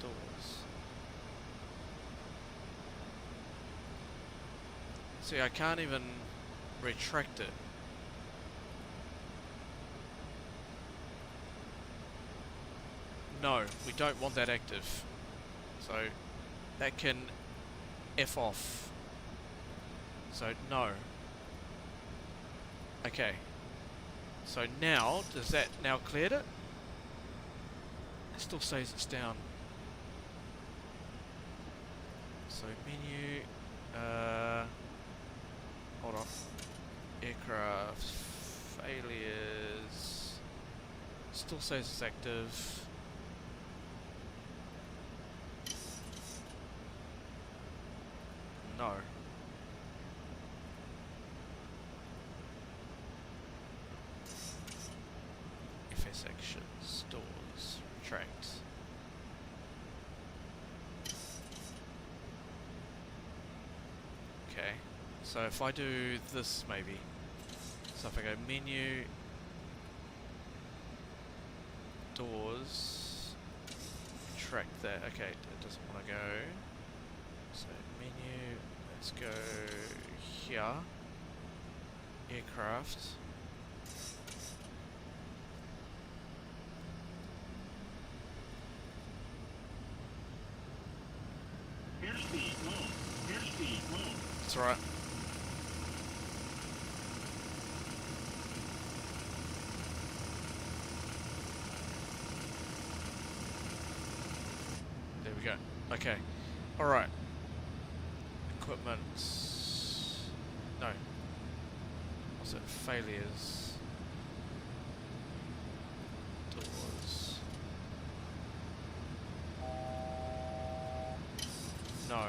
Doors. See, I can't even retract it. No, we don't want that active. So that can F off. So no. Okay. So now, does that now cleared it? It still says it's down. So menu, hold on. Aircraft, failures, still says it's active. No. FS action, stores, retract. Okay, so if I do this maybe, so if I go menu, doors, retract that, okay, it doesn't want to go. So menu, let's go here, aircraft. Airspeed low. Airspeed low. That's right. There we go. Okay. Alright. Equipment. No. What's it? Failures. Doors. No.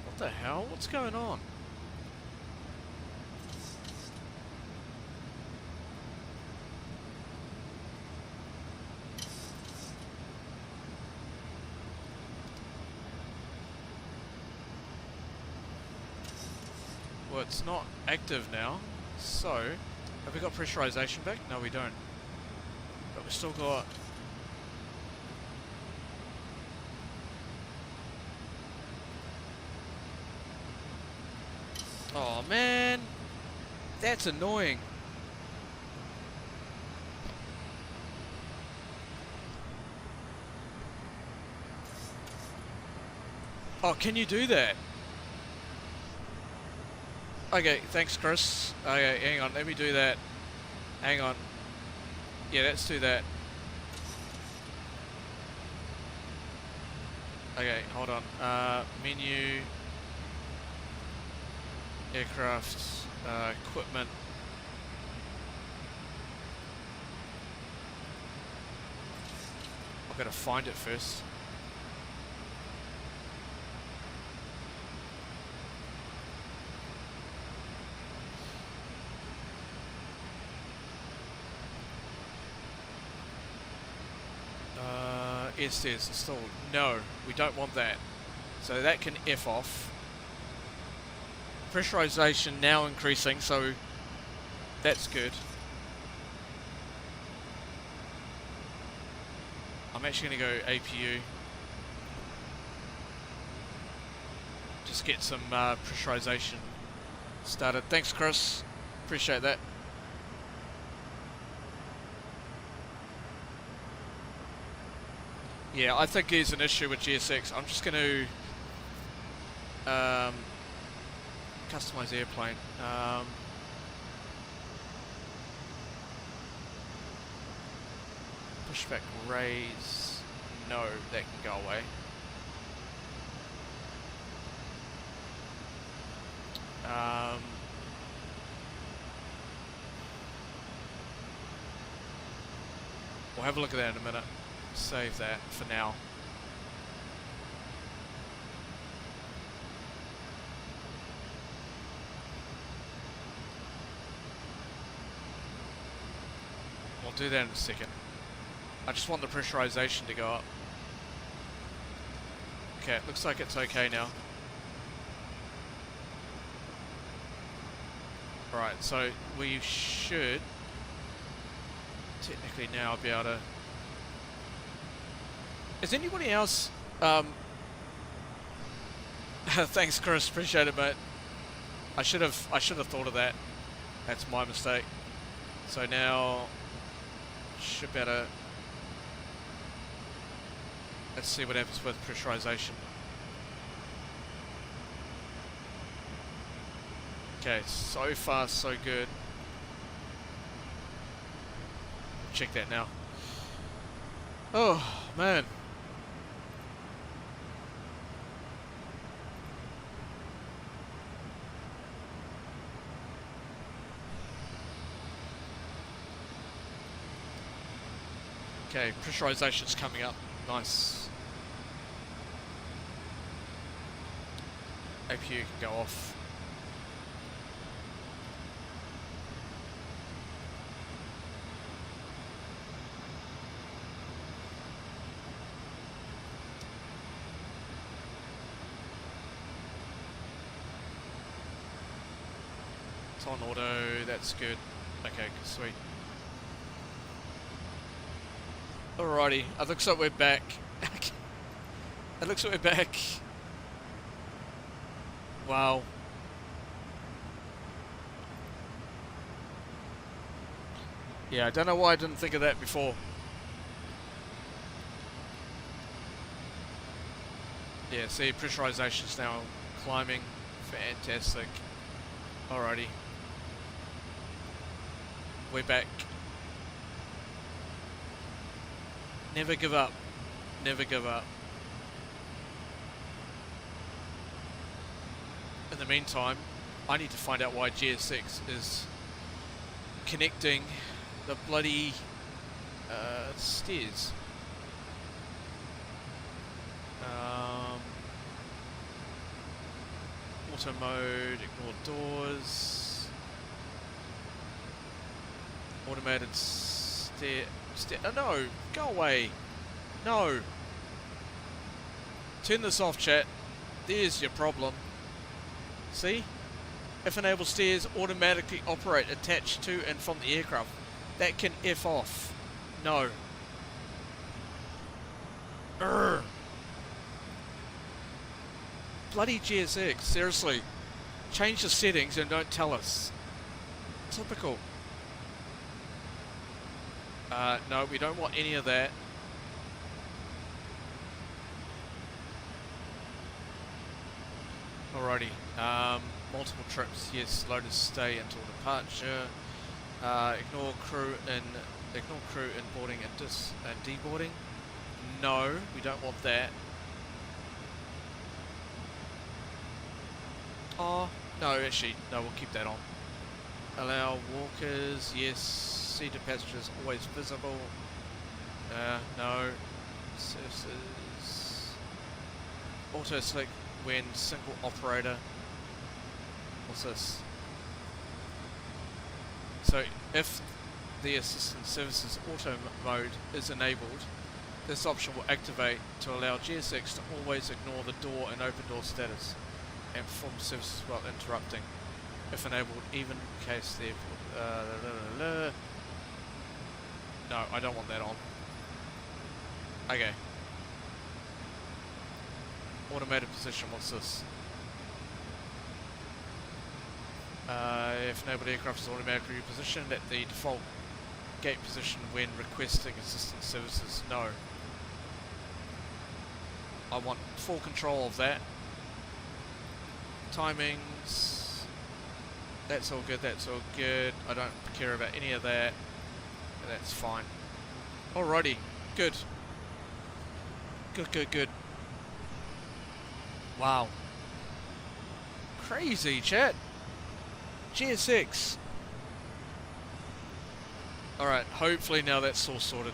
What the hell? What's going on? Well, it's not active now, so have we got pressurization back? No, we don't. But we've still got... Oh man, that's annoying. Oh, can you do that? Okay, thanks Chris. Okay, hang on, let me do that. Hang on. Yeah, let's do that. Okay, hold on. Menu, aircraft, equipment. I've got to find it first. It says installed. No, we don't want that. So that can F off. Pressurization now increasing, so that's good. I'm actually going to go APU. Just get some pressurization started. Thanks Chris, appreciate that. Yeah, I think there's an issue with GSX. I'm just going to customize airplane. Pushback raise. No, that can go away. We'll have a look at that in a minute. Save that for now. I'll do that in a second. I just want the pressurization to go up. Okay, it looks like it's okay now. Right, so we should technically now be able to... Is anybody else... Thanks, Chris. Appreciate it, mate. I should have thought of that. That's my mistake. So now should be able to... Let's see what happens with pressurization. Okay, so far so good. Check that now. Oh man. Okay, pressurization's coming up. Nice. APU can go off. It's on auto, that's good. Okay, sweet. Alrighty, it looks like we're back. It looks like we're back. Wow. Yeah, I don't know why I didn't think of that before. Yeah, see, pressurization's now climbing. Fantastic. Alrighty. We're back. Never give up. Never give up. In the meantime, I need to find out why GS6 is connecting the bloody stairs. Auto mode, ignore doors. Automated stair. Oh, no, go away. No. Turn this off, chat. There's your problem. See? If enabled stairs automatically operate attached to and from the aircraft. That can F off. No. Urgh. Bloody GSX, seriously. Change the settings and don't tell us. Typical. No, we don't want any of that. Alrighty. Multiple trips, yes. Loaders stay until departure. Ignore crew in boarding and deboarding. No, we don't want that. Oh no, actually, no. We'll keep that on. Allow walkers, yes. Seated passengers always visible. No. Services. Auto select when single operator. What's this? So if the assistant services auto mode is enabled, this option will activate to allow GSX to always ignore the door and open door status and perform services while interrupting. If enabled, even in case the no, I don't want that on. Okay. Automated position, what's this? If enabled, aircraft is automatically repositioned at the default gate position when requesting assistance services. No. I want full control of that. Timings. That's all good, that's all good. I don't care about any of that. That's fine. Alrighty. Good. Good. Wow. Crazy, chat. GSX. Alright, hopefully now that's all sorted.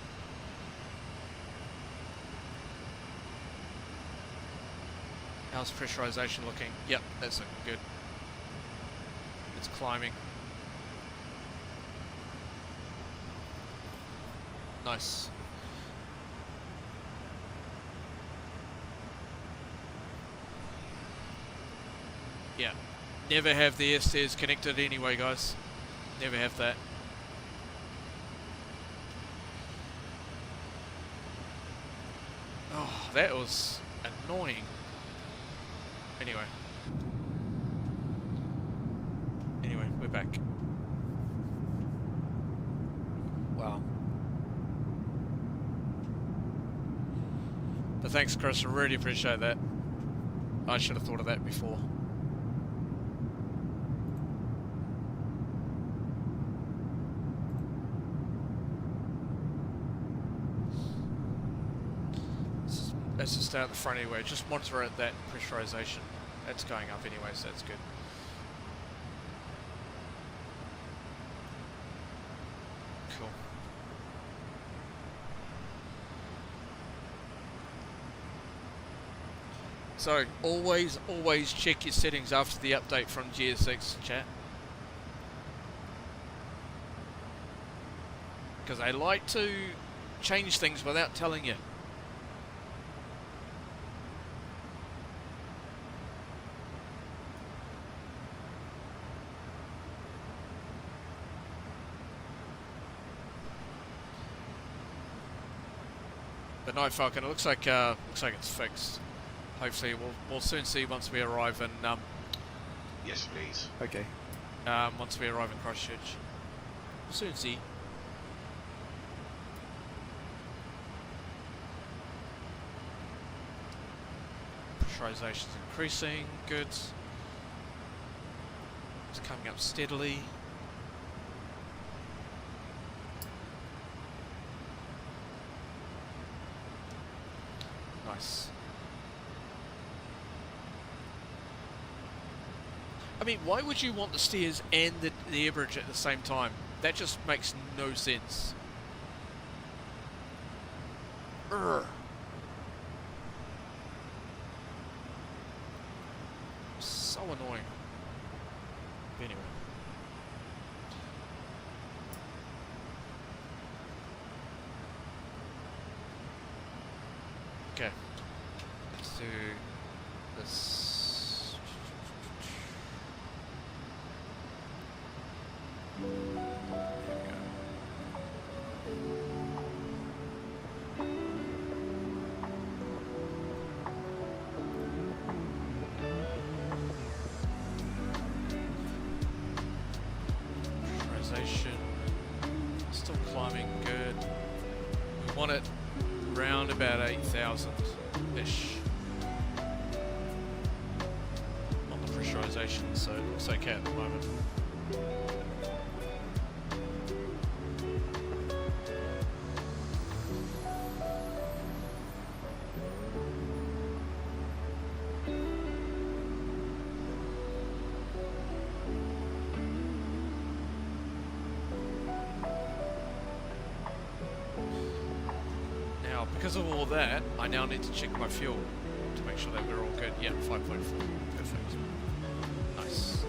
How's pressurization looking? Yep, that's looking good. It's climbing. Nice. Yeah. Never have the air stairs connected anyway, guys. Never have that. Oh, that was annoying. Anyway, we're back. Wow. But thanks, Chris. I really appreciate that. I should have thought of that before. Let's just stay at the front anyway. Just monitor it, that pressurization. That's going up anyway, so that's good. Cool. So, always check your settings after the update from GSX, chat. Because they like to change things without telling you. The Night Falcon, it looks like it's fixed. Hopefully, we'll soon see once we arrive in. Yes, please. Okay. Once we arrive in Christchurch, we'll soon see. Pressurization's increasing. Good. It's coming up steadily. Nice. I mean, why would you want the stairs and the air bridge at the same time? That just makes no sense. Urgh. So annoying. Anyway. Okay. Let's do this. Still climbing good. We want it round about 8,000-ish on the pressurization, so it looks okay at the moment. Because of all that, I now need to check my fuel to make sure that we're all good. Yeah, 5.4. Perfect. Nice.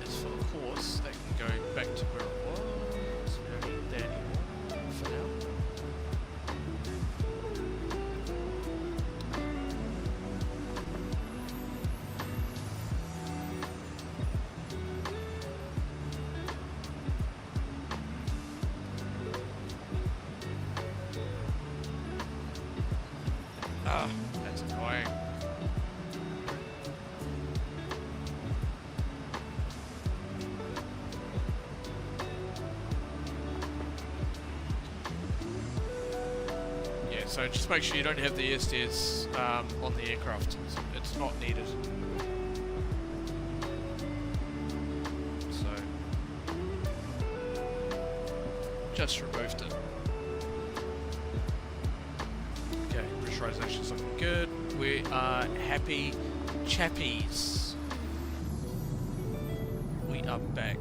As for the course, that can go back to where it was. We don't need that anymore for now. Ah, that's annoying. Yeah, so just make sure you don't have the air stairs on the aircraft. It's not needed. So, just removed it. Pressurization's looking good. We are happy chappies. We are back.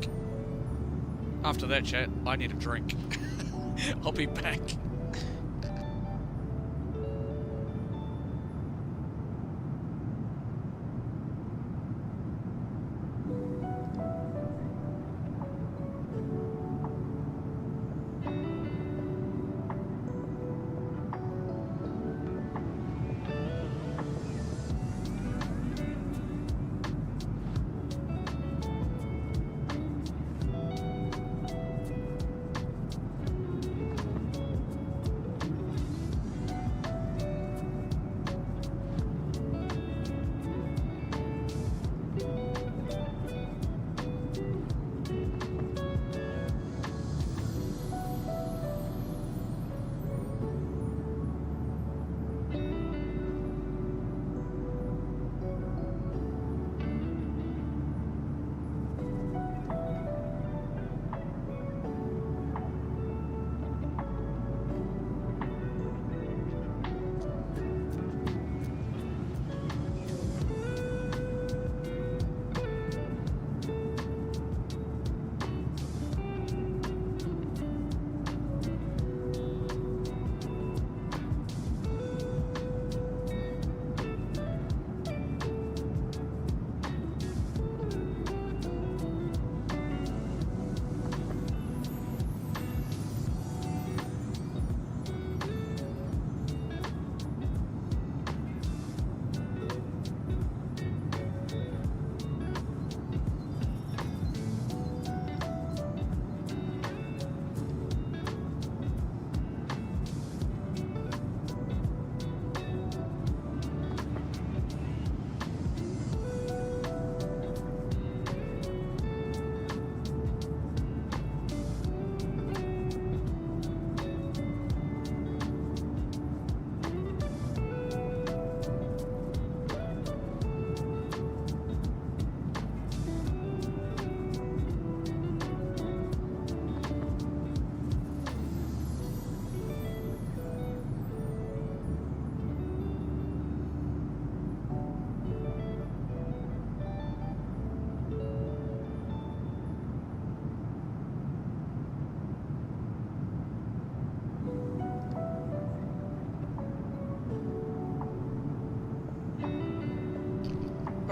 After that chat, I need a drink. I'll be back.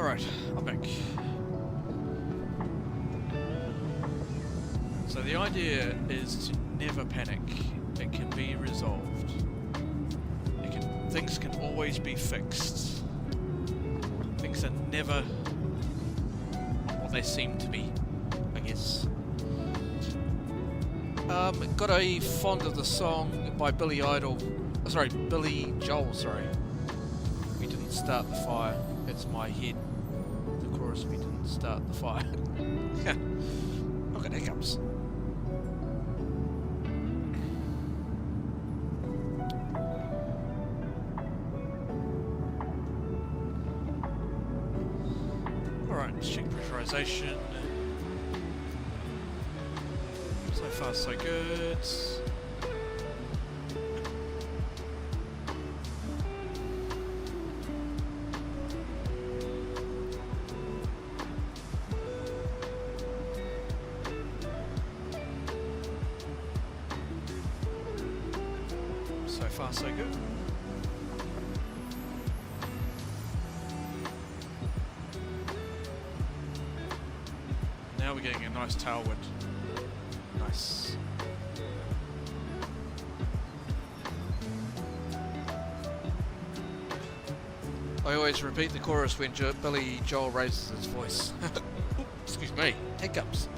Alright, I'm back. So the idea is to never panic. It can be resolved. Things can always be fixed. Things are never what they seem to be, I guess. Got a fond of the song by Billy Joel. Sorry. We didn't start the fire. It's my head. The chorus. We didn't start the fire. Look at hiccups. Alright, let's check pressurization. So far so good. So far so good. Now we're getting a nice tailwind. Nice. I always repeat the chorus when Billy Joel raises his voice. Excuse me, hiccups.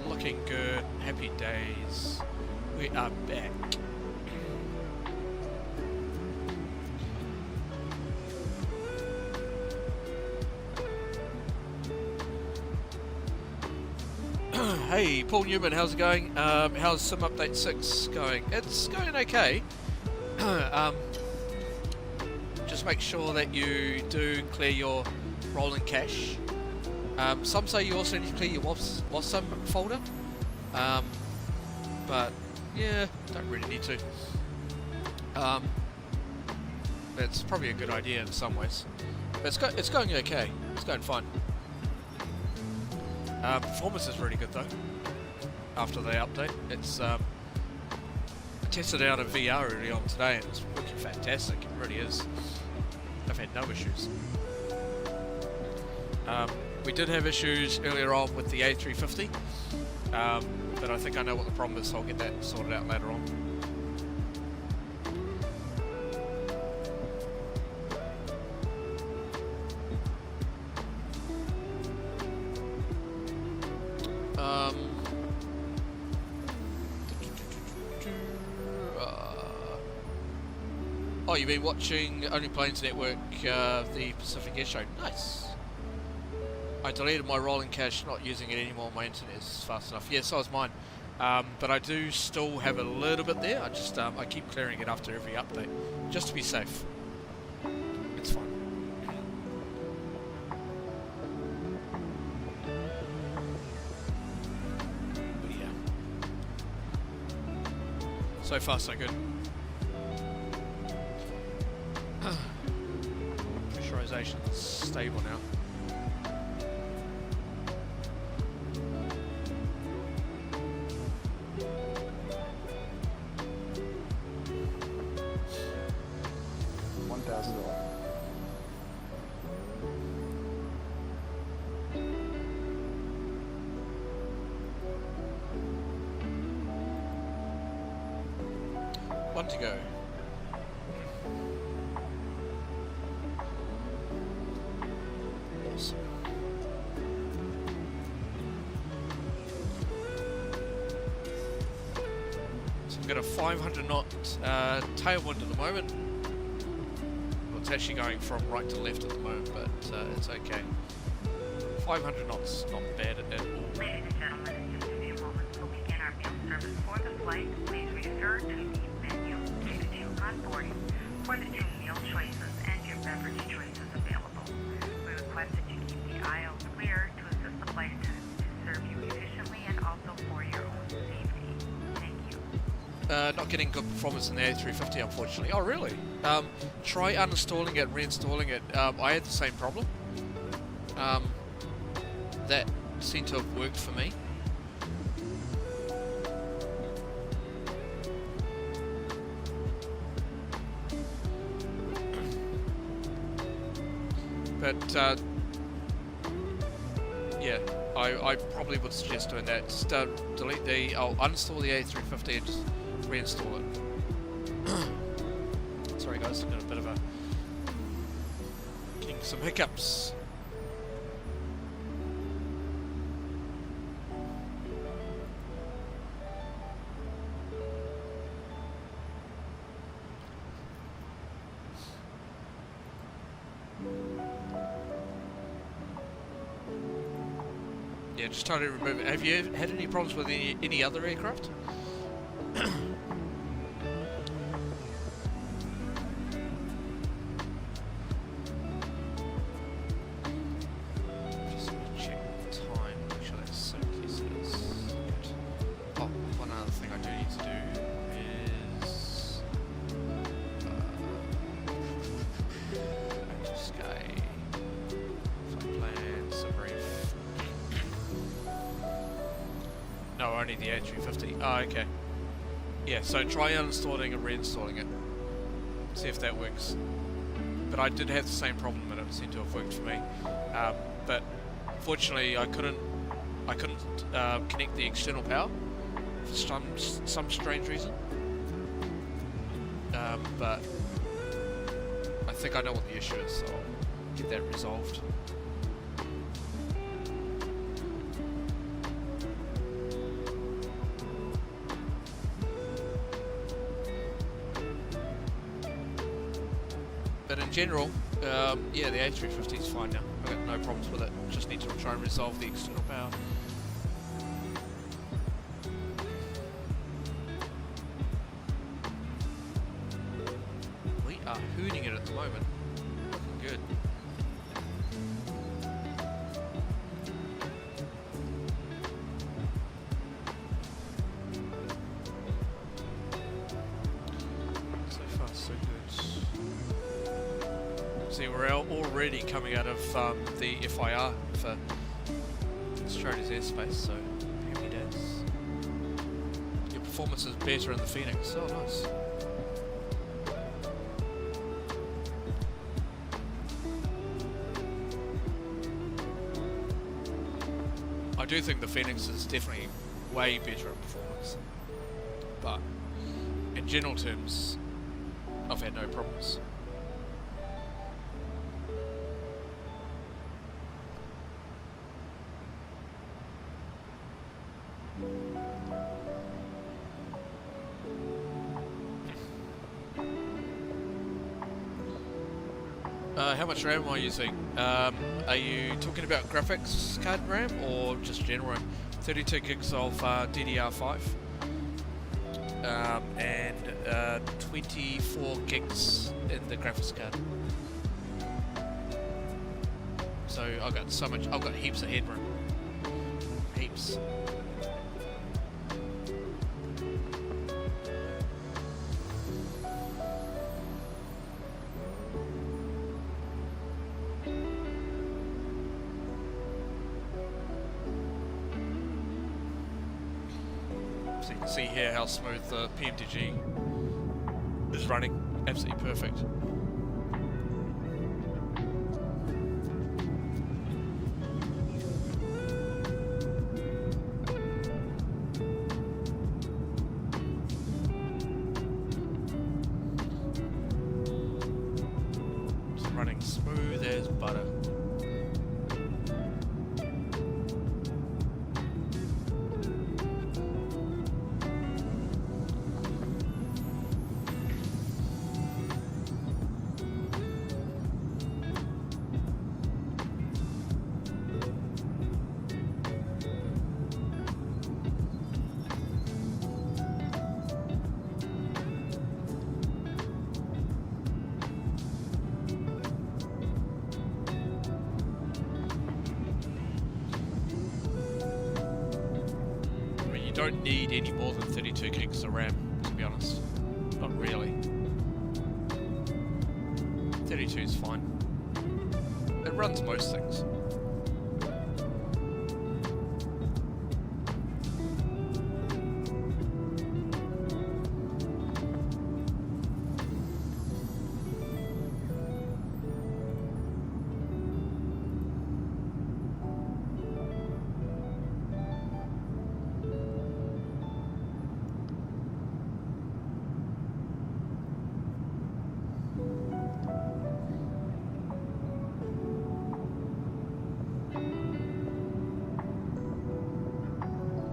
Looking good, happy days. We are back. Hey, Paul Newman, how's it going? How's Sim Update 6 going? It's going okay. Just make sure that you do clear your rolling cache. Some say you also need to clear your WASM folder, but yeah, don't really need to. That's probably a good idea in some ways. But it's going okay. It's going fine. Performance is really good though. After the update, it's I tested it out in VR early on today, and it's working fantastic. It really is. I've had no issues. We did have issues earlier on with the A350, but I think I know what the problem is, so I'll get that sorted out later on. Oh, you've been watching Only Planes Network, the Pacific Air Show. Nice. I deleted my rolling cache, not using it anymore. My internet is fast enough. Yeah, so is mine. But I do still have a little bit there. I keep clearing it after every update, just to be safe. It's fine. But yeah. So far, so good. Pressurization's stable now. one to go. Awesome. So we've got a 500 knot tailwind at the moment. Well, it's actually going from right to left at the moment, but it's okay. 500 knots, not bad at all. Ladies and gentlemen, in just a few moments we'll begin our meal service for the flight. Please refer to the menu stated to onboarding for the 2 meal choices and your beverage choices available. We request that you keep the aisles clear to assist the flight attendants to serve you efficiently and also for your own safety. Thank you. Not getting good performance in the A350, unfortunately. Oh, really? Try uninstalling it, reinstalling it. I had the same problem. That seemed to have worked for me. But yeah, I probably would suggest doing that. Just delete the, I'll uninstall the A350 and just reinstall it. Sorry guys, I've got a bit of a, getting some hiccups. Yeah, just trying to remove it. Have you had any problems with any other aircraft? Just going to check the time, make sure that's 76. Oh, one other thing I do need to do is Sky flight plan summary. No, only the A350. Oh, okay. Yeah, so try uninstalling and reinstalling it. See if that works. But I did have the same problem and it seemed to have worked for me. But fortunately I couldn't connect the external power for some strange reason. But I think I know what the issue is, so I'll get that resolved. But in general, yeah, the A350 is fine now. I've got no problems with it. Just need to try and resolve the external power. We are hooting it at the moment. Looking good. So far, so good. See, we're already coming out of the FIR for Australia's airspace, so happy days. Your performance is better in the Phoenix. Oh, nice. I do think the Phoenix is definitely way better in performance, but in general terms, I've had no problems. How much RAM am I using? Are you talking about graphics card RAM or just general RAM? 32 gigs of DDR5 and 24 gigs in the graphics card. So I've got heaps of headroom. Heaps. So you can see here how smooth the PMDG is running. Absolutely perfect. running smooth as butter. Don't need any more than 32 gigs of RAM, to be honest. Not really. 32 is fine. It runs most things.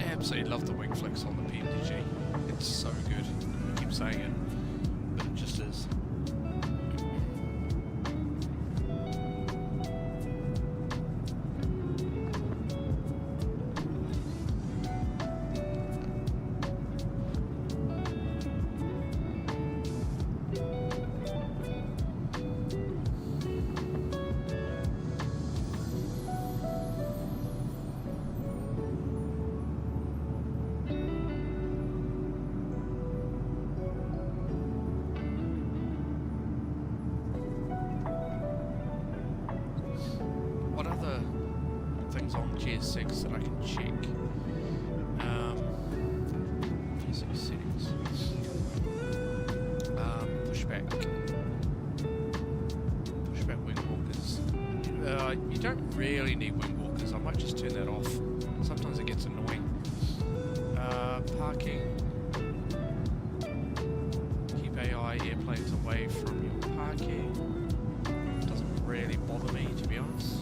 Absolutely love the wing flicks on the PMDG. It's so good. I keep saying it, but it just is. GS6 that I can check. GS6 settings. Pushback. Pushback wing walkers. You don't really need wing walkers. I might just turn that off. Sometimes it gets annoying. Parking. Keep AI airplanes away from your parking. Doesn't really bother me, to be honest.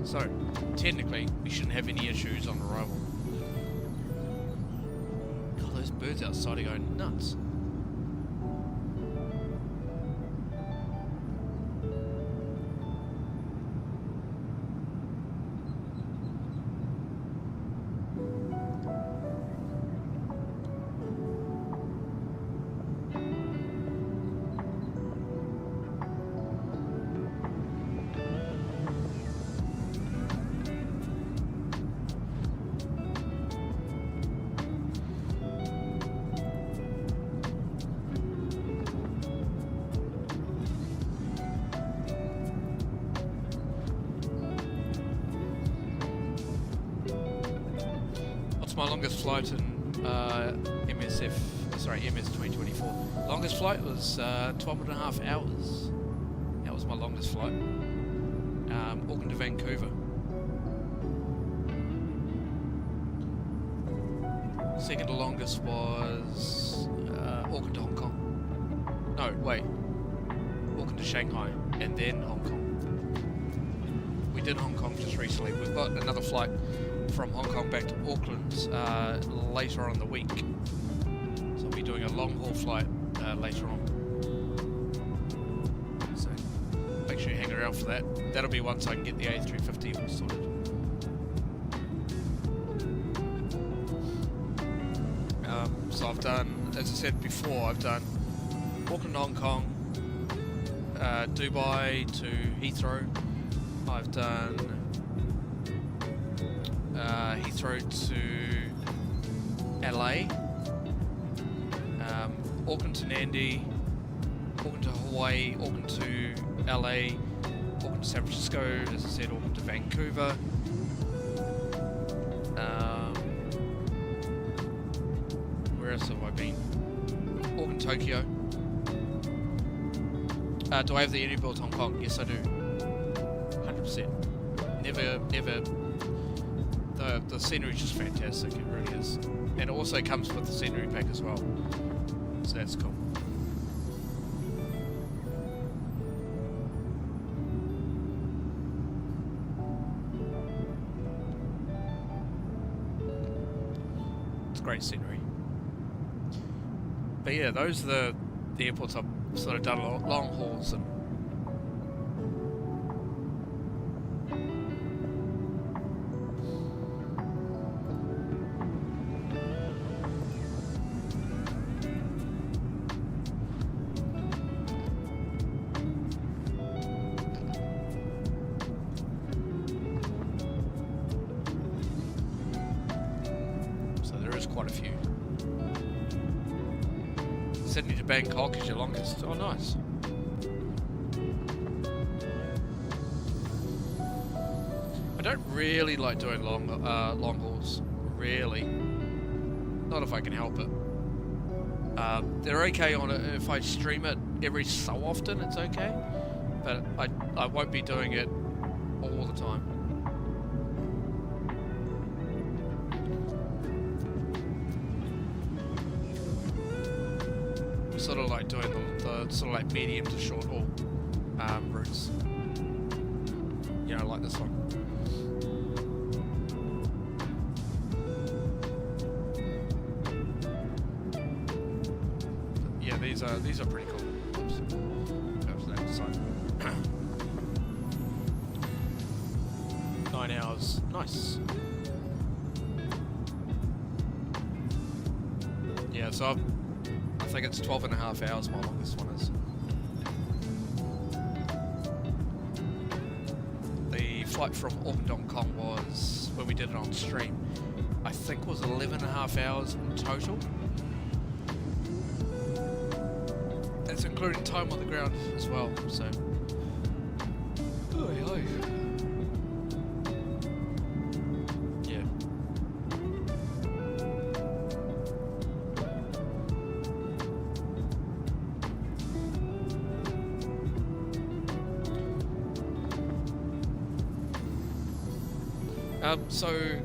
So, technically, we shouldn't have any issues on arrival. God, those birds outside are going nuts. My longest flight in MS2024. Longest flight was 12.5 hours. That was my longest flight. Auckland to Vancouver. Second to longest was Auckland to Hong Kong. No, wait. Auckland to Shanghai and then Hong Kong. We did Hong Kong just recently. We've got another flight from Hong Kong back to Auckland later on in the week. So I'll be doing a long haul flight later on. So make sure you hang around for that. That'll be once I can get the A350 all sorted. So I've done, as I said before, I've done Auckland to Hong Kong, Dubai to Heathrow, I've done Heathrow to Adelaide, Auckland to Nandi, Auckland to Hawaii, Auckland to LA, Auckland to San Francisco, as I said, Auckland to Vancouver. Where else have I been? Auckland, Tokyo. Do I have the Unibuild Hong Kong? Yes, I do. 100%. Never. The scenery is just fantastic. It really is, and it also comes with the scenery pack as well. So that's cool. It's great scenery. But yeah, those are the airports I've sort of done long hauls and quite a few. Sydney to Bangkok is your longest. Oh, nice. I don't really like doing long hauls. Really, not if I can help it. They're okay on it if I stream it every so often. It's okay, but I won't be doing it all the time. Sort of like doing the sort of like medium to short haul routes. You know, like this one. But yeah, these are pretty cool. Oops. Go to that side. 9 hours. Nice. Yeah, so I think it's 12.5 hours how long this one is. The flight from Auckland to Hong Kong was, when we did it on stream, I think was 11.5 hours in total. That's including time on the ground as well, so. Oh, hello. Yeah. So,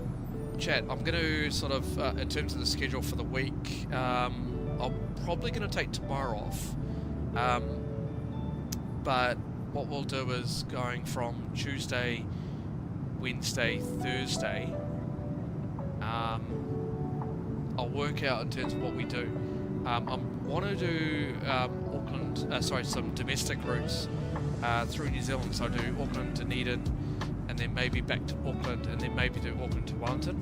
chat, I'm going to sort of, in terms of the schedule for the week, I'm probably going to take tomorrow off. But what we'll do is going from Tuesday, Wednesday, Thursday, I'll work out in terms of what we do. I want to do some domestic routes through New Zealand. So I'll do Auckland to Dunedin, and then maybe back to Auckland, and then maybe do Auckland to Wellington.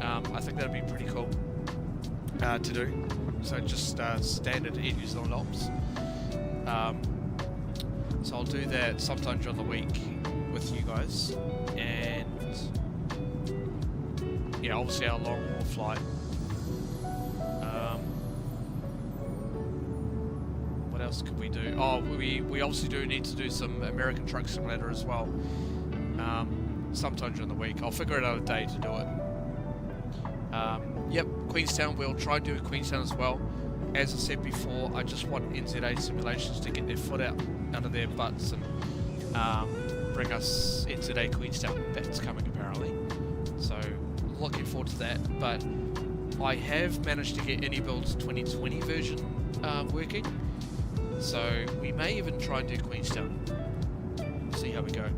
I think that'd be pretty cool to do. So just standard Air New Zealand ops. So I'll do that sometime during the week with you guys, and yeah, obviously our long haul flight. What else could we do? Oh, we obviously do need to do some American Truck Simulator as well. Sometime during the week. I'll figure out a day to do it. Yep, Queenstown, we'll try and do Queenstown as well. As I said before, I just want NZAA Simulations to get their foot out of their butts and bring us NZAA Queenstown. That's coming apparently. So, looking forward to that. But I have managed to get Anybuild's 2020 version working. So, we may even try and do Queenstown. See how we go.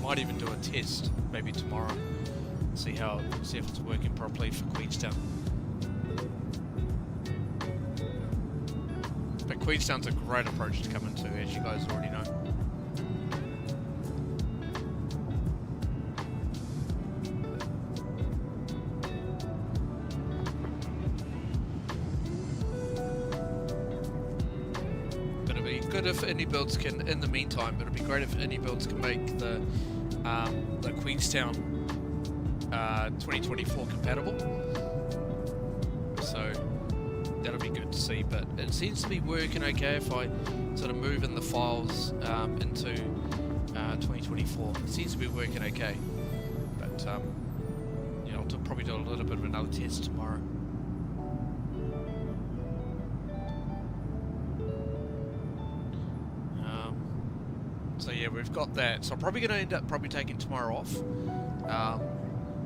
Might even do a test maybe tomorrow. See if it's working properly for Queenstown. But Queenstown's a great approach to come into, as you guys already know. good if Indie Builds can, in the meantime, it'd be great if Indie Builds can make the Queenstown 2024 compatible. So that'll be good to see, but it seems to be working okay if I sort of move in the files into 2024. It seems to be working okay, but yeah, I'll probably do a little bit of another test tomorrow. So yeah, we've got that. So I'm probably going to end up taking tomorrow off,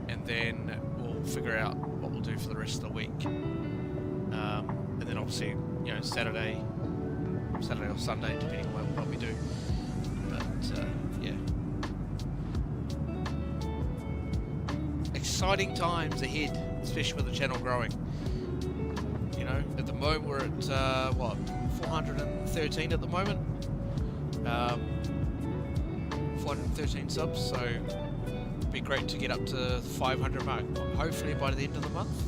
and then we'll figure out what we'll do for the rest of the week. And then obviously, you know, Saturday or Sunday, depending on what we do. But yeah, exciting times ahead, especially with the channel growing. You know, at the moment we're at what, 413 at the moment. 413 subs, so it'd be great to get up to 500 mark, hopefully by the end of the month.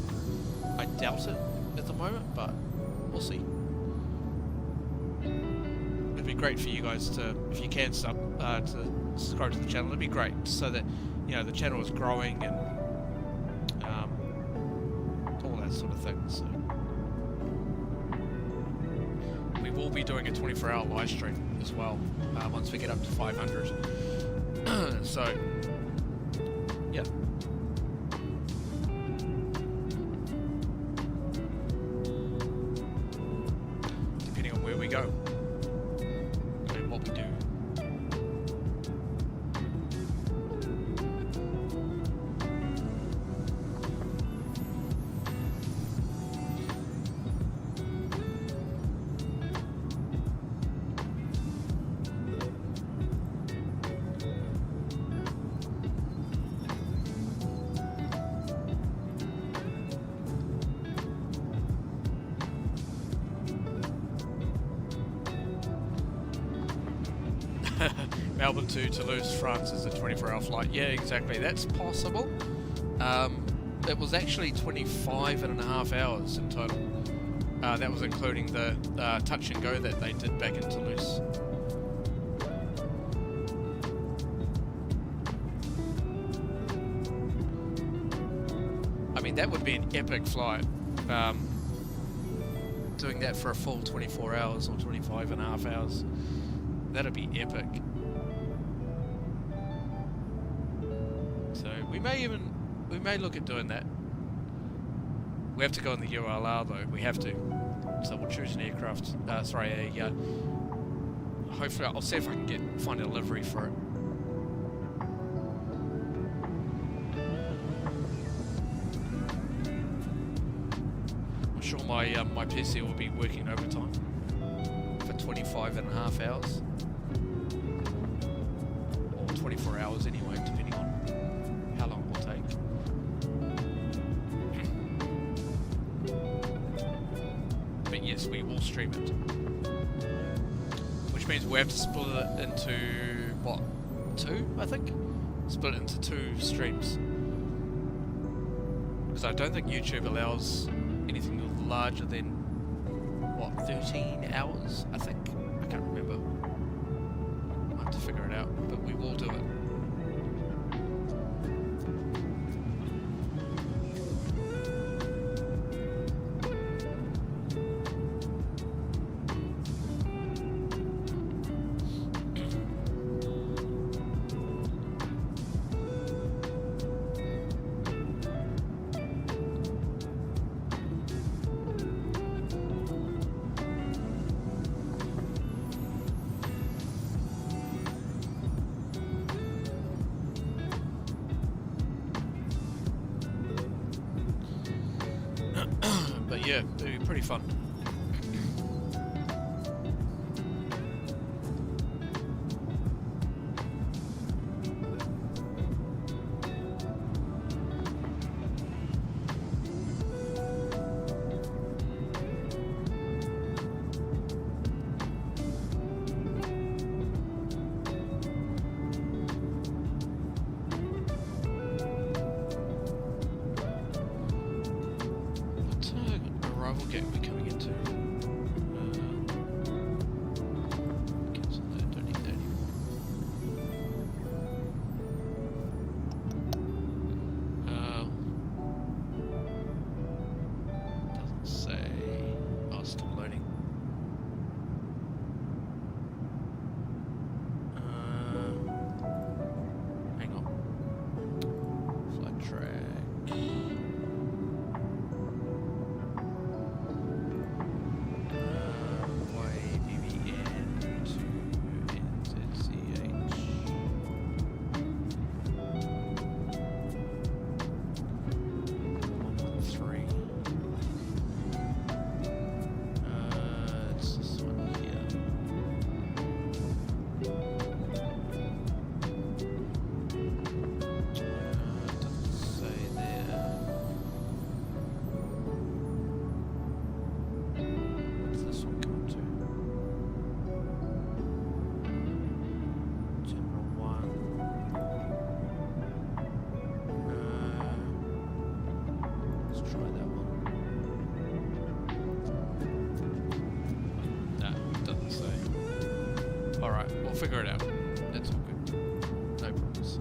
I doubt it at the moment, but we'll see. It'd be great for you guys to, if you can to subscribe to the channel. It'd be great, so that, you know, the channel is growing and all that sort of thing. So we will be doing a 24-hour live stream as well once we get up to 500. So yeah, depending on where we go and what we do. Melbourne to Toulouse, France is a 24-hour flight. Yeah, exactly. That's possible. It was actually 25.5 hours in total. That was including the touch and go that they did back in Toulouse. I mean, that would be an epic flight. Doing that for a full 24 hours or 25.5 hours. That'd be epic. So we may look at doing that. We have to go in the ULR though. We have to. So we'll choose an aircraft. Hopefully, I'll see if I can find a livery for it. I'm sure my PC will be working overtime for 25.5 hours. 24 hours anyway, depending on how long it will take. But yes, we will stream it. Which means we have to split it into, what, 2, I think? Split it into 2 streams. Because I don't think YouTube allows anything larger than, what, 13 hours, I think? I can't remember. I'll have to figure it out, but we will do it. But yeah, it'd be pretty fun. What arrival gate are we coming into? we'll figure it out. That's all good. No problems.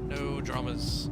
No dramas.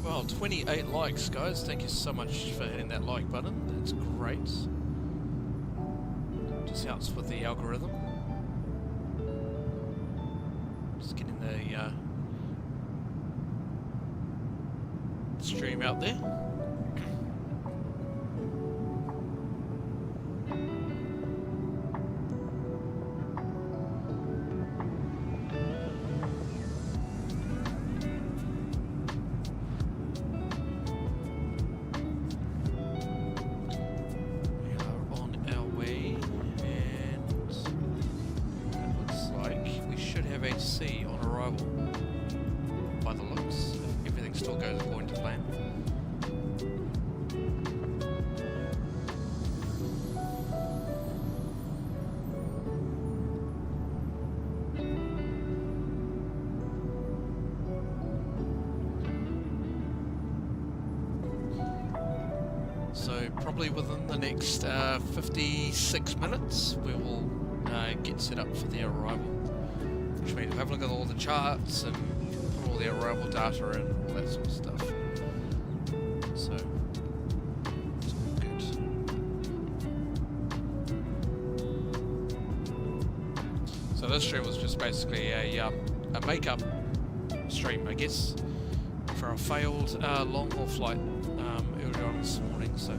Well, 28 likes, guys. Thank you so much for hitting that like button. That's great. Just helps with the algorithm. Just getting the stream out there. So probably within the next 56 minutes we will get set up for the arrival, which means we'll have a look at all the charts and put all the arrival data in, all that sort of stuff. So it's all good. So this stream was just basically a makeup stream, I guess, for a failed long haul flight earlier on this morning. So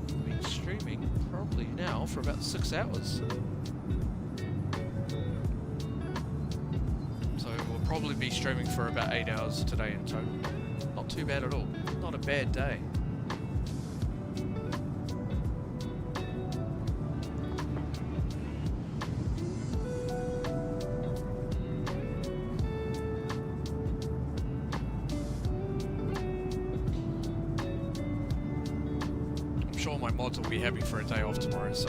I've been streaming probably now for about 6 hours. So we'll probably be streaming for about 8 hours today in total. Not too bad at all. Not a bad day. Will be happy for a day off tomorrow, so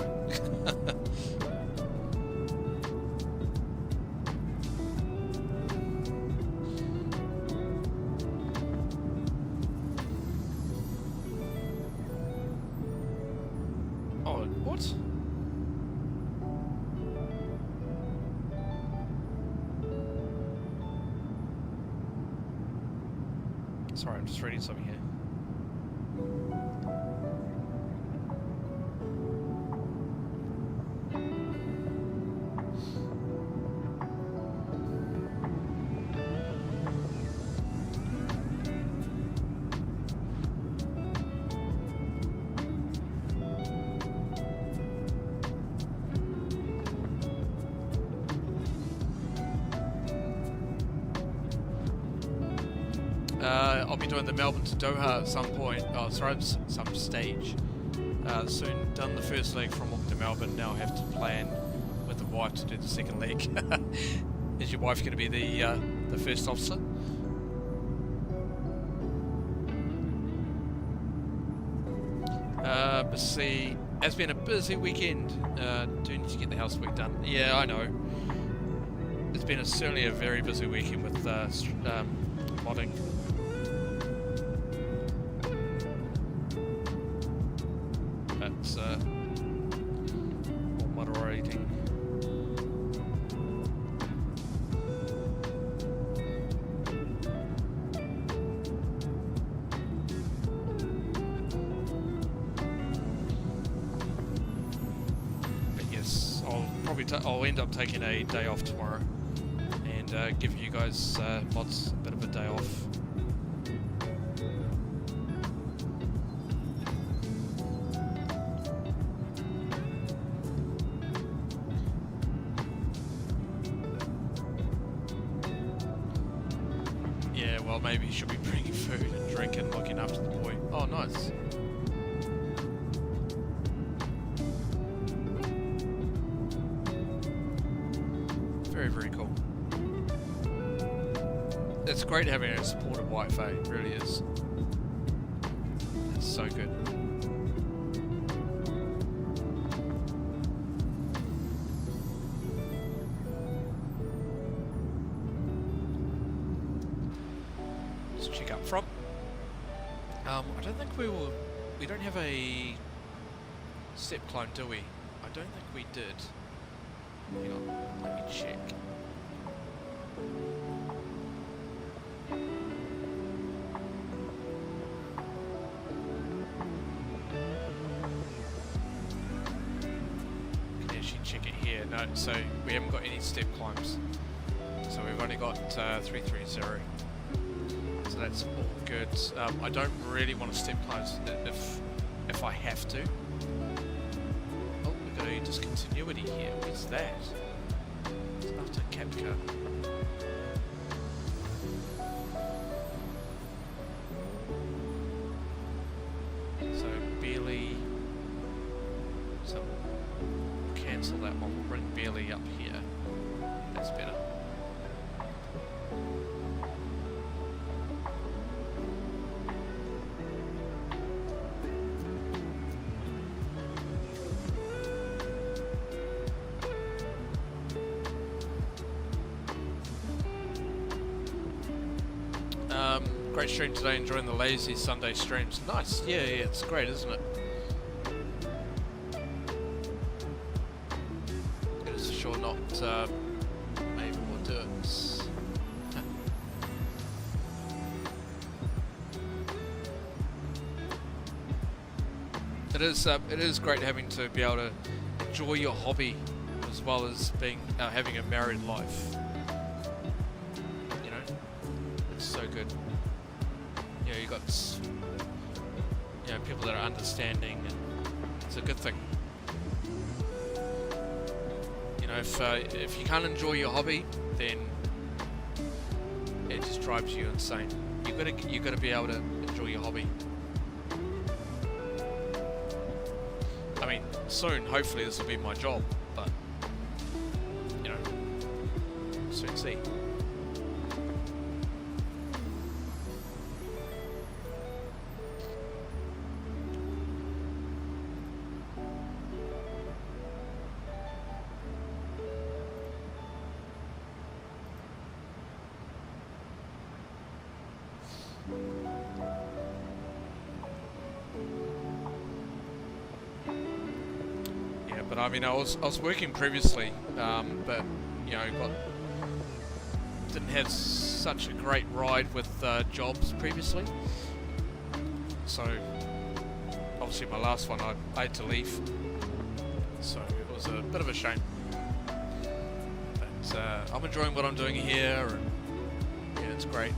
oh, what? Sorry, I'm just reading something here. I'll be doing the Melbourne to Doha at some point, some stage soon. Done the first leg from Auckland to Melbourne, now I have to plan with the wife to do the second leg. Is your wife going to be the first officer? But see, it's been a busy weekend. Do need to get the housework done. Yeah, I know. It's been certainly a very busy weekend with modding. That's moderating. I'll end up taking a day off tomorrow and give you guys mods a bit of a day off. Yeah, well, maybe you should be bringing food and drink and looking after the boy. Oh, nice. Very, very cool. It's great having a supportive Wi-Fi, it really is. It's so good. Let's check up front. I don't think we don't have a step climb, do we? I don't think we did. Hang on, let me check. Can actually check it here. No, so we haven't got any step climbs. So we've only got 330. So that's all good. I don't really want to step climb if I have to. Oh, we've got a discontinuity here. What's that? It's after Capca. So barely. So we'll cancel that one. We'll bring barely up here. That's better. Great stream today, enjoying the lazy Sunday streams. Nice, yeah, it's great, isn't it? It is for sure not, maybe we'll do it. It is great having to be able to enjoy your hobby as well as being having a married life. You know, it's so good. You know, you got people that are understanding, and it's a good thing. You know, if you can't enjoy your hobby, then it just drives you insane. You gotta be able to enjoy your hobby. I mean, soon, hopefully, this will be my job, but you know, soon see. I mean, I was working previously, but you know, didn't have such a great ride with jobs previously. So obviously, my last one I had to leave, so it was a bit of a shame. But I'm enjoying what I'm doing here, and yeah, it's great.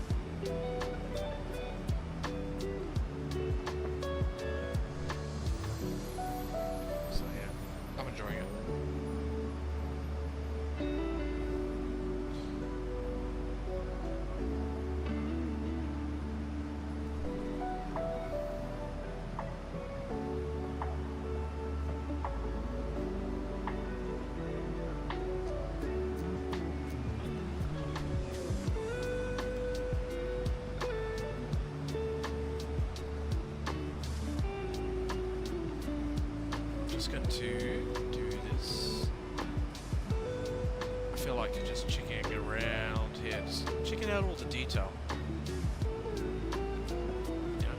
Going to do this. I feel like just checking around here, just checking out all the detail. Yeah,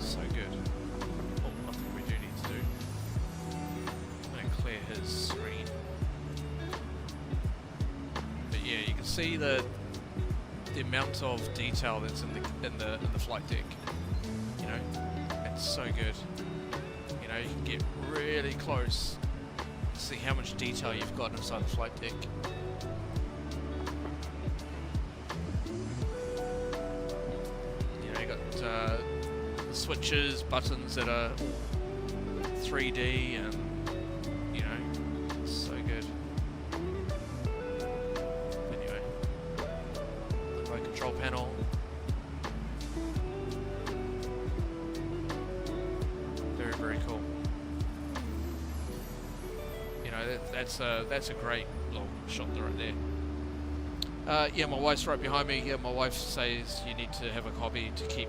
so good. Oh, one thing we do need to do. I'm going to clear his screen. But yeah, you can see the amount of detail that's in the flight deck. You know, it's so good. You know, you can get really close See how much detail you've got inside the flight deck. You know, you got the switches, buttons that are 3D, and you know, it's so good. Anyway, the remote control panel. Very, very cool. You know, that's a great little shot right there. Yeah, my wife's right behind me. Yeah, my wife says you need to have a hobby to keep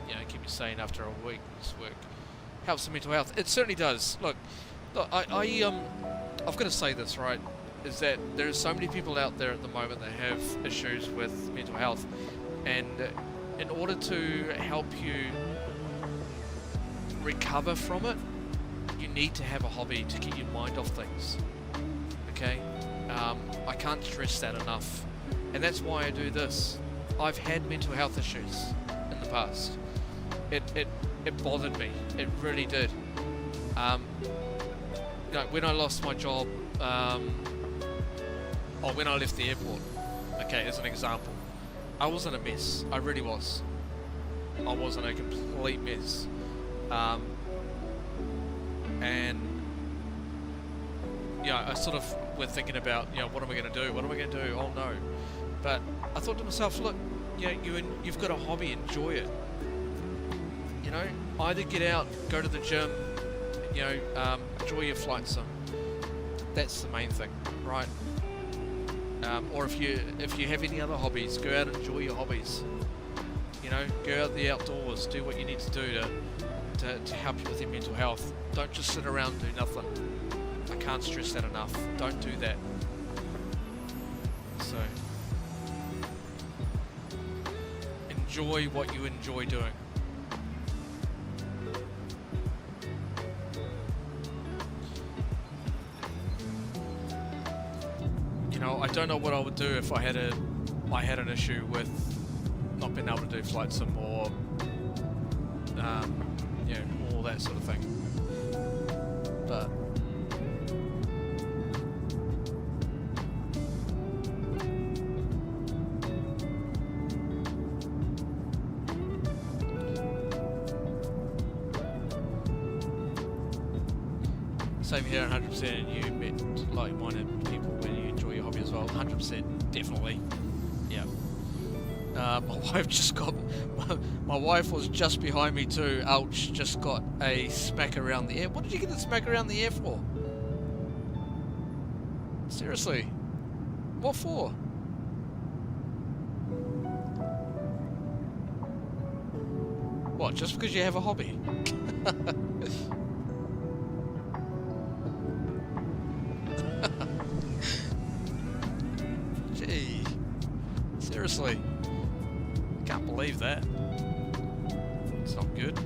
you sane after a week's work. Helps the mental health. It certainly does. Look, I've got to say this, right? Is that there are so many people out there at the moment that have issues with mental health, and in order to help you recover from it, you need to have a hobby to get your mind off things. Okay? I can't stress that enough. And that's why I do this. I've had mental health issues in the past. It bothered me. It really did. You know, when I lost my job, or when I left the airport, okay, as an example, I was in a mess. I really was. I was in a complete mess. And I sort of were thinking about, what am I going to do? What am I going to do? Oh no. But I thought to myself, look, you've got a hobby, enjoy it. Either get out, go to the gym, enjoy your flight sim. That's the main thing, right? Or if you have any other hobbies, go out and enjoy your hobbies. Go out the outdoors, do what you need to do to help you with your mental health. Don't just sit around and do nothing. I can't stress that enough. Don't do that. So, enjoy what you enjoy doing. I don't know what I would do if I had an issue with not being able to do flight sim or all that sort of thing. But same here, 100%. You met like-minded people when you enjoy your hobby as well. 100%, definitely. Yeah. My wife was just behind me too. Ouch! Just got a smack around the ear. What did you get a smack around the ear for? Seriously, what for? What? Just because you have a hobby? Gee, seriously, I can't believe that. It's not good.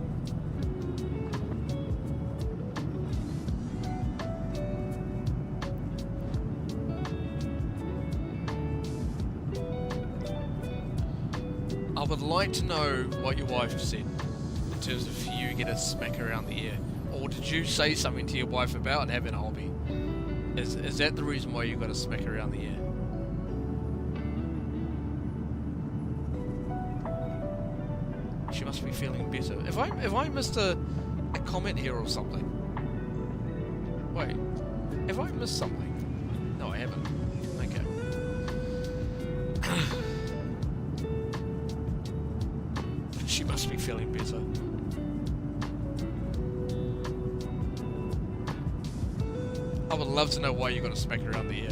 I would like to know what your wife said in terms of you get a smack around the ear, or did you say something to your wife about having a hobby? Is that the reason why you got a smack around the ear? She must be feeling better. Have I missed a comment here or something? Wait, have I missed something? No, I haven't. Okay. She must be feeling better. I would love to know why you got a smack around the ear.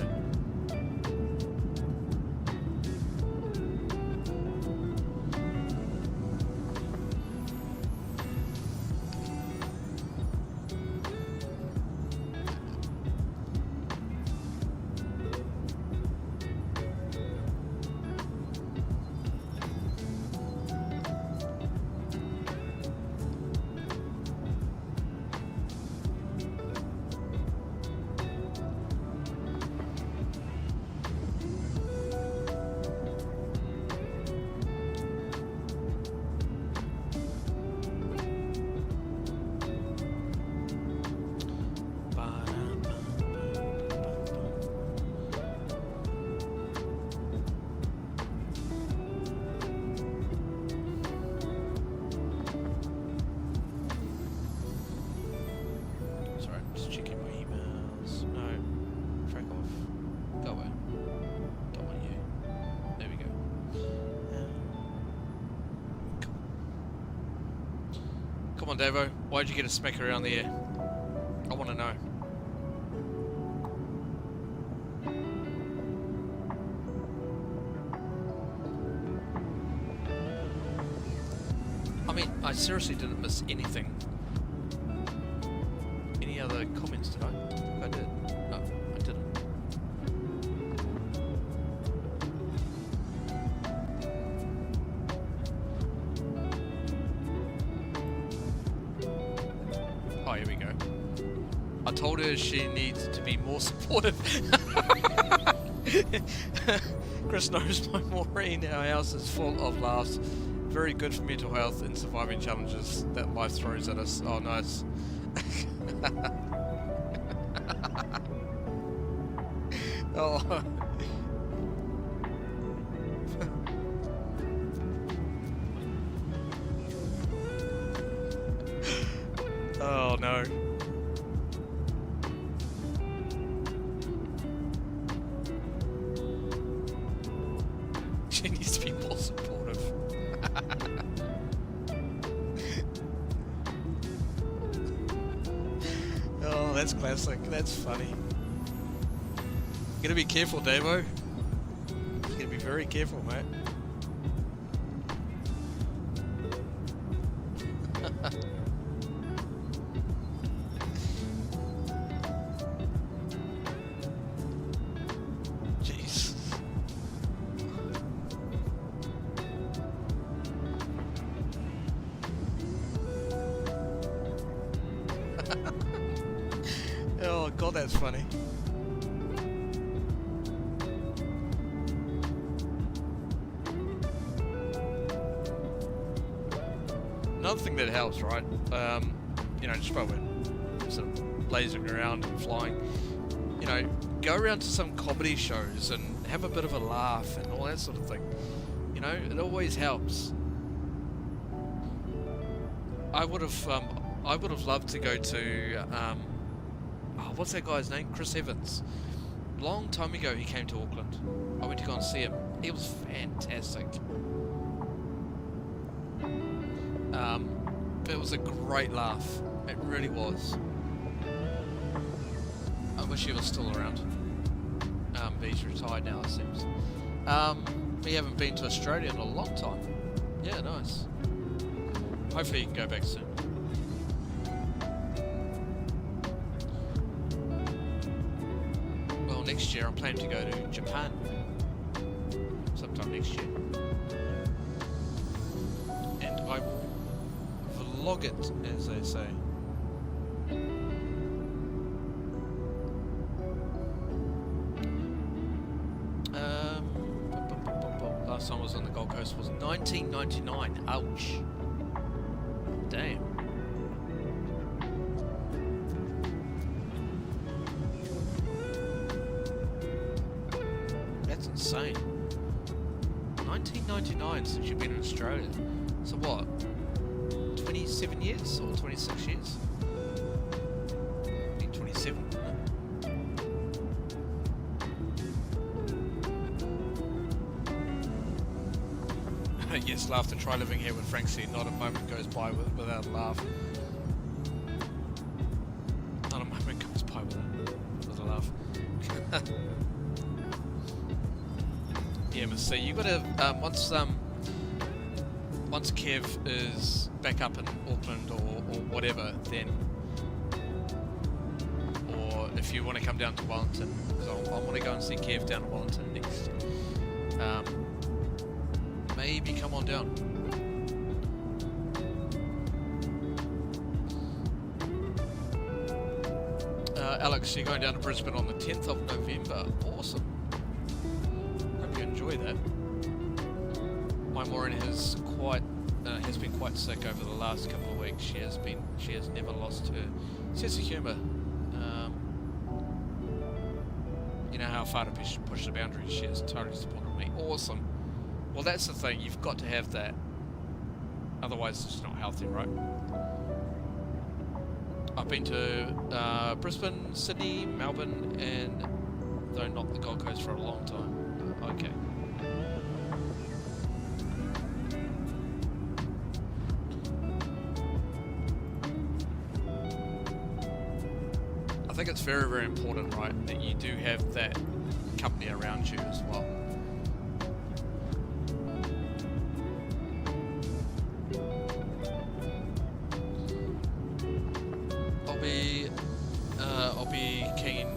Come on, Davo. Why'd you get a smack around the air? I want to know. I mean, I seriously didn't miss anything. Any other comments, did I? I did. No, I didn't. Oh, here we go. I told her she needs to be more supportive. Chris knows my Maureen. Our house is full of laughs. Very good for mental health and surviving challenges that life throws at us. Oh, nice. Oh. Oh no. She needs to be more supportive. Oh, that's classic. That's funny. Gotta be careful, Davo. Gotta be very careful, mate. Jeez. Oh god, that's funny. Another thing that helps, right? You know, just while we're sort of lasering around and flying, you know, go around to some comedy shows and have a bit of a laugh and all that sort of thing. You know, it always helps. I would have loved to go to oh, what's that guy's name? Chris Evans. Long time ago he came to Auckland. I went to go and see him. He was fantastic. It was a great laugh. It really was. I wish he was still around. But he's retired now, it seems. We haven't been to Australia in a long time. Yeah, nice. Hopefully you can go back soon. Well, next year I'm planning to go to Japan. Sometime next year. And I will vlog it, as they say. Last time I was on the Gold Coast was 1999. Ouch. Damn. That's insane. 1999 since you've been in Australia. So what? 27 years or 26 years? I think 27. Yes, laugh to try living here with Frank C. Not a moment goes by without a laugh. Not a moment goes by without a laugh. Yeah, MSC, you gotta once Kev is back up in Auckland or whatever, then, or if you want to come down to Wellington, because I want to go and see Kev down in Wellington next. Maybe come on down. Alex, you're going down to Brisbane on the 10th of November. Awesome. Hope you enjoy that. My Maureen has been quite sick over the last couple of weeks. She has never lost her sense of humour. You know how far to push the boundaries. She has totally supported me. Awesome. Well, that's the thing. You've got to have that. Otherwise, it's not healthy, right? I've been to Brisbane, Sydney, Melbourne, and though not the Gold Coast for a long time. Okay. think it's very, very important, right, that you do have that company around you as well. I'll be keen.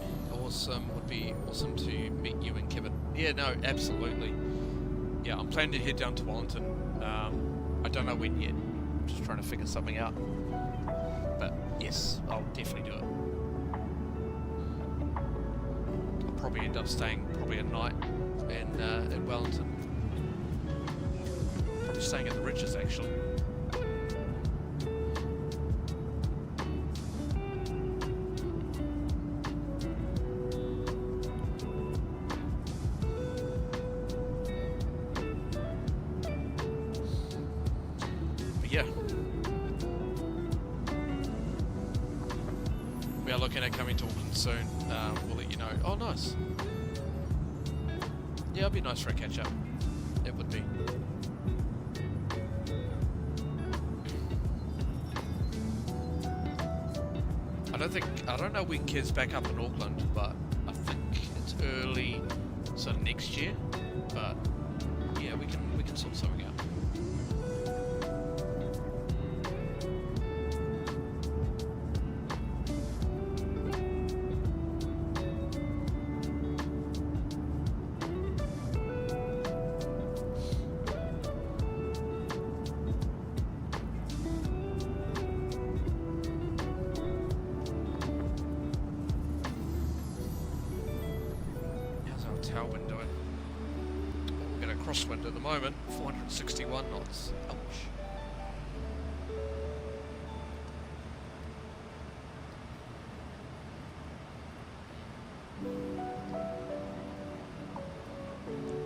Would be awesome to meet you and Kevin. Yeah, no, absolutely. Yeah, I'm planning to head down to Wellington. I don't know when yet. I'm just trying to figure something out. But yes, I'll definitely do it. I'll probably end up staying a night in Wellington. Probably staying at the Ridges actually. Yeah, we are looking at coming to Auckland soon. We'll let you know. Oh, nice. Yeah, it'd be nice for a catch up. It would be. I don't know when Kev's back up in Auckland, but I think it's early, so next year. But yeah, we can sort something out. Tailwind doing? We're going to crosswind at the moment, 461 knots. Ouch.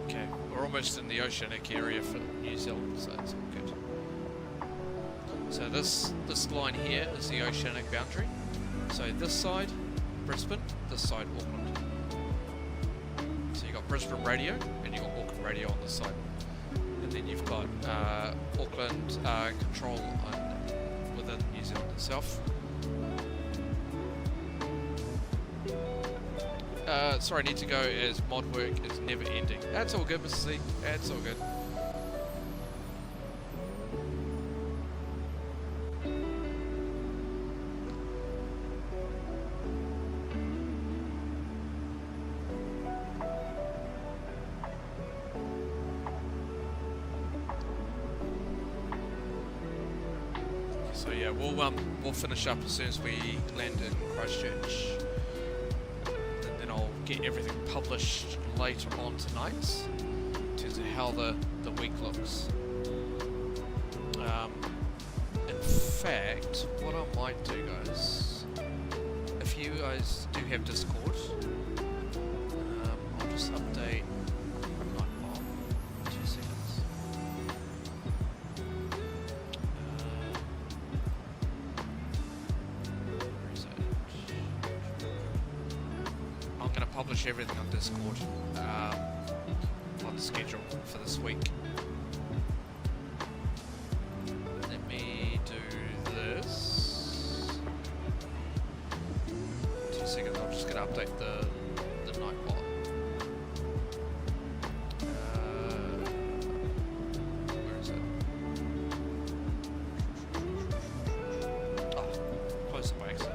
Okay, we're almost in the oceanic area for New Zealand, so that's all good. So this line here is the oceanic boundary. So this side, Brisbane, this side, Auckland. Brisbane radio, and you've got Auckland radio on this side, and then you've got Auckland control within New Zealand itself. Sorry, I need to go as mod work is never ending. That's all good, Mr. C. That's all good. So yeah, we'll finish up as soon as we land in Christchurch, and then I'll get everything published later on tonight in terms of how the week looks. In fact, what I might do, guys, if you guys do have Discord, I'll just update. Publish everything on Discord on the schedule for this week. Let me do this. 2 seconds, I'm just going to update the night bot. Where is it? Oh, close it by accident.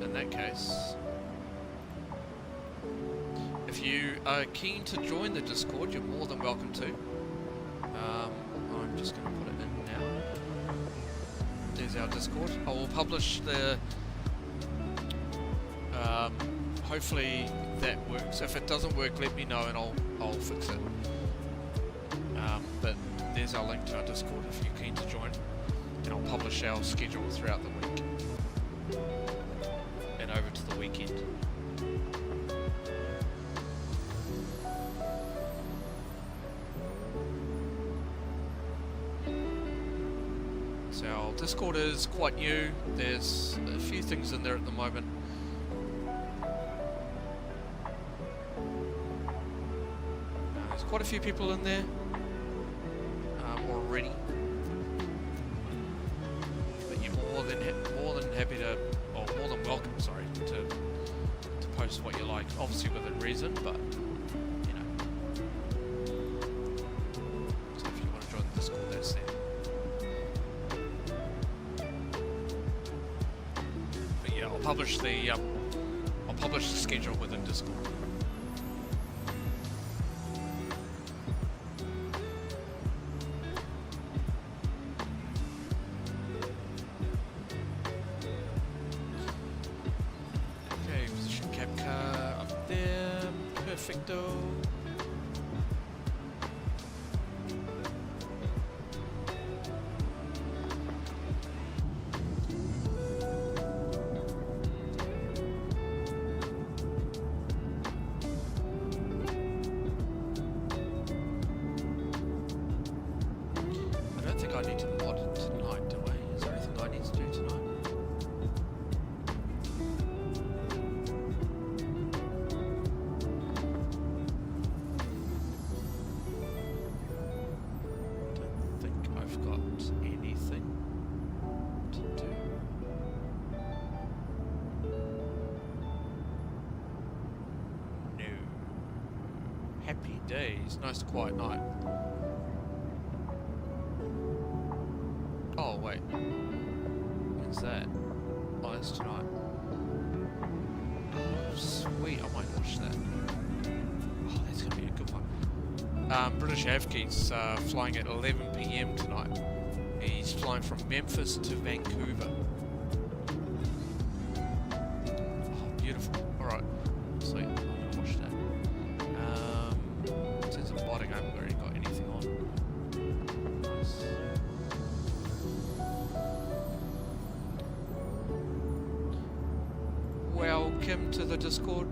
In that case, if you are keen to join the Discord, you're more than welcome to. I'm just going to put it in now. There's our Discord. I will publish the hopefully that works. If it doesn't work, let me know and I'll fix it. But there's our link to our Discord if you're keen to join, and I'll publish our schedule throughout the week and over to the weekend. So our Discord is quite new. There's a few things in there at the moment. There's quite a few people in there already. But you're more than happy to, or more than welcome, sorry, to post what you like. Obviously within reason, but you know. So if you want to join the Discord, that's there. But yeah, I'll publish the schedule within Discord. Okay, position cap car up there, perfecto. I don't think I need to mod it tonight, do I? Is there anything I need to do tonight? Don't think I've got anything to do. No. Happy days. Nice quiet night. Oh wait, when's that? Oh, that's tonight. Oh, sweet, I might watch that. Oh, that's gonna be a good one. British Avke's flying at 11 PM tonight. He's flying from Memphis to Vancouver. Oh, beautiful. Alright, sweet, I'm gonna watch that. In terms of modding, I haven't already got anything on. Nice. Welcome to the Discord.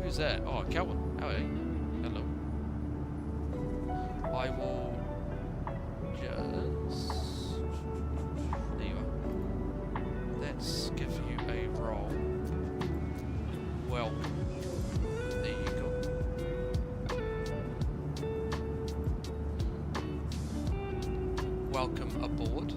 Who's that? Oh, Calvin. How are you? Hello. I will just. There you are. Let's give you a roll. Welcome. There you go. Welcome aboard.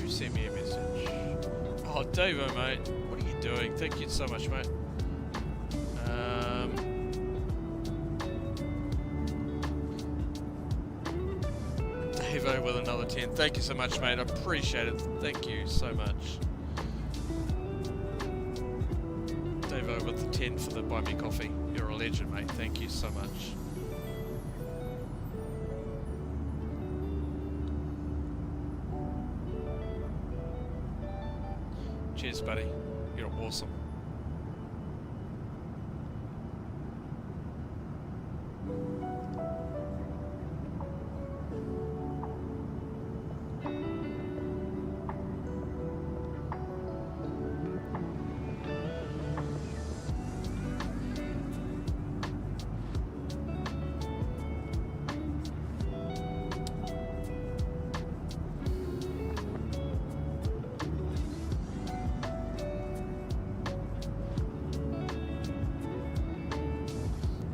Send me a message. Oh, Davo, mate. What are you doing? Thank you so much, mate. Davo with another 10. Thank you so much, mate. I appreciate it. Thank you so much. Davo with the 10 for the Buy Me Coffee. You're a legend, mate. Thank you so much. Cheers, buddy. You're awesome.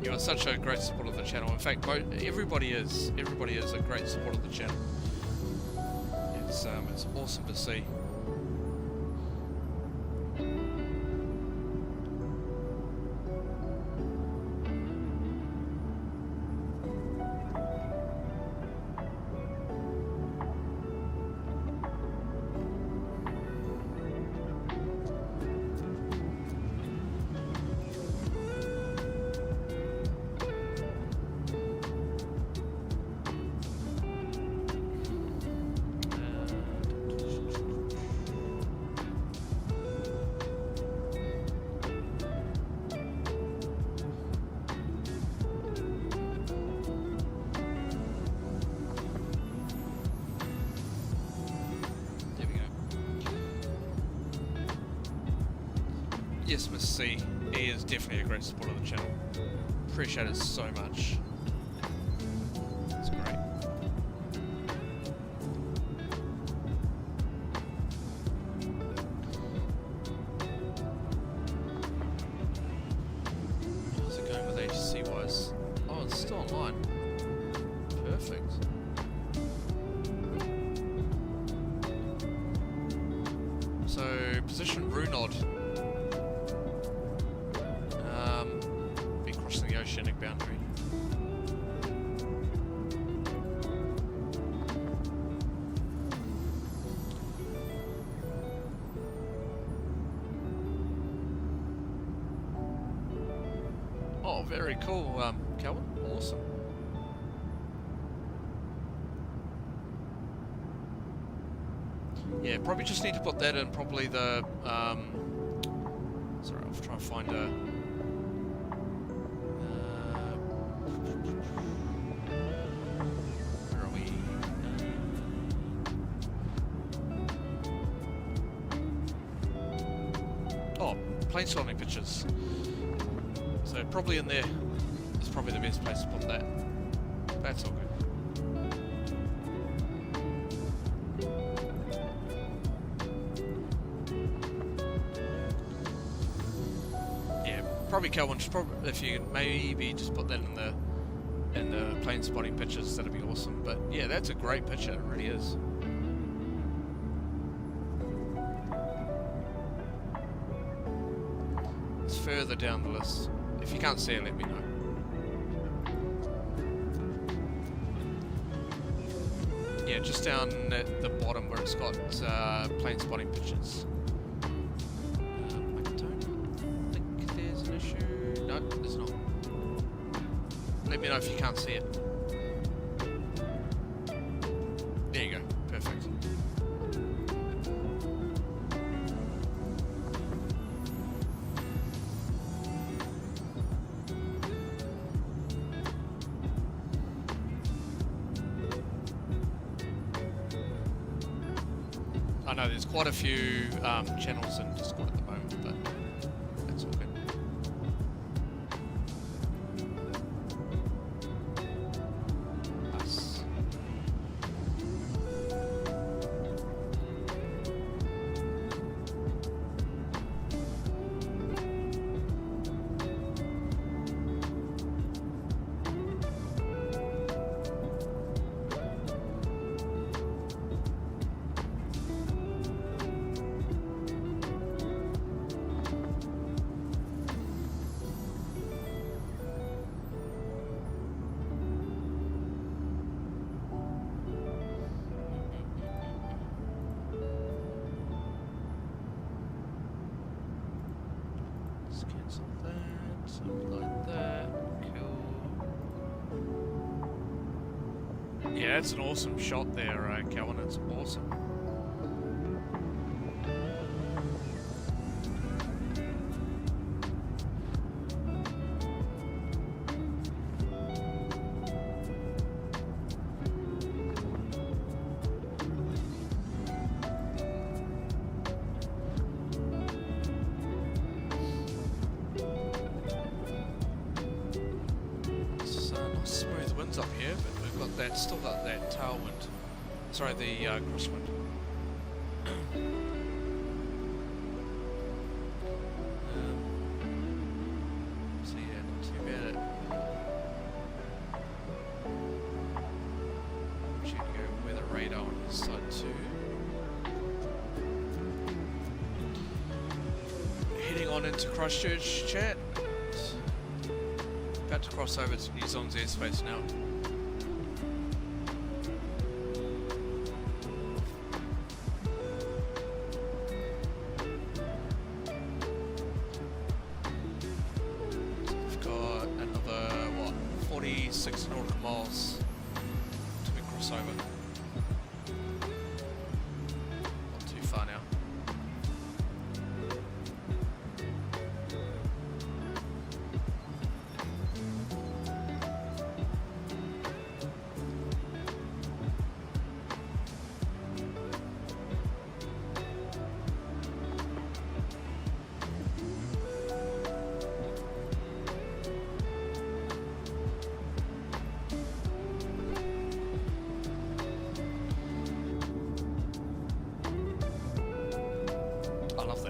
You are such a great supporter of the channel. In fact, everybody is a great supporter of the channel. It's awesome to see. Yes, Miss C. He is definitely a great supporter of the channel. Appreciate it so much. It's great. How's it going with HC wise? Oh, it's still online. Perfect. So, position Runod. Be crossing the oceanic boundary. Oh, very cool, Calvin. Awesome. Yeah, probably just need to put that in probably the, sorry, I'll try and find a, where are we? Oh, plane spotting pictures. So probably in there is probably the best place to put that. That's all good. Probably Calvin, just probably if you could maybe just put that in the plane spotting pictures, that'd be awesome. But yeah, that's a great picture, it really is. It's further down the list. If you can't see it, let me know. Yeah, just down at the bottom where it's got plane spotting pictures. There's not. Let me know if you can't see it. There you go. Perfect. I know there's quite a few channels in Discord at the moment, but that's all good. Yeah, that's an awesome shot there, Calvin. It's awesome. Up here, but we've got that, still got that tailwind. Sorry, the crosswind. So yeah, not too bad. Should go weather radar on this side too. Heading on into Christchurch, chat. About to cross over to New Zealand's airspace now. We've got another, what, 46 nautical miles till we cross over. Not too far now.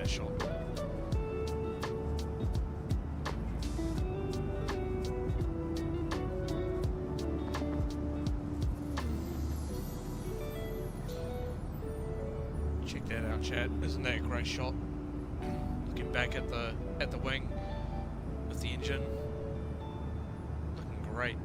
that shot. Check that out, chat. Isn't that a great shot? Looking back at the wing with the engine, looking great.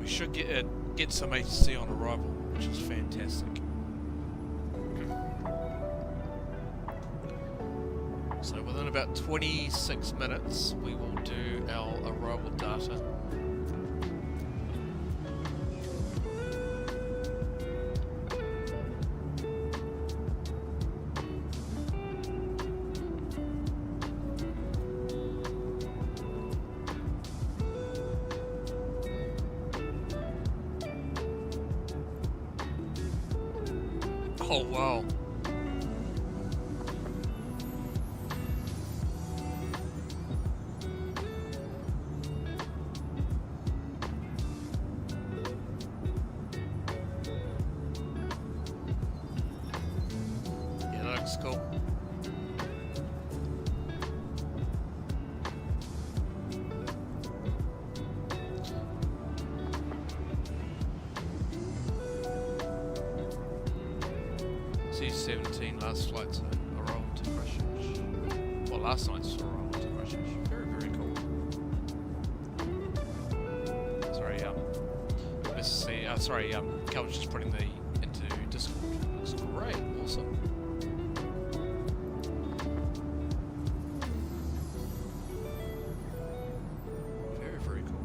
Should get some ATC on arrival, which is fantastic. So within about 26 minutes, we will do our arrival data. Oh wow. Yeah, that looks cool. C-17 last flight's arrival to Christchurch. Well, last night's arrival to Christchurch. Very, very cool. Sorry, Cal was just putting the into Discord. Looks great, awesome. Very, very cool.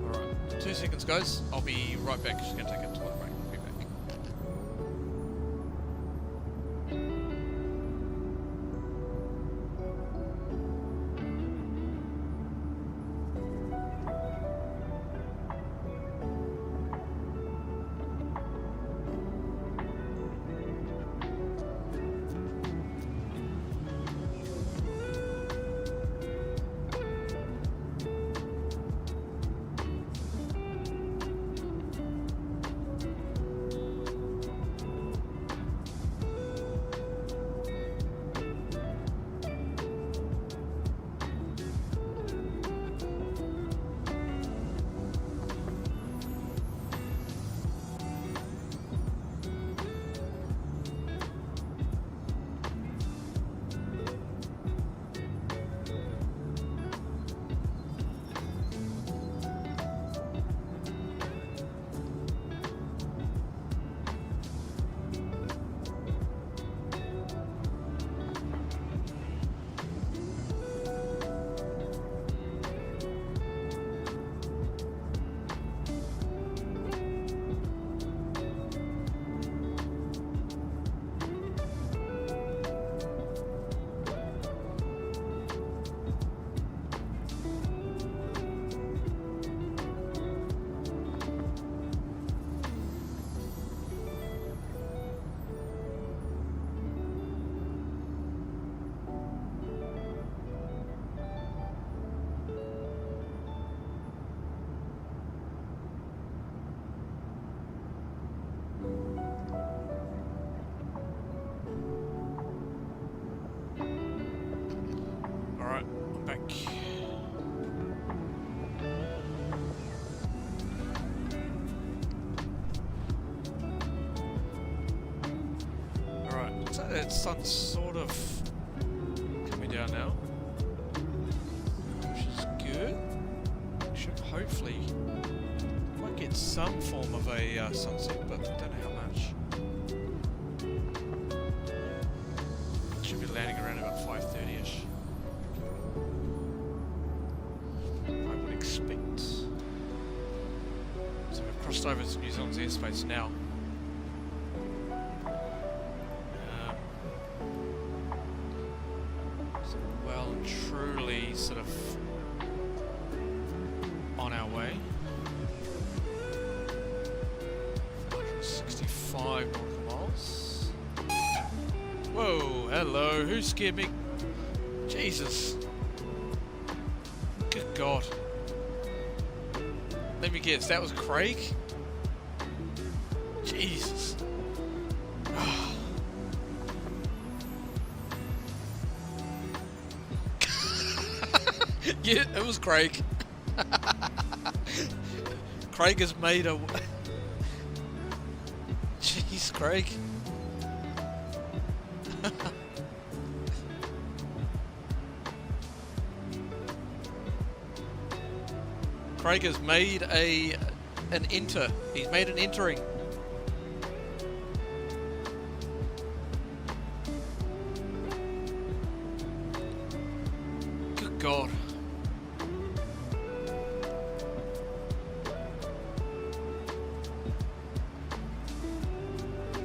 Alright, 2 seconds guys, I'll be right back, just gonna take a toilet break, I'll be back. that sun's sort of coming down now, which is good. Should hopefully might get some form of a sunset, but don't know how much. Should be landing around about 5:30ish. I would expect. So we've crossed over to New Zealand's airspace now. So well and truly sort of on our way. 465 nautical miles. Whoa, hello, who scared me? Jesus. Good God. Let me guess, that was Craig? Jesus. Yeah, it was Craig. Craig has made a... Jeez, Craig. Craig has made an enter. He's made an entering. Good God.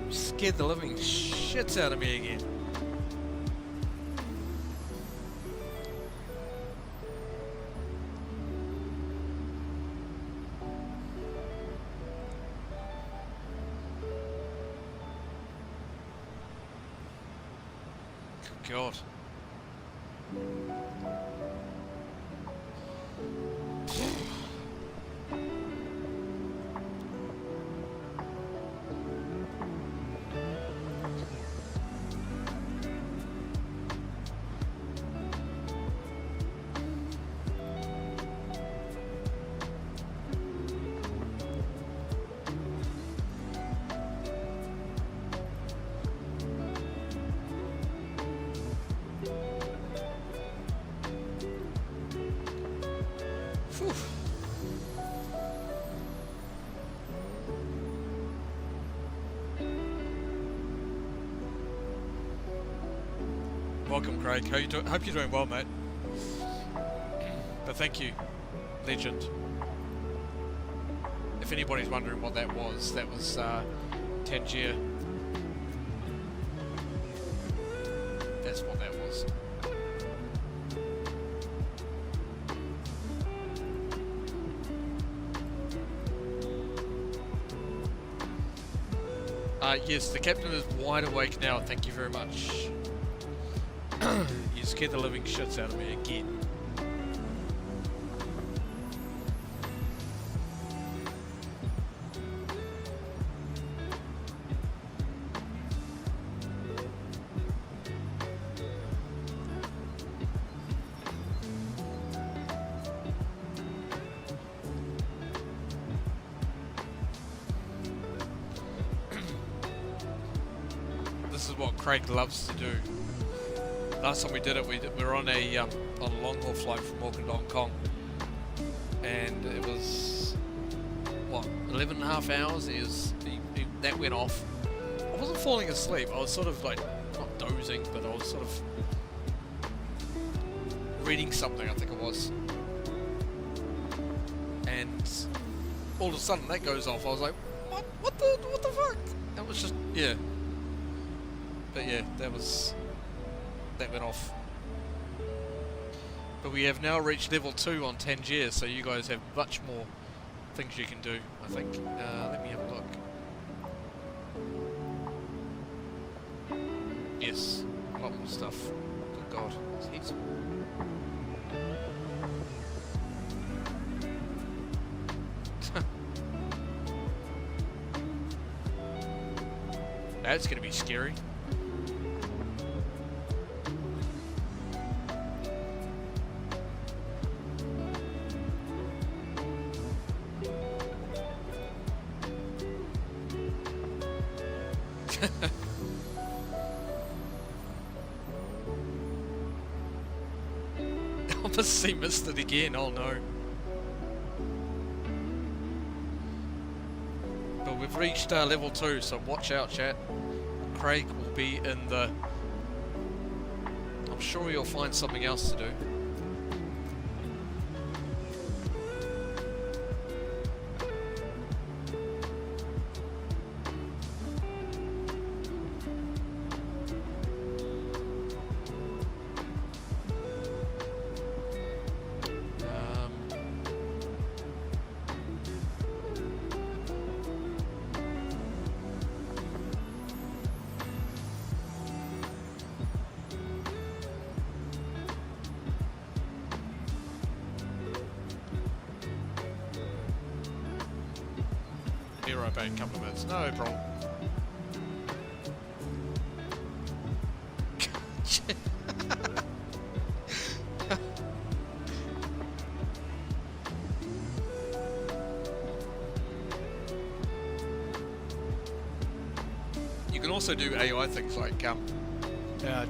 Scared the living shits out of me again. God. Welcome, Craig. How you doing? Hope you're doing well, mate. But thank you, legend. If anybody's wondering what that was Tangier. That's what that was. Yes, the captain is wide awake now. Thank you very much. You scared the living shits out of me again. This is what Craig loves to do. Last time we did it, we were on a long haul flight from Auckland to Hong Kong, and it was what 11 and a half hours. That went off. I wasn't falling asleep. I was sort of like not dozing, but I was sort of reading something. I think it was, and all of a sudden that goes off. I was like, what the fuck? It was just but yeah, that went off. But we have now reached level 2 on Tangier, so you guys have much more things you can do, I think. Let me have a look. Yes, a lot more stuff. Good God, there's heaps. That's gonna be scary. Obviously missed it again, oh no. But we've reached level 2, so watch out, chat. Craig will be in the... I'm sure you'll find something else to do. Be right back in a couple of minutes. No problem. You can also do AI things like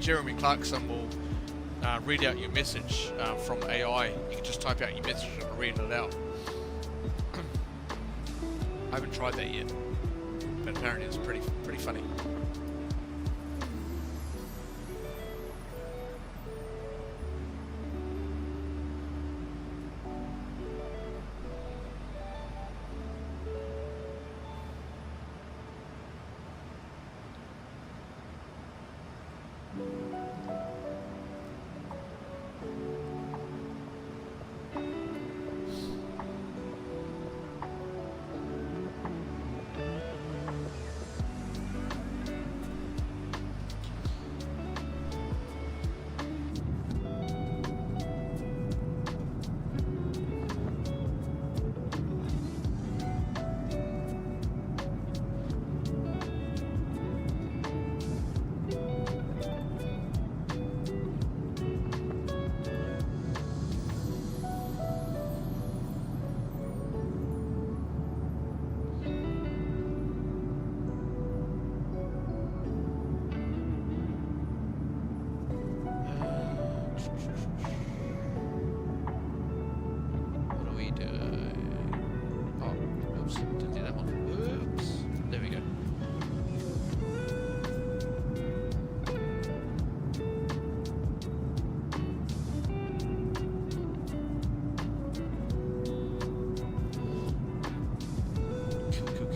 Jeremy Clarkson will read out your message from AI. You can just type out your message and it'll read it out. I haven't tried that yet, but apparently it's pretty funny.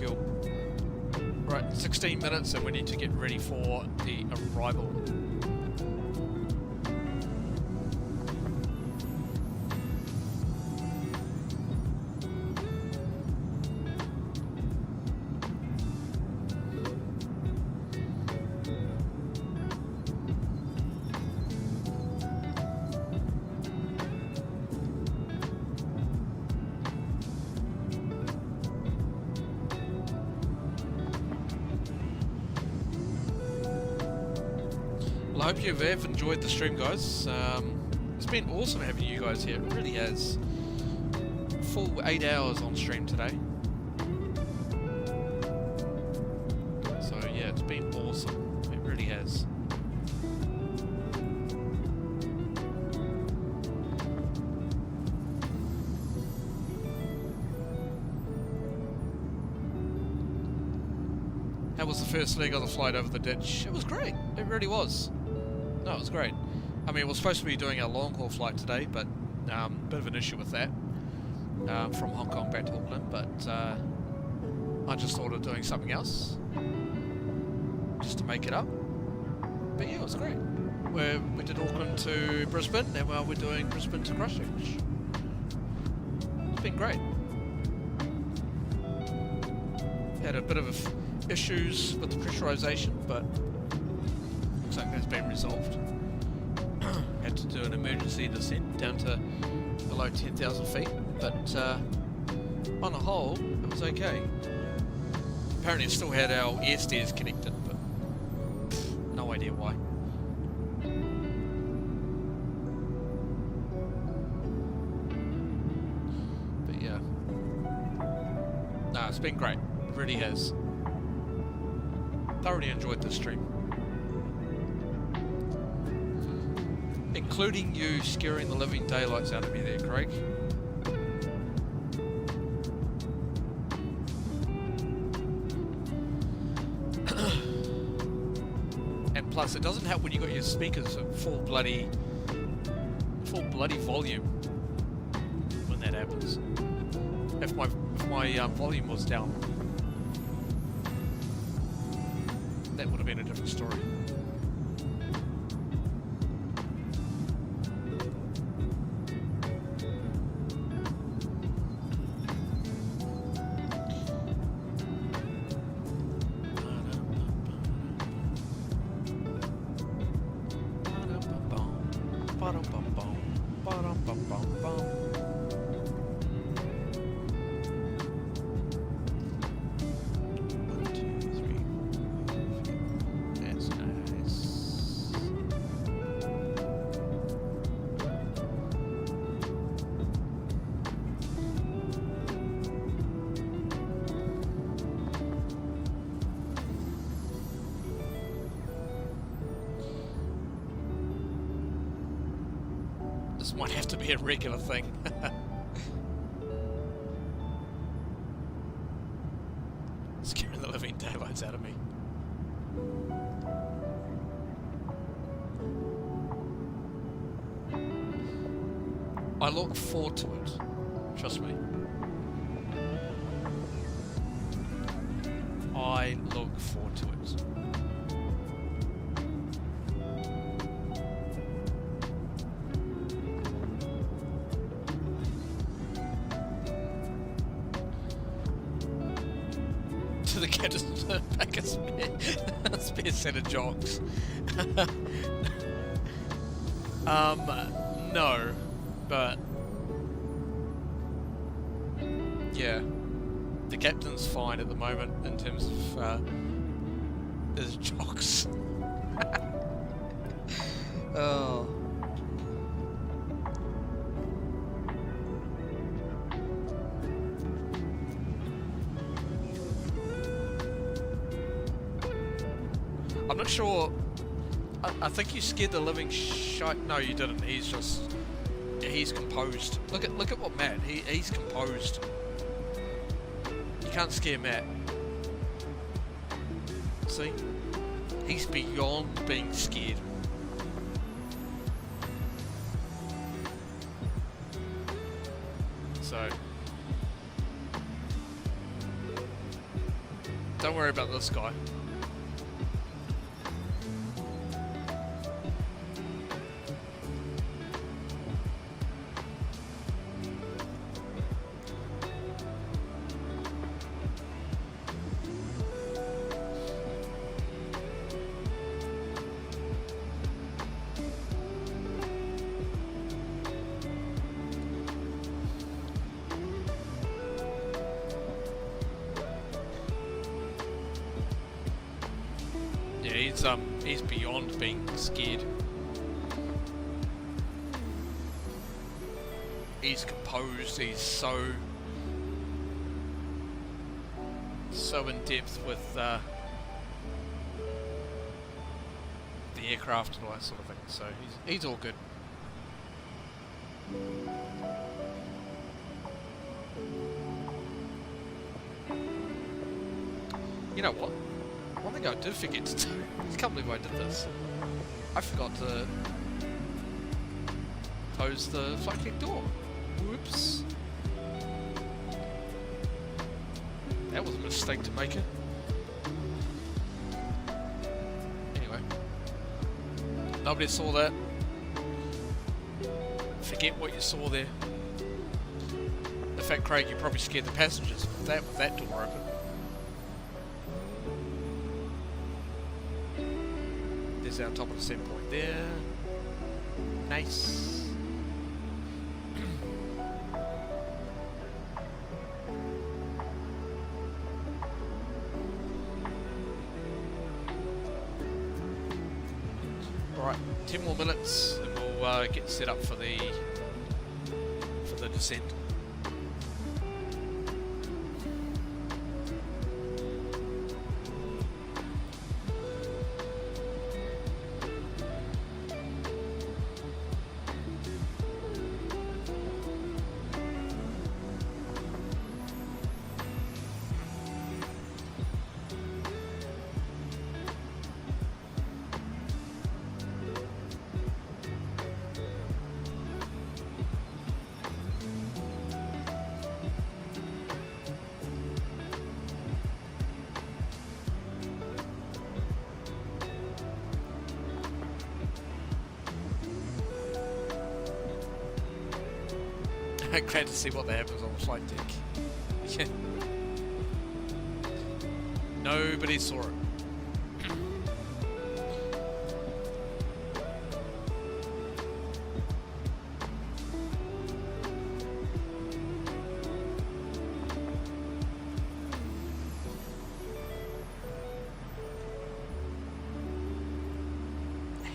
Cool. Right, 16 minutes and we need to get ready for the arrival. I hope you have enjoyed the stream, guys. It's been awesome having you guys here. It really has. Full 8 hours on stream today. So yeah, it's been awesome. It really has. How was the first leg of the flight over the ditch? It was great. It really was. No, it was great. I mean, we're supposed to be doing a long-haul flight today, but a bit of an issue with that from Hong Kong back to Auckland, but I just thought of doing something else just to make it up. But yeah, it was great. We did Auckland to Brisbane, and now we're doing Brisbane to Christchurch. It's been great. Had a bit of issues with the pressurization, but looks like that's been resolved. Had to do an emergency descent down to below 10,000 feet, but on the whole, it was okay. Apparently, it still had our air stairs connected, but no idea why. But yeah, no, it's been great. It really has. Thoroughly enjoyed this stream. including you scaring the living daylights out of me there, Craig. And plus, it doesn't help when you got your speakers at full bloody volume when that happens. If my volume was down, that would have been a different story. This might have to be a regular thing. Scaring the living daylights out of me. I look forward to it. Trust me. I look forward to it. To the captain's back a spare set of jocks. No, but yeah, the captain's fine at the moment in terms of his jocks. Oh. I'm not sure. I think you scared the living shite. No, you didn't. He's composed. Look at what Matt. He's composed. You can't scare Matt. See? He's beyond being scared. So don't worry about this guy. He's beyond being scared. He's composed. He's so in depth with the aircraft and all that sort of thing. So he's all good. You know what? One thing I did forget to do, I can't believe I did this. I forgot to close the flight deck door. Whoops. That was a mistake to make it. Anyway. Nobody saw that. Forget what you saw there. In fact, Craig, you probably scared the passengers with that door open. Our top of the set point there. Nice. Alright, 10 more minutes and we'll get set up for the descent. Glad to see what that happens on the flight deck. Yeah. Nobody saw it.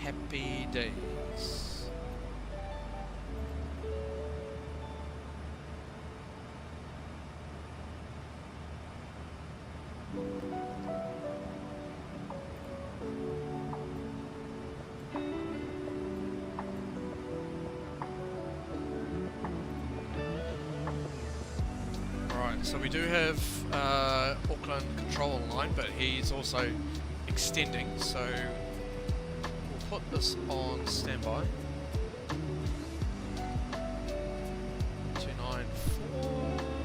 Happy days. Right, so we do have Auckland control line, but he's also extending, so we'll put this on standby. 294.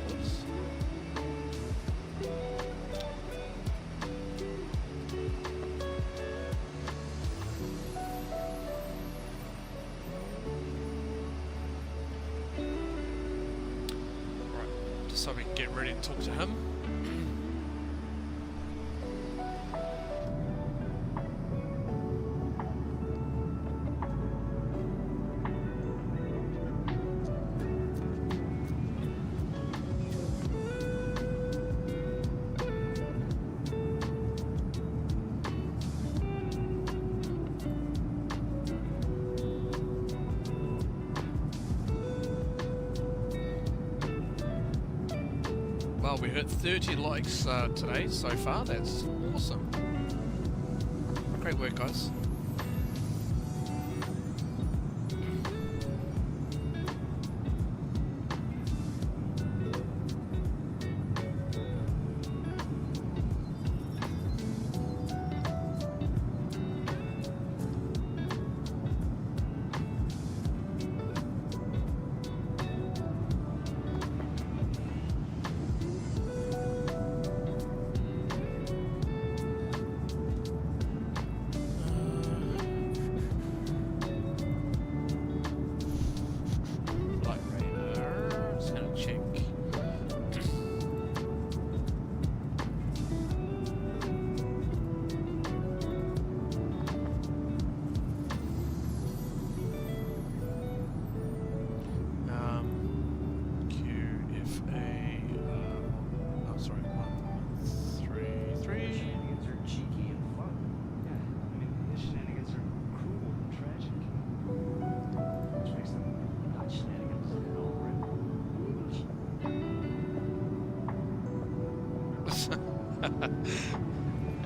Whoops. Right, just so we can get ready to talk to him. Well, we hit 30 likes today so far. That's awesome. Great work, guys.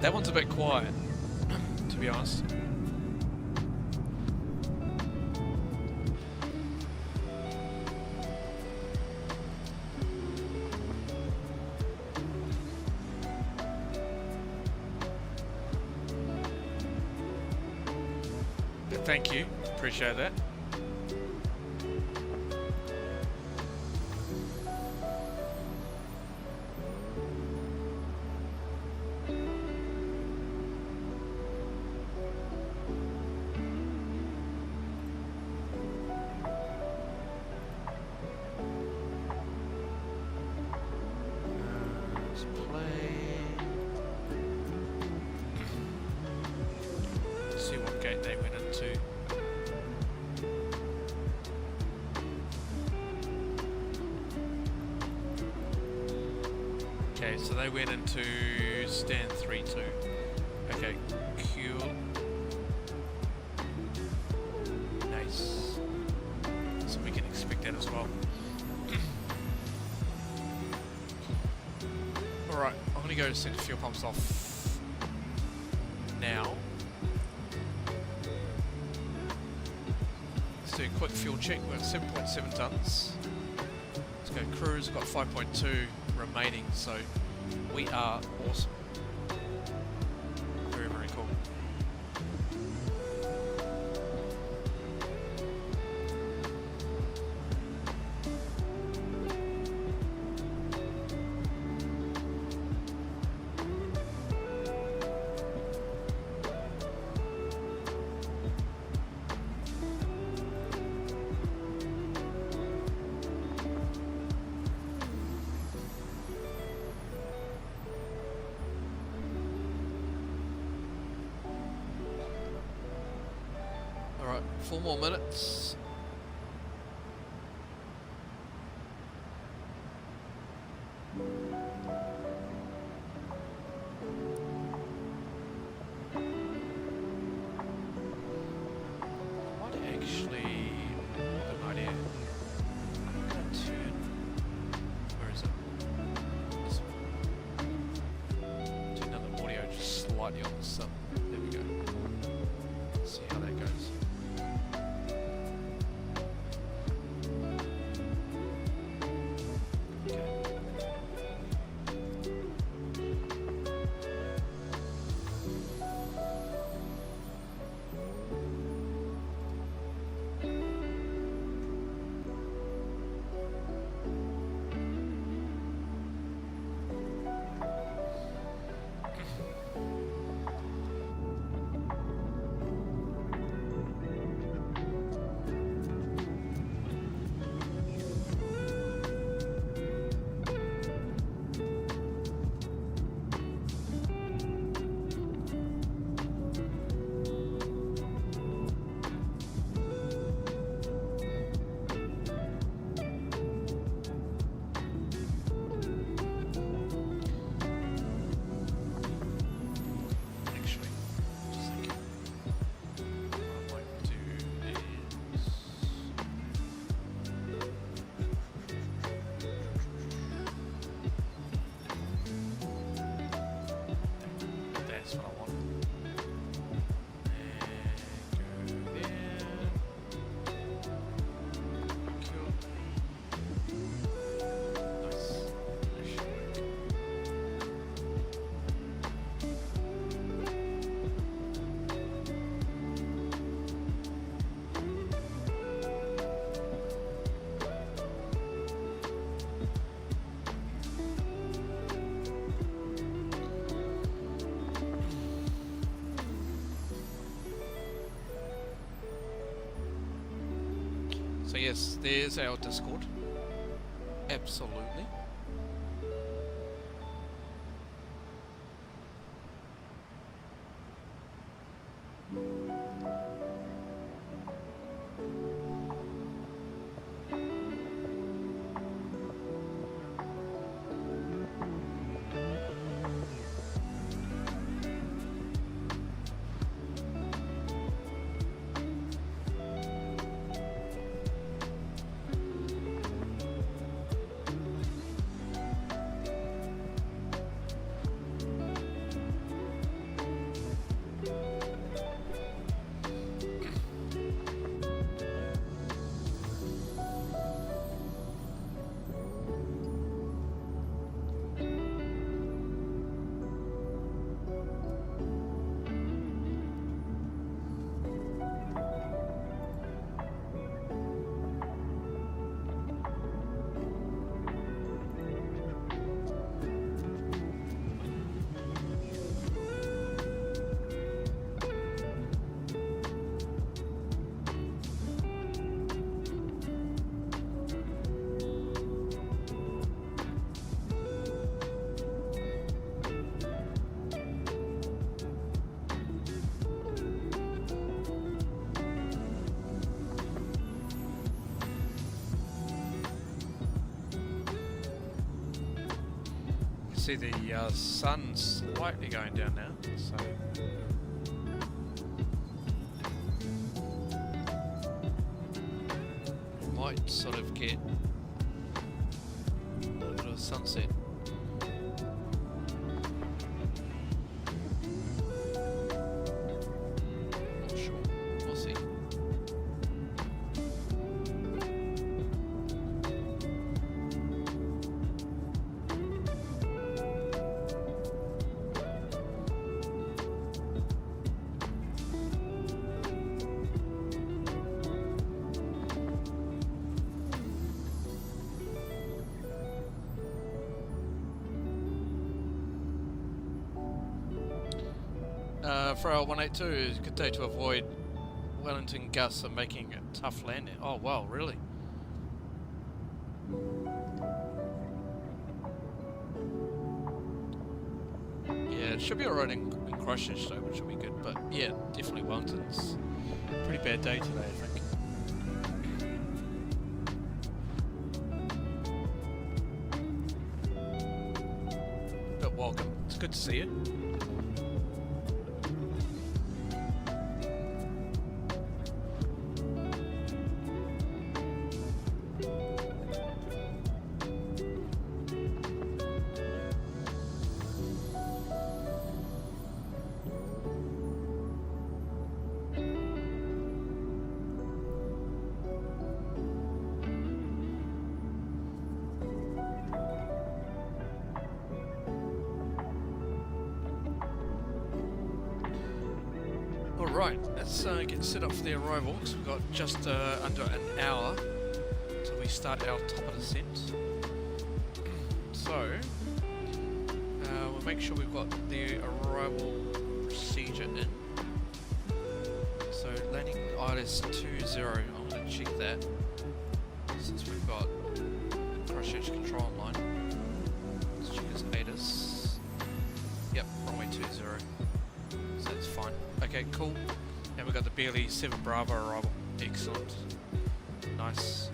That one's a bit quiet, to be honest. But thank you, appreciate that. Okay, so they went into stand 3-2. Okay, cool. Nice. So we can expect that as well. Alright, I'm gonna go set the fuel pumps off now. Let's do a quick fuel check. We're at 7.7 tons. Let's go cruise, got 5.2 remaining, so we are awesome. Very, very cool. Alright, 4 more minutes. What actually... Good idea. I'm gonna turn... Where is it? This one. Turn down the audio just slightly on the sub. There we go. See how that goes. So yes, there's our Discord. Absolutely. See the sun's slightly going down now, so might sort of get a little bit of sunset. Not sure, we'll see. For our 182, it's a good day to avoid Wellington gusts and making a tough landing. Oh wow, really? Yeah, it should be alright in in Christchurch though, which will be good. But yeah, definitely Wellington's a pretty bad day today, I think. But welcome, it's good to see you. Alright, let's get set up for the arrival, because we've got just under an hour until we start our top of descent. So, we'll make sure we've got the arrival procedure in. So, landing ILS 20, I'm going to check that, since we've got Christchurch control online. Let's check his ATIS. Yep, runway 20. So that's fine. Okay, cool. And we've got the Bearley 7 Bravo arrival. Excellent. Nice.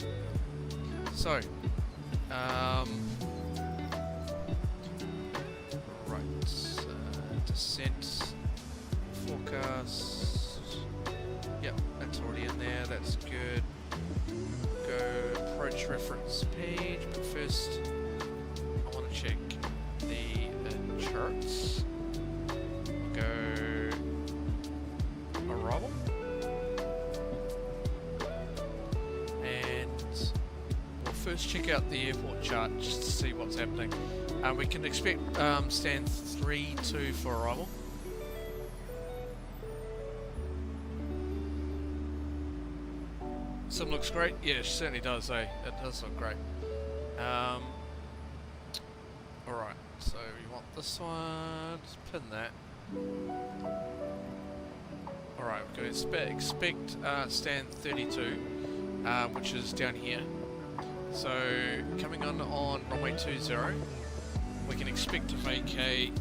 So, right, descent, forecast. Yep, that's already in there. That's good. Go approach reference page. But first, I want to check the charts. Go arrival, and we'll first check out the airport chart just to see what's happening. We can expect stand 3-2 for arrival. Sim looks great. Yeah, it certainly does, eh? It does look great. Alright, so you want this one, just pin that. Alright, we're going to expect stand 32, which is down here. So, coming on runway 20, we can expect to vacate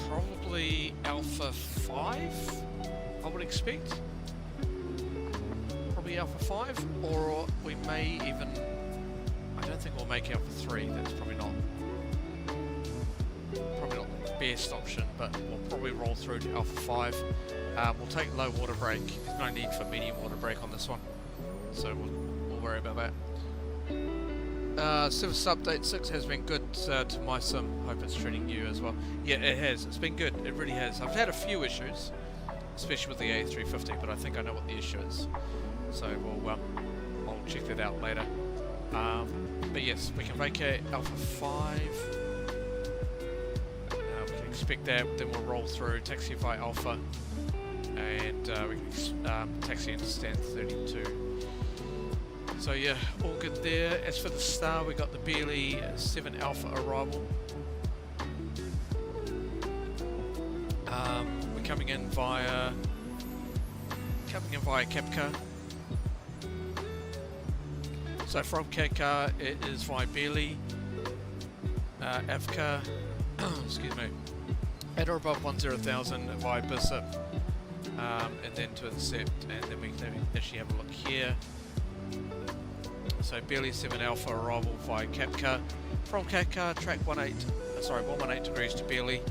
probably Alpha 5, I would expect. Probably Alpha 5, or we may even, I don't think we'll make Alpha 3, that's probably not the best option, but we'll probably roll through to Alpha 5. We'll take low water brake. There's no need for medium water brake on this one, so we'll worry about that. Service update 6 has been good to my sim. Hope it's treating you as well. Yeah, it has. It's been good. It really has. I've had a few issues, especially with the A350, but I think I know what the issue is. So I'll check that out later. But yes, we can vacate Alpha 5. Expect that, then we'll roll through, taxi via Alpha, and we can taxi into stand 32. So yeah, all good there. As for the star, we got the Bearley 7 Alpha arrival. We're coming in via Kepka. So from Kepka, it is via Bearley, Avka, excuse me, at or above 10,000 via Bishop, and then to intercept, and then we can actually have a look here. So Bearley 7 Alpha arrival via Kepka. From Kepka, track 118 degrees to Bearley,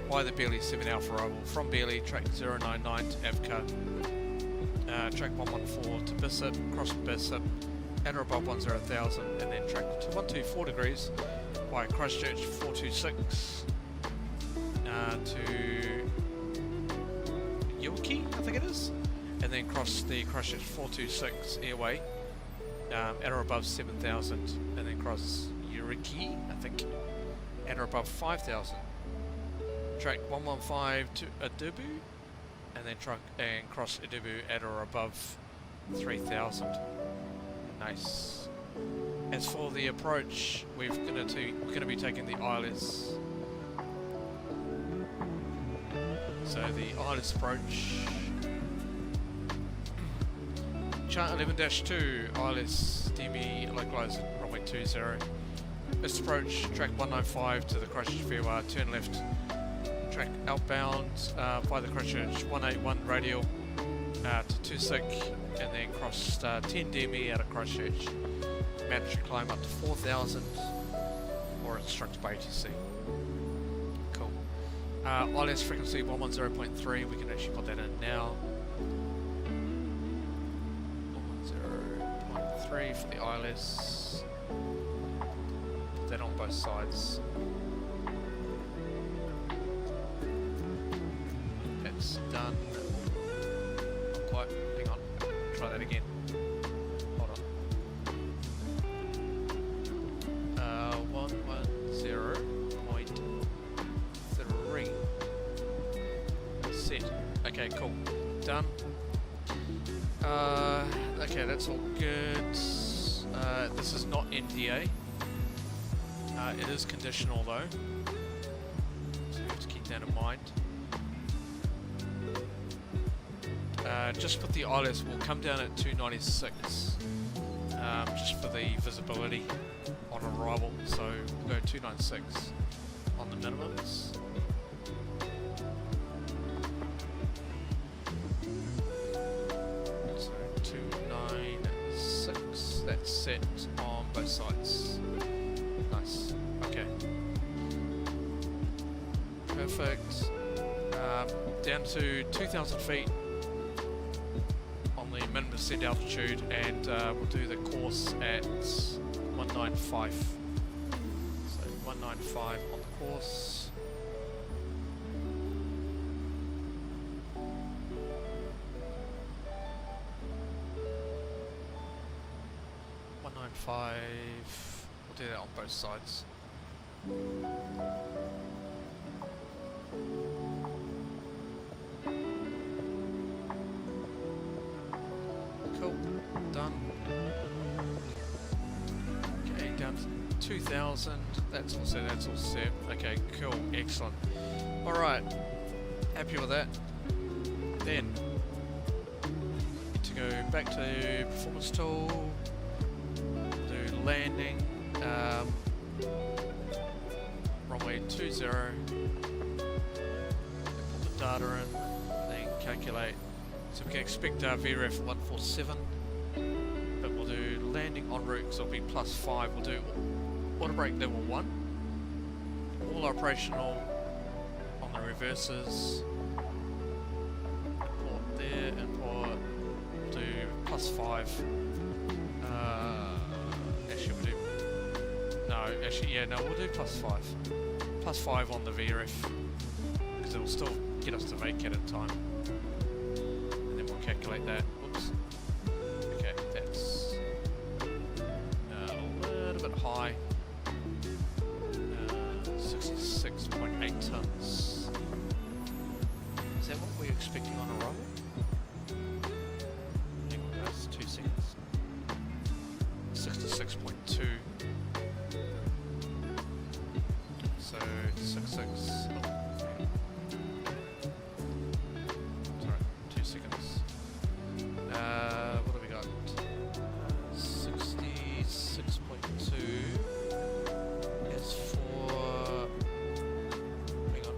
via the Bearley 7 Alpha arrival. From Bearley, track 099 to Avka, track 114 to Bishop, cross Bishop, at or above 10,000, and then track to 124 degrees via Christchurch 426. To Yoki, I think it is, and then cross the Christchurch 426 airway at or above 7,000, and then cross Yuriki, I think, at or above 5,000. Track 115 to Idubu, and then cross Idubu at or above 3,000. Nice. As for the approach, we're going to be taking the ILS. So the ILS approach, chart 11-2, ILS DME localized runway 20. This approach, track 195 to the Christchurch Fairway, turn left track outbound by the Christchurch 181 radial to 26, and then crossed 10 DME out of Christchurch. Mandatory climb up to 4,000 or instructed by ATC. Cool. ILS frequency 110.3, we can actually put that in now. 110.3 for the ILS. Put that on both sides. That's done. Quite, hang on, try that again. Hold on. 110.3. Set. Okay, cool. Done. Okay, that's all good. This is not NDA. It is conditional though, so you have to keep that in mind. Just with the ILS, we'll come down at 296, just for the visibility on arrival, so we'll go 296 on the minimums. So 296, that's set on both sides. Nice, okay. Perfect. Down to 2,000 feet on the minimum descent altitude, and we'll do the course at 195. So 195 on the course. We'll do that on both sides. Cool, done. Okay, down to 2,000. That's all set. Okay, cool, excellent. Alright, happy with that. Then, need to go back to performance tool, do landing, runway 20, put the data in, then calculate. So we can expect VREF 147, but we'll do landing en route, so it'll be +5. We'll do auto brake level 1, all operational on the reverses, import there, import, we'll do +5, actually we'll do, we'll do +5, +5 on the VREF, because it will still get us to vacate at time. Calculate that. Whoops. Okay, that's a little bit high. 66.8 tons. Is that what we're expecting on arrival? Hang on, guys, 2 seconds. 66.2. So 66. Sorry, 2 seconds. What have we got? 66.2 is for, hang on,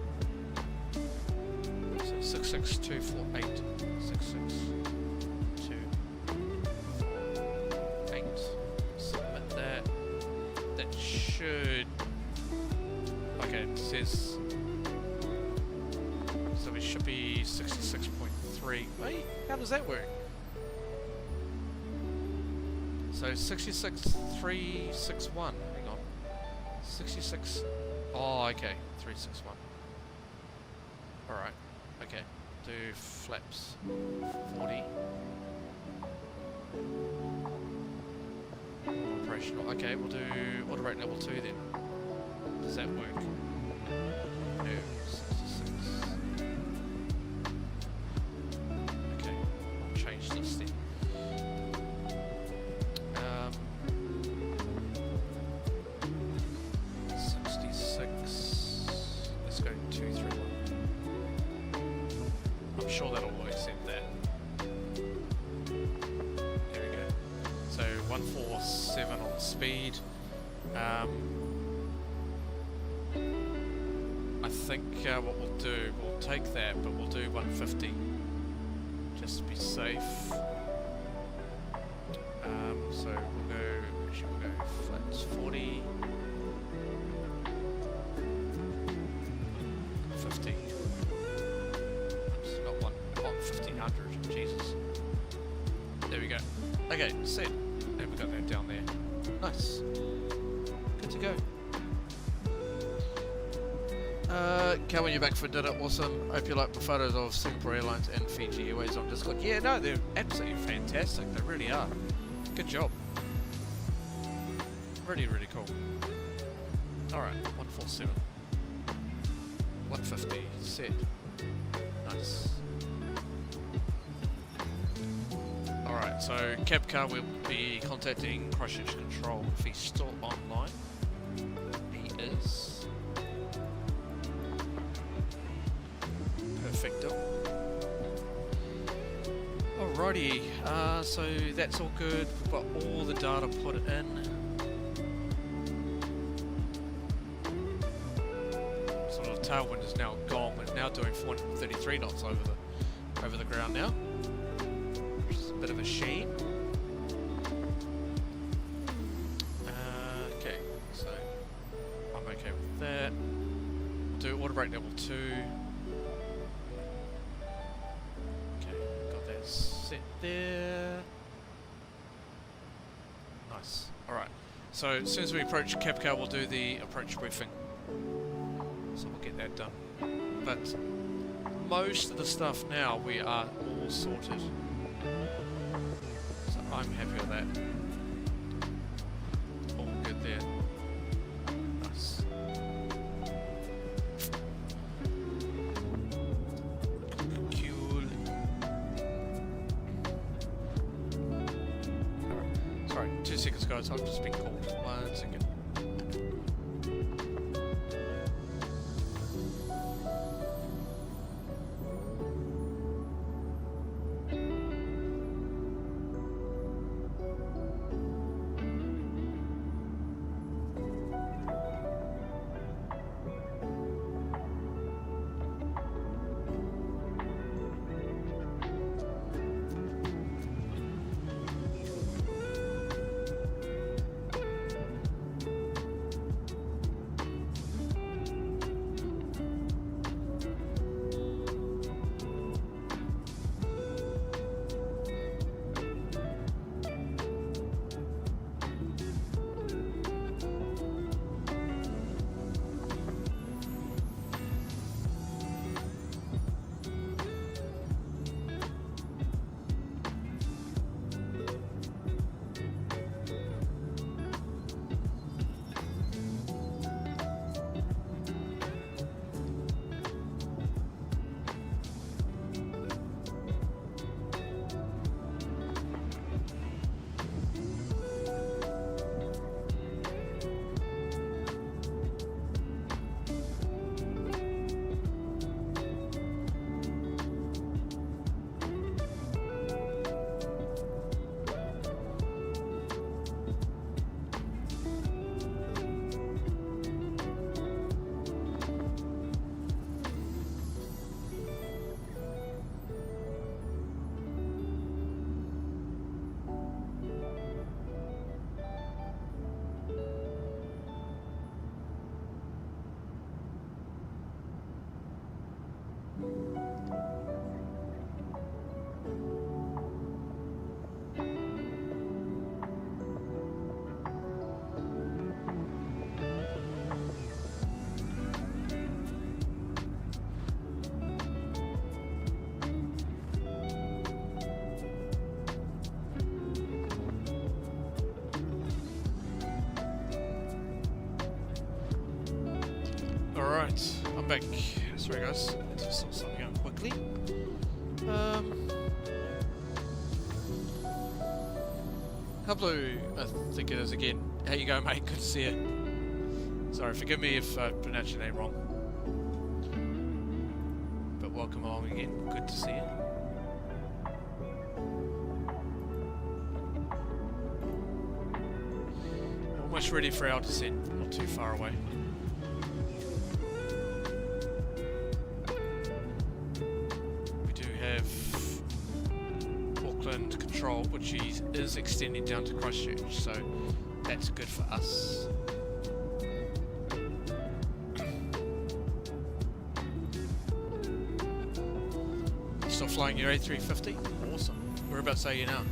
so 66248, 66248, submit that, that should, okay, it says, so it should be 66.3, wait, how does that work? So 66,361, hang on, 66, oh okay, 361, alright, okay, do flaps, 40, operational, okay, we'll do auto rate level 2 then, does that work? No, 66, okay, I'll change this then. 66. Let's go 231. I'm sure that'll accept that. There we go. So 147 on speed. I think what we'll do, we'll take that, but we'll do 150 just to be safe. So we'll go, actually we'll go flats 40, 50. It's not 1500, Jesus. There we go. Okay, set. And we got that down there. Nice. Good to go. Calvin, you're back for dinner. Awesome. Hope you like the photos of Singapore Airlines and Fiji Airways on Discord. Yeah, no, they're absolutely fantastic. They really are. Good job. Really, really cool. Alright, 147. 150. Set. Nice. Alright, so cab car will be contacting Christchurch Control if he's still online. He is. Perfecto. Alrighty, so that's all good. We've got all the data put in. Sort of tailwind is now gone. We're now doing 433 knots over the ground now, which is a bit of a shame. Okay, so I'm okay with that. We'll do auto brake level 2. Set there. Nice. Alright. So as soon as we approach cab car, we'll do the approach briefing. So we'll get that done. But most of the stuff now we are all sorted. So I'm happy with that. All good there. Nice. Sorry, 2 seconds guys, I've just been called. 1 second. Alright, I'm back. Sorry guys, let's just sort something out quickly. Hello, I think it is again. How you going, mate? Good to see you. Sorry, forgive me if I pronounced your name wrong. But welcome along again. Good to see you. Almost ready for our descent. Not too far away. Auckland control, which is extending down to Christchurch, so that's good for us. Still flying your A350? Awesome. Whereabouts are you now?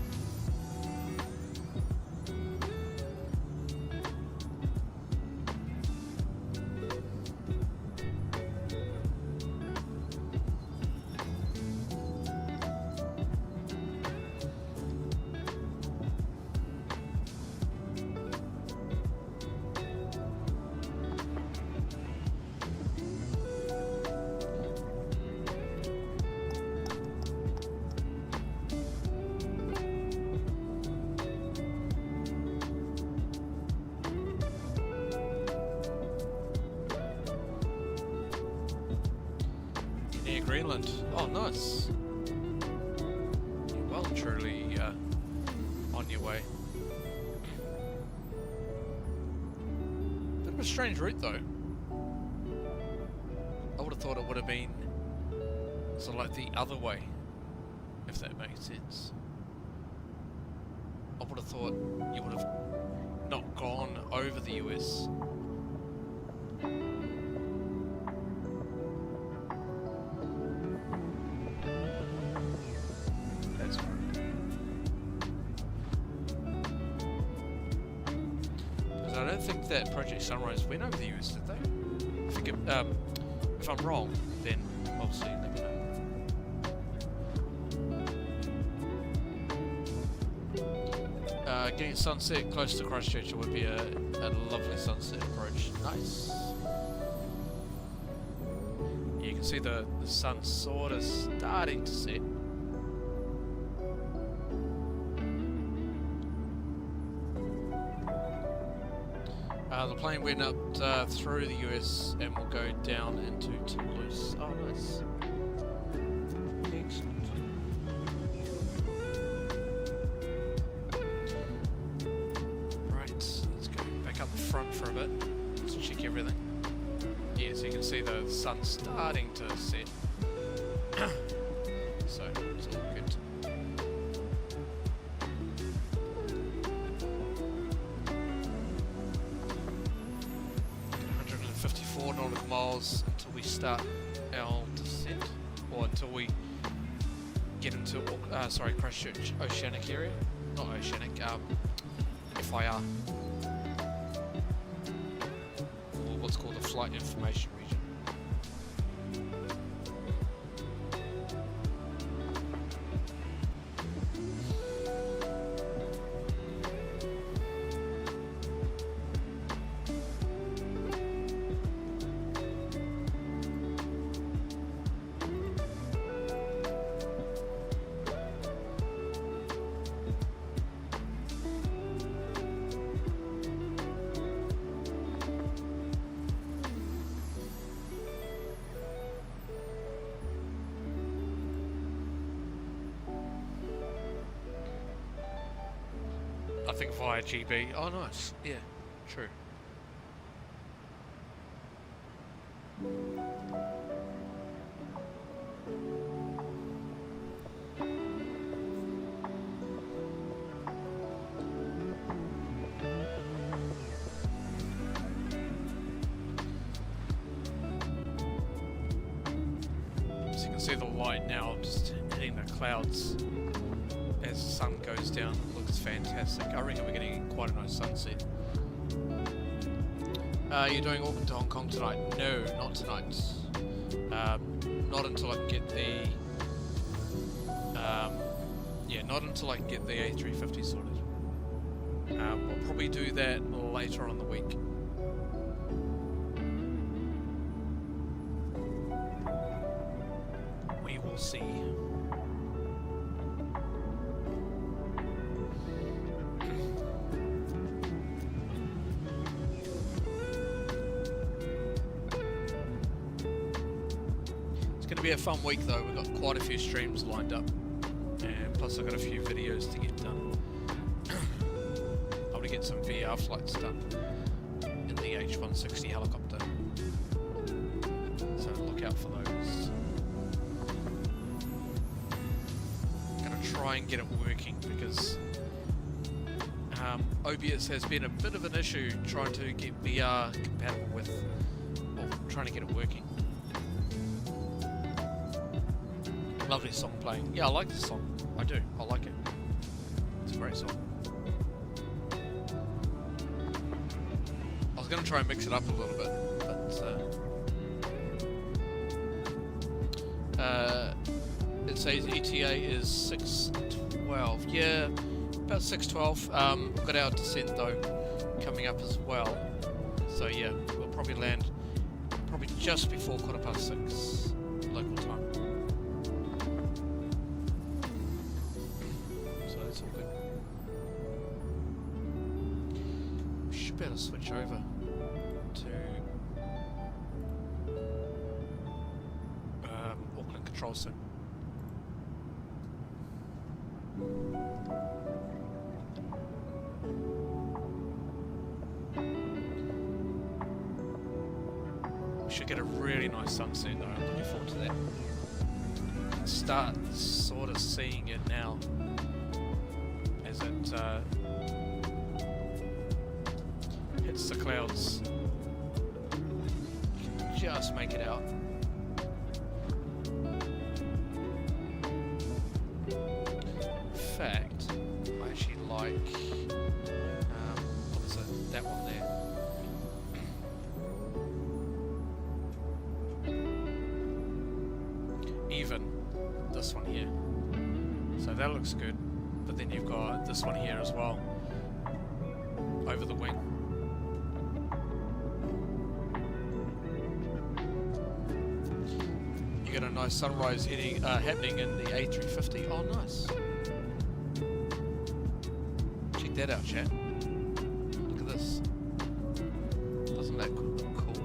Greenland. Oh, nice. You're well and truly on your way. Bit of a strange route though. I would have thought it would have been sort of like the other way, if that makes sense. I would have thought you would have not gone over the US. That Project Sunrise went over the US, did they? If I'm wrong, then obviously let me know. Getting sunset close to Christchurch would be a lovely sunset approach. Nice. You can see the sun sort of starting to set. The plane went up through the US and will go down into Toulouse. Oh, nice. Excellent. Right, let's go back up the front for a bit. Let's check everything. Yeah, so you can see the sun starting to set. So, it's all good. 54 nautical miles until we start our descent, or until we get into Christchurch Oceanic area, not Oceanic, FIR, or what's called the Flight Information Region. I think via GB. Oh, nice. Yeah, true. So you can see the light now just hitting the clouds as the sun goes down. It looks fantastic. I reckon we're getting quite a nice sunset. You're doing Auckland to Hong Kong tonight? No, not tonight. Not until I can get the not until I can get the A350 sorted. We'll probably do that later on the week. We will see. Be a fun week though. We've got quite a few streams lined up, and plus I've got a few videos to get done. I want to get some VR flights done in the H160 helicopter, so look out for those. I'm gonna try try and get it working, because OBS has been a bit of an issue trying to get VR compatible with, or trying to get it working. Lovely song playing. Yeah, I like this song. I do. I like it. It's a great song. I was going to try and mix it up a little bit, but it says ETA is 6:12. Yeah, about 6:12. We've got our descent though coming up as well. So yeah, we'll probably land probably just before 6:15 local time. So that's all good. We should be able to switch over to Auckland control soon. We should get a really nice sunset though. I'm looking forward to that. Start sort of seeing it now as it hits the clouds. You can just make it out. In fact, I actually like what is it? That one there. Even this one here. So that looks good. But then you've got this one here as well. Over the wing. You get a nice sunrise happening in the A350. Oh, nice. Check that out, chat. Look at this. Doesn't that look cool?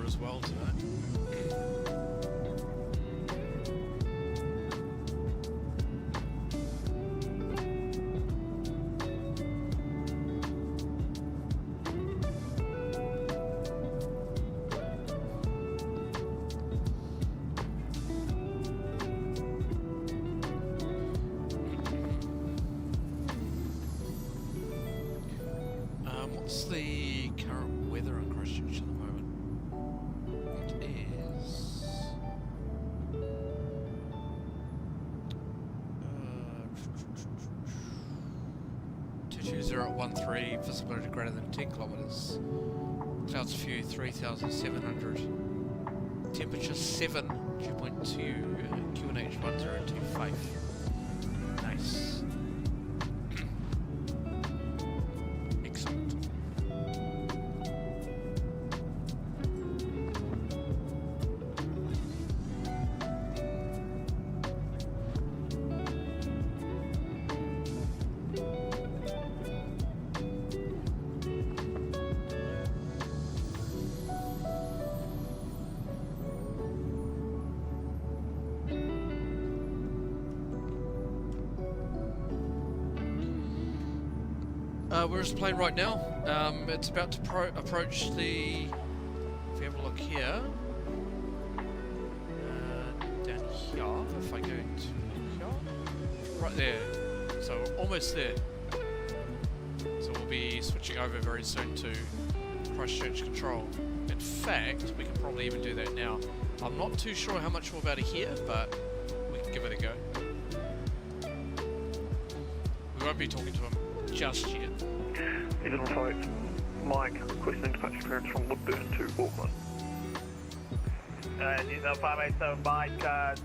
As well tonight. What's the current weather in Christchurch at the moment? 22013, visibility greater than 10 kilometers. Clouds few 3,700. Temperature 7, 2.2, QNH 1025. Nice. Excellent. We're just playing right now. It's about to approach the. If we have a look here, down here. If I go to here, right there. So we're almost there. So we'll be switching over very soon to Christchurch control. In fact, we can probably even do that now. I'm not too sure how much we're about to hear, but we can give it a go. We won't be talking to him just yet. Even also, Mike, requesting departure clearance from Woodburn to Auckland. New Zealand 587 Mike,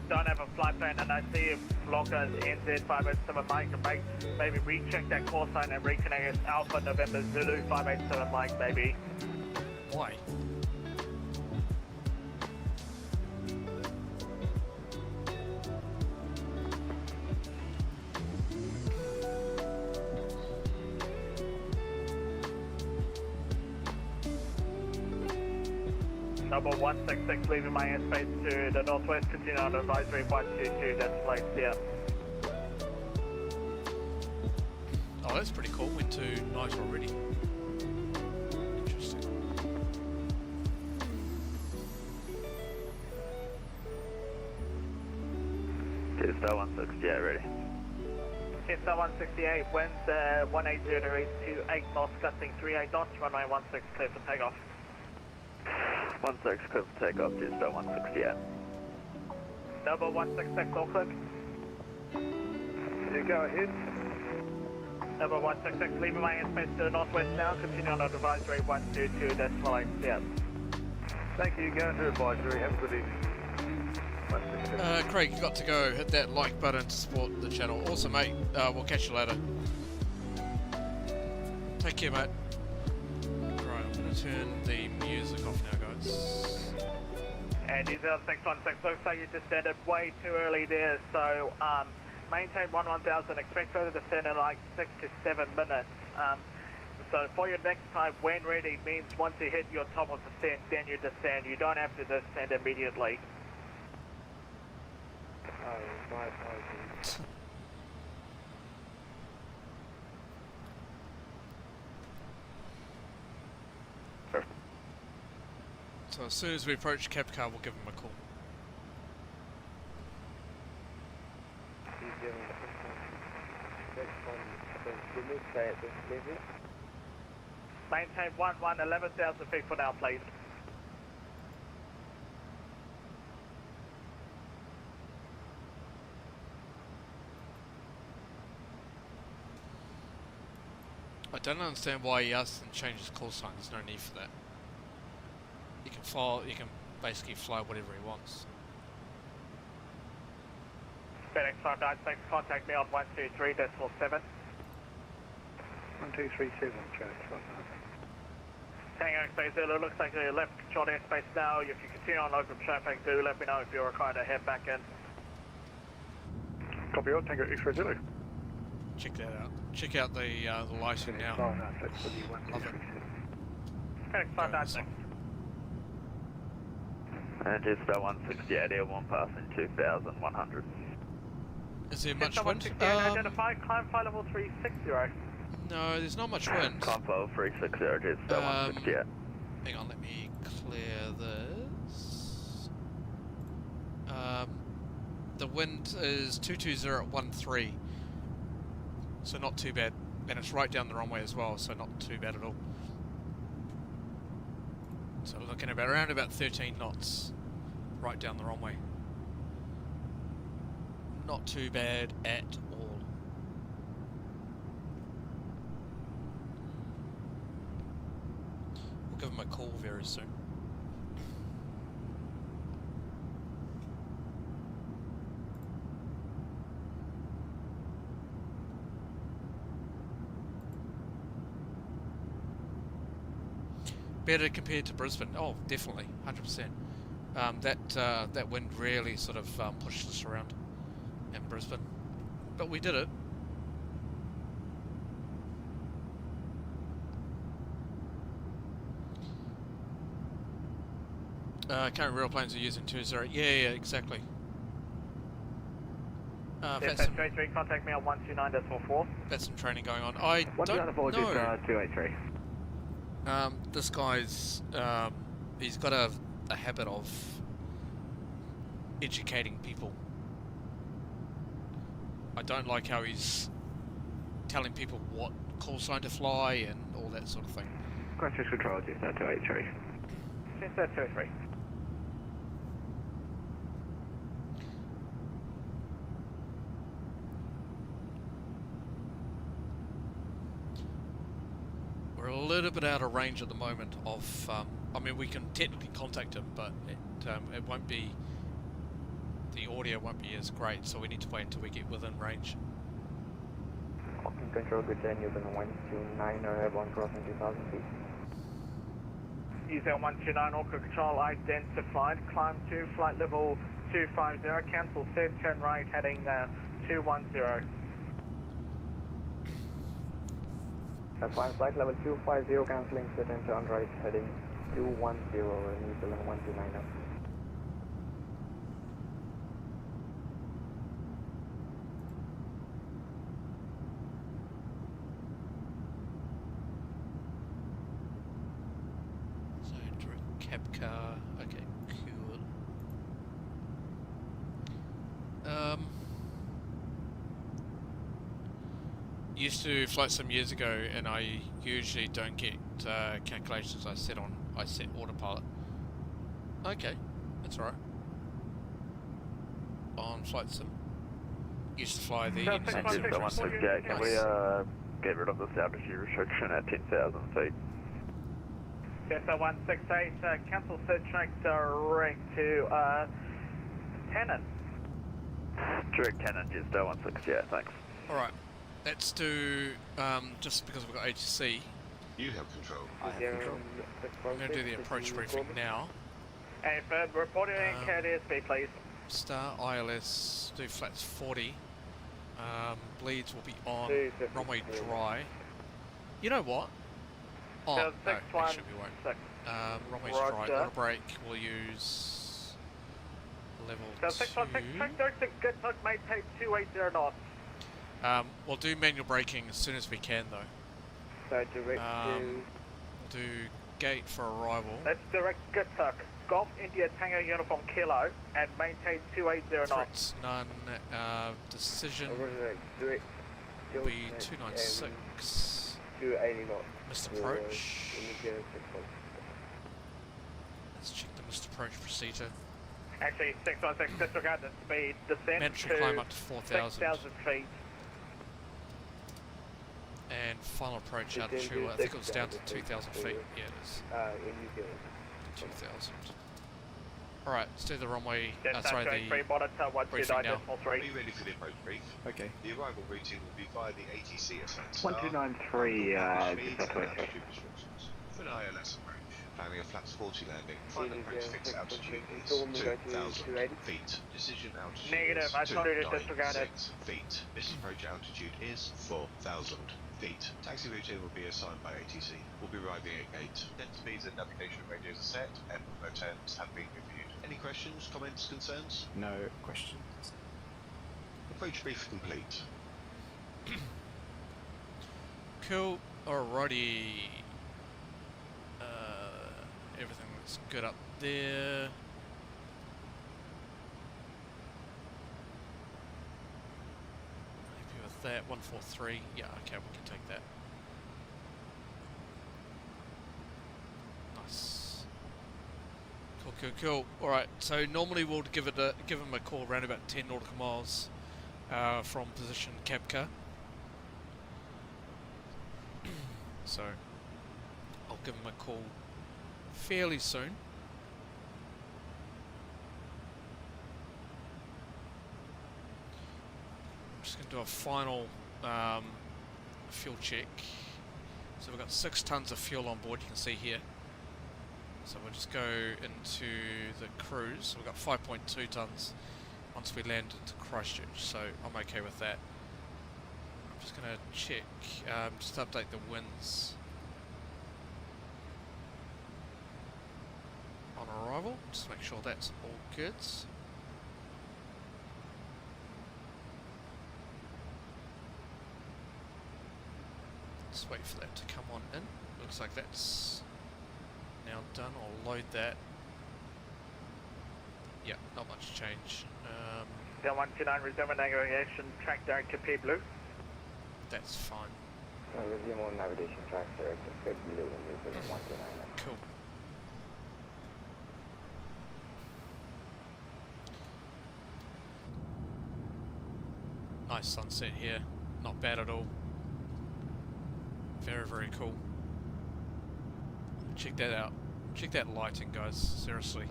don't have a flight plan, and I see if blocker is NZ587 Mike, maybe recheck that call sign and reconnect as Alpha November Zulu 587 Mike, maybe. Why? Number 166, leaving my airspace to the northwest, continue on advisory 122, that's place here. Oh, that's pretty cool. Went to night already. Interesting. Star 168, ready. Star 168, winds 180 degrees to 8 knots, gusting 38 knots, runway 16 clear for takeoff. 16 clear for takeoff, Star 168. Number 166, Auckland. You go ahead. Number 166, leaving my airspace to the northwest now, continue on advisory 122, decimal 8, yeah. Thank you, go into advisory, have a good evening. Craig, you got to go. Hit that like button to support the channel. Awesome, mate. We'll catch you later. Take care, mate. Right, I'm going to turn the music off now, guys. And New Zealand 616, looks like you descended way too early there, so maintain 1000, expect further descent in like 6 to 7 minutes. So for your next time, when ready, means once you hit your top of descent, then you descend. You don't have to descend immediately. Oh, my apologies. So as soon as we approach Cap Car, we'll give him a call. Maintain 11,000 feet for now, please. I don't understand why he asked and change his call sign. There's no need for that. You can basically fly whatever he wants. FedEx 596, contact me on 123.7. 1237, Charlie. Tango Space Zulu, looks like you left short airspace now. If you continue on local traffic, do let me know if you're required to head back in. Copy all, Tango X-Ray Zulu. Check that out. Check out the lighting now. Love it. FedEx 596. And just 168, airborne passing 2100. Is there much wind? Identify, climb flight level 360. No, there's not much wind. Climb flight level 360, just 168. Hang on, let me clear this. The wind is 220 at 13. So not too bad. And it's right down the runway as well, so not too bad at all. So we're looking at around about 13 knots right down the runway. Not too bad at all. We'll give him a call very soon. Better compared to Brisbane. Oh, definitely, 100%. That wind really sort of pushed us around in Brisbane, but we did it. Current real planes are using 20. Yeah, exactly. VATSIM, contact me on 129.4. That's some training going on. I don't know. 283. This guy's, he's got a habit of educating people. I don't like how he's telling people what call sign to fly and all that sort of thing. Qantas Control, Jetstar 283. Jetstar 283. We're a little bit out of range at the moment of, I mean, we can technically contact him, but it won't be, the audio won't be as great, so we need to wait until we get within range. Auckland Control, good day, New Zealand 129, airborne crossing 2000 feet. New Zealand 129, Auckland Control, identified, climb to flight level 250, cancel set, turn right, heading 210. That's fine, flight level 250, cancelling set and turn right, heading 210, New Zealand 129 up. So direct cab car. Okay, cool. Used to flight some years ago, and I usually don't get calculations I set autopilot. Okay, that's alright. On flight sim, used to fly the NZ168, can we get rid of this altitude restriction at 10,000 feet? Delta 168, cancel set track direct to Tannen. Direct Tannen, Jester 168, thanks. Alright, let's do, just because we've got ATC, You have control. I have control. I'm going to do the approach briefing now. And reporting in KDSB, please. Star ILS, do flats 40. Bleeds will be on, runway dry. You know what? Oh, no, actually we won't. Runway's dry, auto brake, we'll use level 2. 616, track direct to Githook, maintain 280 knots. We'll do manual braking as soon as we can though. So direct do gate for arrival. Let's direct Githook, Golf India Tango Uniform Kilo, and maintain 280 knots. Threats none, decision will be 296. 280 knots. Missed approach. Let's check the missed approach procedure. Actually, 616, disregard the speed, descend Mandatory to climb up to 4,000. 6,000 feet. And final approach altitude, I think it was down to 2,000 feet. Yeah, it is. 2,000. Alright, let's do the runway, sorry, the briefing now. Are you ready for the approach brief? Okay. The arrival routine will be via the ATC ascent. 1293, For an ILS approach, planning a flaps 40 landing, final approach fixed altitude is 2,000 feet. Decision altitude Negative, I told you to disregard it. 296 feet. Missed approach altitude is 4,000 feet. Taxi routine will be assigned by ATC. We'll be arriving at gate. Net speeds and navigation radios are set, and all terms have been reviewed. Any questions, comments, concerns? No questions. Approach brief complete. Cool, alrighty. Everything looks good up there. Happy with that. 143. Yeah, okay, we can take that. Nice. Cool. Alright, so normally we'll give him a call around about 10 nautical miles from position cab car. So I'll give him a call fairly soon. I'm just going to do a final fuel check. So we've got 6 tons of fuel on board, you can see here. So we'll just go into the cruise. We've got 5.2 tons once we land into Christchurch, so I'm okay with that. I'm just going to check, just update the winds on arrival, just make sure that's all good. Just wait for that to come on in. Looks like that's now done. I'll load that. Yeah, not much change. Del 129, resume navigation, track direct to P Blue. That's fine. Resume on navigation track direct to P Blue and resume 129. Cool. Nice sunset here. Not bad at all. Very, very cool. Check that out. Check that lighting, guys. Seriously.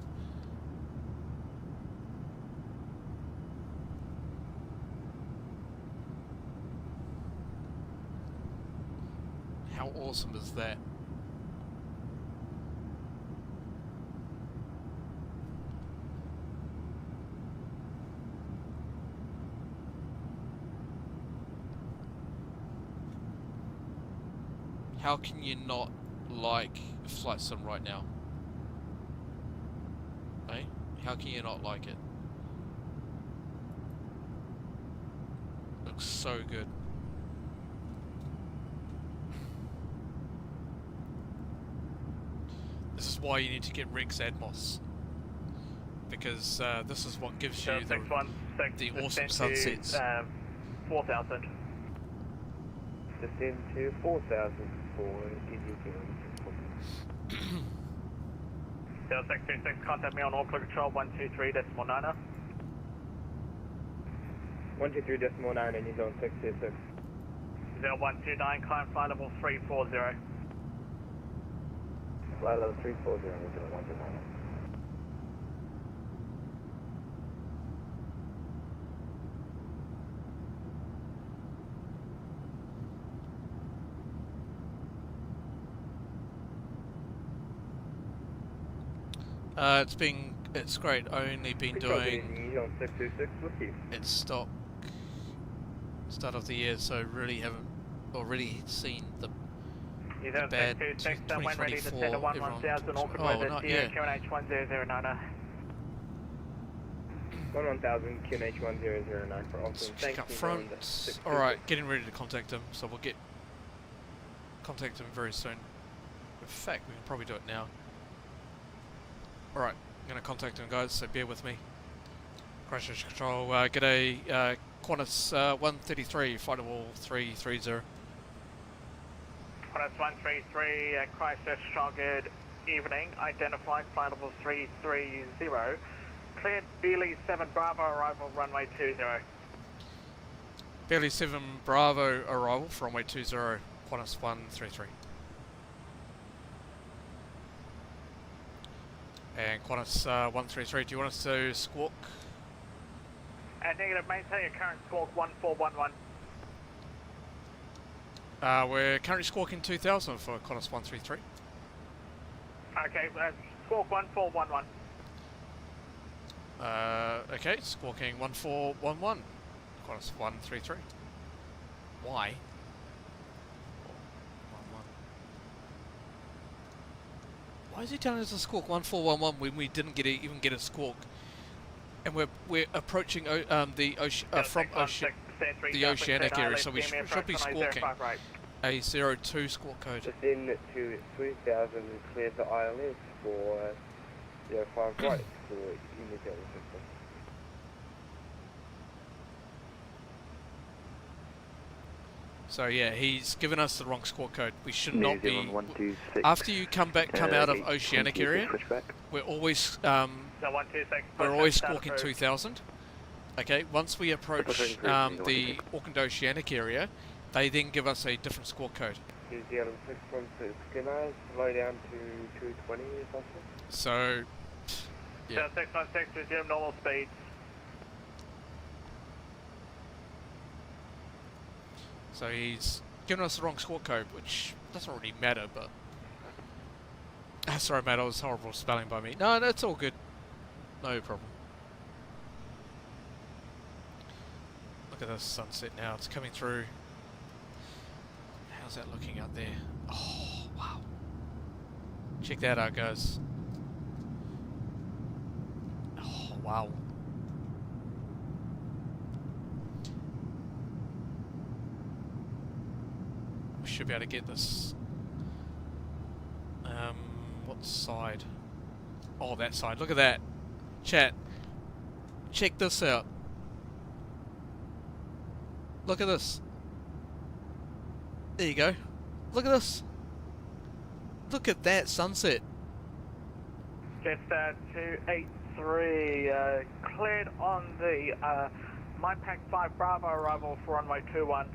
How awesome is that? How can you not like Flight Sim right now? How can you not like it? Looks so good. This is why you need to get Rex Atmos. Because this is what gives you the awesome sunsets. 4,000. Descend to 4,000 for DGT. 0626, contact me on Auckland Control 123.9. 123.9 and he's on 626. 0129, climb flight level 340. Flight level 340 and he's on 129. It's great. Only been doing on 626 with you. It's start of the year, so really haven't already seen the bad 626, when ready to send a 2024. 11000 Auckland Oh, weather, not Sierra yet. QNH 1009. 1000 QNH 1009 for Auckland. Check up front. Alright, getting ready to contact him, so we'll contact him very soon. In fact, we can probably do it now. Alright, I'm going to contact him, guys, so bear with me. Crash control, g'day, Qantas 133, flight level 330. Qantas 133, Christchurch, good evening. Identified flight level 330. Cleared Beeley 7 Bravo, arrival runway 20. Beeley 7 Bravo, arrival for runway 20, Qantas 133. And Qantas 133, do you want us to squawk? Negative, maintain your current squawk 1411. We're currently squawking 2000 for Qantas 133. Okay, squawk 1411. Okay, squawking 1411, Qantas 133. Why? Why is he telling us to squawk 1411 when we didn't even get a squawk? And we're approaching the oceanic area, so we should be squawking a 02 squawk code. Descend to 3000 and clear the ILS for 05 right for indicator system. So yeah, he's given us the wrong squawk code. We should not be. After you come out of oceanic area, we're always squawking 2000. Okay, once we approach the Auckland oceanic area, they then give us a different squawk code. New Zealand 616 Skinner, slow down to 220 or something. So, yeah. 616, resume normal speeds. So he's given us the wrong squawk code, which doesn't really matter, but... sorry mate, that was horrible spelling by me. No, that's all good. No problem. Look at this sunset now, it's coming through. How's that looking out there? Oh, wow. Check that out, guys. Oh, wow. We should be able to get this. What side? Oh, that side. Look at that. Chat. Check this out. Look at this. There you go. Look at this. Look at that sunset. Just 283, cleared on the MyPack 5 Bravo arrival for runway 21.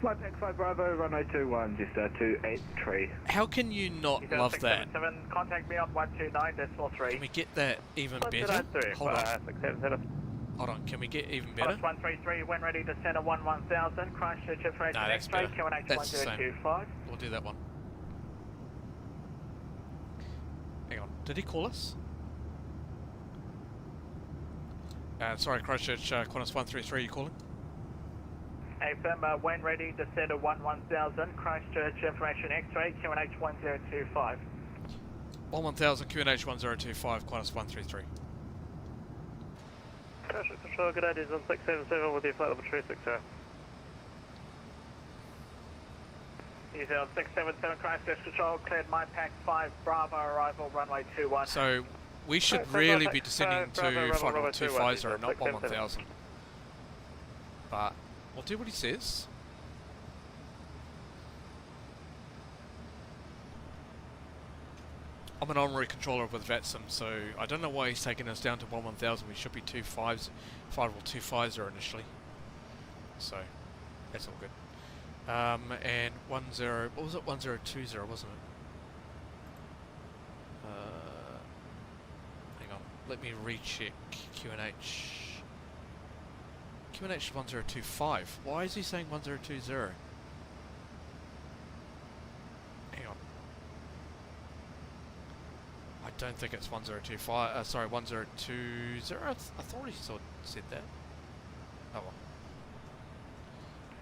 MyPack 5 Bravo, runway 21, just 283. How can you not love that? 677, contact me on 129.3. Can we get that even better? Hold on. Hold on, can we get even better? 133, when ready to center 11000, Christchurch information X-ray, QNH 1025. We'll do that one. Hang on, did he call us? Sorry, Christchurch, Qantas 133, you calling? AFM, when ready to center 11000, Christchurch information X-ray, QNH 1025. 1000 QNH 1025 Qantas 133. Tasman Control, good day, Diesel 677 with your flight level 260. New Zealand 677 Christchurch Control, cleared my pack 5 Bravo, arrival runway 21. So we should really be descending to flight level 250, not 1000. But we'll do what he says. I'm an honorary controller with VATSIM, so I don't know why he's taking us down to 1000. We should be 250 initially. So that's all good. And 10, what was it? 1020, wasn't it? Hang on, let me recheck QNH. QNH is 1025. Why is he saying 1020? Hang on. I don't think it's 1025. Sorry, 1020. I thought he said that. Oh well.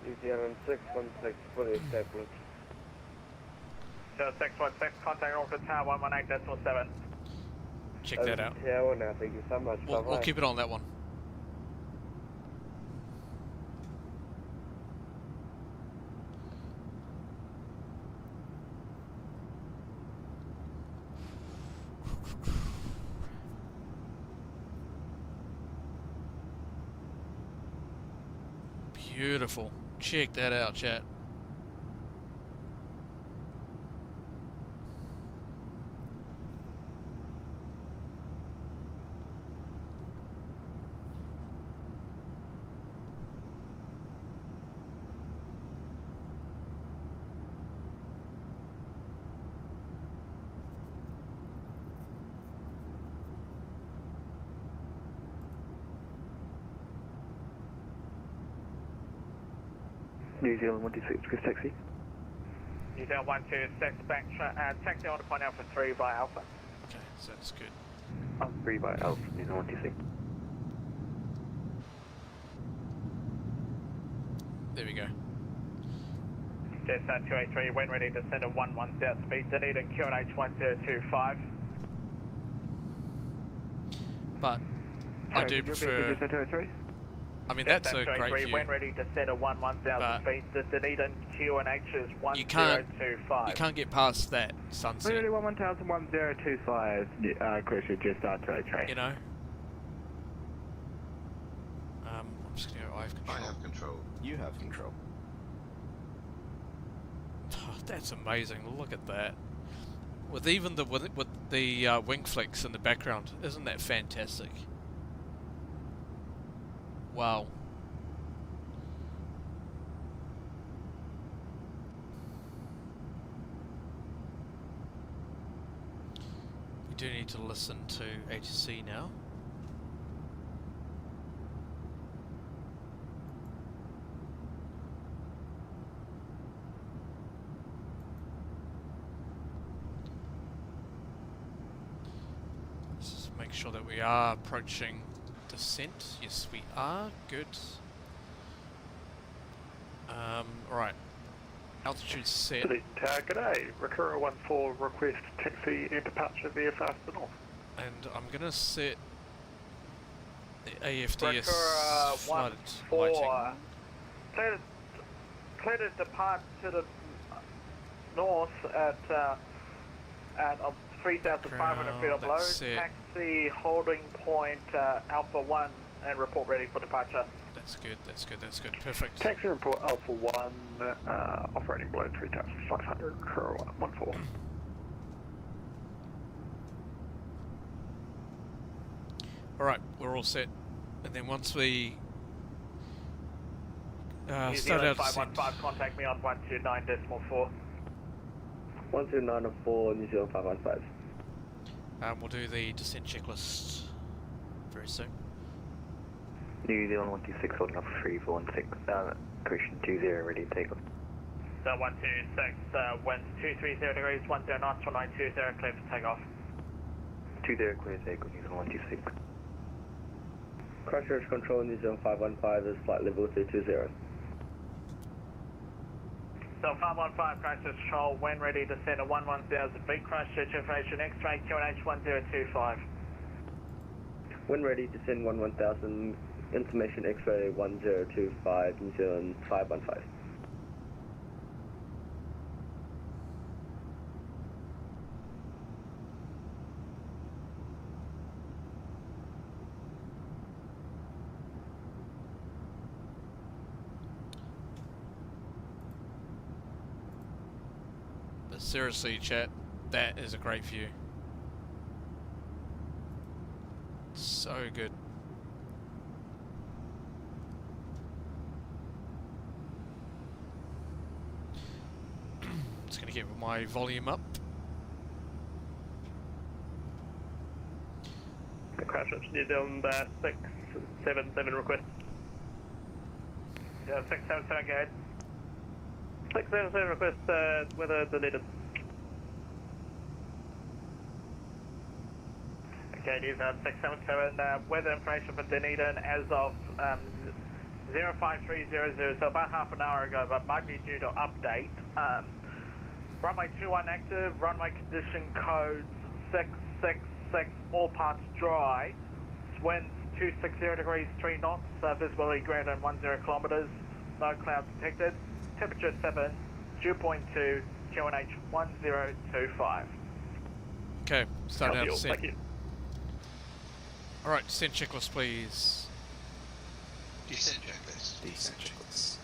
New Zealand 616 fully established. 616, contact Auckland Tower 118.7. Check that out. Yeah, well now, thank you so much. We'll keep it on that one. Beautiful. Check that out, chat. New Zealand 126, Chris Taxi. New Zealand 126, back taxi on to point Alpha 3 by Alpha. Okay, so that's good. 3 by Alpha, New Zealand 126. There we go. Jetstar 283, when ready, descend at 11 south speed, Dunedin QNH 1025. But I do prefer. I mean, that's a great view. When ready, descend at 11,000 feet, the Dunedin QNH is 1025. You can't get past that sunset. Really 11,1025, Christchurch Jetstar 283. You know? I'm just going to go, I have control. I have control. You have control. Oh, that's amazing. Look at that. With even the with the wing flicks in the background, isn't that fantastic? Wow. We do need to listen to ATC now. Let's just make sure that we are approaching descent. Yes, we are. Good. Alright. Altitude set. G'day, Recurra 14 request taxi and departure via fast north. And I'm gonna set the AFDS Recurra flood lighting. 14. Clear to depart to the north at 3,500 feet of low. Taxi holding point Alpha 1 and report ready for departure. That's good, that's good, that's good. Perfect. Taxi report Alpha 1, operating below 3,500, Recurra 14. Alright, we're all set. And then once we New start out Zealand 515, contact me on 129.4. 129.4, New Zealand 515. we'll do the descent checklist very soon. New Zealand 126, holding up 346, correction 20, ready to take off. So 126, winds 230 degrees, 10 knots, 1920, clear for takeoff. 20, clear take off, New Zealand 126. Christchurch Control, New Zealand 515 is flight level 320. So 515 Christchurch Control, when ready to send a 11000 feet Christchurch information X-ray QNH 1025. When ready to send 11000 information X-ray 1025 New Zealand 515. But seriously, chat, that is a great view. So good. Just gonna get my volume up. Christchurch, New Zealand 677 request. Yeah, 677, go ahead. 677 request, weather deleted. Okay, New Zealand 677, weather information for Dunedin as of 05300, so about half an hour ago, but might be due to update. Runway 21 active, runway condition codes 666, all parts dry. Winds 260 degrees, 3 knots, visibility greater than 10 kilometers, no clouds detected. Temperature 7, dew point 2, QNH 1025. Okay, start out to Thank send. you. Alright, descent checklist please. Descent checklist. Descent checklist.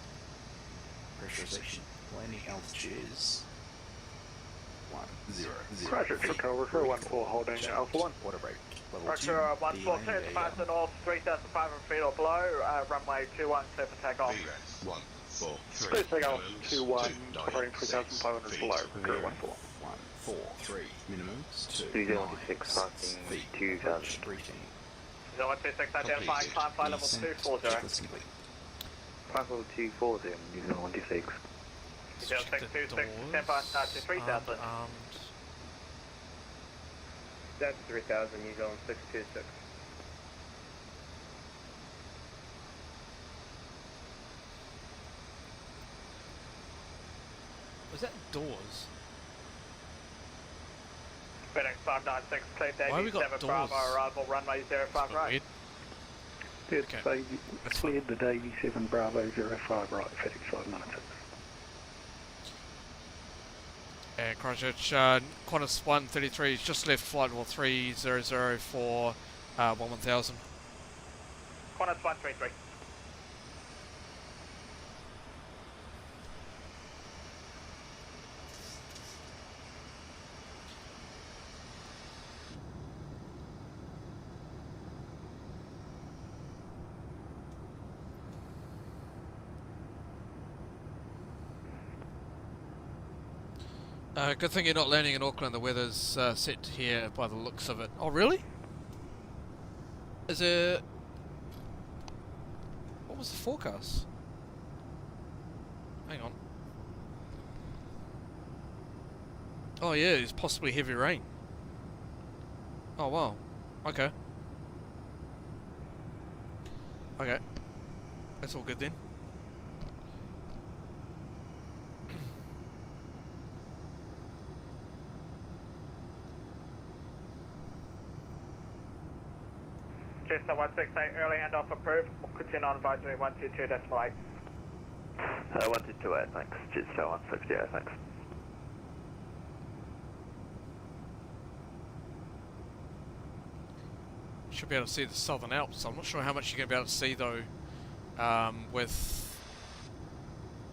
Pressurization. Landing altitude is 100. Christchurch Control, refer 14 holding Alpha 1. Water break. Level Roger, 2. 14, turn to pass the north, 3,500 feet or below, runway 21, clear for takeoff. VREF 143. Please take off minimums, 21, 29, operating 3,500 feet. below, Clear. 014. 143. Minimums 2. New Zealand 6 passing 2000. Briefing. 0126 identifying climb flight level Descent 240. checklist complete. Climb level 240, New Zealand 126. New Zealand 626, stand by start to 3,000. That's 3000, New Zealand 626. Was that doors? FedEx 596, clear Why day we got 7 doors? Bravo, arrival runway 05 right. Weird. It's cleared the Davy 7 Bravo 05 right, FedEx 596. And Christchurch, Qantas 133 has just left flight level 300 for 1000. Qantas 133. Good thing you're not landing in Auckland, the weather's set here by the looks of it. Oh really? Is it... What was the forecast? Hang on. Oh yeah, it's possibly heavy rain. Oh wow. Okay. Okay. That's all good then. Cessna 168, early handoff approved. We'll continue on advisory 122.8. 128, thanks. Jetstar 168, thanks. Should be able to see the Southern Alps. I'm not sure how much you're going to be able to see though with...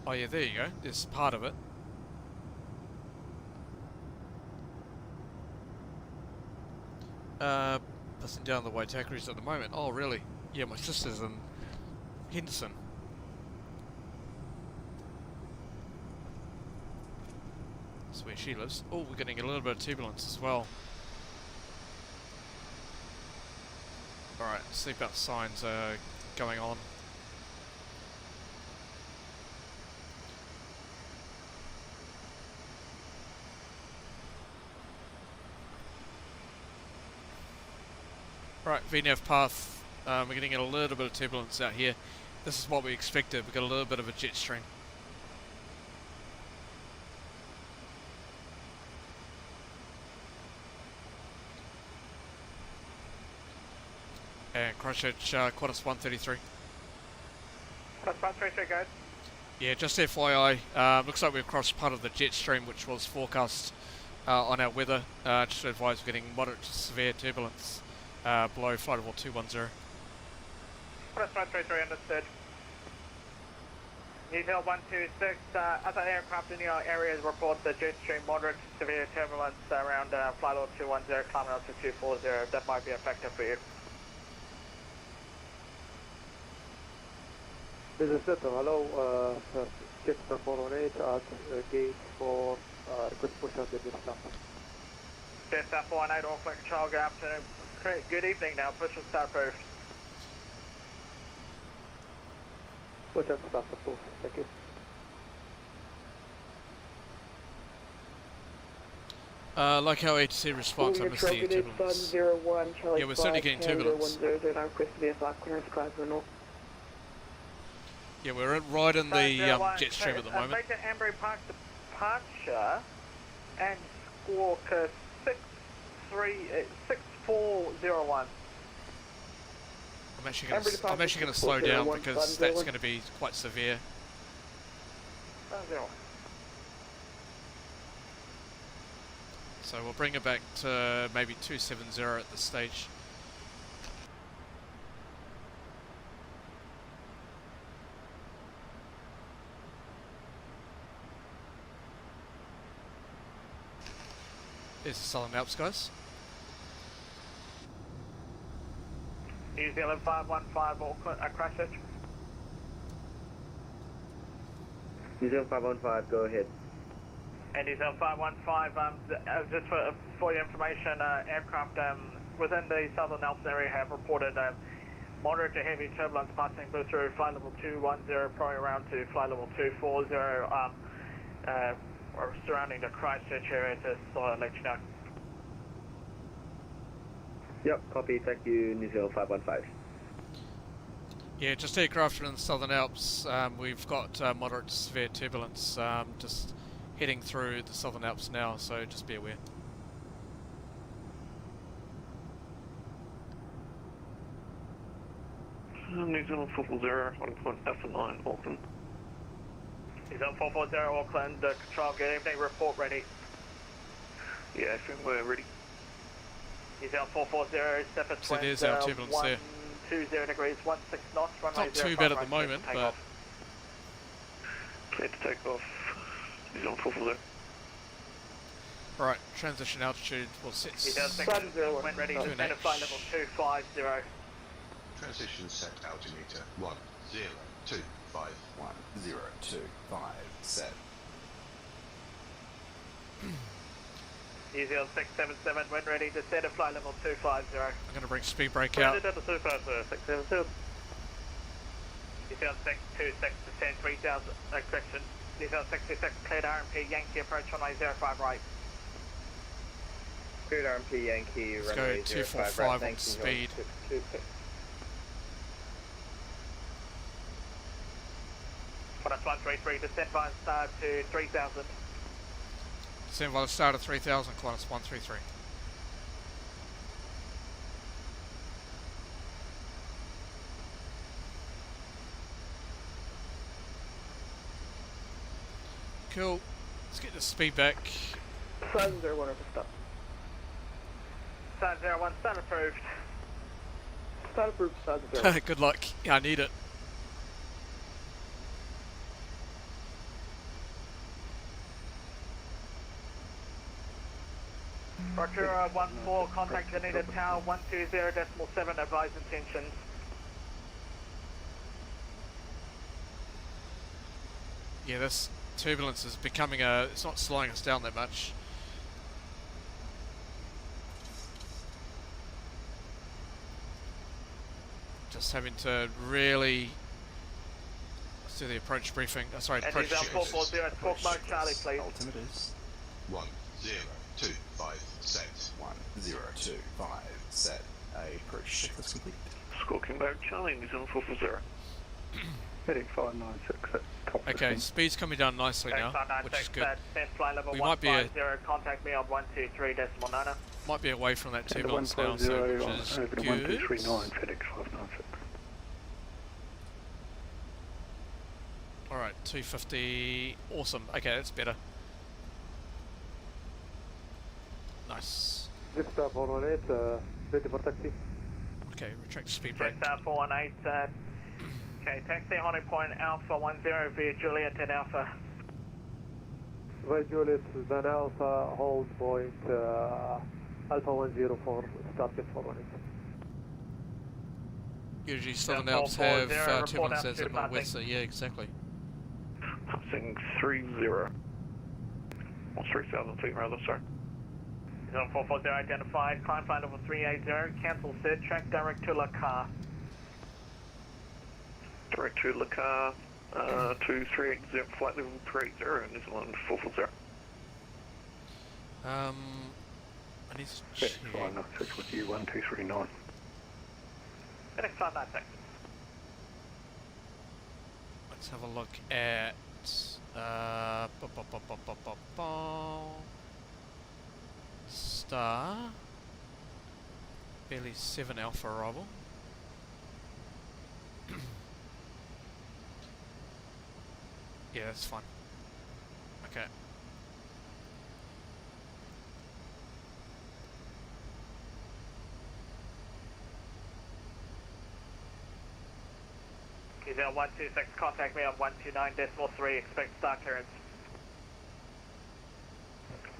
Oh yeah, there you go. There's part of it. Passing down the Waitakeris at the moment. Oh really? Yeah, my sister's in Henderson. That's where she lives. Oh, we're getting a little bit of turbulence as well. Alright, seatbelt signs are going on. Right, VNAV path, we're getting a little bit of turbulence out here. This is what we expected, we've got a little bit of a jet stream. Christchurch, Qantas 133. Qantas 133, guys. Yeah, just FYI, looks like we've crossed part of the jet stream which was forecast on our weather. Just to advise we're getting moderate to severe turbulence below flight level 210. Qantas 133, understood. New Zealand 126, other aircraft in your areas report the jet stream moderate to severe turbulence around flight level 210, climbing up to 240. That might be a factor for you. This is Seto. Hello, jet 408 at gate for request push out the distance. Jet 418, Auckland Control, good afternoon. Good evening now, push and start approved. Push and start approved, thank you. Like how ATC response, I missed the turbulence. Yeah, we're certainly getting turbulence. Yeah, we're right in the jet stream at the moment. Make an Amber Park departure and squawk 6401. I'm actually going to slow down because that's going to be quite severe. So we'll bring it back to maybe 270 at this stage. There's the Southern Alps, guys. New Zealand 515, Auckland, Christchurch. New Zealand 515, go ahead. And New Zealand 515, just for your information, aircraft within the Southern Alps area have reported moderate to heavy turbulence passing through flight level 210, probably around to flight level 240, or surrounding the Christchurch area, to let you know. Yep, copy, thank you, New Zealand 515. Yeah, just aircraft in the Southern Alps, we've got moderate to severe turbulence just heading through the Southern Alps now, so just be aware. New Zealand 440, 1 point Alpha 9, Auckland. New Zealand 440, Auckland, control, good evening, report ready. Yeah, I think we're ready. New Zealand 440, surface so there's our turbulence there. 120 degrees, 16 knots, runway not too bad at the moment, but... Clear to take off, New Zealand 440. Right, transition altitude, we'll set... New Zealand 60, when ready, descend to flight level 250. Transition set altimeter 1025. 1025, set. New Zealand 677, when ready, descend to flight level 250. I'm going to bring speed brake out. New Zealand 626, descend 3000, correction. New Zealand 626, cleared RMP, Yankee approach runway 05 right. Cleared RMP, Yankee, let's runway go 245 right, on speed. Qantas 133, descend by start to 3000. Descend by the start of 3000, Qantas 133. Cool. Let's get the speed back. Sun 01 over stop. Sun 01, start approved. Start approved, Sun 01. Good luck. Yeah, I need it. Roger 14, contact Anita Tower 120.7, advise intentions. Yeah, this turbulence is becoming it's not slowing us down that much. Just having to really do the approach briefing. Sorry, approach check. 440, talk mode Charlie, please. Altimeters. 1025, set. 1025, set. Approach checklist complete. Squawking back Charlie, New Zealand 440. Heading 596, top okay, speed's coming down nicely now, which is good. Flight level We might be a... 150, contact me on 123.9. Might be away from that And the turbulence now, so which is over to good. 1239 FedEx 596. Alright, 250. Awesome. Okay, that's better. Nice. Jetstar 418, ready for taxi. Okay, retract the speed brake. Jetstar 418, okay, taxi holding point Alpha 10 via Juliet and Alpha. Via Juliet, then Alpha, hold point Alpha 104, start at 418. Usually Southern Yeah, Alps 440, have report turbulence out as to at northwest, departing. so yeah, exactly. Passing 30. Or 3,000 feet rather, sorry. 0440 identified, climb flight level 380, cancel set, track direct to La Car. Direct to Le Car, 2380, flight level 380, New Zealand 440. I need to FedEx check. 596 with you 1239. FedEx 596. Let's have a look at Star barely 7 Alpha arrival. Yeah, that's fine. Okay. He's at 126, contact me on 129.3, expect star clearance.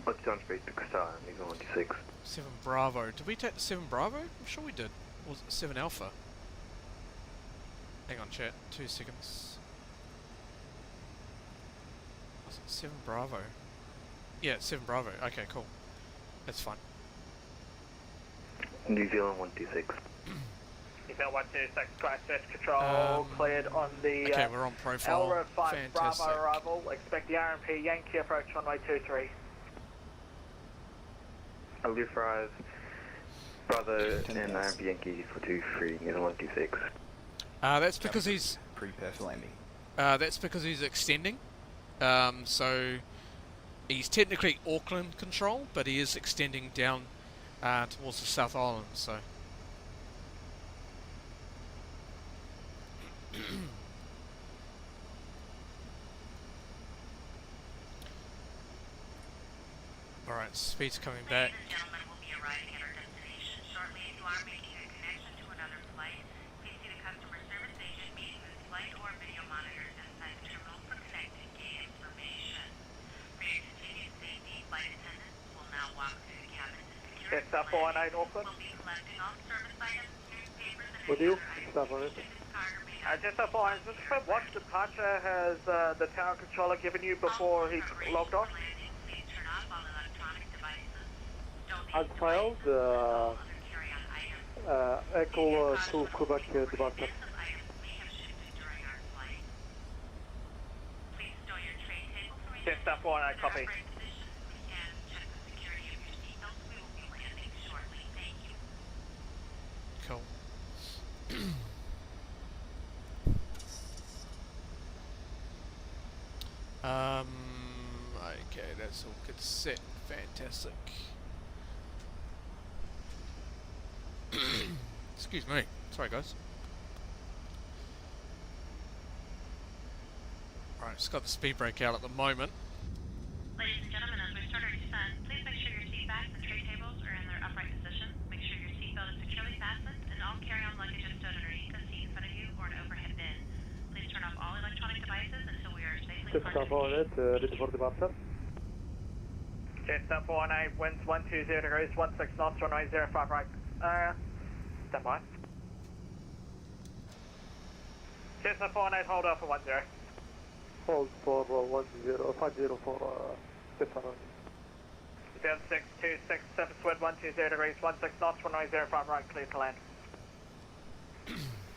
What's down speed to Star, New Zealand 26. 7 Bravo. Did we take the 7 Bravo? I'm sure we did. Or was it 7 Alpha? Hang on, chat. 2 seconds. Was it 7 Bravo? Yeah, it's 7 Bravo. Okay, cool. That's fine. New Zealand 126. He's at 126, Christchurch control, cleared on the Okay, we're on profile. Elro 5 Fantastic. Bravo arrival, expect the RMP Yankee approach runway 23. Alpha 5, Bravo and RMP Yankee for 23, New Zealand 26. That's because he's Prepare for landing. that's because he's extending. So he's technically Auckland control, but he is extending down towards the South Island. So. Alright, speed's coming back. Ladies and gentlemen, we'll be arriving at our destination shortly. If you are making a connection to another flight, please see the customer service agent meeting with flight or video monitors inside the terminal for connecting gate information. For your continued safety, flight attendants will now walk through the cabin to secure Yes, Star 418 Auckland. We'll be collecting all service items, newspapers, and With you, Star 418. Just Star 418, just confirm what departure has the tower controller given you before he logged off? As filed, Echo to Quebec departure. Yes, Star 418, copy. Cool. Okay, that's all good set. Fantastic. Excuse me. Sorry, guys. Alright, just got the speed brake out at the moment. Ladies and gentlemen, as we start our descent, please make sure your seat backs and tray tables are in their upright position. Make sure your seatbelt is securely fastened and all carry-on luggage is stowed underneath the seat in front of you or an overhead bin. Please turn off all electronic devices until we are safely Star parked. 418, ready for departure. Jetstar 418, winds 120 degrees, 16 knots, runway 05 right. Stand by. Jetstar 418, hold off for 10. Hold for 50 for Jetstar. 0626, surface wind 120 degrees, 16 knots, runway 05 right, clear to land.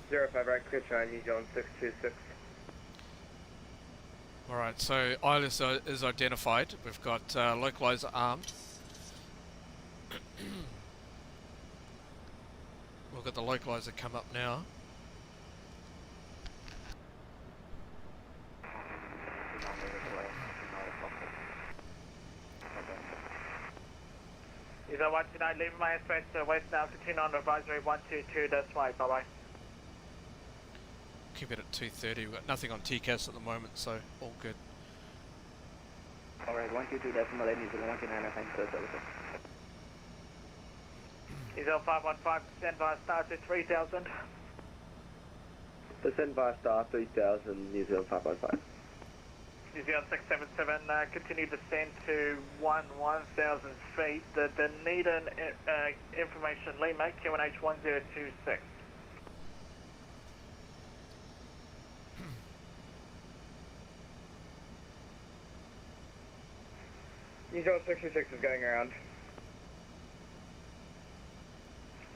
05 right, clear to land, New Zealand 626. Alright, so ILS is identified. We've got localizer armed. We've got the localizer come up now. Eagle 129, leaving my airspace to west now, continue on advisory 122, that's right, bye bye. Keep it at 230. We've got nothing on TCAS at the moment, so all good. Alright, 122 decimal 8, New Zealand 129, thanks for the services. Eagle 515, descend via star to 3000. Descend via star 3000, New Zealand 515. New Zealand 677, continue descend to 1000 feet. The Dunedin information Lima, QNH 1026. New Zealand 626 is going around.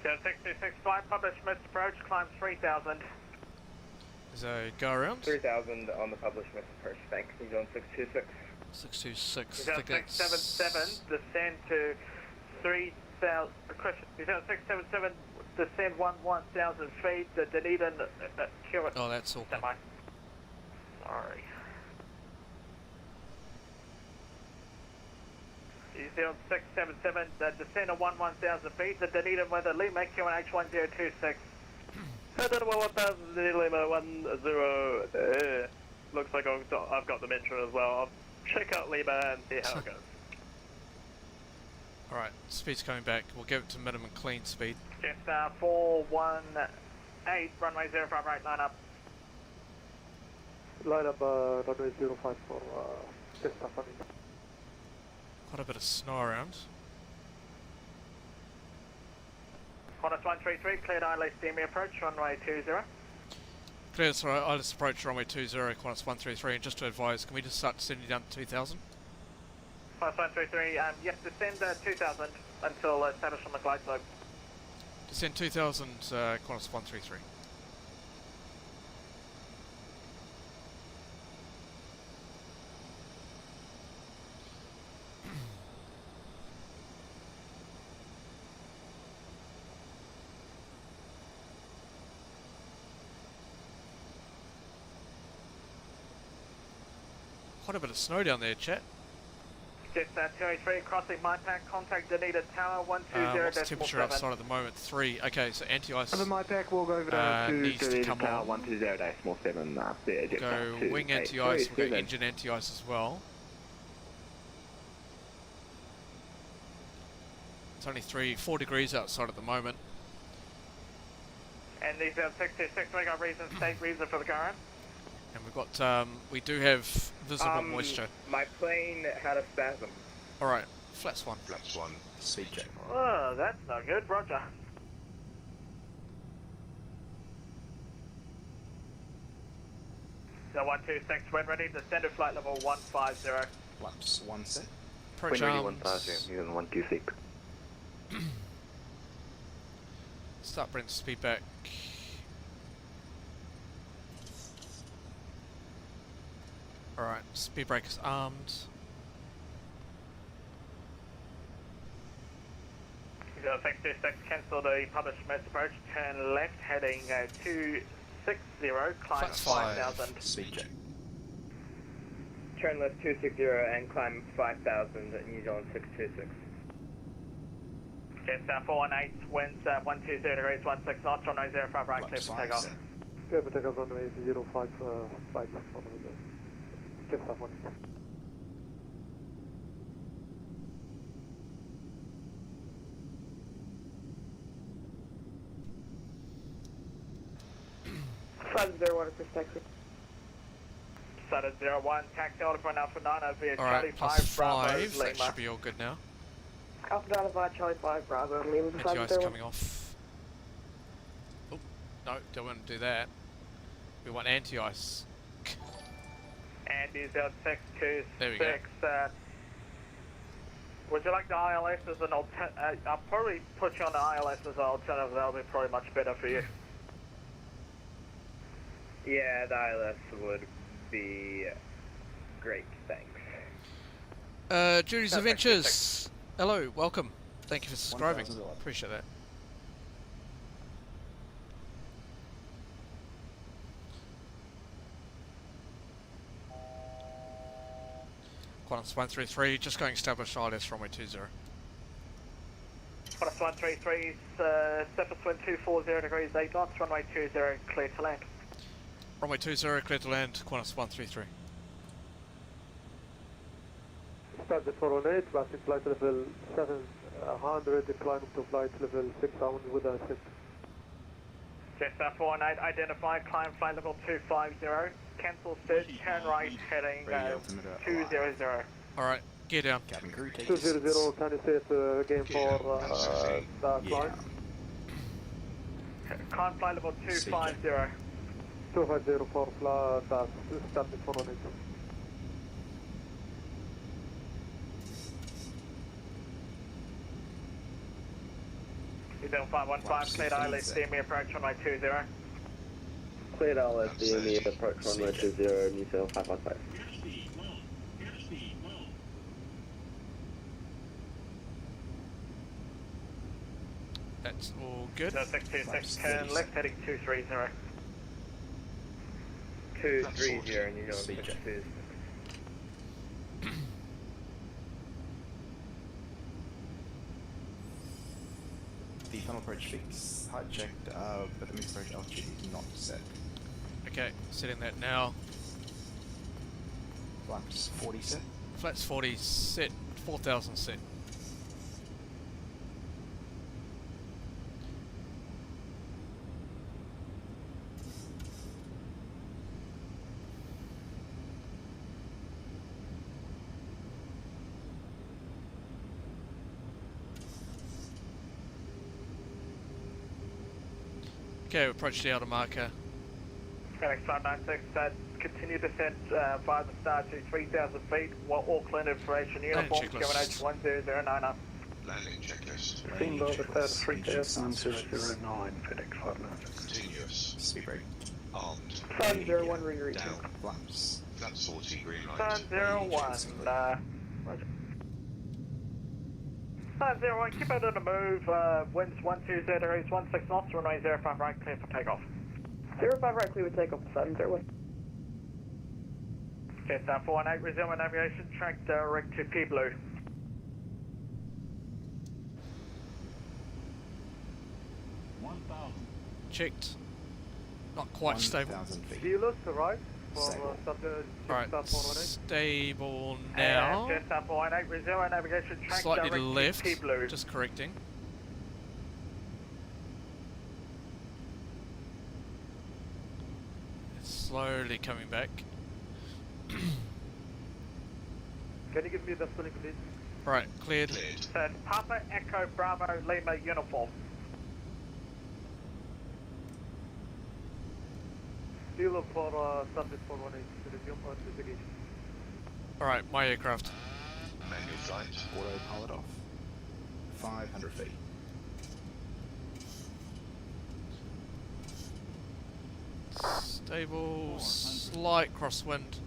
626, flight published, missed approach, climb 3000. Is a go around? 3000 on the published missed approach, thanks. New Zealand 626. 626. New Zealand 677, descend to 3000. Question. New Zealand 677, descend 1000 feet. The Dunedin QNH. Oh, that's all. Sorry. New Zealand 677, descend to 1000 feet. The Dunedin weather, Lima, QNH 1026. Dunedin 1000, Lima 10. Looks like I've got the Metro as well. I'll check out Lima and see how it goes. Alright, speed's coming back. We'll give it to minimum clean speed. Jet 418, runway 05 right, line up. Line up runway 05 for Jetstar funding. Quite a bit of snow around. Qantas 133, cleared ILS steamy approach, runway 20. Clear, sorry, I just approached runway 20, Qantas 133, and just to advise, can we just start descending down to 2000? Qantas 133, yes, descend 2000 until established on the glide slope. Descend 2000, Qantas 133. Quite a bit of snow down there, chat. Jetstar 283, crossing my pack, contact Dunedin Tower 120. What's the temperature outside at the moment? 3. Okay, so anti-ice Over my pack, we'll go over to needs to Dunedin come Tower on. 120.7, there, Go Jetstar wing 283. anti-ice, we'll go engine anti-ice as well. It's only 4 degrees outside at the moment. And these are 626, we got reason, state reason for the current. And we've got, we do have visible moisture. My plane had a spasm. Alright, flaps 1. Flaps 1. Speed check. Oh, that's not good, roger. So 126, when ready, descend to flight level 150. Flaps 1 set. Approach When ready, arms. 1000, New Zealand 126. Start bringing the speed back. Alright, speed brake is armed. So 626, cancel the published missed approach, turn left, heading 260, climb Flaps 5. 5000. Speed check. Turn left 260 and climb 5000 at New Zealand 626. Jetstar 418, winds 120 degrees, 16 knots, runway 05 right, clear for takeoff. Clear for takeoff runway 05 5 left on the Jetstar 1. Flight 01 is taxi. Started 01, taxi order for an Alpha 9 via Charlie Alright, 5 plus Bravo 5. That Lima. should be all good now. Alpha 9 via Charlie 5 Bravo Lima. Anti-ice coming off. Oh, no, don't want to do that. We want anti-ice. And New Zealand 626. There we go. Would you like the ILS as an alternative? I'll probably put you on the ILS as an alternative. That'll be probably much better for you. Yeah, the ILS would be great, thanks. Judy's Adventures. Hello, welcome. Thank you for subscribing. Appreciate that. Qantas 133, just going established ILS runway 20. Qantas 133, surface wind 240 degrees 8 knots, runway 20, clear to land. Runway 20, clear to land, Qantas 133. Standard 418, passing flight level 700, declining to flight level 6,000 with ascent. Jetstar 418, identify, climb flight level 250, cancel search, turn right, heading 200. Alright, gear down. Cabin crew, take 200, can you say it again for the climb? Climb flight level 250. 250 for flight, standard 418. New 515, cleared ILS, DME approach runway 20. Cleared ILS, DME approach runway 20, New Zealand 515. That's all good. 626, turn left heading 230. 230, New Zealand 626. The final approach fix, height checked, but the mixed approach altitude is not set. Okay, setting that now. Flaps 40 set. Flaps 40 set, 4,000 set. Okay, approach the outer marker. Phoenix 596, continue descent via the star to 3,000 feet, while Auckland information uniform, QNH 10099. Landing checklist. Steamboat at 3009, FedEx 596. Continuous. Speed brake. Armed. 501 reroute. Down. Flaps. Flaps 40, green light. 501, 501, keep it on the move, winds 120 degrees, 16 knots, runway 05 right, clear for takeoff. 05 right, clear for takeoff, 701. Jetstar 418, resume navigation, track direct to P Blue. Checked. Not quite stable. Dealers to right for Alright, stable now. Jetstar 418, resume navigation, track Slightly to direct the left, to P Blue. just correcting. It's slowly coming back. Can you give me the spelling, please? Right, cleared. Said Papa Echo Bravo Lima uniform. Dealer for standard 418, resume investigation. Alright, my aircraft. Manual flight. Autopilot off. 500 feet. Stable, slight crosswind.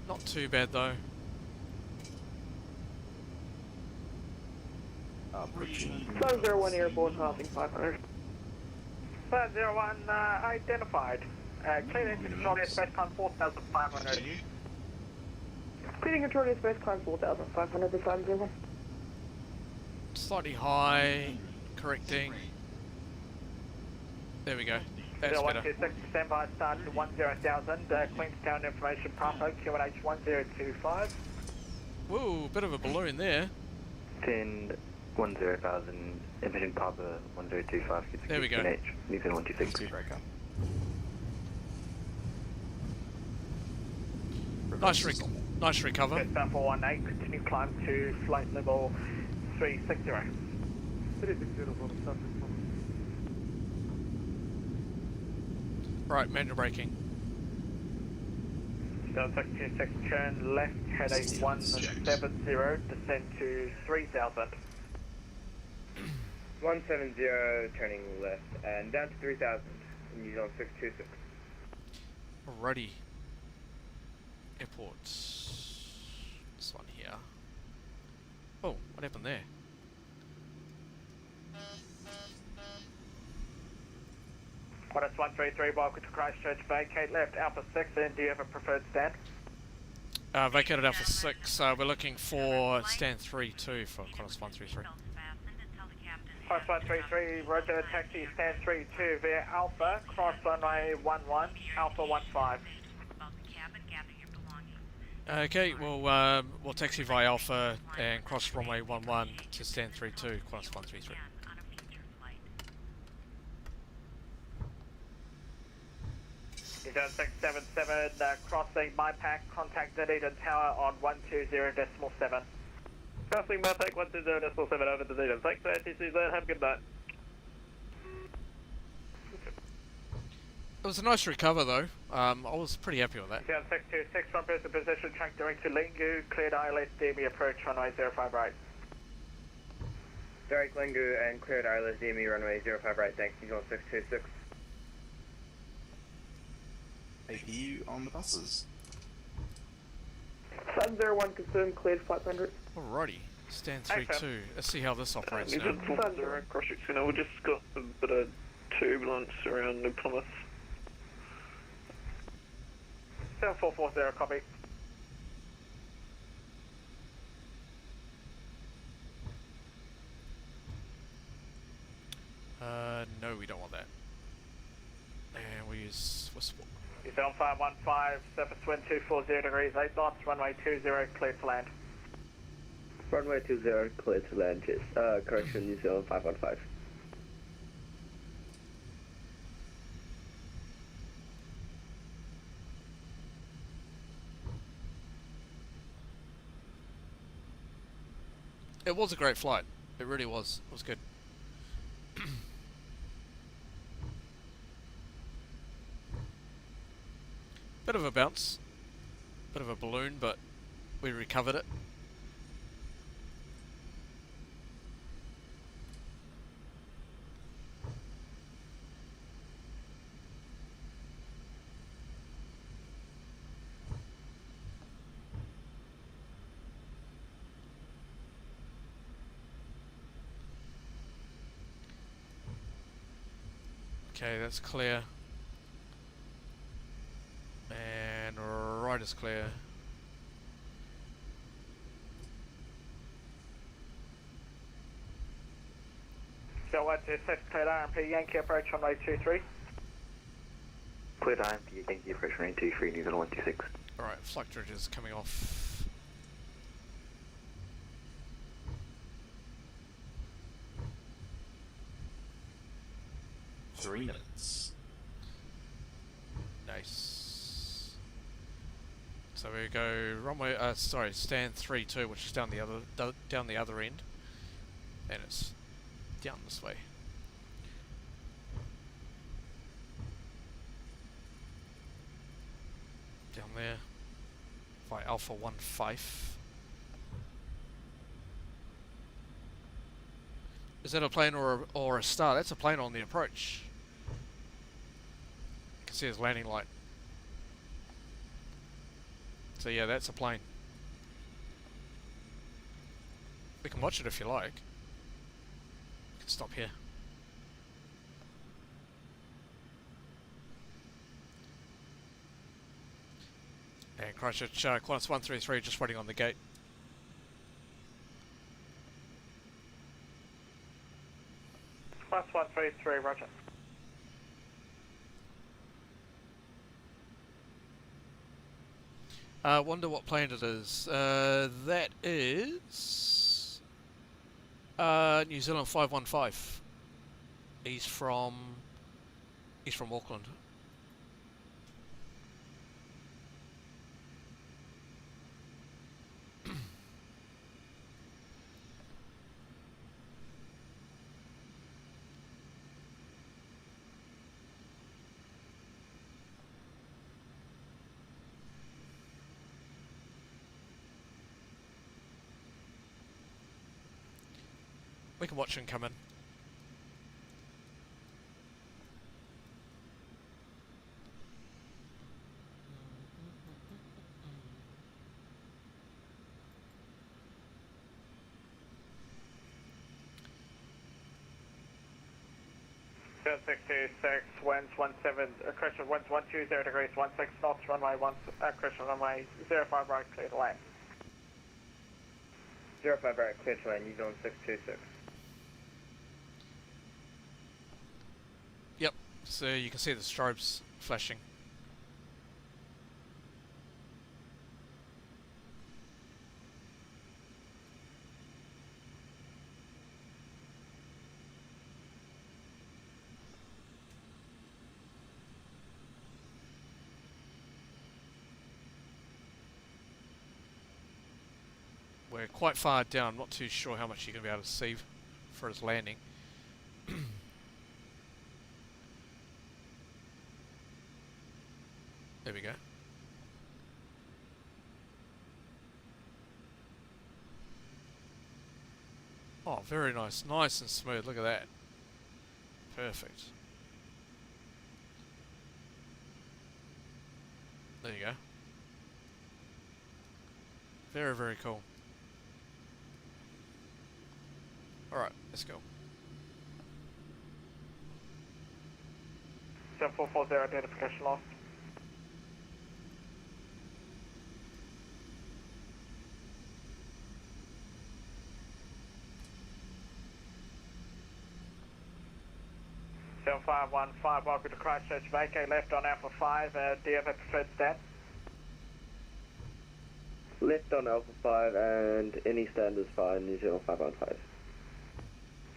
Not too bad though. Approaching. 501 airborne, passing 500. 501 identified. Clear into control airspace climb 4,500. Clearing control airspace climb 4,500 to 501. Slightly high, correcting. There we go. That's better. 126, standby start to 10,000, Queenstown information Papa, QNH 1025. Whoa, bit of a balloon there. 10, 10,000, emitting Papa 1025, there we go. QNH, New Zealand 126. Speed breaker. Nice recover. Jetstar 418, continue climb to flight level 360. 360 for standard. Right, manual braking. So 626, turn left, heading 170, descend to 3,000. 170, turning left, and down to 3,000, New Zealand 626. Alrighty. Airports. This one here. Oh, what happened there? Qantas 133, welcome to Christchurch, vacate left, Alpha 6, and do you have a preferred stand? Vacated Alpha 6, we're looking for stand 3-2 for Qantas 133. 5133, roger, taxi stand 32 via Alpha, cross runway 11, Alpha 15. Okay, well, we'll taxi via Alpha and cross runway 11 to stand 32, Qantas 133. Eastern 677, crossing MyPack, contact Dunedin Tower on 120.7. Crossing MyPack 120.7 over Dunedin. Thanks for ATCZ, have a good night. It was a nice recover though. I was pretty happy with that. Eastern 626, from person position, track direct to Lingu, cleared ILS, DME approach, runway 05 right. Direct Lingu and cleared ILS, DME runway 05 right, thanks, Eastern 626. APU on the buses. Sun 01 confirmed, cleared 500. Alrighty, stand 32. Let's see how this operates now. Sun 0, cross checks, we just got a bit of turbulence around New Plymouth. 7440, copy. No, we don't want that. And we use whistle. East 515, surface wind 240 degrees, 8 knots, runway 20, cleared to land. Runway 20, cleared to land, yes. Correction, New Zealand 515. It was a great flight. It really was. It was good. Bit of a bounce. Bit of a balloon, but we recovered it. Okay, that's clear. And right is clear. So 126, cleared RMP, Yankee approach runway 23. Cleared RMP, Yankee approach runway 23, New Zealand 126. Alright, flight director is coming off. Three minutes. Nice. So we go runway. Sorry, stand 32, which is down the other end, and it's down this way. Down there. By Alpha 15. Is that a plane or a star? That's a plane on the approach. You can see his landing light. So yeah, that's a plane. We can watch it if you like. We can stop here. And Christchurch, Qantas 133 just waiting on the gate. Qantas 133, roger. Wonder what plane it is. That is New Zealand 515. He's from Auckland. We can watch him come in. Seven 626, winds 17, correction, winds 120 degrees, 16 knots, runway 1, correction, runway 05 right, clear to land. 05 right, clear to land, New Zealand 626. So you can see the strobes flashing. We're quite far down, not too sure how much you're going to be able to see for his landing. There we go. Oh, very nice. Nice and smooth. Look at that. Perfect. There you go. Very, very cool. Alright, let's go. 7440 identification lost. Seven 515, welcome to Christchurch, vacate left on Alpha 5, do you have a preferred stand? Left on Alpha 5 and any stand is fine, New Zealand 515.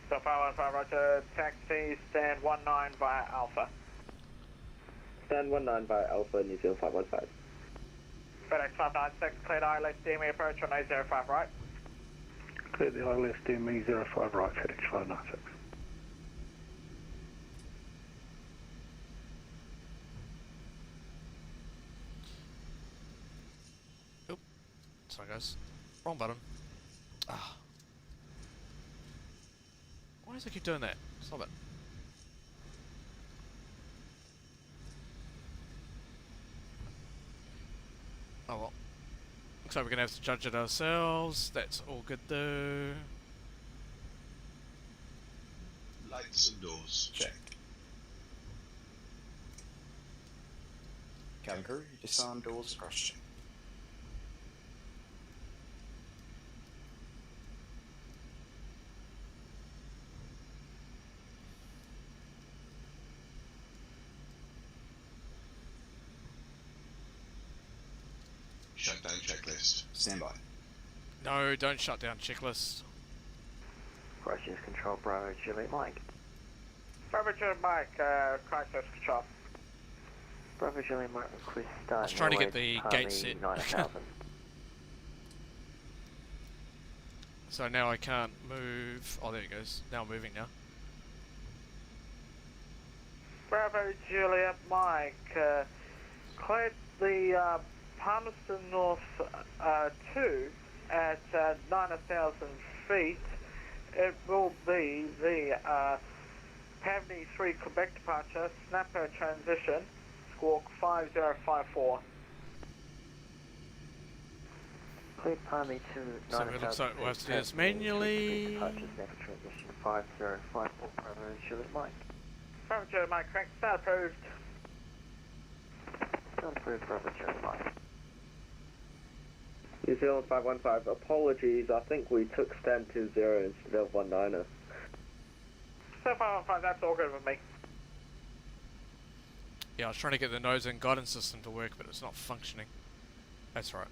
So 515, roger, taxi, stand 19 via Alpha. Stand 19 via Alpha, New Zealand 515. FedEx 596, cleared ILS DME approach on A05 right. Clear the ILS DME 05 right, FedEx 596. Oop. Sorry guys. Wrong button. Ah. Why does it keep doing that? Stop it. Oh well. Looks like we're going to have to judge it ourselves. That's all good though. Lights and doors. Check. Cabin crew, disarm doors across check. Shutdown checklist. Stand by. No, don't shut down checklist. Christchurch Control, Bravo, Juliet Mike. Bravo Juliet Mike, Christchurch Control. Bravo, Juliet Mike, request start. I was trying to get the gate set. 9000. So now I can't move. Oh, there it goes. Now I'm moving now. Bravo Juliet Mike, cleared the Palmerston North 2 at 9,000 feet. It will be the PMDG Quebec departure, snapper transition, squawk 5054. Clear Palmy to 9,000 So it looks like we'll have to do this manually. Departure, snapper transition 5054, Bravo Juliet Mike. Bravo Juliet Mike, correct, start approved. Start approved, Bravo Juliet Mike. New Zealand 515, apologies, I think we took stand 20 instead of 19er. So 515, that's all good with me. Yeah, I was trying to get the nose and guidance system to work, but it's not functioning. That's right.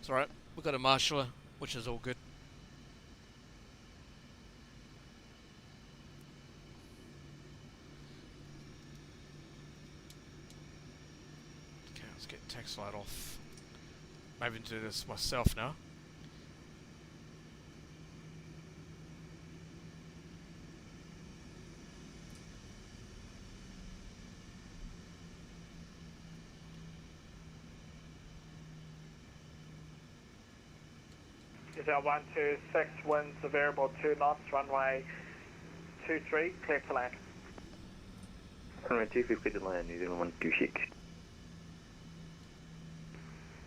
It's alright. We've got a marshaller, which is all good. Okay, let's get tax light off. Maybe do this myself now. Is our 126, winds a variable 2 knots, runway 23, clear to land. Runway 23, clear to land, New Zealand 126.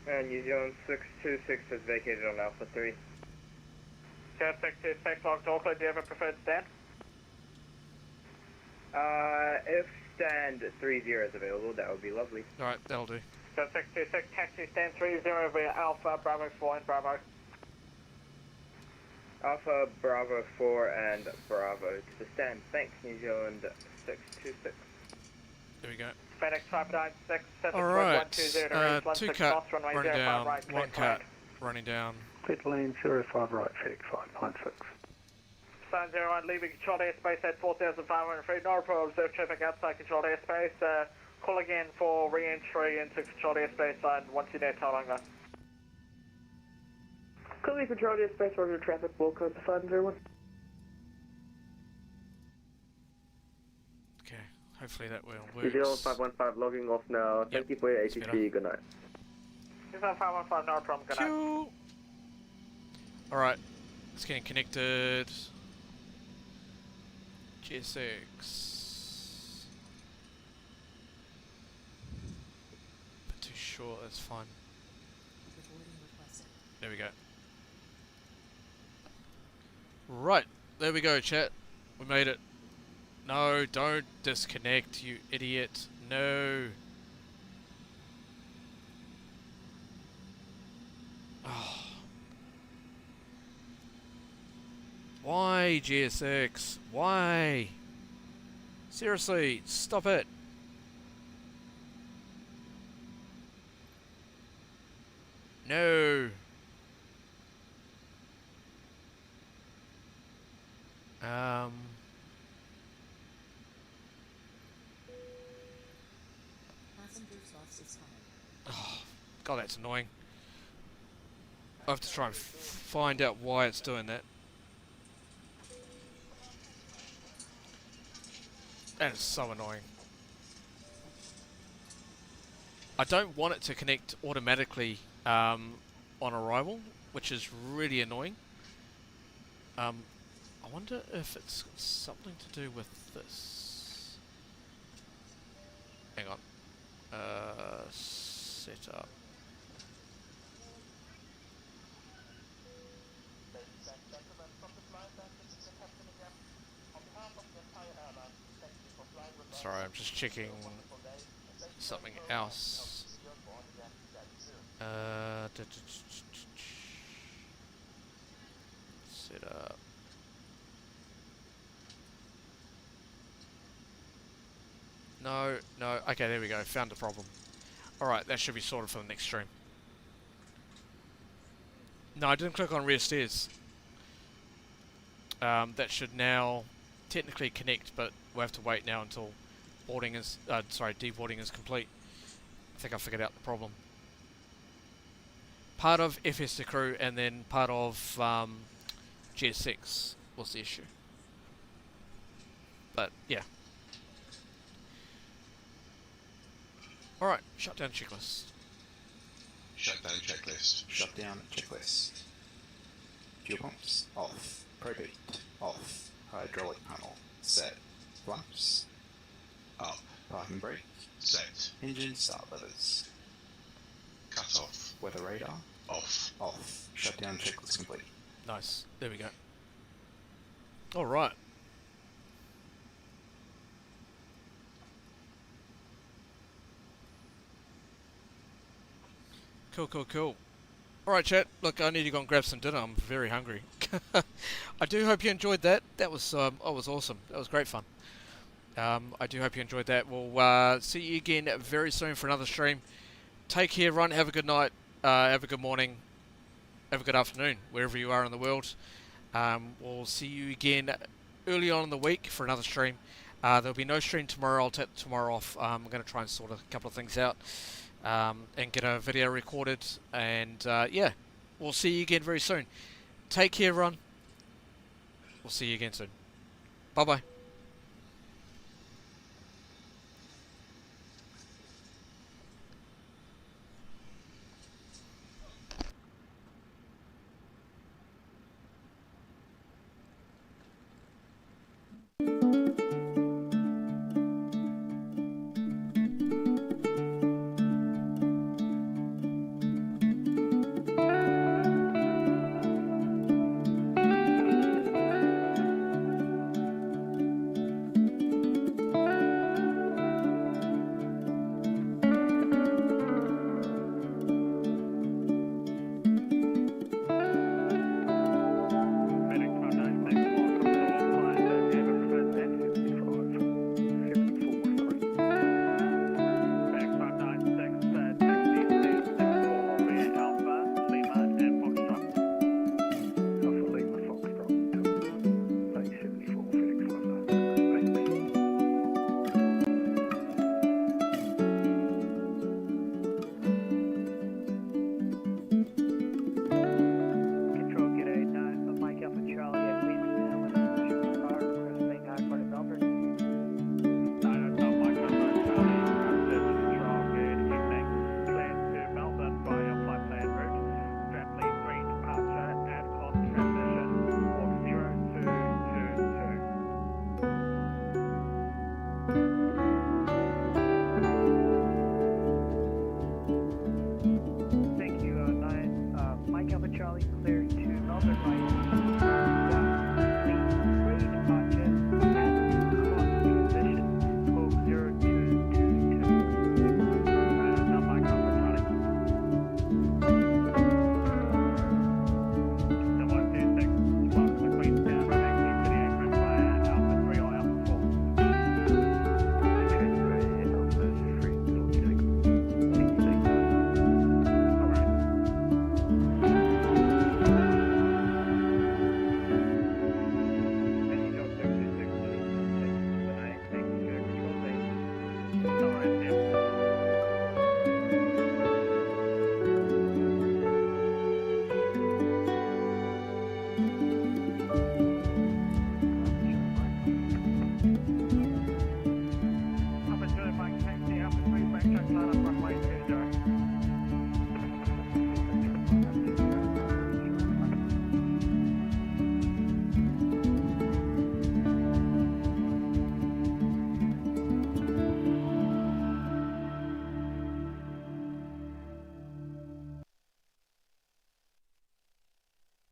And New Zealand 626 has vacated on Alpha 3. 0626, locked Auckland, do you have a preferred stand? If stand 30 is available, that would be lovely. Alright, that'll do. 0626, taxi stand 30 via Alpha, Bravo 4 and Bravo. Alpha Bravo 4 and Bravo to stand. Thanks, New Zealand 626. There we go. FedEx 596, Alright, 7.120 two 16 cut knots, runway running 05 down, right, one clear cut running down. Pit lane 05 right, FedEx 596. Sign 01, leaving controlled airspace at 4,500 feet. No problem, observe traffic outside controlled airspace. Call again for re-entry into controlled airspace once you're near Tauranga. Clearly controlled airspace, roger traffic, will code to 501. Okay, hopefully that will New work. Zealand 515 logging off now. Thank you for your ATC. Good night. New Zealand 515, no problem, good night. Alright, it's getting connected. GSX. Bit too short, that's fine. There we go. Right, there we go, chat. We made it. No, don't disconnect, you idiot. No. Oh. Why, GSX? Why? Seriously, stop it. No. Oh, God, that's annoying. I have to try and find out why it's doing that. That is so annoying. I don't want it to connect automatically on arrival, which is really annoying. I wonder if it's got something to do with this. Hang on. Set up. Ladies and gentlemen, from the flight deck, this is the captain again. On behalf of the entire airline, thank you for flying with us. Sorry, I'm just checking something else. Set up. No, no. Okay, there we go. Found the problem. Alright, that should be sorted for the next stream. No, I didn't click on rear stairs. That should now technically connect, but we'll have to wait now until boarding is, deboarding is complete. I think I figured out the problem. Part of FS to crew and then part of GS6 was the issue. But yeah. Alright, shutdown checklist. Shutdown checklist. Shutdown checklist. Fuel pumps off. Propane off. Hydraulic panel set. Flaps up. Parking brake set. Engine start levers cut off. Weather radar off. Off. Shutdown checklist complete. Nice. There we go. Alright. Cool, cool, cool. Alright chat, look, I need to go and grab some dinner, I'm very hungry. I do hope you enjoyed that. That was awesome. That was great fun. I do hope you enjoyed that. We'll see you again very soon for another stream. Take care, everyone. Have a good night. Have a good morning. Have a good afternoon, wherever you are in the world. We'll see you again early on in the week for another stream. There'll be no stream tomorrow. I'll take tomorrow off. I'm going to try and sort a couple of things out. And get a video recorded, and yeah, we'll see you again very soon. Take care, everyone. We'll see you again soon. Bye bye.